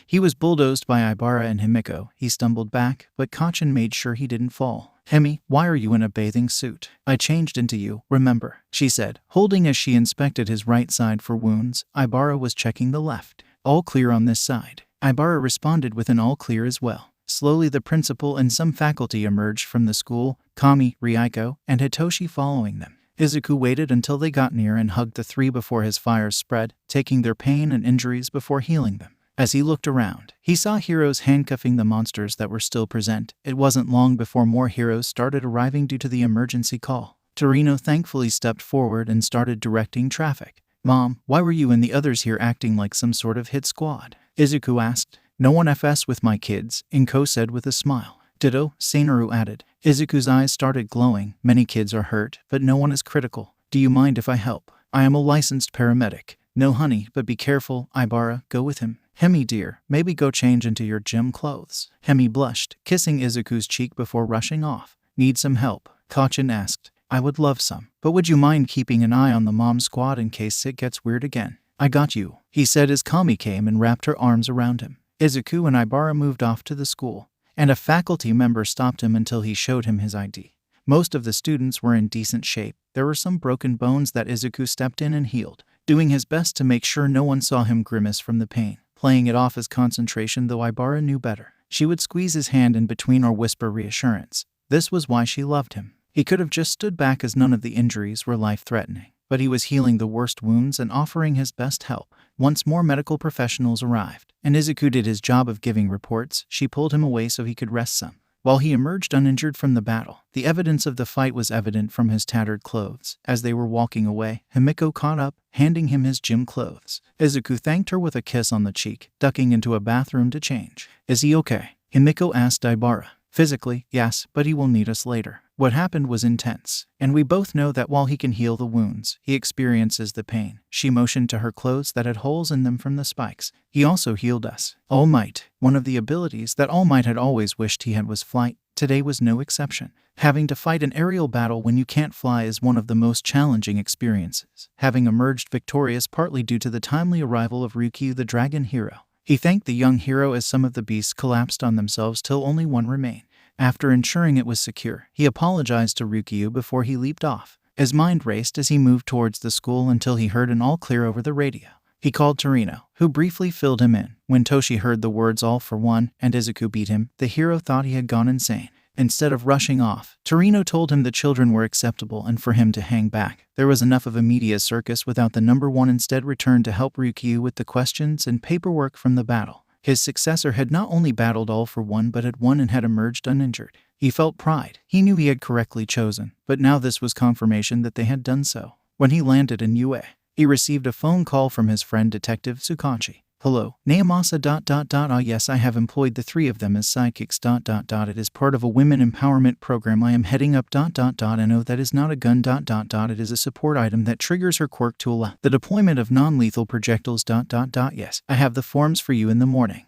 He was bulldozed by Ibara and Himiko. He stumbled back, but Kachin made sure he didn't fall. Hemi, why are you in a bathing suit? I changed into you, remember, she said, holding as she inspected his right side for wounds. Ibara was checking the left. All clear on this side. Ibara responded with an all clear as well. Slowly the principal and some faculty emerged from the school, Kami, Ryuko, and Hitoshi following them. Izuku waited until they got near and hugged the 3 before his fires spread, taking their pain and injuries before healing them. As he looked around, he saw heroes handcuffing the monsters that were still present. It wasn't long before more heroes started arriving due to the emergency call. Torino thankfully stepped forward and started directing traffic. Mom, why were you and the others here acting like some sort of hit squad? Izuku asked. No one FS with my kids, Inko said with a smile. Ditto, Seinoru added. Izuku's eyes started glowing. Many kids are hurt, but no one is critical. Do you mind if I help? I am a licensed paramedic. No honey, but be careful, Ibara, go with him. Hemi dear, maybe go change into your gym clothes. Hemi blushed, kissing Izuku's cheek before rushing off. Need some help? Kachin asked. I would love some, but would you mind keeping an eye on the mom squad in case it gets weird again? I got you, he said as Kami came and wrapped her arms around him. Izuku and Ibara moved off to the school, and a faculty member stopped him until he showed him his ID. Most of the students were in decent shape. There were some broken bones that Izuku stepped in and healed, doing his best to make sure no one saw him grimace from the pain. Playing it off as concentration, though Ibara knew better. She would squeeze his hand in between or whisper reassurance. This was why she loved him. He could have just stood back as none of the injuries were life-threatening, but he was healing the worst wounds and offering his best help. Once more medical professionals arrived, and Izuku did his job of giving reports. She pulled him away so he could rest some. While he emerged uninjured from the battle, the evidence of the fight was evident from his tattered clothes. As they were walking away, Himiko caught up, handing him his gym clothes. Izuku thanked her with a kiss on the cheek, ducking into a bathroom to change. Is he okay? Himiko asked Ibara. Physically, yes, but he will need us later. What happened was intense, and we both know that while he can heal the wounds, he experiences the pain. She motioned to her clothes that had holes in them from the spikes. He also healed us. All Might. One of the abilities that All Might had always wished he had was flight. Today was no exception. Having to fight an aerial battle when you can't fly is one of the most challenging experiences. Having emerged victorious partly due to the timely arrival of Ryukyu the dragon hero, he thanked the young hero as some of the beasts collapsed on themselves till only one remained. After ensuring it was secure, he apologized to Ryukyu before he leaped off. His mind raced as he moved towards the school until he heard an all clear over the radio. He called Torino, who briefly filled him in. When Toshi heard the words all for one and Izuku beat him, the hero thought he had gone insane. Instead of rushing off, Torino told him the children were acceptable and for him to hang back. There was enough of a media circus without the number one. Instead returned to help Ryukyu with the questions and paperwork from the battle. His successor had not only battled all for one but had won and had emerged uninjured. He felt pride. He knew he had correctly chosen, but now this was confirmation that they had done so. When he landed in UA, he received a phone call from his friend Detective Tsukachi. Hello, Naomasa ... Ah yes, I have employed the 3 of them as sidekicks ... It is part of a women empowerment program I am heading up ... And no, that is not a gun ... It is a support item that triggers her quirk to allow the deployment of non-lethal projectiles ... Yes, I have the forms for you in the morning.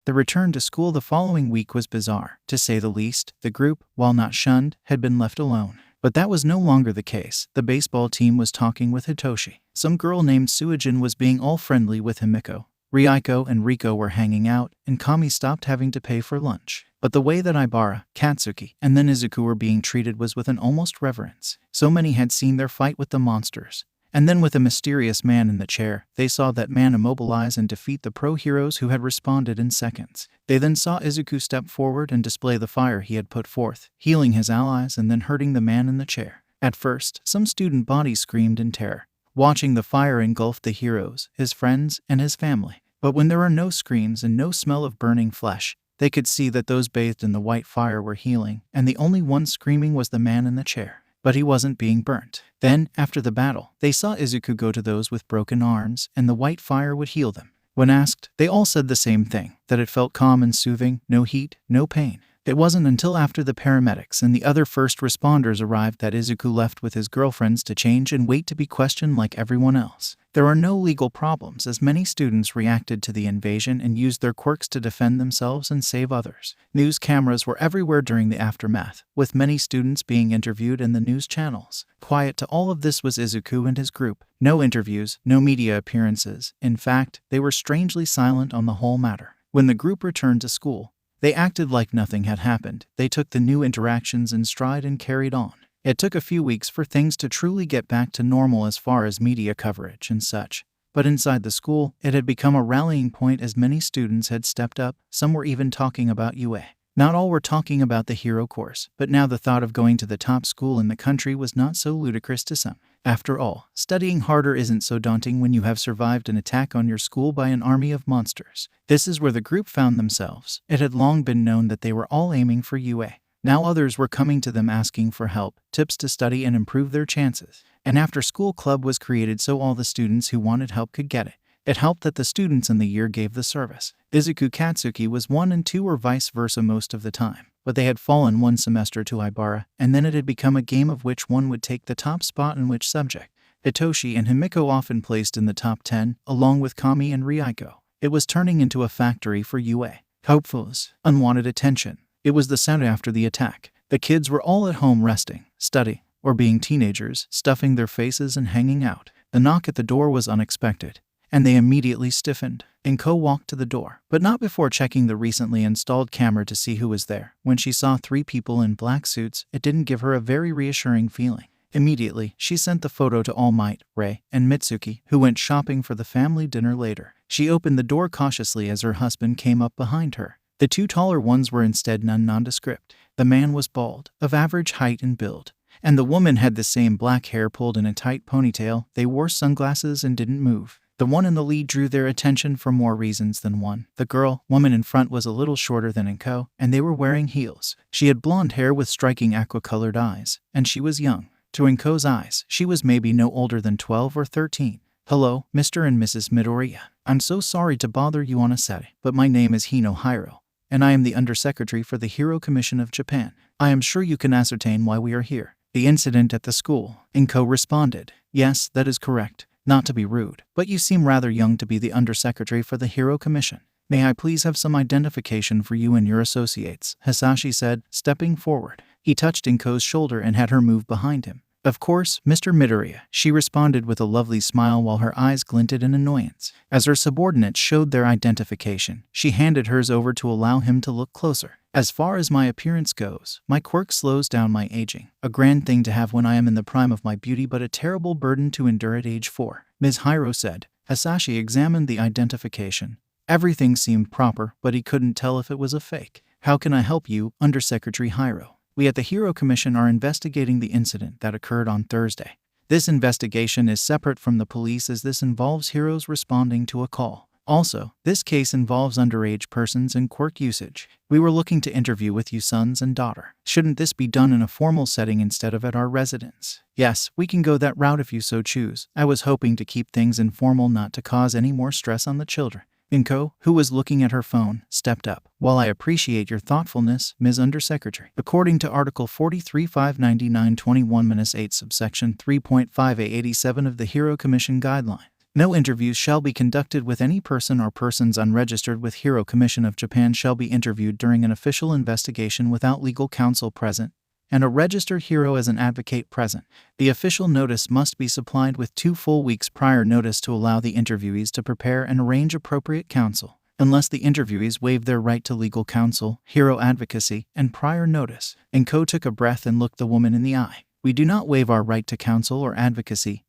The return to school the following week was bizarre, to say the least. The group, while not shunned, had been left alone. But that was no longer the case. The baseball team was talking with Hitoshi. Some girl named Suijin was being all friendly with Himiko. Ryuko and Riko were hanging out, and Kami stopped having to pay for lunch. But the way that Ibara, Katsuki, and then Izuku were being treated was with an almost reverence. So many had seen their fight with the monsters. And then with a mysterious man in the chair, they saw that man immobilize and defeat the pro-heroes who had responded in seconds. They then saw Izuku step forward and display the fire he had put forth, healing his allies and then hurting the man in the chair. At first, some student bodies screamed in terror, watching the fire engulf the heroes, his friends, and his family. But when there were no screams and no smell of burning flesh, they could see that those bathed in the white fire were healing, and the only one screaming was the man in the chair. But he wasn't being burnt. Then, after the battle, they saw Izuku go to those with broken arms, and the white fire would heal them. When asked, they all said the same thing, that it felt calm and soothing, no heat, no pain. It wasn't until after the paramedics and the other first responders arrived that Izuku left with his girlfriends to change and wait to be questioned like everyone else. There are no legal problems as many students reacted to the invasion and used their quirks to defend themselves and save others. News cameras were everywhere during the aftermath, with many students being interviewed in the news channels. Quiet to all of this was Izuku and his group. No interviews, no media appearances. In fact, they were strangely silent on the whole matter. When the group returned to school, they acted like nothing had happened. They took the new interactions in stride and carried on. It took a few weeks for things to truly get back to normal as far as media coverage and such. But inside the school, it had become a rallying point as many students had stepped up. Some were even talking about UA. Not all were talking about the hero course, but now the thought of going to the top school in the country was not so ludicrous to some. After all, studying harder isn't so daunting when you have survived an attack on your school by an army of monsters. This is where the group found themselves. It had long been known that they were all aiming for UA. Now others were coming to them asking for help, tips to study and improve their chances. An after-school club was created so all the students who wanted help could get it. It helped that the students in the year gave the service. Izuku Katsuki was 1 and 2 or vice versa most of the time, but they had fallen one semester to Ibara, and then it had become a game of which one would take the top spot in which subject. Hitoshi and Himiko often placed in the top 10, along with Kami and Ryuko. It was turning into a factory for UA. Hopefuls, unwanted attention. It was the sound after the attack. The kids were all at home resting, studying, or being teenagers, stuffing their faces and hanging out. The knock at the door was unexpected, and they immediately stiffened. Inko walked to the door, but not before checking the recently installed camera to see who was there. When she saw 3 people in black suits, it didn't give her a very reassuring feeling. Immediately, she sent the photo to All Might, Rei, and Mitsuki, who went shopping for the family dinner later. She opened the door cautiously as her husband came up behind her. The 2 taller ones were instead nondescript. The man was bald, of average height and build, and the woman had the same black hair pulled in a tight ponytail. They wore sunglasses and didn't move. The one in the lead drew their attention for more reasons than one. The woman in front was a little shorter than Inko, and they were wearing heels. She had blonde hair with striking aqua-colored eyes, and she was young. To Inko's eyes, she was maybe no older than 12 or 13. "Hello, Mr. and Mrs. Midoriya. I'm so sorry to bother you on a Saturday, but my name is Hino Hiro, and I am the Undersecretary for the Hero Commission of Japan. I am sure you can ascertain why we are here." "The incident at the school," Inko responded. "Yes, that is correct. Not to be rude, but you seem rather young to be the Undersecretary for the Hero Commission. May I please have some identification for you and your associates?" Hisashi said, stepping forward. He touched Inko's shoulder and had her move behind him. "Of course, Mr. Midoriya," she responded with a lovely smile while her eyes glinted in annoyance. As her subordinates showed their identification, she handed hers over to allow him to look closer. "As far as my appearance goes, my quirk slows down my aging. A grand thing to have when I am in the prime of my beauty, but a terrible burden to endure at age 4. Ms. Hiro said. Hisashi examined the identification. Everything seemed proper, but he couldn't tell if it was a fake. "How can I help you, Undersecretary Hiro?" "We at the Hero Commission are investigating the incident that occurred on Thursday. This investigation is separate from the police as this involves heroes responding to a call. Also, this case involves underage persons and quirk usage. We were looking to interview with you sons and daughter. Shouldn't this be done in a formal setting instead of at our residence?" "Yes, we can go that route if you so choose. I was hoping to keep things informal not to cause any more stress on the children." Inko, who was looking at her phone, stepped up. "While I appreciate your thoughtfulness, Ms. Undersecretary, according to Article 43.599.21-8 subsection 3.5a87 of the Hero Commission Guidelines, no interviews shall be conducted with any person or persons unregistered with Hero Commission of Japan shall be interviewed during an official investigation without legal counsel present. and a registered hero as an advocate present. The official notice must be supplied with 2 full weeks prior notice to allow the interviewees to prepare and arrange appropriate counsel. Unless the interviewees waive their right to legal counsel, hero advocacy, and prior notice. Inko took a breath and looked the woman in the eye. We do not waive our right to counsel or advocacy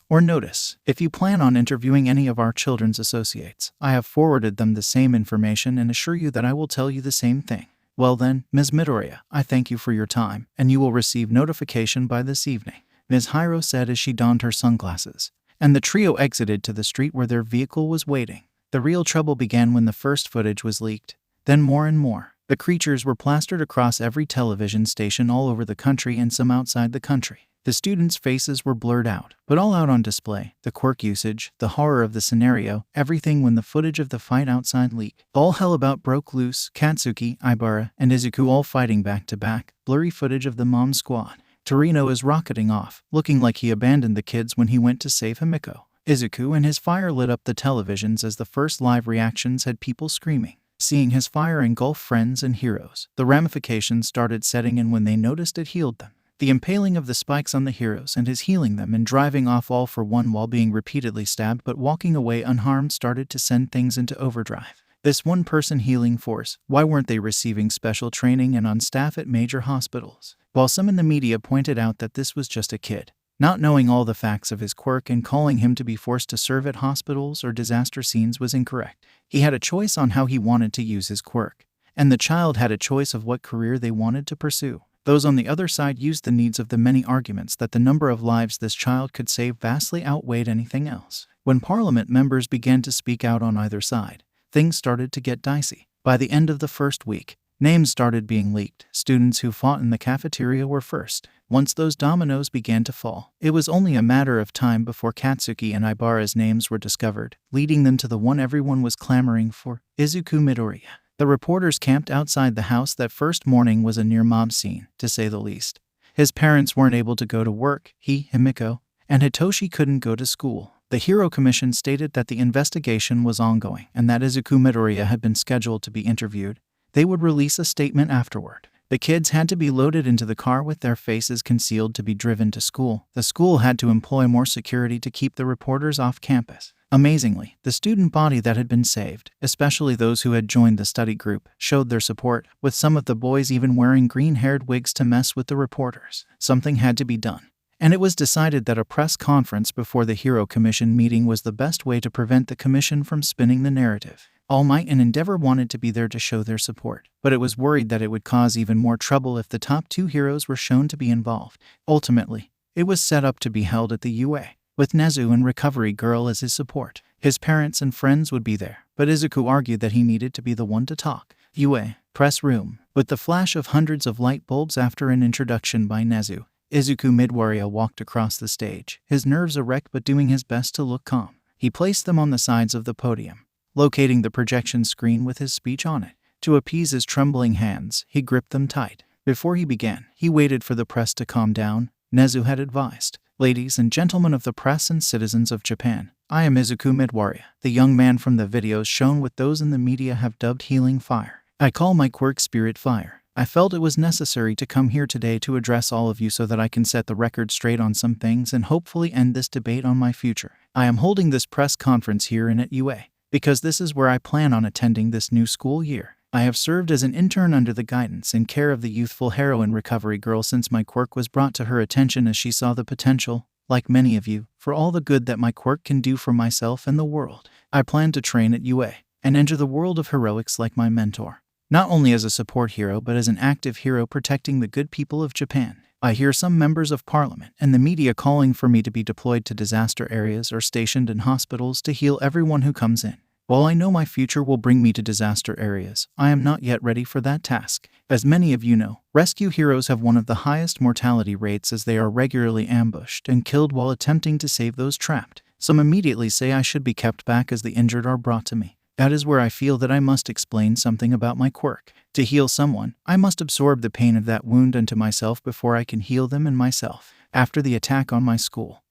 or notice. If you plan on interviewing any of our children's associates, I have forwarded them the same information and assure you that I will tell you the same thing. Well then, Ms. Midoriya, I thank you for your time, and you will receive notification by this evening, Ms. Hiro said as she donned her sunglasses. And the trio exited to the street where their vehicle was waiting. The real trouble began when the first footage was leaked. Then more and more. The creatures were plastered across every television station all over the country and some outside the country. The students' faces were blurred out, but all out on display. The quirk usage, the horror of the scenario, everything when the footage of the fight outside leaked. All hell about broke loose. Katsuki, Ibara, and Izuku all fighting back to back. Blurry footage of the mom squad. Torino is rocketing off, looking like he abandoned the kids when he went to save Himiko. Izuku and his fire lit up the televisions as the first live reactions had people screaming. Seeing his fire engulf friends and heroes, the ramifications started setting in when they noticed it healed them. The impaling of the spikes on the heroes and his healing them and driving off all for one while being repeatedly stabbed but walking away unharmed started to send things into overdrive. This one-person healing force, why weren't they receiving special training and on staff at major hospitals? While some in the media pointed out that this was just a kid, not knowing all the facts of his quirk and calling him to be forced to serve at hospitals or disaster scenes was incorrect. He had a choice on how he wanted to use his quirk, and the child had a choice of what career they wanted to pursue. Those on the other side used the needs of the many arguments that the number of lives this child could save vastly outweighed anything else. When Parliament members began to speak out on either side, things started to get dicey. By the end of the first week, names started being leaked. Students who fought in the cafeteria were first. Once those dominoes began to fall, it was only a matter of time before Katsuki and Ibara's names were discovered, leading them to the one everyone was clamoring for, Izuku Midoriya. The reporters camped outside the house that first morning was a near-mob scene, to say the least. His parents weren't able to go to work, he, Himiko, and Hitoshi couldn't go to school. The Hero Commission stated that the investigation was ongoing and that Izuku Midoriya had been scheduled to be interviewed. They would release a statement afterward. The kids had to be loaded into the car with their faces concealed to be driven to school. The school had to employ more security to keep the reporters off campus. Amazingly, the student body that had been saved, especially those who had joined the study group, showed their support, with some of the boys even wearing green-haired wigs to mess with the reporters. Something had to be done. And it was decided that a press conference before the Hero Commission meeting was the best way to prevent the commission from spinning the narrative. All Might and Endeavor wanted to be there to show their support, but it was worried that it would cause even more trouble if the top 2 heroes were shown to be involved. Ultimately, it was set up to be held at the UA, with Nezu and Recovery Girl as his support. His parents and friends would be there, but Izuku argued that he needed to be the one to talk. UA, press room. With the flash of hundreds of light bulbs after an introduction by Nezu, Izuku Midoriya walked across the stage, his nerves erect but doing his best to look calm. He placed them on the sides of the podium, locating the projection screen with his speech on it. To appease his trembling hands, he gripped them tight. Before he began, he waited for the press to calm down. Nezu had advised, "Ladies and gentlemen of the press and citizens of Japan, I am Izuku Midoriya, the young man from the videos shown with those in the media have dubbed Healing Fire. I call my quirk Spirit Fire. I felt it was necessary to come here today to address all of you so that I can set the record straight on some things and hopefully end this debate on my future. I am holding this press conference here and at UA, because this is where I plan on attending this new school year. I have served as an intern under the guidance and care of the youthful heroine Recovery Girl since my quirk was brought to her attention as she saw the potential, like many of you, for all the good that my quirk can do for myself and the world. I plan to train at UA and enter the world of heroics like my mentor, not only as a support hero but as an active hero protecting the good people of Japan. I hear some members of parliament and the media calling for me to be deployed to disaster areas or stationed in hospitals to heal everyone who comes in. While I know my future will bring me to disaster areas, I am not yet ready for that task. As many of you know, rescue heroes have one of the highest mortality rates as they are regularly ambushed and killed while attempting to save those trapped. Some immediately say I should be kept back as the injured are brought to me. That is where I feel that I must explain something about my quirk. To heal someone, I must absorb the pain of that wound unto myself before I can heal them and myself. After the attack on my school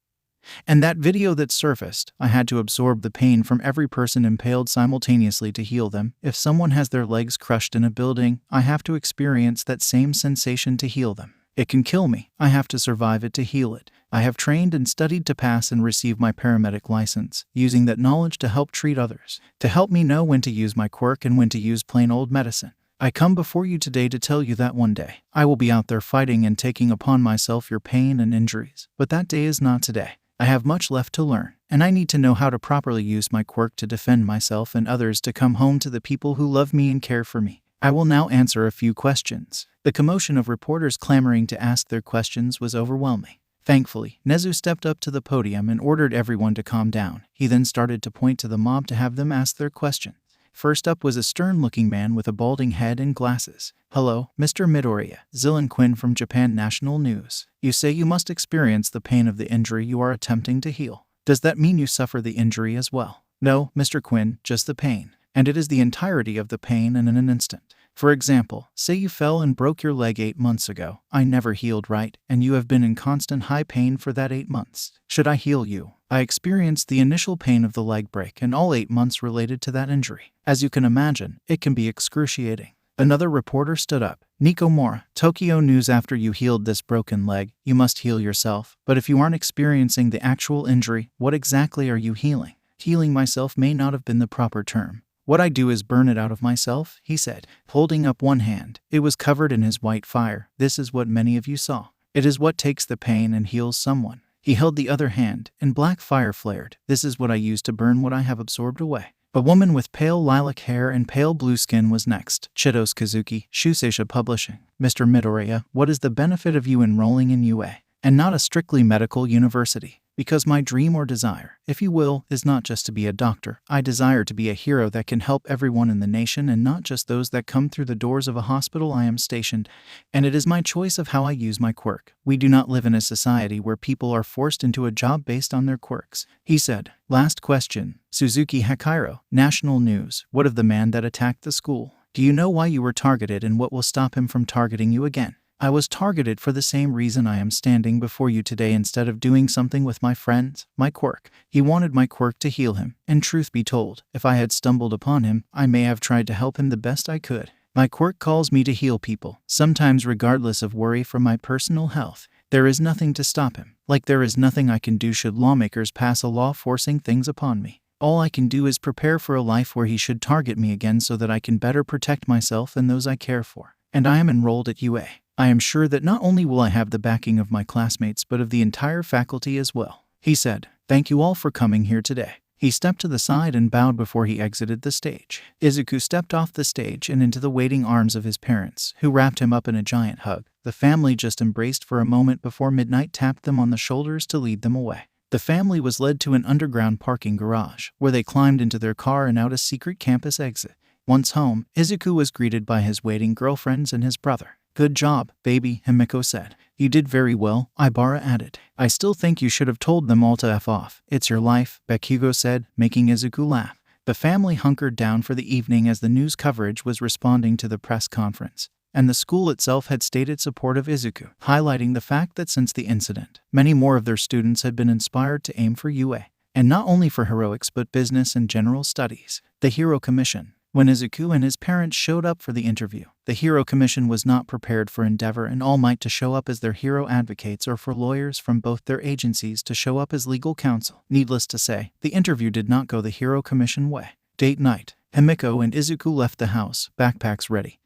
and that video that surfaced, I had to absorb the pain from every person impaled simultaneously to heal them. If someone has their legs crushed in a building, I have to experience that same sensation to heal them. It can kill me. I have to survive it to heal it. I have trained and studied to pass and receive my paramedic license, using that knowledge to help treat others, to help me know when to use my quirk and when to use plain old medicine. I come before you today to tell you that one day, I will be out there fighting and taking upon myself your pain and injuries. But that day is not today. I have much left to learn, and I need to know how to properly use my quirk to defend myself and others, to come home to the people who love me and care for me. I will now answer a few questions. The commotion of reporters clamoring to ask their questions was overwhelming. Thankfully, Nezu stepped up to the podium and ordered everyone to calm down. He then started to point to the mob to have them ask their questions. First up was a stern-looking man with a balding head and glasses. "Hello, Mr. Midoriya, Zilin Quinn from Japan National News. You say you must experience the pain of the injury you are attempting to heal. Does that mean you suffer the injury as well?" "No, Mr. Quinn, just the pain. And it is the entirety of the pain and in an instant. For example, say you fell and broke your leg 8 months ago. I never healed right, and you have been in constant high pain for that 8 months. Should I heal you? I experienced the initial pain of the leg break and all 8 months related to that injury. As you can imagine, it can be excruciating." Another reporter stood up. "Nico Mora, Tokyo News. After you healed this broken leg, you must heal yourself. But if you aren't experiencing the actual injury, what exactly are you healing?" "Healing myself may not have been the proper term. What I do is burn it out of myself," he said, holding up one hand. It was covered in his white fire. "This is what many of you saw. It is what takes the pain and heals someone." He held the other hand, and black fire flared. "This is what I use to burn what I have absorbed away." A woman with pale lilac hair and pale blue skin was next. Chitos Kazuki, Shuseisha Publishing. "Mr. Midoriya, what is the benefit of you enrolling in UA, and not a strictly medical university? Because my dream or desire, if you will, is not just to be a doctor. I desire to be a hero that can help everyone in the nation and not just those that come through the doors of a hospital I am stationed. And it is my choice of how I use my quirk. We do not live in a society where people are forced into a job based on their quirks," he said. Last question. Suzuki Hakiro, National News. "What of the man that attacked the school? Do you know why you were targeted and what will stop him from targeting you again?" "I was targeted for the same reason I am standing before you today. Instead of doing something with my friends, my quirk. He wanted my quirk to heal him, and truth be told, if I had stumbled upon him, I may have tried to help him the best I could. My quirk calls me to heal people, sometimes regardless of worry for my personal health. There is nothing to stop him, like there is nothing I can do should lawmakers pass a law forcing things upon me. All I can do is prepare for a life where he should target me again so that I can better protect myself and those I care for. And I am enrolled at UA. I am sure that not only will I have the backing of my classmates but of the entire faculty as well," he said. "Thank you all for coming here today." He stepped to the side and bowed before he exited the stage. Izuku stepped off the stage and into the waiting arms of his parents, who wrapped him up in a giant hug. The family just embraced for a moment before midnight tapped them on the shoulders to lead them away. The family was led to an underground parking garage, where they climbed into their car and out a secret campus exit. Once home, Izuku was greeted by his waiting girlfriends and his brother. "Good job, baby," Himiko said. "You did very well," Ibara added. "I still think you should have told them all to F off. It's your life," Bakugo said, making Izuku laugh. The family hunkered down for the evening as the news coverage was responding to the press conference, and the school itself had stated support of Izuku, highlighting the fact that since the incident, many more of their students had been inspired to aim for UA, and not only for heroics but business and general studies. The Hero Commission. When Izuku and his parents showed up for the interview, the Hero Commission was not prepared for Endeavor and All Might to show up as their hero advocates or for lawyers from both their agencies to show up as legal counsel. Needless to say, the interview did not go the Hero Commission way. Date night. Himiko and Izuku left the house, backpacks ready.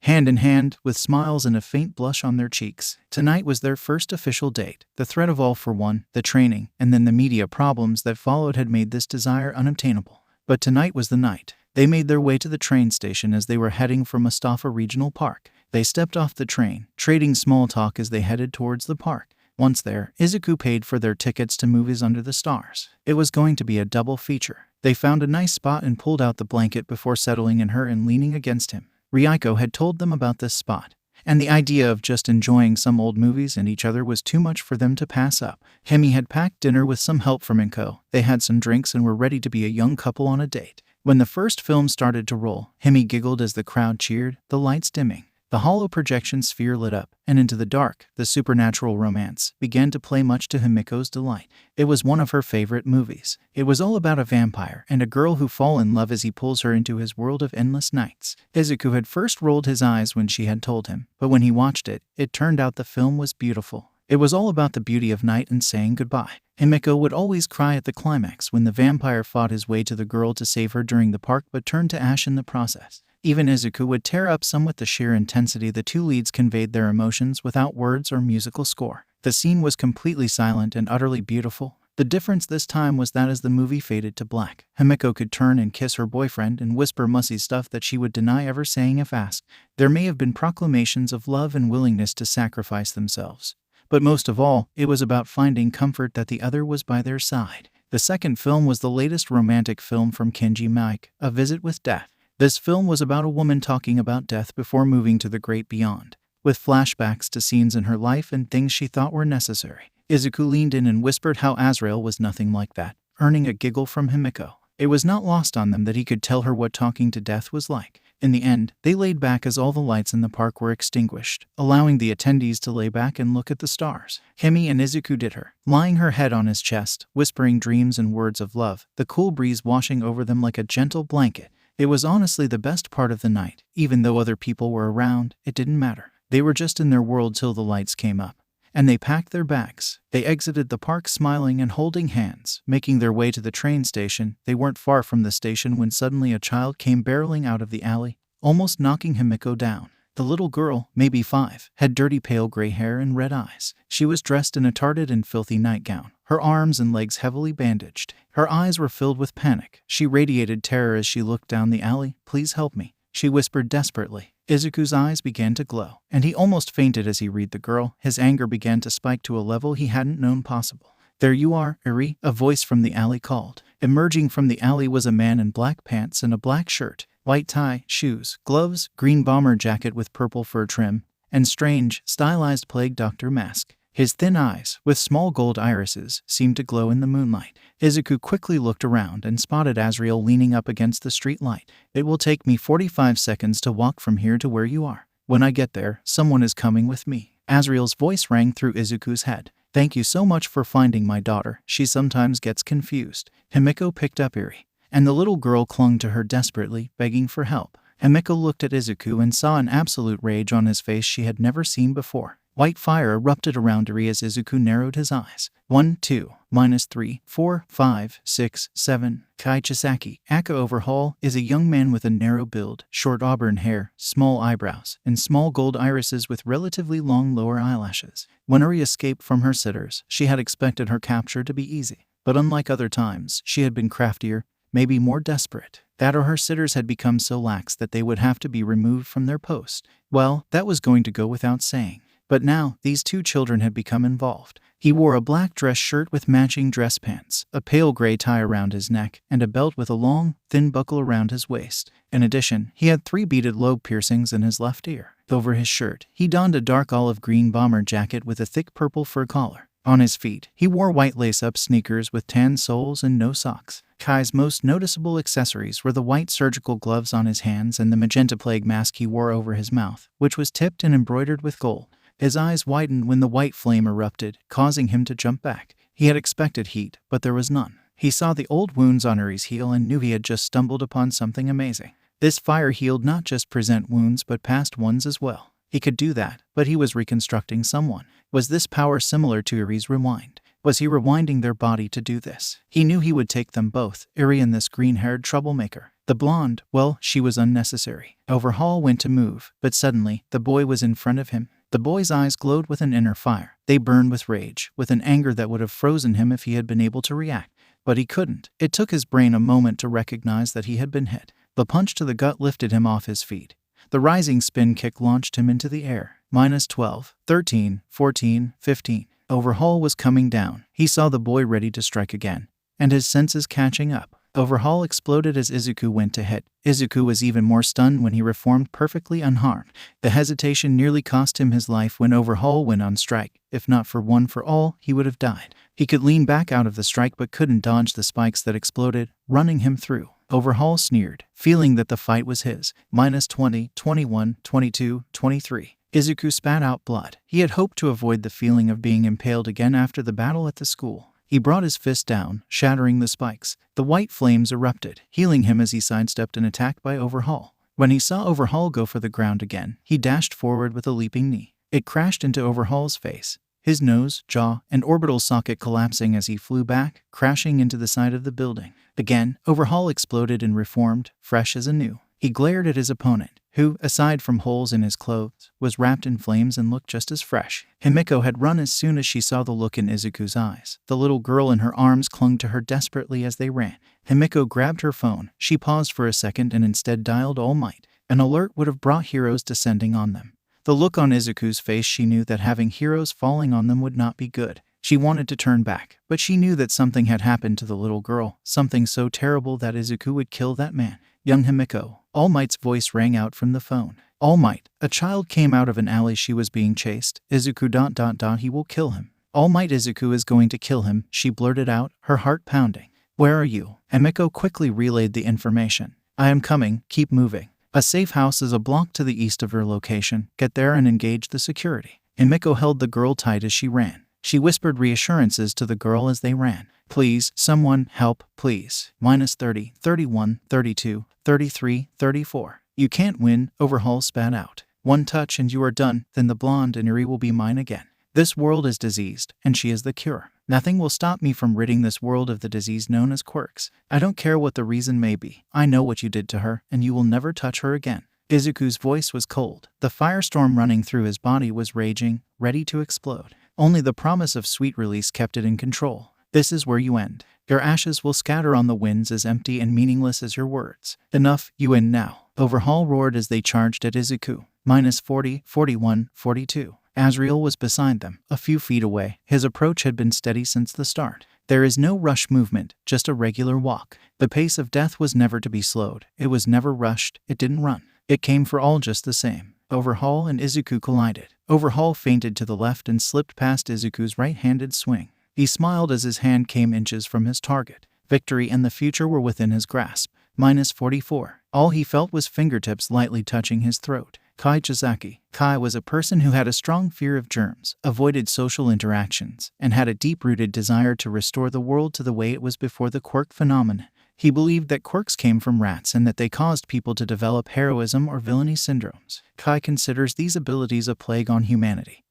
Hand in hand, with smiles and a faint blush on their cheeks. Tonight was their first official date. The threat of all for one, the training, and then the media problems that followed had made this desire unobtainable. But tonight was the night. They made their way to the train station as they were heading for Mustafa Regional Park. They stepped off the train, trading small talk as they headed towards the park. Once there, Izuku paid for their tickets to movies under the stars. It was going to be a double feature. They found a nice spot and pulled out the blanket before settling in her and leaning against him. Ryuko had told them about this spot, and the idea of just enjoying some old movies and each other was too much for them to pass up. Himi had packed dinner with some help from Inko. They had some drinks and were ready to be a young couple on a date. When the first film started to roll, Himi giggled as the crowd cheered, the lights dimming. The hollow projection sphere lit up, and into the dark, the supernatural romance began to play, much to Himiko's delight. It was one of her favorite movies. It was all about a vampire and a girl who fall in love as he pulls her into his world of endless nights. Izuku had first rolled his eyes when she had told him, but when he watched it, it turned out the film was beautiful. It was all about the beauty of night and saying goodbye. Himiko would always cry at the climax when the vampire fought his way to the girl to save her during the park but turned to ash in the process. Even Izuku would tear up some with the sheer intensity the two leads conveyed their emotions without words or musical score. The scene was completely silent and utterly beautiful. The difference this time was that as the movie faded to black, Himiko could turn and kiss her boyfriend and whisper mussy stuff that she would deny ever saying if asked. There may have been proclamations of love and willingness to sacrifice themselves, but most of all, it was about finding comfort that the other was by their side. The second film was the latest romantic film from Kenji Mike, A Visit with Death. This film was about a woman talking about death before moving to the great beyond, with flashbacks to scenes in her life and things she thought were necessary. Izuku leaned in and whispered how Azrael was nothing like that, earning a giggle from Himiko. It was not lost on them that he could tell her what talking to death was like. In the end, they laid back as all the lights in the park were extinguished, allowing the attendees to lay back and look at the stars. Himi and Izuku did her, lying her head on his chest, whispering dreams and words of love, the cool breeze washing over them like a gentle blanket. It was honestly the best part of the night. Even though other people were around, it didn't matter. They were just in their world till the lights came up, and they packed their bags. They exited the park smiling and holding hands, making their way to the train station. They weren't far from the station when suddenly a child came barreling out of the alley, almost knocking Himiko down. The little girl, maybe 5, had dirty pale gray hair and red eyes. She was dressed in a tarted and filthy nightgown, her arms and legs heavily bandaged. Her eyes were filled with panic. She radiated terror as she looked down the alley. "Please help me," she whispered desperately. Izuku's eyes began to glow, and he almost fainted as he read the girl. His anger began to spike to a level he hadn't known possible. "There you are, Eri," a voice from the alley called. Emerging from the alley was a man in black pants and a black shirt, white tie, shoes, gloves, green bomber jacket with purple fur trim, and strange, stylized plague doctor mask. His thin eyes, with small gold irises, seemed to glow in the moonlight. Izuku quickly looked around and spotted Azrael leaning up against the street light. "It will take me 45 seconds to walk from here to where you are. When I get there, someone is coming with me." Azrael's voice rang through Izuku's head. "Thank you so much for finding my daughter. She sometimes gets confused." Himiko picked up Eri, and the little girl clung to her desperately, begging for help. Himiko looked at Izuku and saw an absolute rage on his face she had never seen before. White fire erupted around Eri as Izuku narrowed his eyes. 1, 2, -3, 4, 5, 6, 7. Chisaki Aka Overhaul is a young man with a narrow build, short auburn hair, small eyebrows, and small gold irises with relatively long lower eyelashes. When Eri escaped from her sitters, she had expected her capture to be easy. But unlike other times, she had been craftier, maybe more desperate. That or her sitters had become so lax that they would have to be removed from their post. Well, that was going to go without saying. But now, these two children had become involved. He wore a black dress shirt with matching dress pants, a pale gray tie around his neck, and a belt with a long, thin buckle around his waist. In addition, he had 3 beaded lobe piercings in his left ear. Over his shirt, he donned a dark olive-green bomber jacket with a thick purple fur collar. On his feet, he wore white lace-up sneakers with tan soles and no socks. Kai's most noticeable accessories were the white surgical gloves on his hands and the magenta plague mask he wore over his mouth, which was tipped and embroidered with gold. His eyes widened when the white flame erupted, causing him to jump back. He had expected heat, but there was none. He saw the old wounds on Eri's heel and knew he had just stumbled upon something amazing. This fire healed not just present wounds but past ones as well. He could do that, but he was reconstructing someone. Was this power similar to Eri's rewind? Was he rewinding their body to do this? He knew he would take them both, Eri and this green-haired troublemaker. The blonde, well, she was unnecessary. Overhaul went to move, but suddenly, the boy was in front of him. The boy's eyes glowed with an inner fire. They burned with rage, with an anger that would have frozen him if he had been able to react. But he couldn't. It took his brain a moment to recognize that he had been hit. The punch to the gut lifted him off his feet. The rising spin kick launched him into the air. -12, 13, 14, 15. Overhaul was coming down. He saw the boy ready to strike again, and his senses catching up. Overhaul exploded as Izuku went to hit. Izuku was even more stunned when he reformed perfectly unharmed. The hesitation nearly cost him his life when Overhaul went on strike. If not for One for All, he would have died. He could lean back out of the strike but couldn't dodge the spikes that exploded, running him through. Overhaul sneered, feeling that the fight was his. -20, 21, 22, 23. Izuku spat out blood. He had hoped to avoid the feeling of being impaled again after the battle at the school. He brought his fist down, shattering the spikes. The white flames erupted, healing him as he sidestepped an attack by Overhaul. When he saw Overhaul go for the ground again, he dashed forward with a leaping knee. It crashed into Overhaul's face, his nose, jaw, and orbital socket collapsing as he flew back, crashing into the side of the building. Again, Overhaul exploded and reformed, fresh as anew. He glared at his opponent, who, aside from holes in his clothes, was wrapped in flames and looked just as fresh. Himiko had run as soon as she saw the look in Izuku's eyes. The little girl in her arms clung to her desperately as they ran. Himiko grabbed her phone. She paused for a second and instead dialed All Might. An alert would have brought heroes descending on them. The look on Izuku's face, she knew that having heroes falling on them would not be good. She wanted to turn back, but she knew that something had happened to the little girl, something so terrible that Izuku would kill that man. Young Himiko. All Might's voice rang out from the phone. All Might. A child came out of an alley. She was being chased. Izuku ... He will kill him. All Might. Izuku is going to kill him, she blurted out, her heart pounding. Where are you? Himiko quickly relayed the information. I am coming, keep moving. A safe house is a block to the east of your location. Get there and engage the security. Himiko held the girl tight as she ran. She whispered reassurances to the girl as they ran. Please, someone, help, please. -30, 31, 32, 33, 34. You can't win, Overhaul spat out. One touch and you are done, then the blonde Inari will be mine again. This world is diseased, and she is the cure. Nothing will stop me from ridding this world of the disease known as quirks. I don't care what the reason may be. I know what you did to her, and you will never touch her again. Izuku's voice was cold. The firestorm running through his body was raging, ready to explode. Only the promise of sweet release kept it in control. This is where you end. Your ashes will scatter on the winds as empty and meaningless as your words. Enough, you end now. Overhaul roared as they charged at Izuku. -40, 41, 42. Azrael was beside them, a few feet away. His approach had been steady since the start. There is no rush movement, just a regular walk. The pace of death was never to be slowed. It was never rushed. It didn't run. It came for all just the same. Overhaul and Izuku collided. Overhaul feinted to the left and slipped past Izuku's right-handed swing. He smiled as his hand came inches from his target. Victory and the future were within his grasp. -44. All he felt was fingertips lightly touching his throat. Kai Shizaki. Kai was a person who had a strong fear of germs, avoided social interactions, and had a deep-rooted desire to restore the world to the way it was before the quirk phenomenon. He believed that quirks came from rats and that they caused people to develop heroism or villainy syndromes. Kai considers these abilities a plague on humanity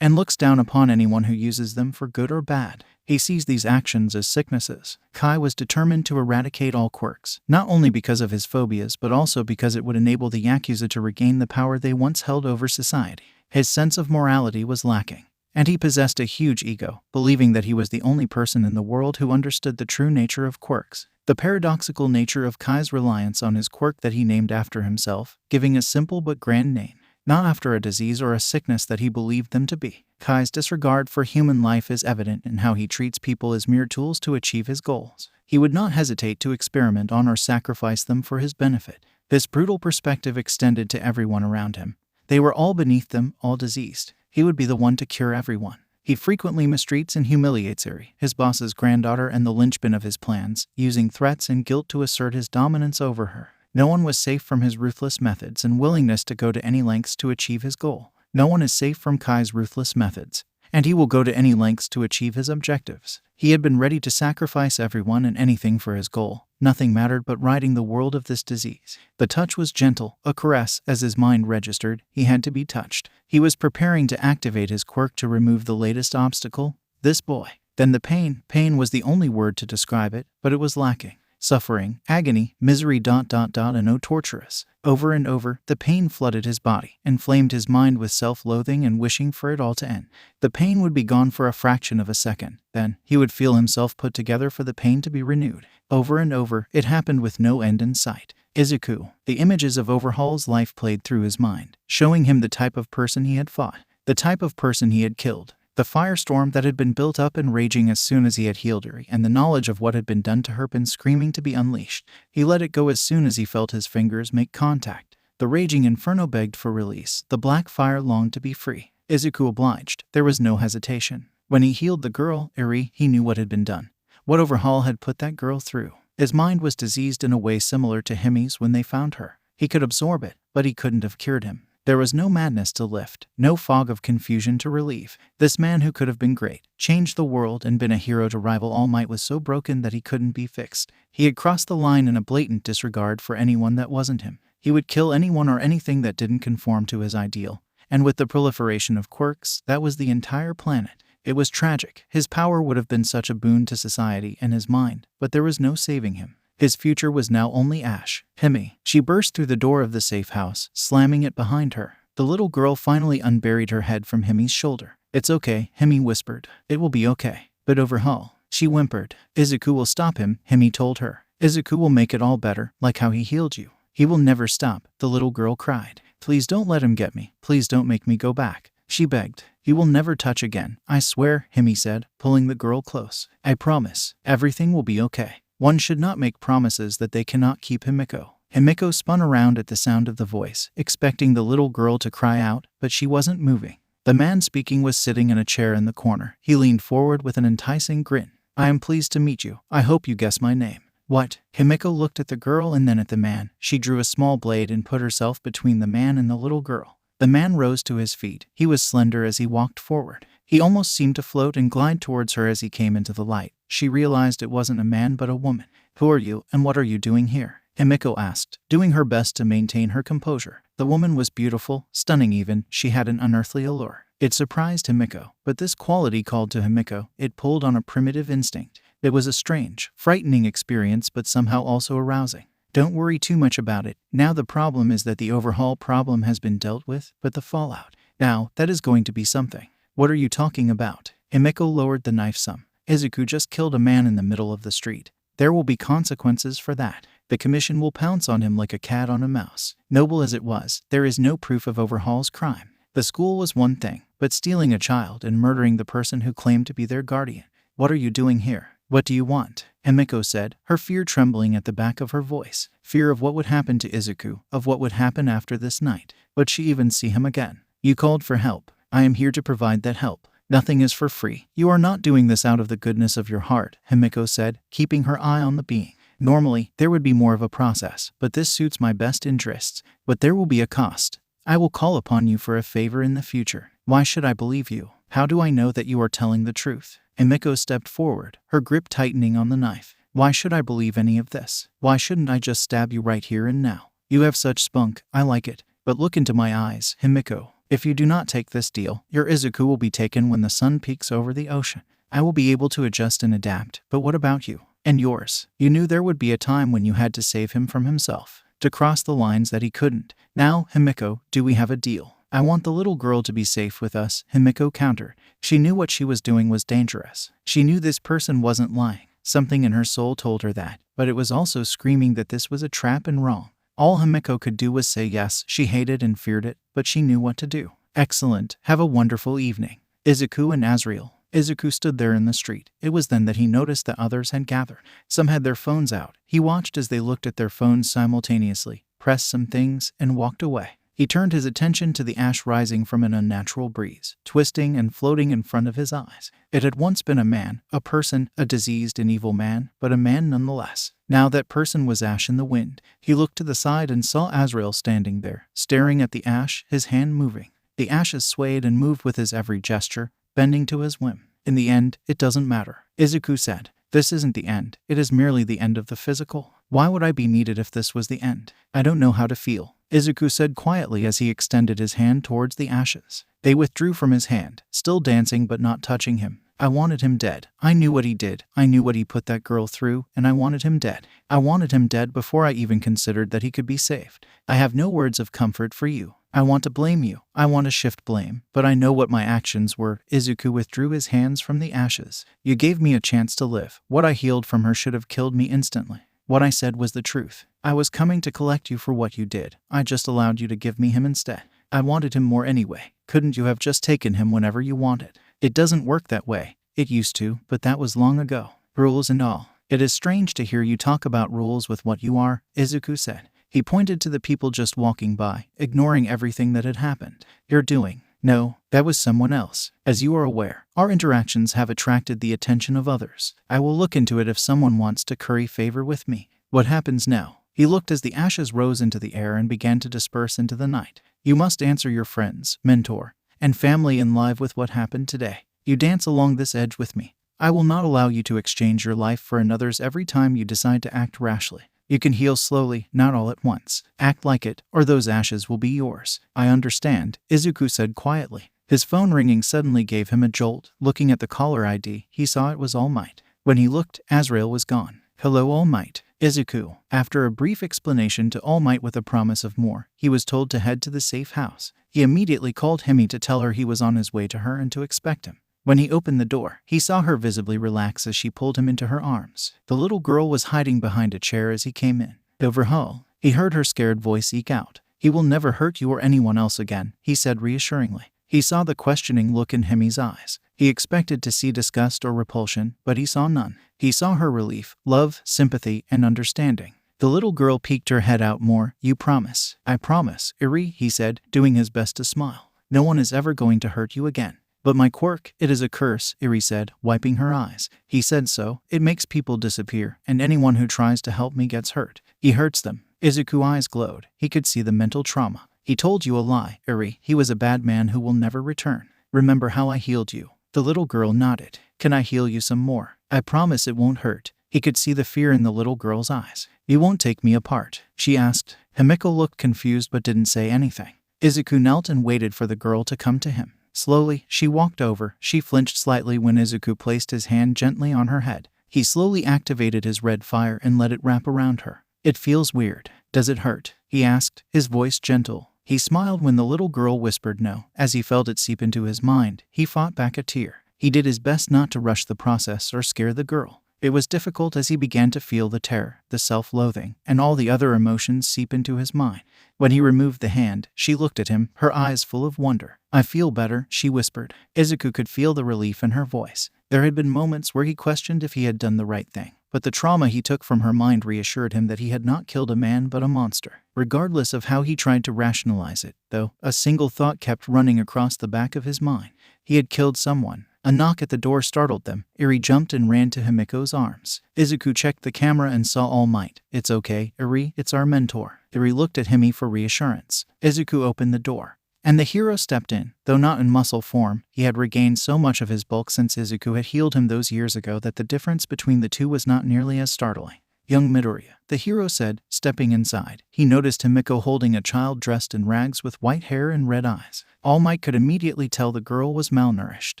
and looks down upon anyone who uses them for good or bad. He sees these actions as sicknesses. Kai was determined to eradicate all quirks, not only because of his phobias but also because it would enable the Yakuza to regain the power they once held over society. His sense of morality was lacking, and he possessed a huge ego, believing that he was the only person in the world who understood the true nature of quirks. The paradoxical nature of Kai's reliance on his quirk that he named after himself, giving a simple but grand name, not after a disease or a sickness that he believed them to be. Kai's disregard for human life is evident in how he treats people as mere tools to achieve his goals. He would not hesitate to experiment on or sacrifice them for his benefit. This brutal perspective extended to everyone around him. They were all beneath them, all diseased. He would be the one to cure everyone. He frequently mistreats and humiliates Eri, his boss's granddaughter and the linchpin of his plans, using threats and guilt to assert his dominance over her. No one was safe from his ruthless methods and willingness to go to any lengths to achieve his goal. No one is safe from Kai's ruthless methods, and he will go to any lengths to achieve his objectives. He had been ready to sacrifice everyone and anything for his goal. Nothing mattered but ridding the world of this disease. The touch was gentle, a caress. As his mind registered, he had to be touched. He was preparing to activate his quirk to remove the latest obstacle, this boy. Then the pain. Pain was the only word to describe it, but it was lacking. Suffering, agony, misery ... and oh torturous. Over and over, the pain flooded his body, inflamed his mind with self-loathing and wishing for it all to end. The pain would be gone for a fraction of a second. Then, he would feel himself put together for the pain to be renewed. Over and over, it happened with no end in sight. Izuku. The images of Overhaul's life played through his mind, showing him the type of person he had fought, the type of person he had killed. The firestorm that had been built up and raging as soon as he had healed Eri, and the knowledge of what had been done to her been screaming to be unleashed. He let it go as soon as he felt his fingers make contact. The raging inferno begged for release. The black fire longed to be free. Izuku obliged. There was no hesitation. When he healed the girl, Eri, he knew what had been done. What Overhaul had put that girl through. His mind was diseased in a way similar to Himi's when they found her. He could absorb it, but he couldn't have cured him. There was no madness to lift, no fog of confusion to relieve. This man who could have been great, changed the world, and been a hero to rival All Might was so broken that he couldn't be fixed. He had crossed the line in a blatant disregard for anyone that wasn't him. He would kill anyone or anything that didn't conform to his ideal. And with the proliferation of quirks, that was the entire planet. It was tragic. His power would have been such a boon to society and his mind, but there was no saving him. His future was now only ash. Himi. She burst through the door of the safe house, slamming it behind her. The little girl finally unburied her head from Himi's shoulder. "It's okay," Himi whispered. "It will be okay." "But overhaul," she whimpered. "Izuku will stop him," Himi told her. "Izuku will make it all better, like how he healed you. He will never stop," the little girl cried. "Please don't let him get me. Please don't make me go back," she begged. "You will never touch again, I swear," Himi said, pulling the girl close. "I promise. Everything will be okay." One should not make promises that they cannot keep. Himiko. Himiko spun around at the sound of the voice, expecting the little girl to cry out, but she wasn't moving. The man speaking was sitting in a chair in the corner. He leaned forward with an enticing grin. "I am pleased to meet you. I hope you guess my name." "What?" Himiko looked at the girl and then at the man. She drew a small blade and put herself between the man and the little girl. The man rose to his feet. He was slender as he walked forward. He almost seemed to float and glide towards her as he came into the light. She realized it wasn't a man but a woman. "Who are you, and what are you doing here?" Himiko asked, doing her best to maintain her composure. The woman was beautiful, stunning even. She had an unearthly allure. It surprised Himiko, but this quality called to Himiko. It pulled on a primitive instinct. It was a strange, frightening experience, but somehow also arousing. "Don't worry too much about it. Now the problem is that the overhaul problem has been dealt with, but the fallout. Now, that is going to be something." "What are you talking about?" Himiko lowered the knife some. "Izuku just killed a man in the middle of the street. There will be consequences for that. The commission will pounce on him like a cat on a mouse." Noble as it was, there is no proof of Overhaul's crime. The school was one thing, but stealing a child and murdering the person who claimed to be their guardian. "What are you doing here? What do you want?" Himiko said, her fear trembling at the back of her voice. Fear of what would happen to Izuku, of what would happen after this night. Would she even see him again? "You called for help. I am here to provide that help. Nothing is for free. You are not doing this out of the goodness of your heart," Himiko said, keeping her eye on the being. "Normally, there would be more of a process, but this suits my best interests. But there will be a cost. I will call upon you for a favor in the future." "Why should I believe you? How do I know that you are telling the truth?" Himiko stepped forward, her grip tightening on the knife. "Why should I believe any of this? Why shouldn't I just stab you right here and now? You have such spunk, I like it. But look into my eyes, Himiko. If you do not take this deal, your Izuku will be taken when the sun peaks over the ocean. I will be able to adjust and adapt, but what about you? And yours? You knew there would be a time when you had to save him from himself, to cross the lines that he couldn't. Now, Himiko, do we have a deal?" "I want the little girl to be safe with us," Himiko countered. She knew what she was doing was dangerous. She knew this person wasn't lying. Something in her soul told her that, but it was also screaming that this was a trap and wrong. All Himiko could do was say yes. She hated and feared it, but she knew what to do. "Excellent. Have a wonderful evening." Izuku and Azrael. Izuku stood there in the street. It was then that he noticed that others had gathered. Some had their phones out. He watched as they looked at their phones simultaneously, pressed some things, and walked away. He turned his attention to the ash rising from an unnatural breeze, twisting and floating in front of his eyes. It had once been a man, a person, a diseased and evil man, but a man nonetheless. Now that person was ash in the wind. He looked to the side and saw Azrael standing there, staring at the ash, his hand moving. The ashes swayed and moved with his every gesture, bending to his whim. "In the end, it doesn't matter," Izuku said. "This isn't the end. It is merely the end of the physical. Why would I be needed if this was the end? I don't know how to feel," Izuku said quietly as he extended his hand towards the ashes. They withdrew from his hand, still dancing but not touching him. "I wanted him dead. I knew what he did. I knew what he put that girl through, and I wanted him dead. I wanted him dead before I even considered that he could be saved. I have no words of comfort for you. I want to blame you. I want to shift blame, but I know what my actions were." Izuku withdrew his hands from the ashes. "You gave me a chance to live. What I healed from her should have killed me instantly. What I said was the truth. I was coming to collect you for what you did. I just allowed you to give me him instead. I wanted him more anyway. Couldn't you have just taken him whenever you wanted? It doesn't work that way. It used to, but that was long ago. Rules and all. It is strange to hear you talk about rules with what you are," Izuku said. He pointed to the people just walking by, ignoring everything that had happened. "You're doing No, that was someone else. As you are aware, our interactions have attracted the attention of others. I will look into it if someone wants to curry favor with me. What happens now? He looked as the ashes rose into the air and began to disperse into the night. You must answer your friends, mentor, and family in live with what happened today. You dance along this edge with me. I will not allow you to exchange your life for another's every time you decide to act rashly. You can heal slowly, not all at once. Act like it, or those ashes will be yours. I understand, Izuku said quietly. His phone ringing suddenly gave him a jolt. Looking at the caller ID, he saw it was All Might. When he looked, Azrael was gone. Hello, All Might. Izuku. After a brief explanation to All Might with a promise of more, he was told to head to the safe house. He immediately called Himi to tell her he was on his way to her and to expect him. When he opened the door, he saw her visibly relax as she pulled him into her arms. The little girl was hiding behind a chair as he came in. Overhaul. He heard her scared voice eke out. He will never hurt you or anyone else again, he said reassuringly. He saw the questioning look in Himi's eyes. He expected to see disgust or repulsion, but he saw none. He saw her relief, love, sympathy, and understanding. The little girl peeked her head out more. You promise? I promise, Iri, he said, doing his best to smile. No one is ever going to hurt you again. But my quirk, it is a curse, Iri said, wiping her eyes. He said so. It makes people disappear, and anyone who tries to help me gets hurt. He hurts them. Izuku's eyes glowed. He could see the mental trauma. He told you a lie, Iri. He was a bad man who will never return. Remember how I healed you? The little girl nodded. Can I heal you some more? I promise it won't hurt. He could see the fear in the little girl's eyes. You won't take me apart? She asked. Himiko looked confused but didn't say anything. Izuku knelt and waited for the girl to come to him. Slowly, she walked over. She flinched slightly when Izuku placed his hand gently on her head. He slowly activated his red fire and let it wrap around her. It feels weird. Does it hurt? He asked, his voice gentle. He smiled when the little girl whispered no. As he felt it seep into his mind, he fought back a tear. He did his best not to rush the process or scare the girl. It was difficult as he began to feel the terror, the self-loathing, and all the other emotions seep into his mind. When he removed the hand, she looked at him, her eyes full of wonder. I feel better, she whispered. Izuku could feel the relief in her voice. There had been moments where he questioned if he had done the right thing, but the trauma he took from her mind reassured him that he had not killed a man but a monster. Regardless of how he tried to rationalize it, though, a single thought kept running across the back of his mind. He had killed someone. A knock at the door startled them. Iri jumped and ran to Himiko's arms. Izuku checked the camera and saw All Might. It's okay, Iri, it's our mentor. Iri looked at Himi for reassurance. Izuku opened the door, and the hero stepped in. Though not in muscle form, he had regained so much of his bulk since Izuku had healed him those years ago that the difference between the two was not nearly as startling. Young Midoriya, the hero said, stepping inside. He noticed Himiko holding a child dressed in rags with white hair and red eyes. All Might could immediately tell the girl was malnourished.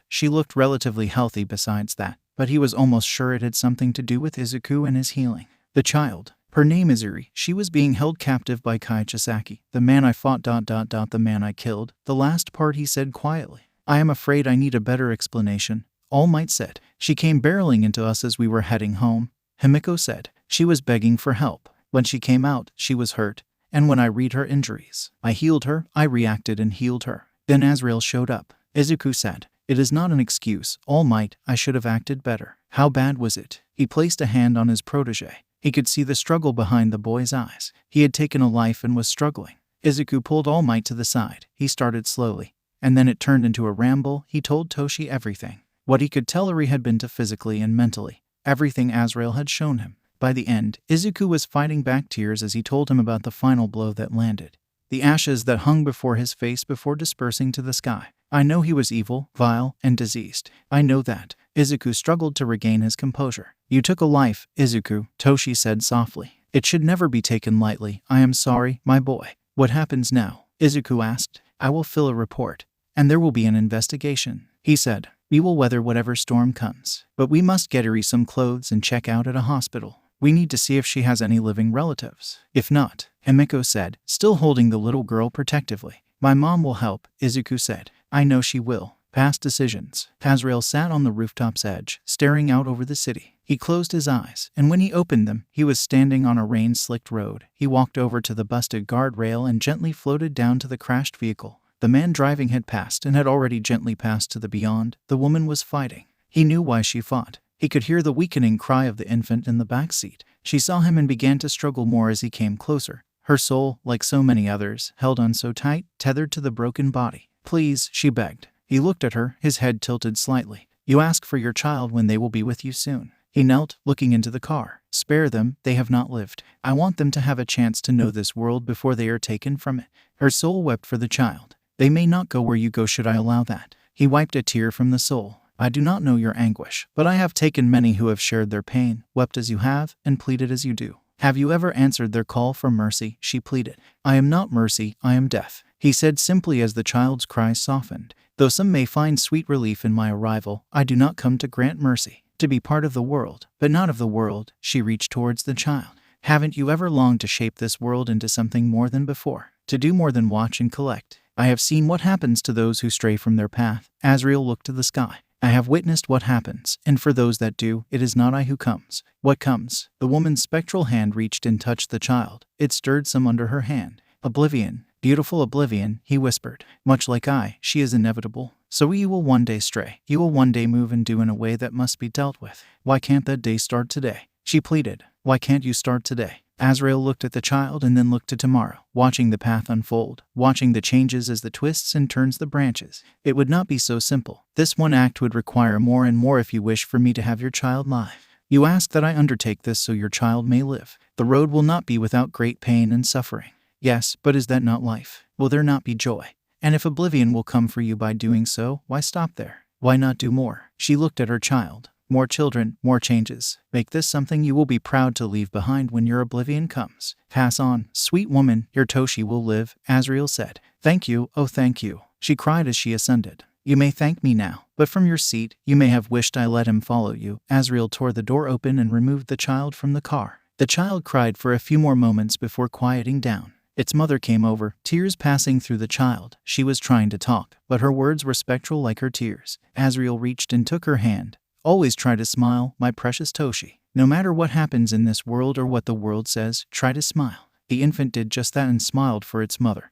She looked relatively healthy besides that, but he was almost sure it had something to do with Izuku and his healing. The child. Her name is Iri. She was being held captive by Kai Chisaki, the man I fought ... the man I killed. The last part he said quietly. I am afraid I need a better explanation, All Might said. She came barreling into us as we were heading home, Himiko said. She was begging for help. When she came out, she was hurt, and when I read her injuries, I healed her. I reacted and healed her. Then Azrael showed up. Izuku said, it is not an excuse, All Might. I should have acted better. How bad was it? He placed a hand on his protege. He could see the struggle behind the boy's eyes. He had taken a life and was struggling. Izuku pulled All Might to the side. He started slowly, and then it turned into a ramble. He told Toshi everything. What he could tell Iri had been to physically and mentally. Everything Azrael had shown him. By the end, Izuku was fighting back tears as he told him about the final blow that landed. The ashes that hung before his face before dispersing to the sky. I know he was evil, vile, and diseased. I know that. Izuku struggled to regain his composure. You took a life, Izuku, Toshi said softly. It should never be taken lightly. I am sorry, my boy. What happens now? Izuku asked. I will fill a report, and there will be an investigation, he said. We will weather whatever storm comes. But we must get Iri some clothes and check out at a hospital. We need to see if she has any living relatives. If not, Himiko said, still holding the little girl protectively. My mom will help, Izuku said. I know she will. Past decisions. Azrael sat on the rooftop's edge, staring out over the city. He closed his eyes, and when he opened them, he was standing on a rain-slicked road. He walked over to the busted guardrail and gently floated down to the crashed vehicle. The man driving had passed and had already gently passed to the beyond. The woman was fighting. He knew why she fought. He could hear the weakening cry of the infant in the back seat. She saw him and began to struggle more as he came closer. Her soul, like so many others, held on so tight, tethered to the broken body. Please, she begged. He looked at her, his head tilted slightly. You ask for your child when they will be with you soon. He knelt, looking into the car. Spare them, they have not lived. I want them to have a chance to know this world before they are taken from it. Her soul wept for the child. They may not go where you go, should I allow that? He wiped a tear from the soul. I do not know your anguish, but I have taken many who have shared their pain, wept as you have, and pleaded as you do. Have you ever answered their call for mercy? She pleaded. I am not mercy, I am death, he said simply as the child's cries softened. Though some may find sweet relief in my arrival, I do not come to grant mercy, to be part of the world, but not of the world. She reached towards the child. Haven't you ever longed to shape this world into something more than before? To do more than watch and collect? I have seen what happens to those who stray from their path. Azrael looked to the sky. I have witnessed what happens, and for those that do, it is not I who comes. What comes? The woman's spectral hand reached and touched the child. It stirred some under her hand. Oblivion. Beautiful oblivion, he whispered. Much like I, she is inevitable. So you will one day stray. You will one day move and do in a way that must be dealt with. Why can't that day start today? She pleaded. Why can't you start today? Azrael looked at the child and then looked to tomorrow, watching the path unfold, watching the changes as the twists and turns the branches. It would not be so simple. This one act would require more and more if you wish for me to have your child live. You ask that I undertake this so your child may live. The road will not be without great pain and suffering. Yes, but is that not life? Will there not be joy? And if oblivion will come for you by doing so, why stop there? Why not do more? She looked at her child. More children, more changes. Make this something you will be proud to leave behind when your oblivion comes. Pass on, sweet woman, your Toshi will live, Azrael said. Thank you, oh thank you, she cried as she ascended. You may thank me now, but from your seat, you may have wished I let him follow you. Azrael tore the door open and removed the child from the car. The child cried for a few more moments before quieting down. Its mother came over, tears passing through the child. She was trying to talk, but her words were spectral like her tears. Azrael reached and took her hand. Always try to smile, my precious Toshi. No matter what happens in this world or what the world says, try to smile. The infant did just that and smiled for its mother,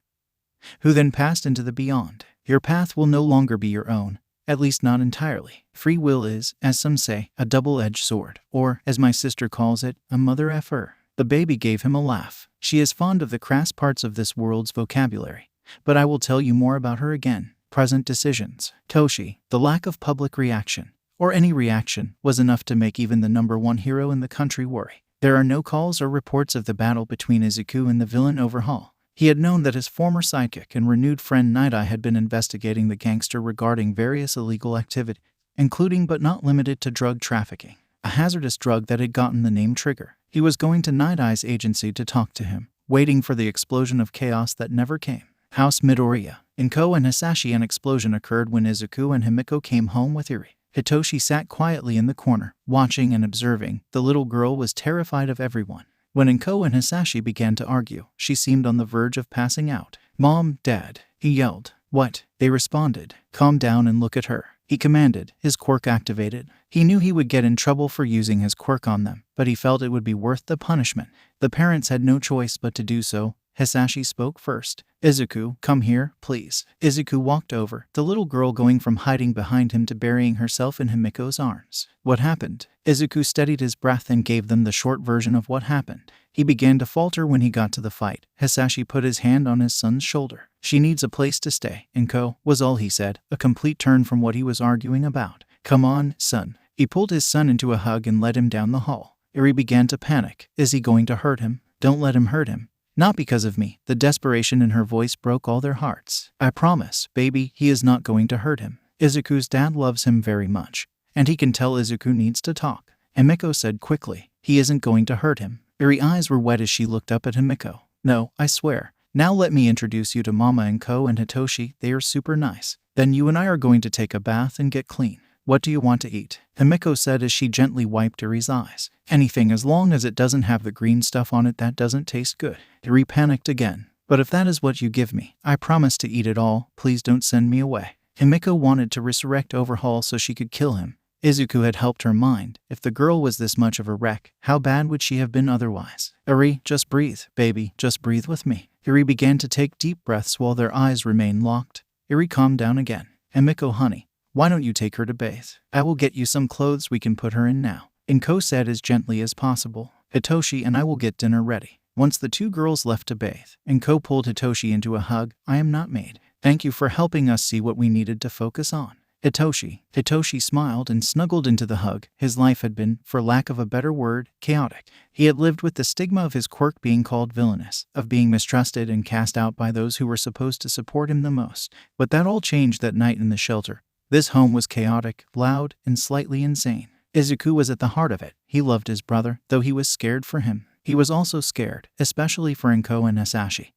who then passed into the beyond. Your path will no longer be your own, at least not entirely. Free will is, as some say, a double-edged sword, or, as my sister calls it, a mother effer. The baby gave him a laugh. She is fond of the crass parts of this world's vocabulary, but I will tell you more about her again. Present decisions. Toshi, the lack of public reaction, or any reaction, was enough to make even the #1 hero in the country worry. There are no calls or reports of the battle between Izuku and the villain Overhaul. He had known that his former sidekick and renewed friend Night Eye had been investigating the gangster regarding various illegal activity, including but not limited to drug trafficking, a hazardous drug that had gotten the name Trigger. He was going to Night Eye's agency to talk to him, waiting for the explosion of chaos that never came. House Midoriya. In Ko and Hisashi, an explosion occurred when Izuku and Himiko came home with Eri. Hitoshi sat quietly in the corner, watching and observing. The little girl was terrified of everyone. When Inko and Hisashi began to argue, she seemed on the verge of passing out. Mom, Dad, he yelled. What? They responded. Calm down and look at her, he commanded, his quirk activated. He knew he would get in trouble for using his quirk on them, but he felt it would be worth the punishment. The parents had no choice but to do so. Hisashi spoke first. Izuku, come here, please. Izuku walked over, the little girl going from hiding behind him to burying herself in Himiko's arms. What happened? Izuku steadied his breath and gave them the short version of what happened. He began to falter when he got to the fight. Hisashi put his hand on his son's shoulder. She needs a place to stay, Inko, was all he said, a complete turn from what he was arguing about. Come on, son. He pulled his son into a hug and led him down the hall. Eri began to panic. Is he going to hurt him? Don't let him hurt him. Not because of me. The desperation in her voice broke all their hearts. I promise, baby, he is not going to hurt him. Izuku's dad loves him very much, and he can tell Izuku needs to talk. Himiko said quickly, he isn't going to hurt him. Eri eyes were wet as she looked up at Himiko. No, I swear. Now let me introduce you to Mama and Ko and Hitoshi. They are super nice. Then you and I are going to take a bath and get clean. What do you want to eat? Himiko said as she gently wiped Eri's eyes. Anything as long as it doesn't have the green stuff on it that doesn't taste good. Eri panicked again. But if that is what you give me, I promise to eat it all. Please don't send me away. Himiko wanted to resurrect Overhaul so she could kill him. Izuku had helped her mind. If the girl was this much of a wreck, how bad would she have been otherwise? Eri, just breathe, baby, just breathe with me. Eri began to take deep breaths while their eyes remained locked. Eri calmed down again. Himiko, honey, why don't you take her to bathe? I will get you some clothes we can put her in now. Inko said as gently as possible. Hitoshi and I will get dinner ready. Once the two girls left to bathe, Inko pulled Hitoshi into a hug. I am not made. Thank you for helping us see what we needed to focus on. Itoshi smiled and snuggled into the hug. His life had been, for lack of a better word, chaotic. He had lived with the stigma of his quirk being called villainous, of being mistrusted and cast out by those who were supposed to support him the most. But that all changed that night in the shelter. This home was chaotic, loud, and slightly insane. Izuku was at the heart of it. He loved his brother, though he was scared for him. He was also scared, especially for Inko and Asashi.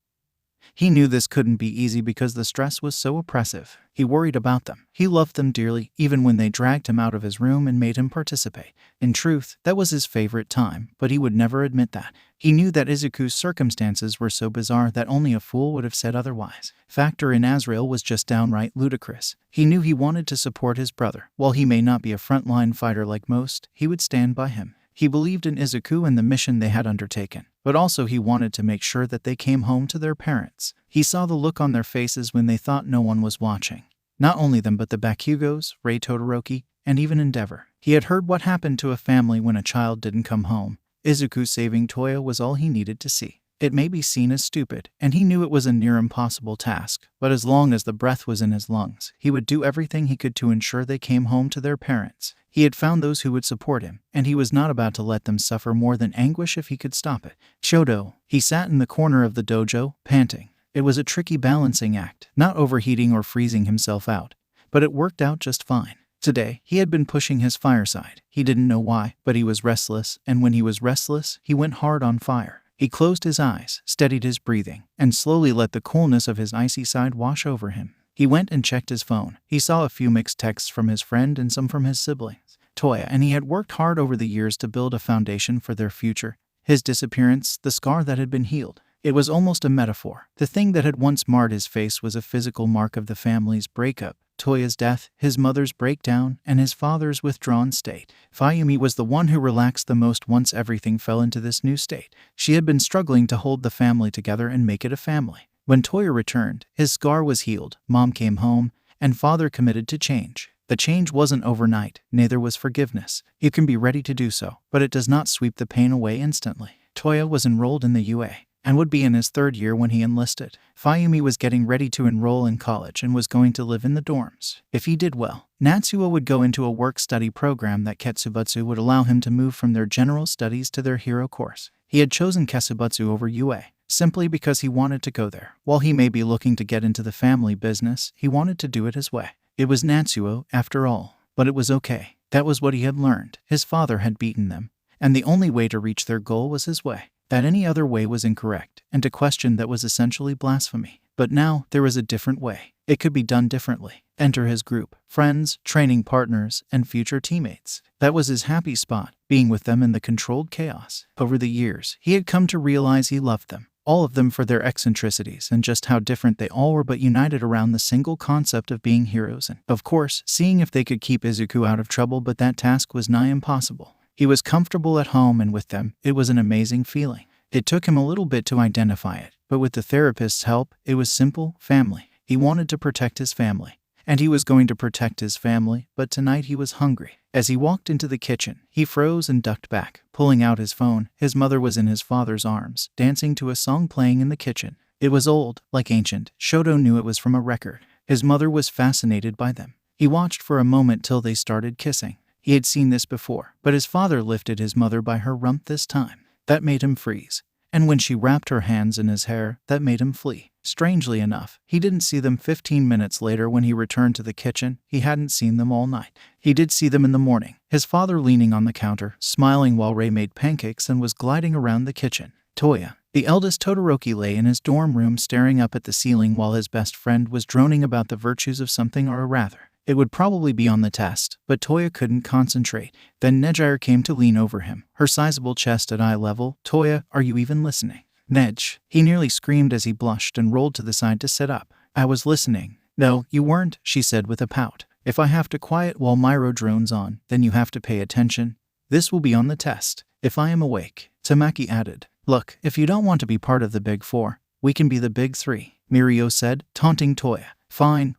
He knew this couldn't be easy because the stress was so oppressive. He worried about them. He loved them dearly, even when they dragged him out of his room and made him participate. In truth, that was his favorite time, but he would never admit that. He knew that Izuku's circumstances were so bizarre that only a fool would have said otherwise. Factor in Azrael was just downright ludicrous. He knew he wanted to support his brother. While he may not be a frontline fighter like most, he would stand by him. He believed in Izuku and the mission they had undertaken, but also he wanted to make sure that they came home to their parents. He saw the look on their faces when they thought no one was watching. Not only them but the Bakugos, Rei Todoroki, and even Endeavor. He had heard what happened to a family when a child didn't come home. Izuku saving Toya was all he needed to see. It may be seen as stupid, and he knew it was a near impossible task, but as long as the breath was in his lungs, he would do everything he could to ensure they came home to their parents. He had found those who would support him, and he was not about to let them suffer more than anguish if he could stop it. Shodo. He sat in the corner of the dojo, panting. It was a tricky balancing act, not overheating or freezing himself out, but it worked out just fine. Today, he had been pushing his fireside. He didn't know why, but he was restless, and when he was restless, he went hard on fire. He closed his eyes, steadied his breathing, and slowly let the coolness of his icy side wash over him. He went and checked his phone. He saw a few mixed texts from his friend and some from his siblings, Toya, and he had worked hard over the years to build a foundation for their future. His disappearance, the scar that had been healed. It was almost a metaphor. The thing that had once marred his face was a physical mark of the family's breakup. Toya's death, his mother's breakdown, and his father's withdrawn state. Fayumi was the one who relaxed the most once everything fell into this new state. She had been struggling to hold the family together and make it a family. When Toya returned, his scar was healed, Mom came home, and Father committed to change. The change wasn't overnight, neither was forgiveness. You can be ready to do so, but it does not sweep the pain away instantly. Toya was enrolled in the UA. And would be in his third year when he enlisted. Fayumi was getting ready to enroll in college and was going to live in the dorms. If he did well, Natsuo would go into a work-study program that Ketsubutsu would allow him to move from their general studies to their hero course. He had chosen Ketsubutsu over UA, simply because he wanted to go there. While he may be looking to get into the family business, he wanted to do it his way. It was Natsuo, after all. But it was okay. That was what he had learned. His father had beaten them, and the only way to reach their goal was his way. That any other way was incorrect, and to question that was essentially blasphemy. But now, there was a different way. It could be done differently. Enter his group, friends, training partners, and future teammates. That was his happy spot, being with them in the controlled chaos. Over the years, he had come to realize he loved them. All of them for their eccentricities and just how different they all were, but united around the single concept of being heroes and, of course, seeing if they could keep Izuku out of trouble, but that task was nigh impossible. He was comfortable at home and with them. It was an amazing feeling. It took him a little bit to identify it, but with the therapist's help, it was simple: family. He wanted to protect his family, and he was going to protect his family, but tonight he was hungry. As he walked into the kitchen, he froze and ducked back, pulling out his phone. His mother was in his father's arms, dancing to a song playing in the kitchen. It was old, like ancient. Shoto knew it was from a record. His mother was fascinated by them. He watched for a moment till they started kissing. He had seen this before, but his father lifted his mother by her rump this time. That made him freeze. And when she wrapped her hands in his hair, that made him flee. Strangely enough, he didn't see them 15 minutes later when he returned to the kitchen. He hadn't seen them all night. He did see them in the morning, his father leaning on the counter, smiling while Rei made pancakes and was gliding around the kitchen. Toya, the eldest Todoroki, lay in his dorm room staring up at the ceiling while his best friend was droning about the virtues of something, or rather, it would probably be on the test, but Toya couldn't concentrate. Then Nejire came to lean over him, her sizable chest at eye level. "Toya, are you even listening?" "Nej," he nearly screamed as he blushed and rolled to the side to sit up. "I was listening." "No, you weren't," she said with a pout. "If I have to quiet while Myro drones on, then you have to pay attention. This will be on the test. If I am awake." Tamaki added, "Look, if you don't want to be part of the Big Four, we can be the Big Three," Mirio said, taunting Toya. Fine,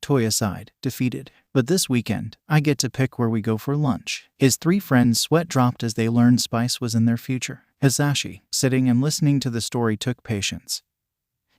Toya sighed, defeated. "But this weekend, I get to pick where we go for lunch." His three friends' sweat dropped as they learned Spice was in their future. Hisashi, sitting and listening to the story, took patience.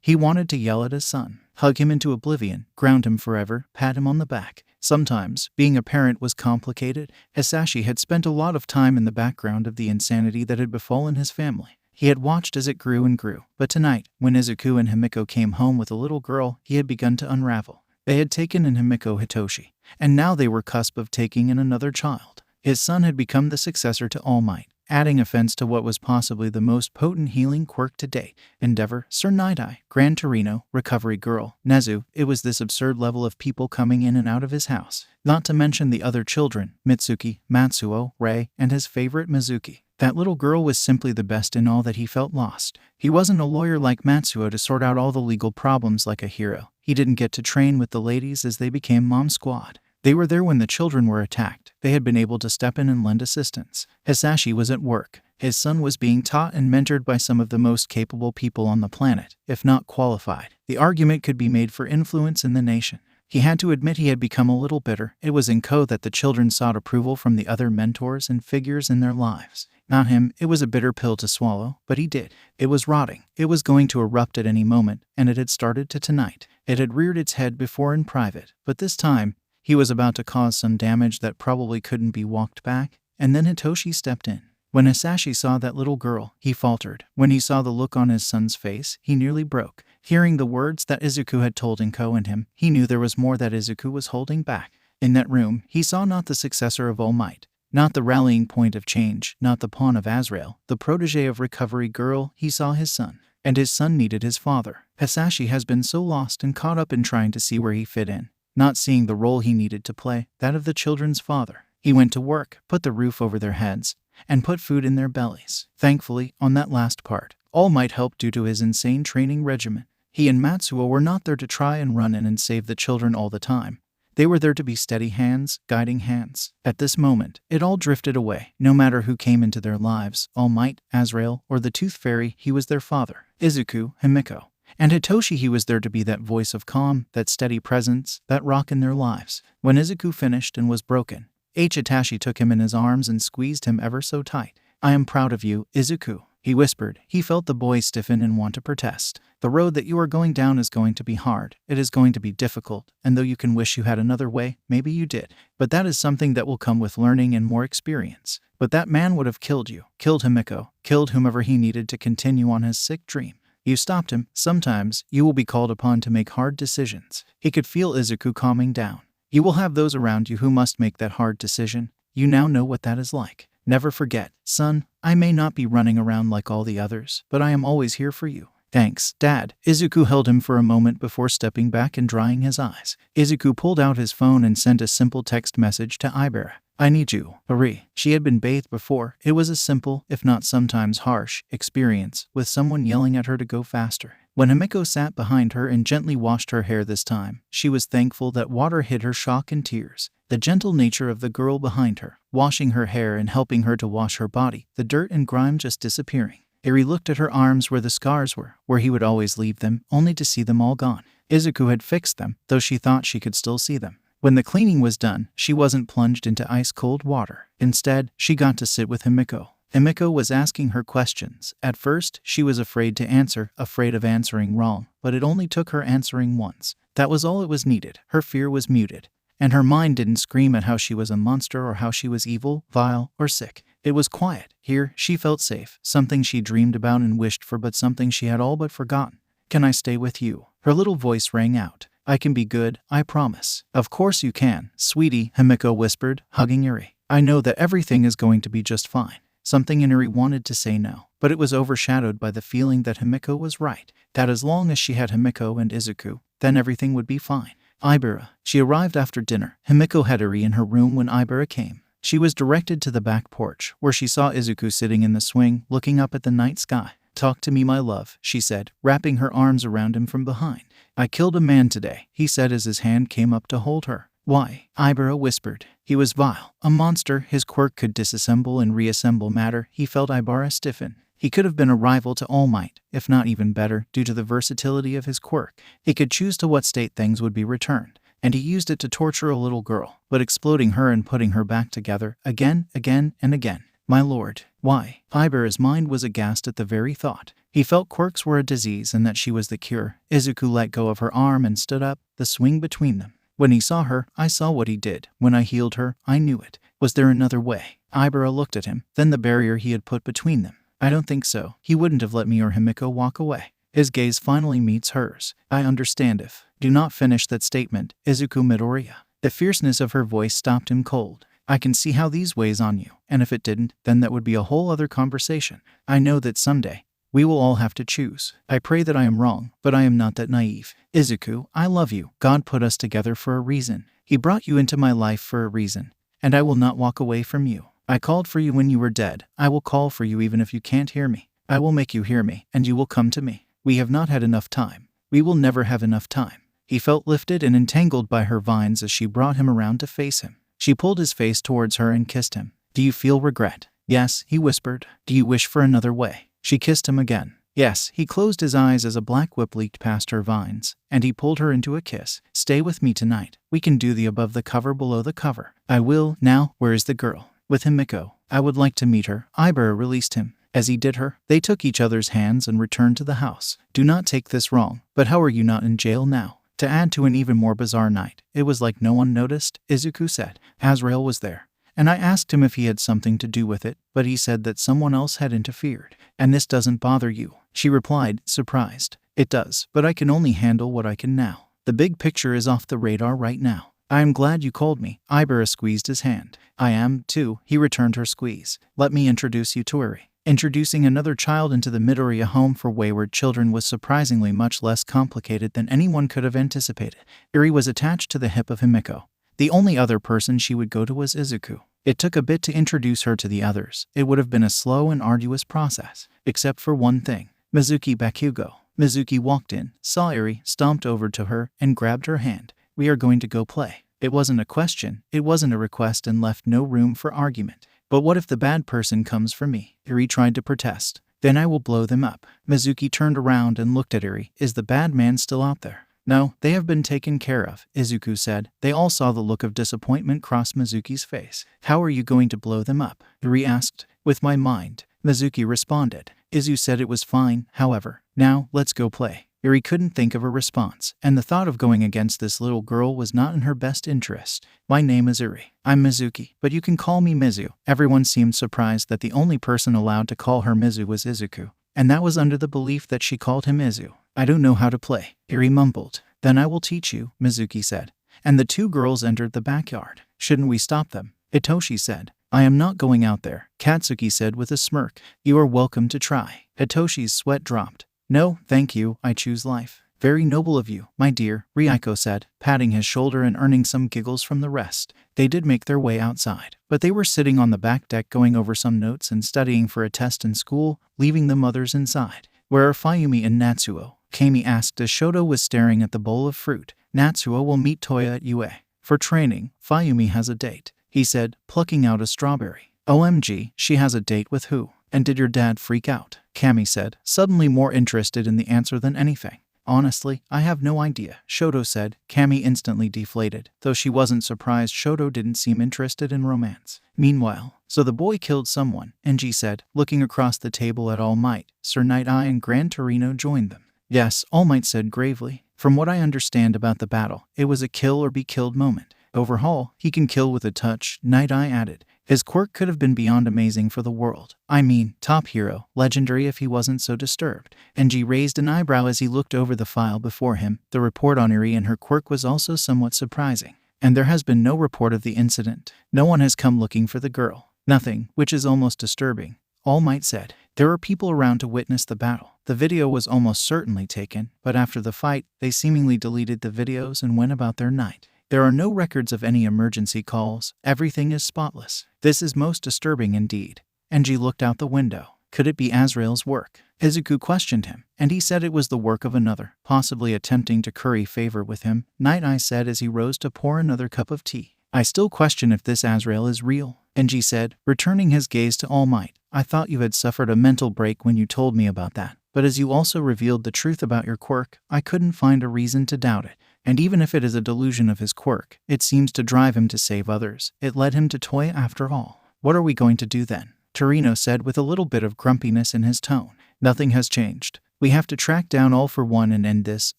He wanted to yell at his son. hug him into oblivion, ground him forever, pat him on the back. Sometimes, being a parent was complicated. Hisashi had spent a lot of time in the background of the insanity that had befallen his family. He had watched as it grew and grew. But tonight, when Izuku and Himiko came home with a little girl, he had begun to unravel. They had taken in Himiko Hitoshi, and now they were cusp of taking in another child. His son had become the successor to All Might, adding offense to what was possibly the most potent healing quirk to date. Endeavor, Sir Night-Eye, Gran Torino, Recovery Girl, Nezu. It was this absurd level of people coming in and out of his house. Not to mention the other children, Mitsuki, Matsuo, Rei, and his favorite Mizuki. That little girl was simply the best in all that he felt lost. He wasn't a lawyer like Matsuo to sort out all the legal problems like a hero. He didn't get to train with the ladies as they became mom squad. They were there when the children were attacked. They had been able to step in and lend assistance. Hisashi was at work. His son was being taught and mentored by some of the most capable people on the planet, if not qualified. The argument could be made for influence in the nation. He had to admit he had become a little bitter. It was in Ko that the children sought approval from the other mentors and figures in their lives. Not him. It was a bitter pill to swallow, but he did. It was rotting. It was going to erupt at any moment, and it had started to tonight. It had reared its head before in private, but this time, he was about to cause some damage that probably couldn't be walked back, and then Hitoshi stepped in. When Hisashi saw that little girl, he faltered. When he saw the look on his son's face, he nearly broke. Hearing the words that Izuku had told Inko and him, he knew there was more that Izuku was holding back. In that room, he saw not the successor of All Might, not the rallying point of change, not the pawn of Azrael, the protege of Recovery Girl. He saw his son, and his son needed his father. Hisashi has been so lost and caught up in trying to see where he fit in, not seeing the role he needed to play, that of the children's father. He went to work, put the roof over their heads, and put food in their bellies. Thankfully, on that last part, All Might helped due to his insane training regimen. He and Matsuo were not there to try and run in and save the children all the time. They were there to be steady hands, guiding hands. At this moment, it all drifted away. No matter who came into their lives, All Might, Azrael, or the Tooth Fairy, he was their father. Izuku, Himiko, and Hitoshi, he was there to be that voice of calm, that steady presence, that rock in their lives. When Izuku finished and was broken, Hitachi took him in his arms and squeezed him ever so tight. "I am proud of you, Izuku," he whispered. He felt the boy stiffen and want to protest. "The road that you are going down is going to be hard. It is going to be difficult, and though you can wish you had another way, maybe you did. But that is something that will come with learning and more experience. But that man would have killed you, killed Himiko, killed whomever he needed to continue on his sick dream. You stopped him. Sometimes, you will be called upon to make hard decisions." He could feel Izuku calming down. "You will have those around you who must make that hard decision. You now know what that is like. Never forget, son, I may not be running around like all the others, but I am always here for you." "Thanks, Dad." Izuku held him for a moment before stepping back and drying his eyes. Izuku pulled out his phone and sent a simple text message to Ibara. "I need you, hurry." She had been bathed before. It was a simple, if not sometimes harsh, experience, with someone yelling at her to go faster. When Himiko sat behind her and gently washed her hair this time, she was thankful that water hid her shock and tears. The gentle nature of the girl behind her, washing her hair and helping her to wash her body, the dirt and grime just disappearing. Eri looked at her arms where the scars were, where he would always leave them, only to see them all gone. Izuku had fixed them, though she thought she could still see them. When the cleaning was done, she wasn't plunged into ice-cold water. Instead, she got to sit with Himiko. Himiko was asking her questions. At first, she was afraid to answer, afraid of answering wrong, but it only took her answering once. That was all it was needed. Her fear was muted, and her mind didn't scream at how she was a monster or how she was evil, vile, or sick. It was quiet. Here, she felt safe, something she dreamed about and wished for, but something she had all but forgotten. "Can I stay with you?" Her little voice rang out. "I can be good, I promise." "Of course you can, sweetie," Himiko whispered, hugging Eri. "I know that everything is going to be just fine." Something in Eri wanted to say no, but it was overshadowed by the feeling that Himiko was right, that as long as she had Himiko and Izuku, then everything would be fine. Ibara. She arrived after dinner. Himiko had Eri in her room when Ibara came. She was directed to the back porch, where she saw Izuku sitting in the swing, looking up at the night sky. "Talk to me, my love," she said, wrapping her arms around him from behind. "I killed a man today," he said as his hand came up to hold her. "Why?" Ibara whispered. "He was vile, a monster. His quirk could disassemble and reassemble matter." He felt Ibara stiffen. He could have been a rival to All Might, if not even better, due to the versatility of his quirk. He could choose to what state things would be returned, and he used it to torture a little girl, but exploding her and putting her back together, again, and again. "My lord, why?" Ibara's mind was aghast at the very thought. He felt quirks were a disease and that she was the cure. Izuku let go of her arm and stood up, the swing between them. When he saw her, I saw what he did. When I healed her, I knew it. Was there another way? Ibara looked at him, then the barrier he had put between them. I don't think so. He wouldn't have let me or Himiko walk away. His gaze finally meets hers. I understand if. Do not finish that statement, Izuku Midoriya. The fierceness of her voice stopped him cold. I can see how these weighs on you, and if it didn't, then that would be a whole other conversation. I know that someday we will all have to choose. I pray that I am wrong, but I am not that naive. Izuku, I love you. God put us together for a reason. He brought you into my life for a reason, and I will not walk away from you. I called for you when you were dead. I will call for you even if you can't hear me. I will make you hear me, and you will come to me. We have not had enough time. We will never have enough time. He felt lifted and entangled by her vines as she brought him around to face him. She pulled his face towards her and kissed him. Do you feel regret? Yes, he whispered. Do you wish for another way? She kissed him again. Yes, he closed his eyes as a black whip leaked past her vines, and he pulled her into a kiss. Stay with me tonight. We can do the above the cover below the cover. I will. Now, where is the girl? With Himiko. I would like to meet her. Ibara released him. As he did her, they took each other's hands and returned to the house. Do not take this wrong, but how are you not in jail now? To add to an even more bizarre night, it was like no one noticed, Izuku said. Azrael was there, and I asked him if he had something to do with it, but he said that someone else had interfered. And this doesn't bother you? She replied, surprised. It does, but I can only handle what I can now. The big picture is off the radar right now. I am glad you called me. Ibara squeezed his hand. I am, too. He returned her squeeze. Let me introduce you to Eri. Introducing another child into the Midoriya home for wayward children was surprisingly much less complicated than anyone could have anticipated. Eri was attached to the hip of Himiko. The only other person she would go to was Izuku. It took a bit to introduce her to the others. It would have been a slow and arduous process, except for one thing. Mizuki Bakugo. Mizuki walked in, saw Eri, stomped over to her, and grabbed her hand. We are going to go play. It wasn't a question, it wasn't a request, and left no room for argument. But what if the bad person comes for me? Eri tried to protest. Then I will blow them up. Mizuki turned around and looked at Eri. Is the bad man still out there? No, they have been taken care of, Izuku said. They all saw the look of disappointment cross Mizuki's face. How are you going to blow them up? Eri asked. With my mind, Mizuki responded. Izu said it was fine, however. Now, let's go play. Eri couldn't think of a response, and the thought of going against this little girl was not in her best interest. My name is Eri. I'm Mizuki, but you can call me Mizu. Everyone seemed surprised that the only person allowed to call her Mizu was Izuku, and that was under the belief that she called him Izu. I don't know how to play, Eri mumbled. Then I will teach you, Mizuki said. And the two girls entered the backyard. Shouldn't we stop them? Hitoshi said. I am not going out there, Katsuki said with a smirk. You are welcome to try. Hitoshi's sweat dropped. No, thank you, I choose life. Very noble of you, my dear, Ryako said, patting his shoulder and earning some giggles from the rest. They did make their way outside, but they were sitting on the back deck going over some notes and studying for a test in school, leaving the mothers inside. Where are Fayumi and Natsuo? Kami asked as Shoto was staring at the bowl of fruit. Natsuo will meet Toya at UA. For training, Fayumi has a date, he said, plucking out a strawberry. OMG, she has a date with who? And did your dad freak out? Kami said, suddenly more interested in the answer than anything. Honestly, I have no idea, Shoto said. Kami instantly deflated, though she wasn't surprised Shoto didn't seem interested in romance. Meanwhile, so the boy killed someone, Enji said, looking across the table at All Might. Sir Night-Eye and Gran Torino joined them. Yes, All Might said gravely. From what I understand about the battle, it was a kill or be killed moment. Overhaul, he can kill with a touch, Night-Eye added. His quirk could have been beyond amazing for the world. I mean, top hero, legendary if he wasn't so disturbed. Enji raised an eyebrow as he looked over the file before him. The report on Eri and her quirk was also somewhat surprising. And there has been no report of the incident. No one has come looking for the girl. Nothing, which is almost disturbing. All Might said. There were people around to witness the battle. The video was almost certainly taken, but after the fight, they seemingly deleted the videos and went about their night. There are no records of any emergency calls. Everything is spotless. This is most disturbing indeed. Enji looked out the window. Could it be Azrael's work? Izuku questioned him, and he said it was the work of another, possibly attempting to curry favor with him. Night-Eye said as he rose to pour another cup of tea. I still question if this Azrael is real, Enji said, returning his gaze to All Might. I thought you had suffered a mental break when you told me about that, but as you also revealed the truth about your quirk, I couldn't find a reason to doubt it. And even if it is a delusion of his quirk, it seems to drive him to save others. It led him to Toya after all. What are we going to do then? Torino said with a little bit of grumpiness in his tone. Nothing has changed. We have to track down All for one and end this,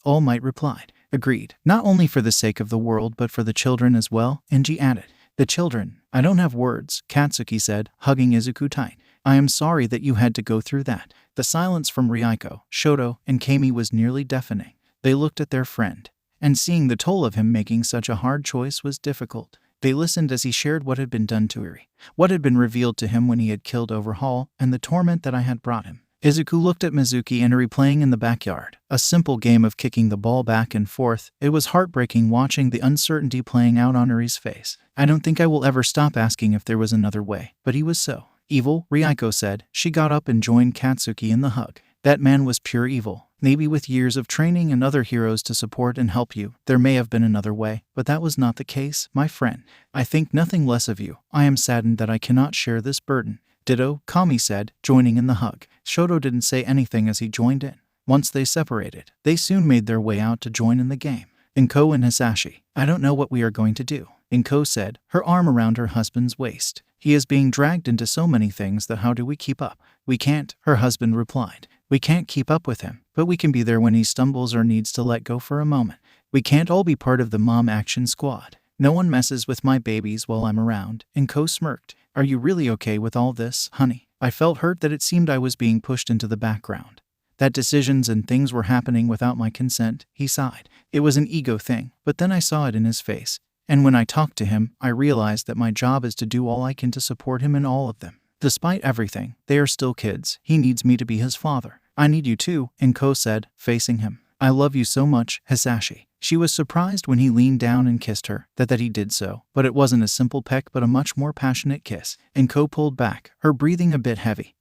All Might replied. Agreed. Not only for the sake of the world but for the children as well, Enji added. The children. I don't have words, Katsuki said, hugging Izuku tight. I am sorry that you had to go through that. The silence from Ryuko, Shoto, and Kami was nearly deafening. They looked at their friend, and seeing the toll of him making such a hard choice was difficult. They listened as he shared what had been done to Eri, what had been revealed to him when he had killed Overhaul, and the torment that I had brought him. Izuku looked at Mizuki and Eri playing in the backyard, a simple game of kicking the ball back and forth. It was heartbreaking watching the uncertainty playing out on Eri's face. I don't think I will ever stop asking if there was another way, but he was so evil, Ryuko said. She got up and joined Katsuki in the hug. That man was pure evil. Maybe with years of training and other heroes to support and help you, there may have been another way, but that was not the case, my friend. I think nothing less of you. I am saddened that I cannot share this burden. Ditto, Kami said, joining in the hug. Shoto didn't say anything as he joined in. Once they separated, they soon made their way out to join in the game. Inko and Hisashi. I don't know what we are going to do, Inko said, her arm around her husband's waist. He is being dragged into so many things that how do we keep up? We can't, her husband replied. We can't keep up with him, but we can be there when he stumbles or needs to let go for a moment. We can't all be part of the mom action squad. No one messes with my babies while I'm around, Inko smirked. Are you really okay with all this, honey? I felt hurt that it seemed I was being pushed into the background. That decisions and things were happening without my consent, he sighed. It was an ego thing, but then I saw it in his face. And when I talked to him, I realized that my job is to do all I can to support him in all of them. Despite everything, they are still kids. He needs me to be his father. I need you too, Inko said, facing him. I love you so much, Hisashi. She was surprised when he leaned down and kissed her, that he did so, but it wasn't a simple peck but a much more passionate kiss. Inko pulled back, her breathing a bit heavy.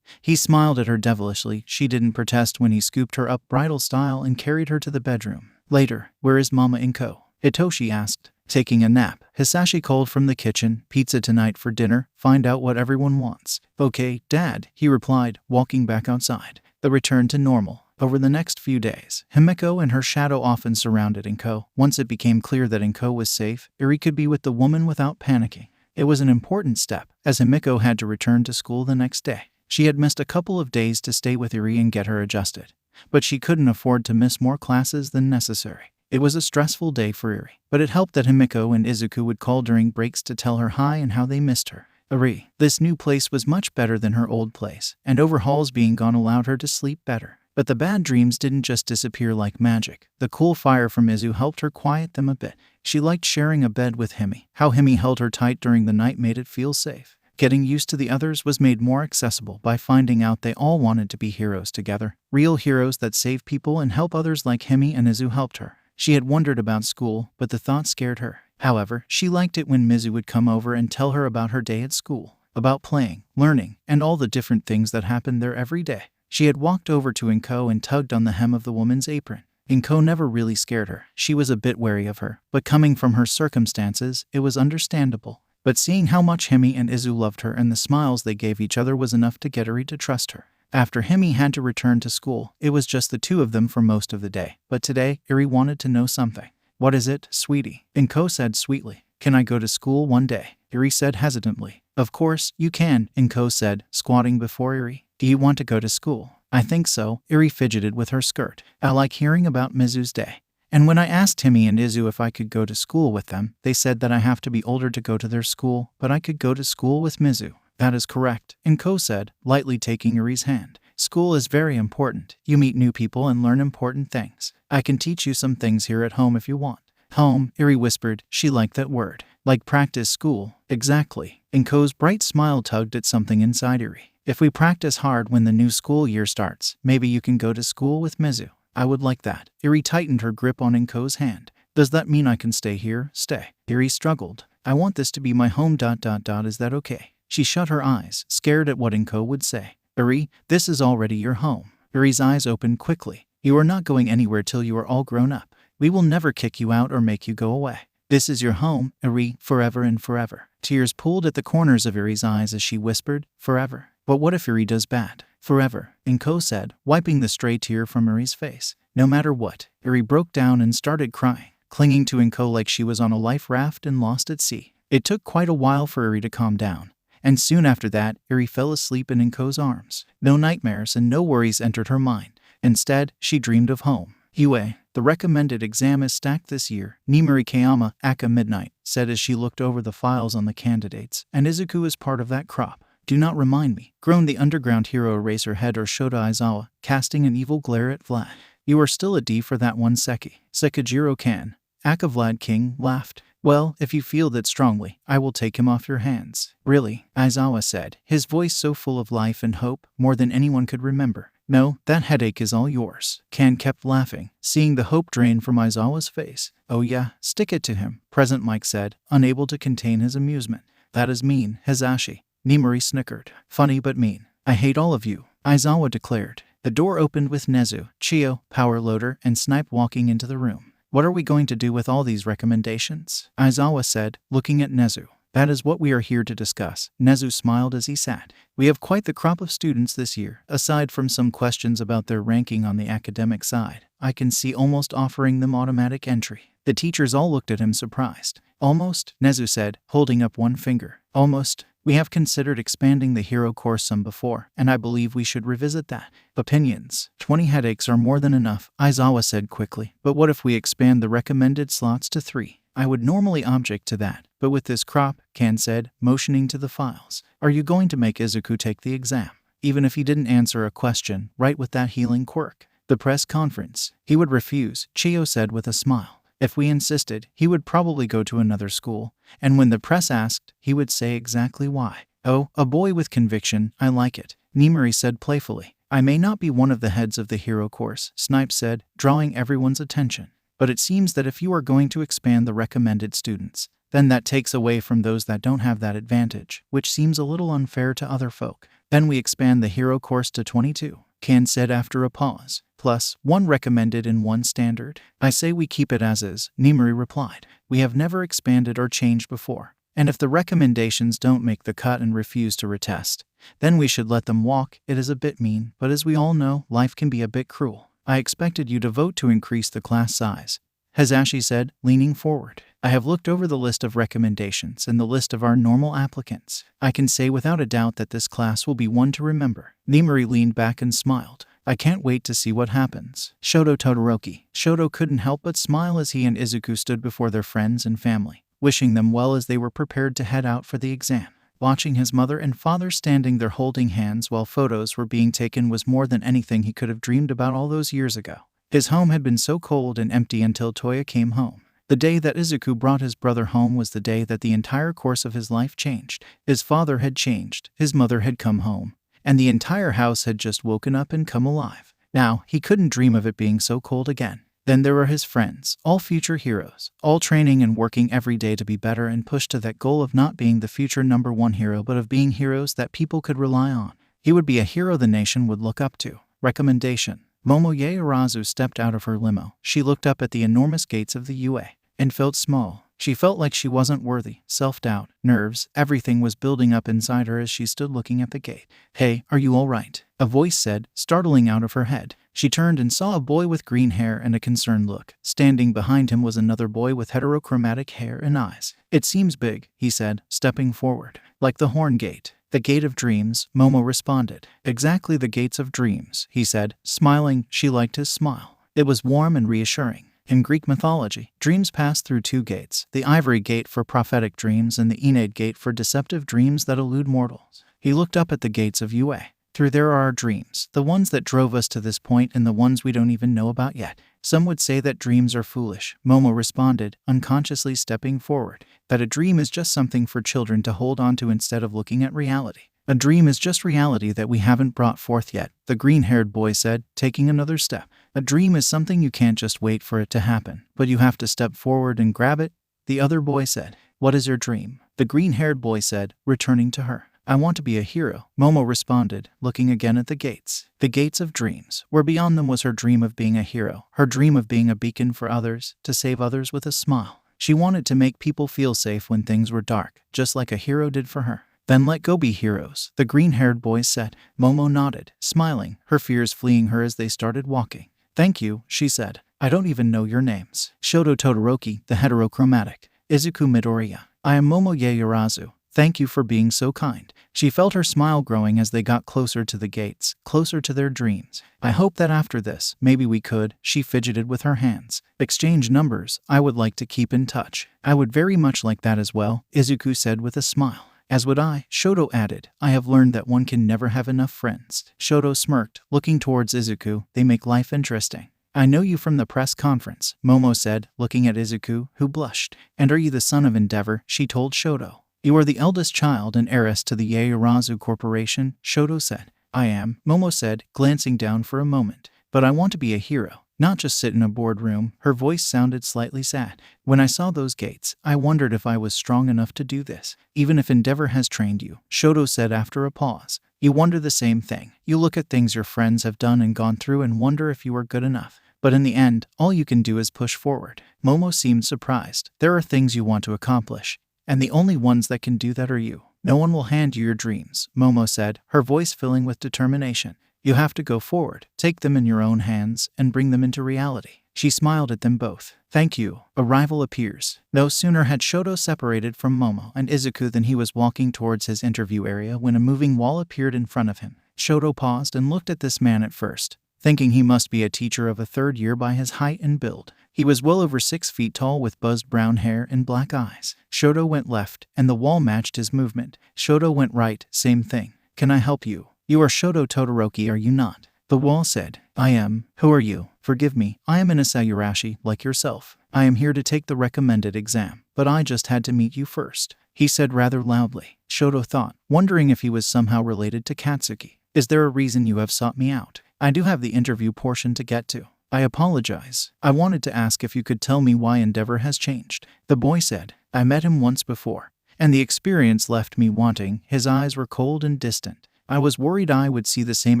He smiled at her devilishly. She didn't protest when he scooped her up bridal style and carried her to the bedroom. Later, where is Mama Inko? Hitoshi asked. Taking a nap. Hisashi called from the kitchen. Pizza tonight for dinner. Find out what everyone wants. Okay, Dad, he replied, walking back outside. The return to normal. Over the next few days, Himiko and her shadow often surrounded Inko. Once it became clear that Inko was safe, Eri could be with the woman without panicking. It was an important step, as Himiko had to return to school the next day. She had missed a couple of days to stay with Eri and get her adjusted, but she couldn't afford to miss more classes than necessary. It was a stressful day for Eri, but it helped that Himiko and Izuku would call during breaks to tell her hi and how they missed her. Eri, this new place was much better than her old place, and Overhaul's being gone allowed her to sleep better. But the bad dreams didn't just disappear like magic. The cool fire from Izu helped her quiet them a bit. She liked sharing a bed with Himi. How Himi held her tight during the night made it feel safe. Getting used to the others was made more accessible by finding out they all wanted to be heroes together. Real heroes that save people and help others like Himi and Izu helped her. She had wondered about school, but the thought scared her. However, she liked it when Mizu would come over and tell her about her day at school, about playing, learning, and all the different things that happened there every day. She had walked over to Inko and tugged on the hem of the woman's apron. Inko never really scared her. She was a bit wary of her, but coming from her circumstances, it was understandable. But seeing how much Himi and Izu loved her and the smiles they gave each other was enough to get Eri to trust her. After Himi had to return to school, it was just the two of them for most of the day. But today, Eri wanted to know something. What is it, sweetie? Inko said sweetly. Can I go to school one day? Eri said hesitantly. Of course, you can, Inko said, squatting before Eri. Do you want to go to school? I think so, Eri fidgeted with her skirt. I like hearing about Mizu's day. And when I asked Himi and Izu if I could go to school with them, they said that I have to be older to go to their school, but I could go to school with Mizu. That is correct, Inko said, lightly taking Eri's hand. School is very important. You meet new people and learn important things. I can teach you some things here at home if you want. Home, Eri whispered. She liked that word. Like practice school. Exactly. Inko's bright smile tugged at something inside Eri. If we practice hard when the new school year starts, maybe you can go to school with Mizu. I would like that. Eri tightened her grip on Inko's hand. Does that mean I can stay here? Stay. Eri struggled. I want this to be my home. Is that okay? She shut her eyes, scared at what Inko would say. Eri, this is already your home. Eri's eyes opened quickly. You are not going anywhere till you are all grown up. We will never kick you out or make you go away. This is your home, Eri, forever and forever. Tears pooled at the corners of Eri's eyes as she whispered, forever. But what if Eri does bad? Forever, Inko said, wiping the stray tear from Eri's face. No matter what, Eri broke down and started crying, clinging to Inko like she was on a life raft and lost at sea. It took quite a while for Eri to calm down, and soon after that, Eri fell asleep in Inko's arms. No nightmares and no worries entered her mind. Instead, she dreamed of home. Yue, the recommended exam is stacked this year, Nimari Kayama, Aka Midnight, said as she looked over the files on the candidates, and Izuku is part of that crop. Do not remind me, groaned the underground hero Eraser Head or Shota Aizawa, casting an evil glare at Vlad. You are still a D for that one Seki. Sekijiro-kan. Aka Vlad King laughed. Well, if you feel that strongly, I will take him off your hands. Really? Aizawa said, his voice so full of life and hope, more than anyone could remember. No, that headache is all yours. Kan kept laughing, seeing the hope drain from Aizawa's face. Oh yeah, stick it to him, Present Mike said, unable to contain his amusement. That is mean, Hizashi. Nimari snickered. Funny but mean. I hate all of you, Aizawa declared. The door opened with Nezu, Chio, Power Loader, and Snipe walking into the room. What are we going to do with all these recommendations? Aizawa said, looking at Nezu. That is what we are here to discuss. Nezu smiled as he sat. We have quite the crop of students this year. Aside from some questions about their ranking on the academic side, I can see almost offering them automatic entry. The teachers all looked at him surprised. Almost, Nezu said, holding up one finger. Almost. We have considered expanding the hero course some before, and I believe we should revisit that. Opinions. 20 headaches are more than enough, Aizawa said quickly. But what if we expand the recommended slots to 3? I would normally object to that, but with this crop, Kan said, motioning to the files. Are you going to make Izuku take the exam? Even if he didn't answer a question, right with that healing quirk? The press conference. He would refuse, Chio said with a smile. If we insisted, he would probably go to another school, and when the press asked, he would say exactly why. Oh, a boy with conviction, I like it, Nimari said playfully. I may not be one of the heads of the hero course, Snipe said, drawing everyone's attention. But it seems that if you are going to expand the recommended students, then that takes away from those that don't have that advantage, which seems a little unfair to other folk. Then we expand the hero course to 22, Kan said after a pause. Plus, 1 recommended and 1 standard. I say we keep it as is, Nimari replied. We have never expanded or changed before. And if the recommendations don't make the cut and refuse to retest, then we should let them walk. It is a bit mean, but as we all know, life can be a bit cruel. I expected you to vote to increase the class size, Hizashi said, leaning forward. I have looked over the list of recommendations and the list of our normal applicants. I can say without a doubt that this class will be one to remember. Nimari leaned back and smiled. I can't wait to see what happens. Shoto Todoroki. Shoto couldn't help but smile as he and Izuku stood before their friends and family, wishing them well as they were prepared to head out for the exam. Watching his mother and father standing there holding hands while photos were being taken was more than anything he could have dreamed about all those years ago. His home had been so cold and empty until Toya came home. The day that Izuku brought his brother home was the day that the entire course of his life changed. His father had changed, his mother had come home, and the entire house had just woken up and come alive. Now, he couldn't dream of it being so cold again. Then there were his friends, all future heroes, all training and working every day to be better and push to that goal of not being the future #1 hero but of being heroes that people could rely on. He would be a hero the nation would look up to. Recommendation. Momo Yaoyorozu stepped out of her limo. She looked up at the enormous gates of the UA and felt small. She felt like she wasn't worthy. Self-doubt, nerves, everything was building up inside her as she stood looking at the gate. Hey, are you all right? A voice said, startling out of her head. She turned and saw a boy with green hair and a concerned look. Standing behind him was another boy with heterochromatic hair and eyes. It seems big, he said, stepping forward. Like the Horn Gate. The Gate of Dreams, Momo responded. Exactly the Gates of Dreams, he said, smiling. She liked his smile. It was warm and reassuring. In Greek mythology, dreams pass through 2 gates, the Ivory Gate for prophetic dreams and the Aeneid Gate for deceptive dreams that elude mortals. He looked up at the gates of UA. Through there are our dreams, the ones that drove us to this point and the ones we don't even know about yet. Some would say that dreams are foolish, Momo responded, unconsciously stepping forward. That a dream is just something for children to hold on to instead of looking at reality. A dream is just reality that we haven't brought forth yet, the green-haired boy said, taking another step. A dream is something you can't just wait for it to happen, but you have to step forward and grab it, the other boy said. What is your dream? The green-haired boy said, returning to her. I want to be a hero, Momo responded, looking again at the gates. The gates of dreams, where beyond them was her dream of being a hero, her dream of being a beacon for others, to save others with a smile. She wanted to make people feel safe when things were dark, just like a hero did for her. Then let go be heroes, the green-haired boy said. Momo nodded, smiling, her fears fleeing her as they started walking. Thank you, she said. I don't even know your names. Shoto Todoroki, the heterochromatic. Izuku Midoriya. I am Momo Yaoyorozu. Thank you for being so kind. She felt her smile growing as they got closer to the gates, closer to their dreams. I hope that after this, maybe we could, she fidgeted with her hands, exchange numbers. I would like to keep in touch. I would very much like that as well, Izuku said with a smile. As would I, Shoto added. I have learned that one can never have enough friends. Shoto smirked, looking towards Izuku. They make life interesting. I know you from the press conference, Momo said, looking at Izuku, who blushed. And are you the son of Endeavor? She told Shoto. You are the eldest child and heiress to the Yaoyorozu Corporation, Shoto said. I am, Momo said, glancing down for a moment. But I want to be a hero, not just sit in a boardroom. Her voice sounded slightly sad. When I saw those gates, I wondered if I was strong enough to do this. Even if Endeavor has trained you, Shoto said after a pause. You wonder the same thing. You look at things your friends have done and gone through and wonder if you are good enough. But in the end, all you can do is push forward. Momo seemed surprised. There are things you want to accomplish, and the only ones that can do that are you. No one will hand you your dreams, Momo said, her voice filling with determination. You have to go forward, take them in your own hands, and bring them into reality. She smiled at them both. Thank you. A rival appears. No sooner had Shoto separated from Momo and Izuku than he was walking towards his interview area when a moving wall appeared in front of him. Shoto paused and looked at this man at first, thinking he must be a teacher of a third year by his height and build. He was well over 6 feet tall with buzzed brown hair and black eyes. Shoto went left, and the wall matched his movement. Shoto went right, same thing. Can I help you? You are Shoto Todoroki, are you not? The wall said. I am. Who are you? Forgive me, I am Inasa Urashi, like yourself. I am here to take the recommended exam, but I just had to meet you first, he said rather loudly. Shoto thought, wondering if he was somehow related to Katsuki. Is there a reason you have sought me out? I do have the interview portion to get to. I apologize. I wanted to ask if you could tell me why Endeavor has changed. The boy said. I met him once before, and the experience left me wanting. His eyes were cold and distant. I was worried I would see the same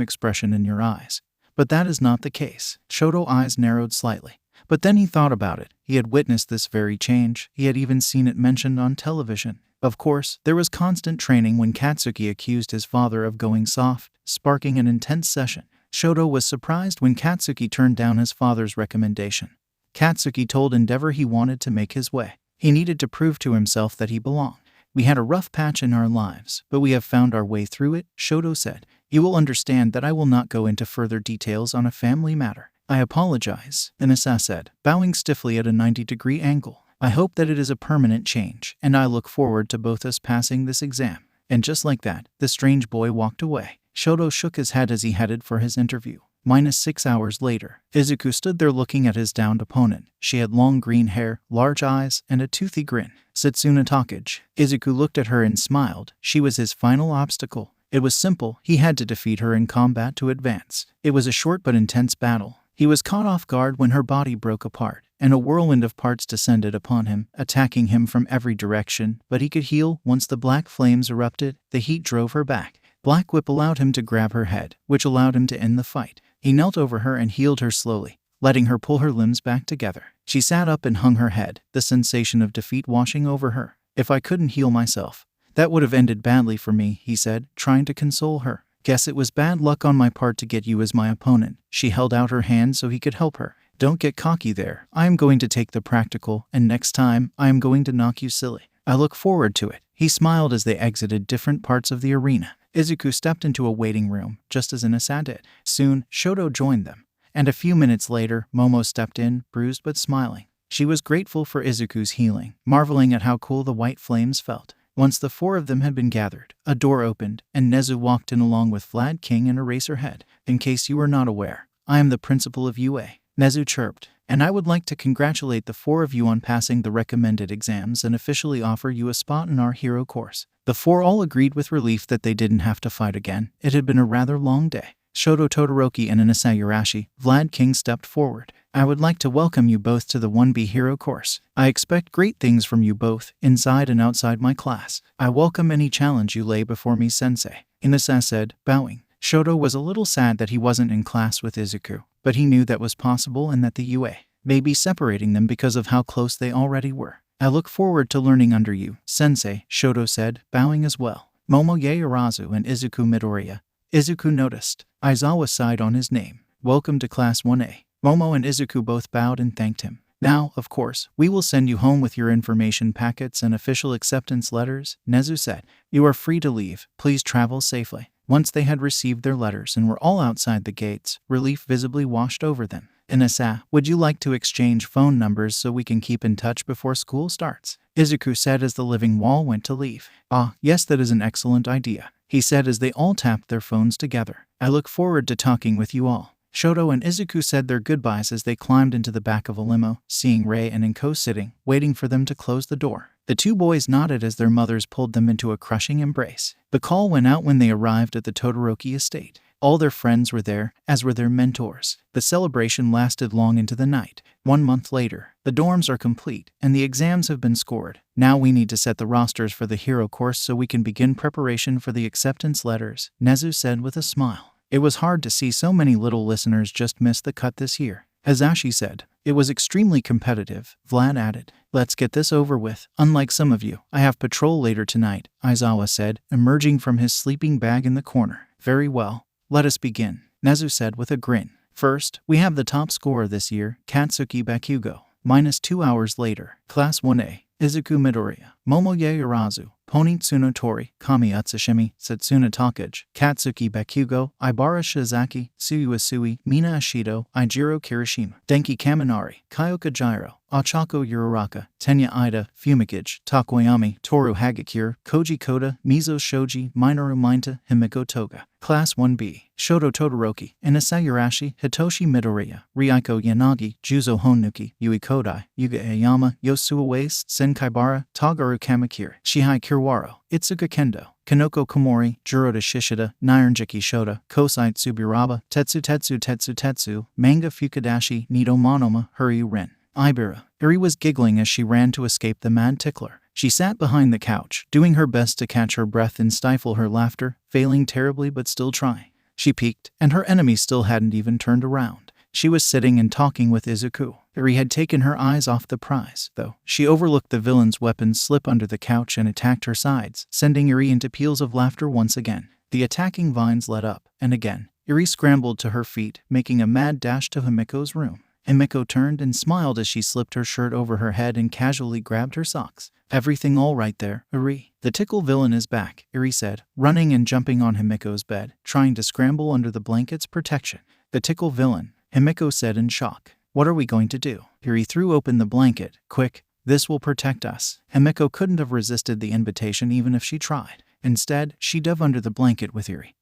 expression in your eyes, but that is not the case. Shoto's eyes narrowed slightly, but then he thought about it. He had witnessed this very change. He had even seen it mentioned on television. Of course, there was constant training when Katsuki accused his father of going soft, sparking an intense session. Shoto was surprised when Katsuki turned down his father's recommendation. Katsuki told Endeavor he wanted to make his way. He needed to prove to himself that he belonged. We had a rough patch in our lives, but we have found our way through it, Shoto said. You will understand that I will not go into further details on a family matter. I apologize, Inasa said, bowing stiffly at a 90-degree angle. I hope that it is a permanent change, and I look forward to both us passing this exam. And just like that, the strange boy walked away. Shoto shook his head as he headed for his interview. -6 hours later, Izuku stood there looking at his downed opponent. She had long green hair, large eyes, and a toothy grin. Setsuna Takage. Izuku looked at her and smiled. She was his final obstacle. It was simple. He had to defeat her in combat to advance. It was a short but intense battle. He was caught off guard when her body broke apart, and a whirlwind of parts descended upon him, attacking him from every direction. But he could heal. Once the black flames erupted, the heat drove her back. Black Whip allowed him to grab her head, which allowed him to end the fight. He knelt over her and healed her slowly, letting her pull her limbs back together. She sat up and hung her head, the sensation of defeat washing over her. If I couldn't heal myself, that would have ended badly for me, he said, trying to console her. Guess it was bad luck on my part to get you as my opponent. She held out her hand so he could help her. Don't get cocky there. I am going to take the practical, and next time, I am going to knock you silly. I look forward to it. He smiled as they exited different parts of the arena. Izuku stepped into a waiting room, just as Inasa did. Soon, Shoto joined them, and a few minutes later, Momo stepped in, bruised but smiling. She was grateful for Izuku's healing, marveling at how cool the white flames felt. Once the 4 of them had been gathered, a door opened, and Nezu walked in along with Vlad King and Eraserhead. In case you were not aware, I am the principal of UA, Nezu chirped, and I would like to congratulate the 4 of you on passing the recommended exams and officially offer you a spot in our hero course. The 4 all agreed with relief that they didn't have to fight again. It had been a rather long day. Shoto Todoroki and Inasa Urashi, Vlad King stepped forward. I would like to welcome you both to the 1B hero course. I expect great things from you both, inside and outside my class. I welcome any challenge you lay before me, sensei, Inasa said, bowing. Shoto was a little sad that he wasn't in class with Izuku, but he knew that was possible and that the UA may be separating them because of how close they already were. I look forward to learning under you, sensei, Shoto said, bowing as well. Momo Yaoyorozu and Izuku Midoriya. Izuku noticed. Aizawa sighed on his name. Welcome to Class 1A. Momo and Izuku both bowed and thanked him. Now, of course, we will send you home with your information packets and official acceptance letters, Nezu said. You are free to leave. Please travel safely. Once they had received their letters and were all outside the gates, relief visibly washed over them. Inasa, would you like to exchange phone numbers so we can keep in touch before school starts? Izuku said as the living wall went to leave. Ah, yes, that is an excellent idea, he said as they all tapped their phones together. I look forward to talking with you all. Shoto and Izuku said their goodbyes as they climbed into the back of a limo, seeing Rei and Inko sitting, waiting for them to close the door. The two boys nodded as their mothers pulled them into a crushing embrace. The call went out when they arrived at the Todoroki estate. All their friends were there, as were their mentors. The celebration lasted long into the night. 1 month later, the dorms are complete, and the exams have been scored. Now we need to set the rosters for the hero course so we can begin preparation for the acceptance letters, Nezu said with a smile. It was hard to see so many little listeners just miss the cut this year. Hazashi said, it was extremely competitive. Vlad added, let's get this over with. Unlike some of you, I have patrol later tonight, Aizawa said, emerging from his sleeping bag in the corner. Very well. Let us begin, Nezu said with a grin. First, we have the top scorer this year, Katsuki Bakugo. -2 hours later, Class 1A, Izuku Midoriya, Momoye Urazu, Ponitsuno Tori, Kami Utsushimi, Setsuna Takage, Katsuki Bakugo, Ibara Shizaki, Suyu Asui, Mina Ashido, Ijiro Kirishima, Denki Kaminari, Kyoka Jiro, Ochako Uraraka, Tenya Ida, Fumikage, Takoyami, Toru Hagakure, Koji Koda, Mizo Shoji, Minoru Mineta, Himiko Toga. Class 1B, Shoto Todoroki, Inasa Urashi, Hitoshi Midoriya, Rieko Yanagi, Juzo Honuki, Yui Kodai, Yuga Aoyama, Yosua Waste, Senkaibara, Tagaru Kamakiri, Shihai Kirwaro, Itsuka Kendo, Kanoko Komori, Juroda Shishida, Nyaranjiki Shota, Kosai Tsubiraba, Tetsu, Manga Fukadashi, Nido Monoma, Huryu Ren. Ibara. Eri was giggling as she ran to escape the mad tickler. She sat behind the couch, doing her best to catch her breath and stifle her laughter, failing terribly but still trying. She peeked, and her enemy still hadn't even turned around. She was sitting and talking with Izuku. Eri had taken her eyes off the prize, though. She overlooked the villain's weapons slip under the couch and attacked her sides, sending Eri into peals of laughter once again. The attacking vines let up, and again. Eri scrambled to her feet, making a mad dash to Himiko's room. Himiko turned and smiled as she slipped her shirt over her head and casually grabbed her socks. Everything all right there, Eri? The tickle villain is back, Eri said, running and jumping on Himiko's bed, trying to scramble under the blanket's protection. The tickle villain, Himiko said in shock. What are we going to do? Eri threw open the blanket. Quick, this will protect us. Himiko couldn't have resisted the invitation even if she tried. Instead, she dove under the blanket with Eri,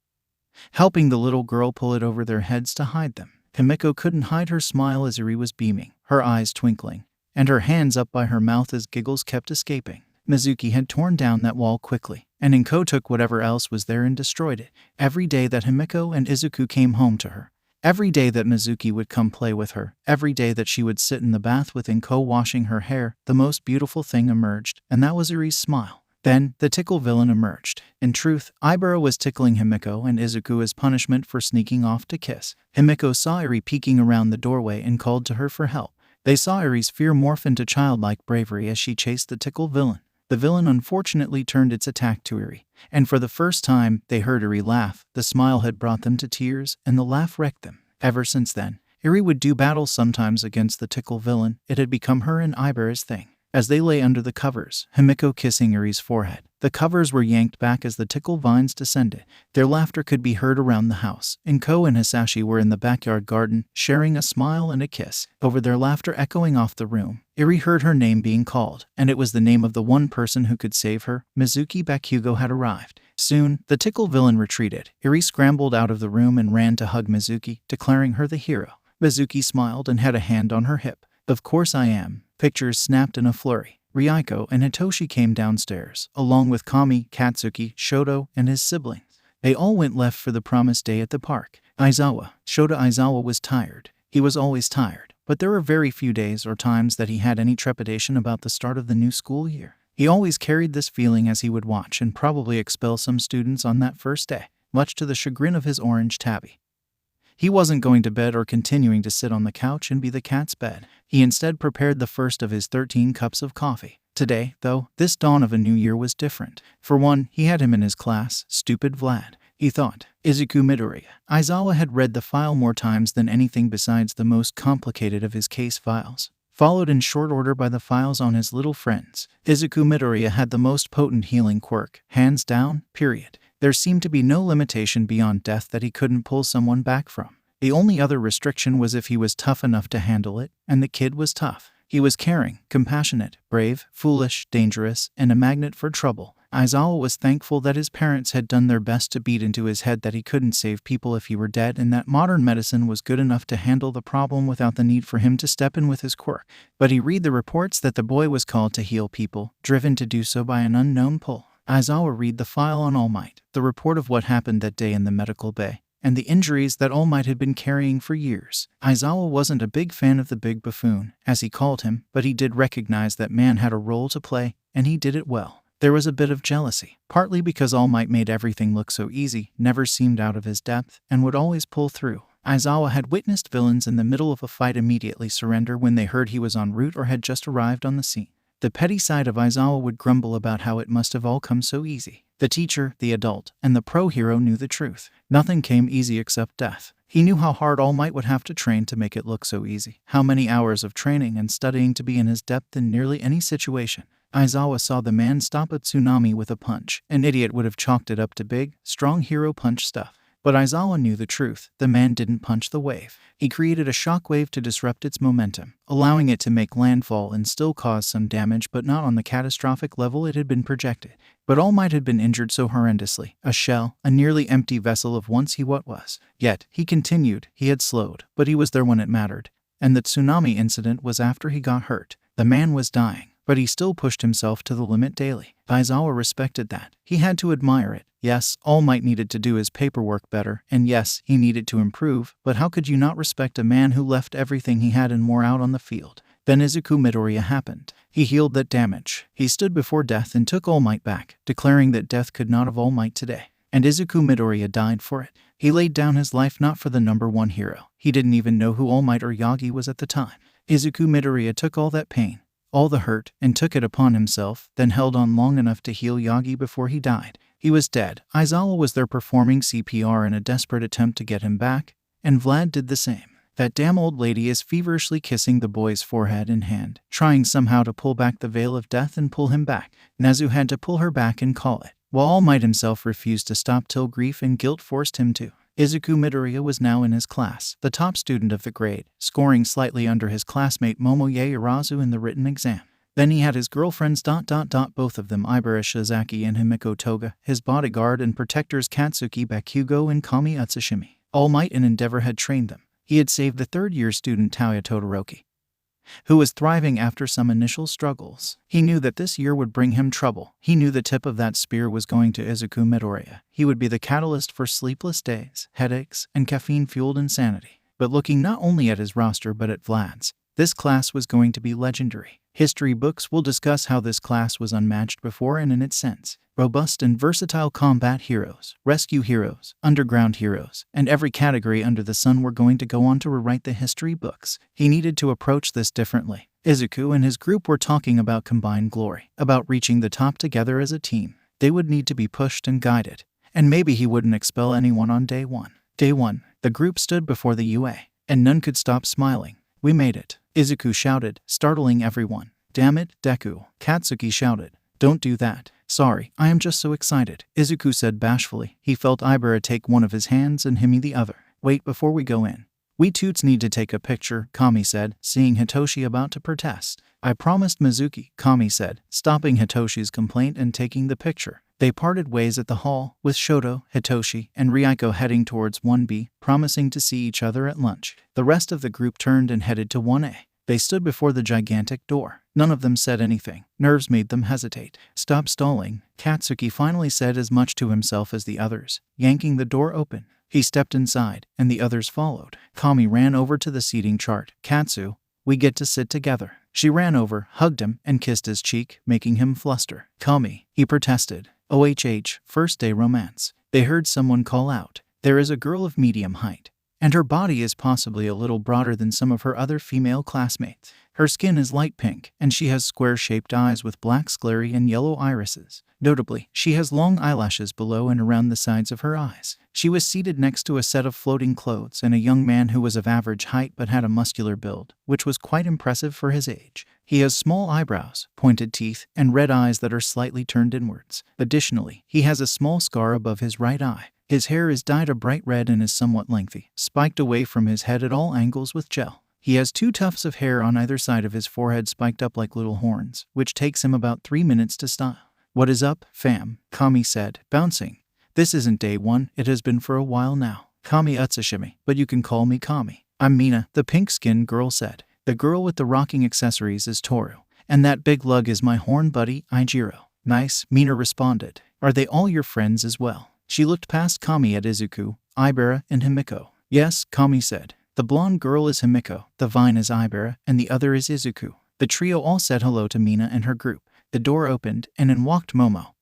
helping the little girl pull it over their heads to hide them. Himiko couldn't hide her smile as Eri was beaming, her eyes twinkling, and her hands up by her mouth as giggles kept escaping. Mizuki had torn down that wall quickly, and Inko took whatever else was there and destroyed it. Every day that Himiko and Izuku came home to her, every day that Mizuki would come play with her, every day that she would sit in the bath with Inko washing her hair, the most beautiful thing emerged, and that was Eri's smile. Then, the tickle villain emerged. In truth, Ibara was tickling Himiko and Izuku as punishment for sneaking off to kiss. Himiko saw Eri peeking around the doorway and called to her for help. They saw Eri's fear morph into childlike bravery as she chased the tickle villain. The villain unfortunately turned its attack to Eri, and for the first time, they heard Eri laugh. The smile had brought them to tears, and the laugh wrecked them. Ever since then, Eri would do battle sometimes against the tickle villain. It had become her and Ibara's thing. As they lay under the covers, Himiko kissing Eri's forehead, the covers were yanked back as the tickle vines descended. Their laughter could be heard around the house. Inko and Hisashi were in the backyard garden, sharing a smile and a kiss. Over their laughter echoing off the room, Eri heard her name being called, and it was the name of the one person who could save her. Mizuki Bakugo had arrived. Soon, the tickle villain retreated. Eri scrambled out of the room and ran to hug Mizuki, declaring her the hero. Mizuki smiled and had a hand on her hip. Of course I am. Pictures snapped in a flurry. Rieko and Hitoshi came downstairs, along with Kami, Katsuki, Shoto, and his siblings. They all went left for the promised day at the park. Aizawa was tired. He was always tired, but there were very few days or times that he had any trepidation about the start of the new school year. He always carried this feeling as he would watch and probably expel some students on that first day, much to the chagrin of his orange tabby. He wasn't going to bed or continuing to sit on the couch and be the cat's bed. He instead prepared the first of his 13 cups of coffee. Today, though, this dawn of a new year was different. For one, he had him in his class, stupid Vlad. He thought. Izuku Midoriya. Aizawa had read the file more times than anything besides the most complicated of his case files. followed in short order by the files on his little friends. Izuku Midoriya had the most potent healing quirk, hands down, period. There seemed to be no limitation beyond death that he couldn't pull someone back from. The only other restriction was if he was tough enough to handle it, and the kid was tough. He was caring, compassionate, brave, foolish, dangerous, and a magnet for trouble. Aizawa was thankful that his parents had done their best to beat into his head that he couldn't save people if he were dead, and that modern medicine was good enough to handle the problem without the need for him to step in with his quirk. But he read the reports that the boy was called to heal people, driven to do so by an unknown pull. Aizawa read the file on All Might, the report of what happened that day in the medical bay, and the injuries that All Might had been carrying for years. Aizawa wasn't a big fan of the big buffoon, as he called him, but he did recognize that man had a role to play, and he did it well. There was a bit of jealousy, partly because All Might made everything look so easy, never seemed out of his depth, and would always pull through. Aizawa had witnessed villains in the middle of a fight immediately surrender when they heard he was en route or had just arrived on the scene. The petty side of Aizawa would grumble about how it must have all come so easy. The teacher, the adult, and the pro-hero knew the truth. Nothing came easy except death. He knew how hard All Might would have to train to make it look so easy, how many hours of training and studying to be in his depth in nearly any situation. Aizawa saw the man stop a tsunami with a punch. An idiot would have chalked it up to big, strong hero punch stuff. But Aizawa knew the truth. The man didn't punch the wave. He created a shockwave to disrupt its momentum, allowing it to make landfall and still cause some damage, but not on the catastrophic level it had been projected. But All Might had been injured so horrendously. A shell, a nearly empty vessel of once he what was. Yet, he continued. He had slowed, but he was there when it mattered. And the tsunami incident was after he got hurt. The man was dying, but he still pushed himself to the limit daily. Aizawa respected that. He had to admire it. Yes, All Might needed to do his paperwork better, and yes, he needed to improve, but how could you not respect a man who left everything he had and more out on the field? Then Izuku Midoriya happened. He healed that damage. He stood before death and took All Might back, declaring that death could not have All Might today. And Izuku Midoriya died for it. He laid down his life not for the number one hero. He didn't even know who All Might or Yagi was at the time. Izuku Midoriya took all that pain, all the hurt, and took it upon himself, then held on long enough to heal Yagi before he died. He was dead. Aizawa was there performing CPR in a desperate attempt to get him back, and Vlad did the same. That damn old lady is feverishly kissing the boy's forehead and hand, trying somehow to pull back the veil of death and pull him back. Nezu had to pull her back and call it, while All Might himself refused to stop till grief and guilt forced him to. Izuku Midoriya was now in his class, the top student of the grade, scoring slightly under his classmate Momoye Irazu in the written exam. Then he had his girlfriends ... both of them Ibara Shizaki and Himiko Toga, his bodyguard and protectors Katsuki Bakugo and Kami Utsushimi. All Might and Endeavor had trained them. He had saved the third-year student Toya Todoroki, who was thriving after some initial struggles. He knew that this year would bring him trouble. He knew the tip of that spear was going to Izuku Midoriya. He would be the catalyst for sleepless days, headaches, and caffeine-fueled insanity. But looking not only at his roster but at Vlad's, this class was going to be legendary. History books will discuss how this class was unmatched before and in its sense. Robust and versatile combat heroes, rescue heroes, underground heroes, and every category under the sun were going to go on to rewrite the history books. He needed to approach this differently. Izuku and his group were talking about combined glory, about reaching the top together as a team. They would need to be pushed and guided. And maybe he wouldn't expel anyone on day one. Day one, the group stood before the UA, and none could stop smiling. "We made it," Izuku shouted, startling everyone. "Damn it, Deku," Katsuki shouted. "Don't do that." "Sorry, I am just so excited," Izuku said bashfully. He felt Ibara take one of his hands and Himi the other. "Wait before we go in. We toots need to take a picture," Kami said, seeing Hitoshi about to protest. "I promised Mizuki," Kami said, stopping Hitoshi's complaint and taking the picture. They parted ways at the hall, with Shoto, Hitoshi, and Ryuko heading towards 1B, promising to see each other at lunch. The rest of the group turned and headed to 1A. They stood before the gigantic door. None of them said anything. Nerves made them hesitate. "Stop stalling," Katsuki finally said as much to himself as the others, yanking the door open. He stepped inside, and the others followed. Kami ran over to the seating chart. "Katsu, we get to sit together." She ran over, hugged him, and kissed his cheek, making him fluster. "Kami," he protested. "OHH, first day romance." They heard someone call out. "There is a girl of medium height and her body is possibly a little broader than some of her other female classmates. Her skin is light pink, and she has square-shaped eyes with black sclerae and yellow irises. Notably, she has long eyelashes below and around the sides of her eyes. She was seated next to a set of floating clothes and a young man who was of average height but had a muscular build, which was quite impressive for his age. He has small eyebrows, pointed teeth, and red eyes that are slightly turned inwards. Additionally, he has a small scar above his right eye. His hair is dyed a bright red and is somewhat lengthy, spiked away from his head at all angles with gel. He has 2 tufts of hair on either side of his forehead spiked up like little horns, which takes him about 3 minutes to style. "What is up, fam?" Kami said, bouncing. "This isn't day 1, it has been for a while now." "Kami Utsushimi, but you can call me Kami." "I'm Mina," the pink-skinned girl said. "The girl with the rocking accessories is Toru, and that big lug is my horn buddy, Ijiro." "Nice," Mina responded. "Are they all your friends as well?" She looked past Kami at Izuku, Ibara, and Himiko. "Yes," Kami said. "The blonde girl is Himiko, the vine is Ibara, and the other is Izuku." The trio all said hello to Mina and her group. The door opened, and in walked Momo,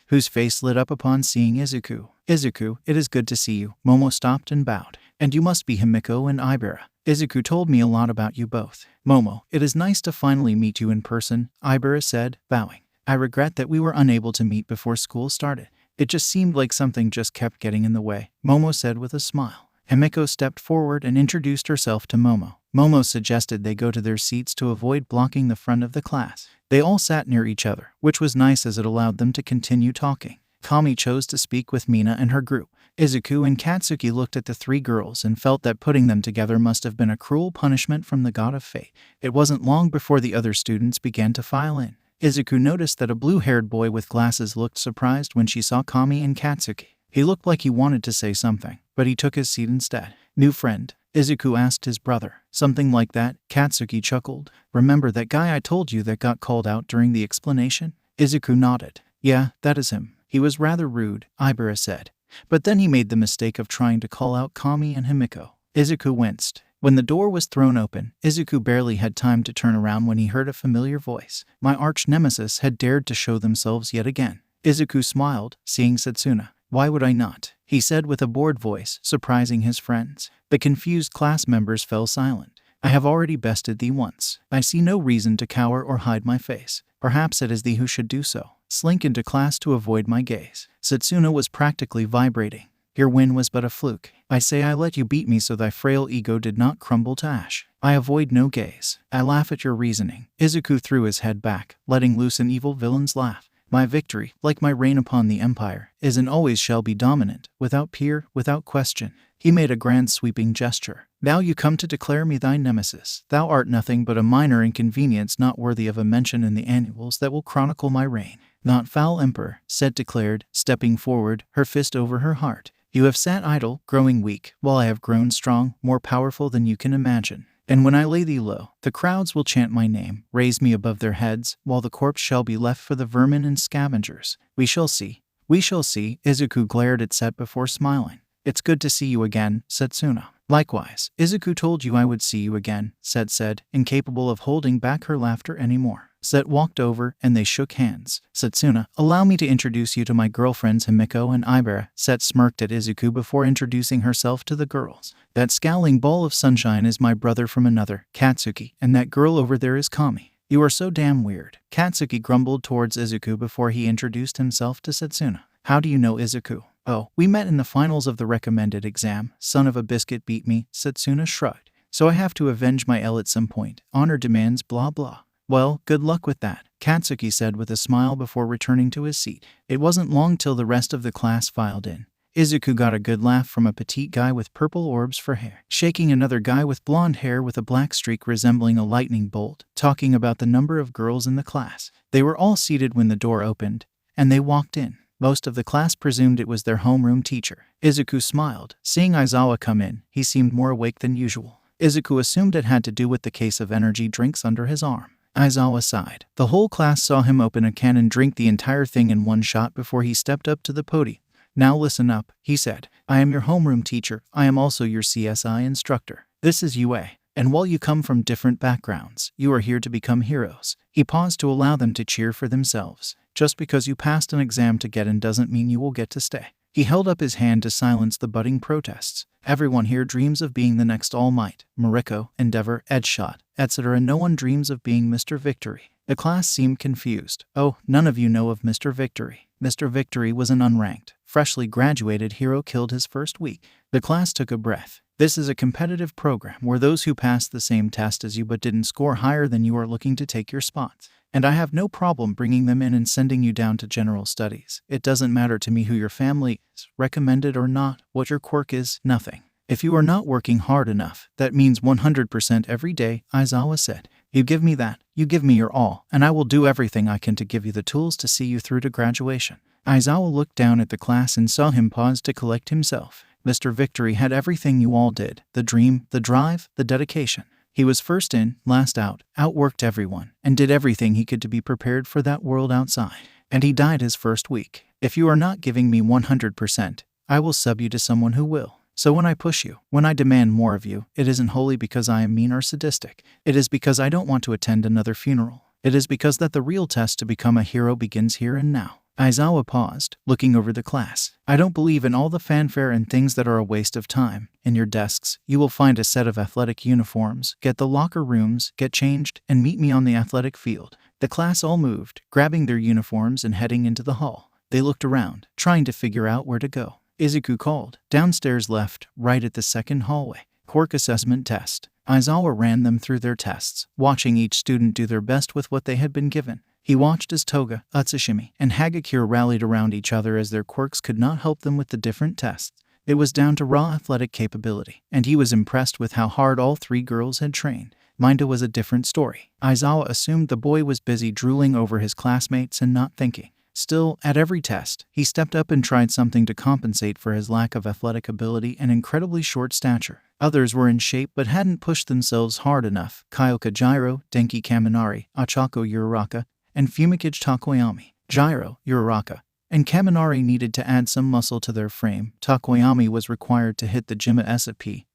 whose face lit up upon seeing Izuku. "Izuku, it is good to see you." Momo stopped and bowed. "And you must be Himiko and Ibara. Izuku told me a lot about you both." "Momo, it is nice to finally meet you in person," Ibara said, bowing. "I regret that we were unable to meet before school started. It just seemed like something just kept getting in the way," Momo said with a smile. Himiko stepped forward and introduced herself to Momo. Momo suggested they go to their seats to avoid blocking the front of the class. They all sat near each other, which was nice as it allowed them to continue talking. Kami chose to speak with Mina and her group. Izuku and Katsuki looked at the 3 girls and felt that putting them together must have been a cruel punishment from the god of fate. It wasn't long before the other students began to file in. Izuku noticed that a blue-haired boy with glasses looked surprised when she saw Kami and Katsuki. He looked like he wanted to say something, but he took his seat instead. "New friend?" Izuku asked his brother. "Something like that," Katsuki chuckled. "Remember that guy I told you that got called out during the explanation?" Izuku nodded. "Yeah, that is him. He was rather rude," Ibara said. "But then he made the mistake of trying to call out Kami and Himiko." Izuku winced. When the door was thrown open, Izuku barely had time to turn around when he heard a familiar voice. My arch-nemesis had dared to show themselves yet again. Izuku smiled, seeing Setsuna. "Why would I not?" he said with a bored voice, surprising his friends. The confused class members fell silent. "I have already bested thee once. I see no reason to cower or hide my face. Perhaps it is thee who should do so. Slink into class to avoid my gaze." Setsuna was practically vibrating. "Your win was but a fluke. I say I let you beat me so thy frail ego did not crumble to ash. I avoid no gaze. I laugh at your reasoning." Izuku threw his head back, letting loose an evil villain's laugh. "My victory, like my reign upon the empire, is and always shall be dominant, without peer, without question." He made a grand sweeping gesture. "Now you come to declare me thy nemesis. Thou art nothing but a minor inconvenience not worthy of a mention in the annuals that will chronicle my reign." "Not foul, Emperor," Set declared, stepping forward, her fist over her heart. "You have sat idle, growing weak, while I have grown strong, more powerful than you can imagine. And when I lay thee low, the crowds will chant my name, raise me above their heads, while the corpse shall be left for the vermin and scavengers. We shall see. We shall see." Izuku glared at Set before smiling. "It's good to see you again, Setsuna." "Likewise, Izuku told you I would see you again," Set said, incapable of holding back her laughter anymore. Set walked over, and they shook hands. "Setsuna, allow me to introduce you to my girlfriends Himiko and Ibara." Set smirked at Izuku before introducing herself to the girls. "That scowling ball of sunshine is my brother from another, Katsuki, and that girl over there is Kami." "You are so damn weird." Katsuki grumbled towards Izuku before he introduced himself to Setsuna. "How do you know Izuku?" "Oh, we met in the finals of the recommended exam. Son of a biscuit beat me," Setsuna shrugged. "So I have to avenge my L at some point. Honor demands blah blah." "Well, good luck with that," Katsuki said with a smile before returning to his seat. It wasn't long till the rest of the class filed in. Izuku got a good laugh from a petite guy with purple orbs for hair, shaking another guy with blonde hair with a black streak resembling a lightning bolt, talking about the number of girls in the class. They were all seated when the door opened, and they walked in. Most of the class presumed it was their homeroom teacher. Izuku smiled. Seeing Aizawa come in, he seemed more awake than usual. Izuku assumed it had to do with the case of energy drinks under his arm. Aizawa sighed. The whole class saw him open a can and drink the entire thing in one shot before he stepped up to the podium. "Now listen up," he said. "I am your homeroom teacher. I am also your CSI instructor. This is UA. And while you come from different backgrounds, you are here to become heroes." He paused to allow them to cheer for themselves. "Just because you passed an exam to get in doesn't mean you will get to stay." He held up his hand to silence the budding protests. Everyone here dreams of being the next All Might, Mariko, Endeavor, Edgeshot, etc. No one dreams of being Mr. Victory. The class seemed confused. Oh, none of you know of Mr. Victory. Mr. Victory was an unranked, freshly graduated hero killed his first week. The class took a breath. This is a competitive program where those who passed the same test as you but didn't score higher than you are looking to take your spots. And I have no problem bringing them in and sending you down to general studies. It doesn't matter to me who your family is, recommended or not, what your quirk is, nothing. If you are not working hard enough, that means 100% every day, Aizawa said. You give me that, you give me your all, and I will do everything I can to give you the tools to see you through to graduation. Aizawa looked down at the class and saw him pause to collect himself. Mr. Victory had everything you all did, the dream, the drive, the dedication. He was first in, last out, outworked everyone, and did everything he could to be prepared for that world outside. And he died his first week. If you are not giving me 100%, I will sub you to someone who will. So when I push you, when I demand more of you, it isn't wholly because I am mean or sadistic. It is because I don't want to attend another funeral. It is because that the real test to become a hero begins here and now. Aizawa paused, looking over the class. I don't believe in all the fanfare and things that are a waste of time. In your desks, you will find a set of athletic uniforms. Get the locker rooms, get changed, and meet me on the athletic field. The class all moved, grabbing their uniforms and heading into the hall. They looked around, trying to figure out where to go. Izuku called, downstairs left, right at the second hallway. Quirk Assessment Test. Aizawa ran them through their tests, watching each student do their best with what they had been given. He watched as Toga, Utsushimi, and Hagakure rallied around each other as their quirks could not help them with the different tests. It was down to raw athletic capability, and he was impressed with how hard all three girls had trained. Minda was a different story. Aizawa assumed the boy was busy drooling over his classmates and not thinking. Still, at every test, he stepped up and tried something to compensate for his lack of athletic ability and incredibly short stature. Others were in shape but hadn't pushed themselves hard enough. Kyoka Jiro, Denki Kaminari, Achako Uraraka, and Fumikage Takoyami. Jiro, Uraraka, and Kaminari needed to add some muscle to their frame. Takoyami was required to hit the gym at SP.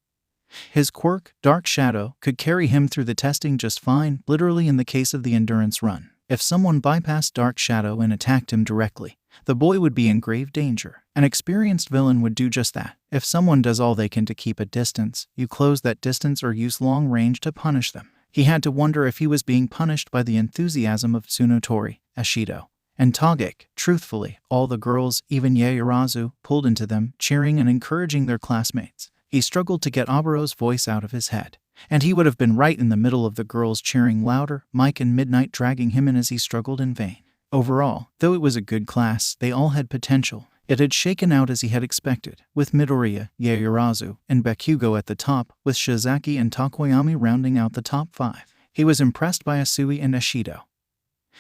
His quirk, Dark Shadow, could carry him through the testing just fine, literally in the case of the endurance run. If someone bypassed Dark Shadow and attacked him directly, the boy would be in grave danger. An experienced villain would do just that. If someone does all they can to keep a distance, you close that distance or use long range to punish them. He had to wonder if he was being punished by the enthusiasm of Tsunotori, Ashido, and Togek. Truthfully, all the girls, even Yaoyorozu, pulled into them, cheering and encouraging their classmates. He struggled to get Abaro's voice out of his head, and he would have been right in the middle of the girls cheering louder, Mike and Midnight dragging him in as he struggled in vain. Overall, though it was a good class, they all had potential. It had shaken out as he had expected, with Midoriya, Yaoyorozu, and Bakugo at the top, with Shizaki and Takoyami rounding out the top 5. He was impressed by Asui and Ashido,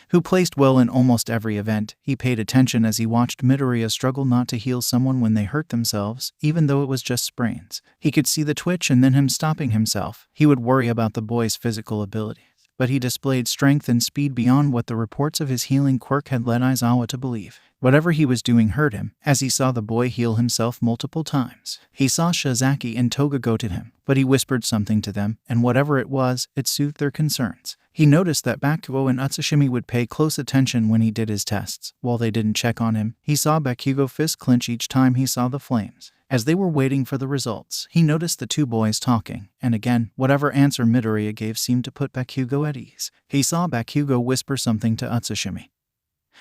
who placed well in almost every event. He paid attention as he watched Midoriya struggle not to heal someone when they hurt themselves, even though it was just sprains. He could see the twitch and then him stopping himself. He would worry about the boy's physical ability, but he displayed strength and speed beyond what the reports of his healing quirk had led Aizawa to believe. Whatever he was doing hurt him, as he saw the boy heal himself multiple times. He saw Shizaki and Toga go to him, but he whispered something to them, and whatever it was, it soothed their concerns. He noticed that Bakugo and Utsushimi would pay close attention when he did his tests. While they didn't check on him, he saw Bakugo fist clench each time he saw the flames. As they were waiting for the results, he noticed the two boys talking, and again, whatever answer Midoriya gave seemed to put Bakugo at ease. He saw Bakugo whisper something to Utsushimi,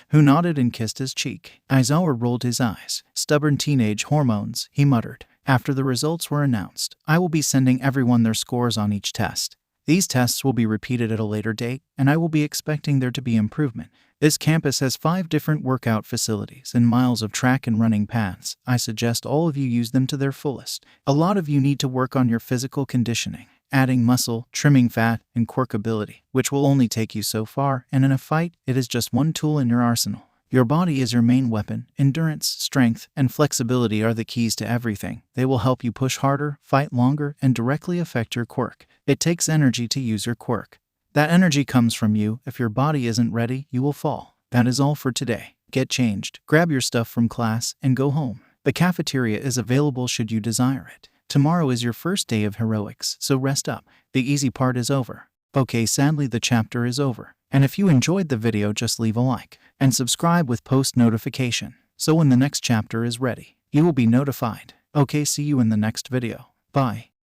who nodded and kissed his cheek. Aizawa rolled his eyes. Stubborn teenage hormones, he muttered. After the results were announced, I will be sending everyone their scores on each test. These tests will be repeated at a later date, and I will be expecting there to be improvement. This campus has 5 different workout facilities and miles of track and running paths. I suggest all of you use them to their fullest. A lot of you need to work on your physical conditioning, adding muscle, trimming fat, and quirk ability, which will only take you so far, and in a fight, it is just one tool in your arsenal. Your body is your main weapon. Endurance, strength, and flexibility are the keys to everything. They will help you push harder, fight longer, and directly affect your quirk. It takes energy to use your quirk. That energy comes from you. If your body isn't ready, you will fall. That is all for today. Get changed, grab your stuff from class, and go home. The cafeteria is available should you desire it. Tomorrow is your first day of heroics, so rest up. The easy part is over. Okay, sadly the chapter is over. And if you enjoyed the video, just leave a like and subscribe with post notification, so when the next chapter is ready, You will be notified. Okay, see you in the next video. Bye.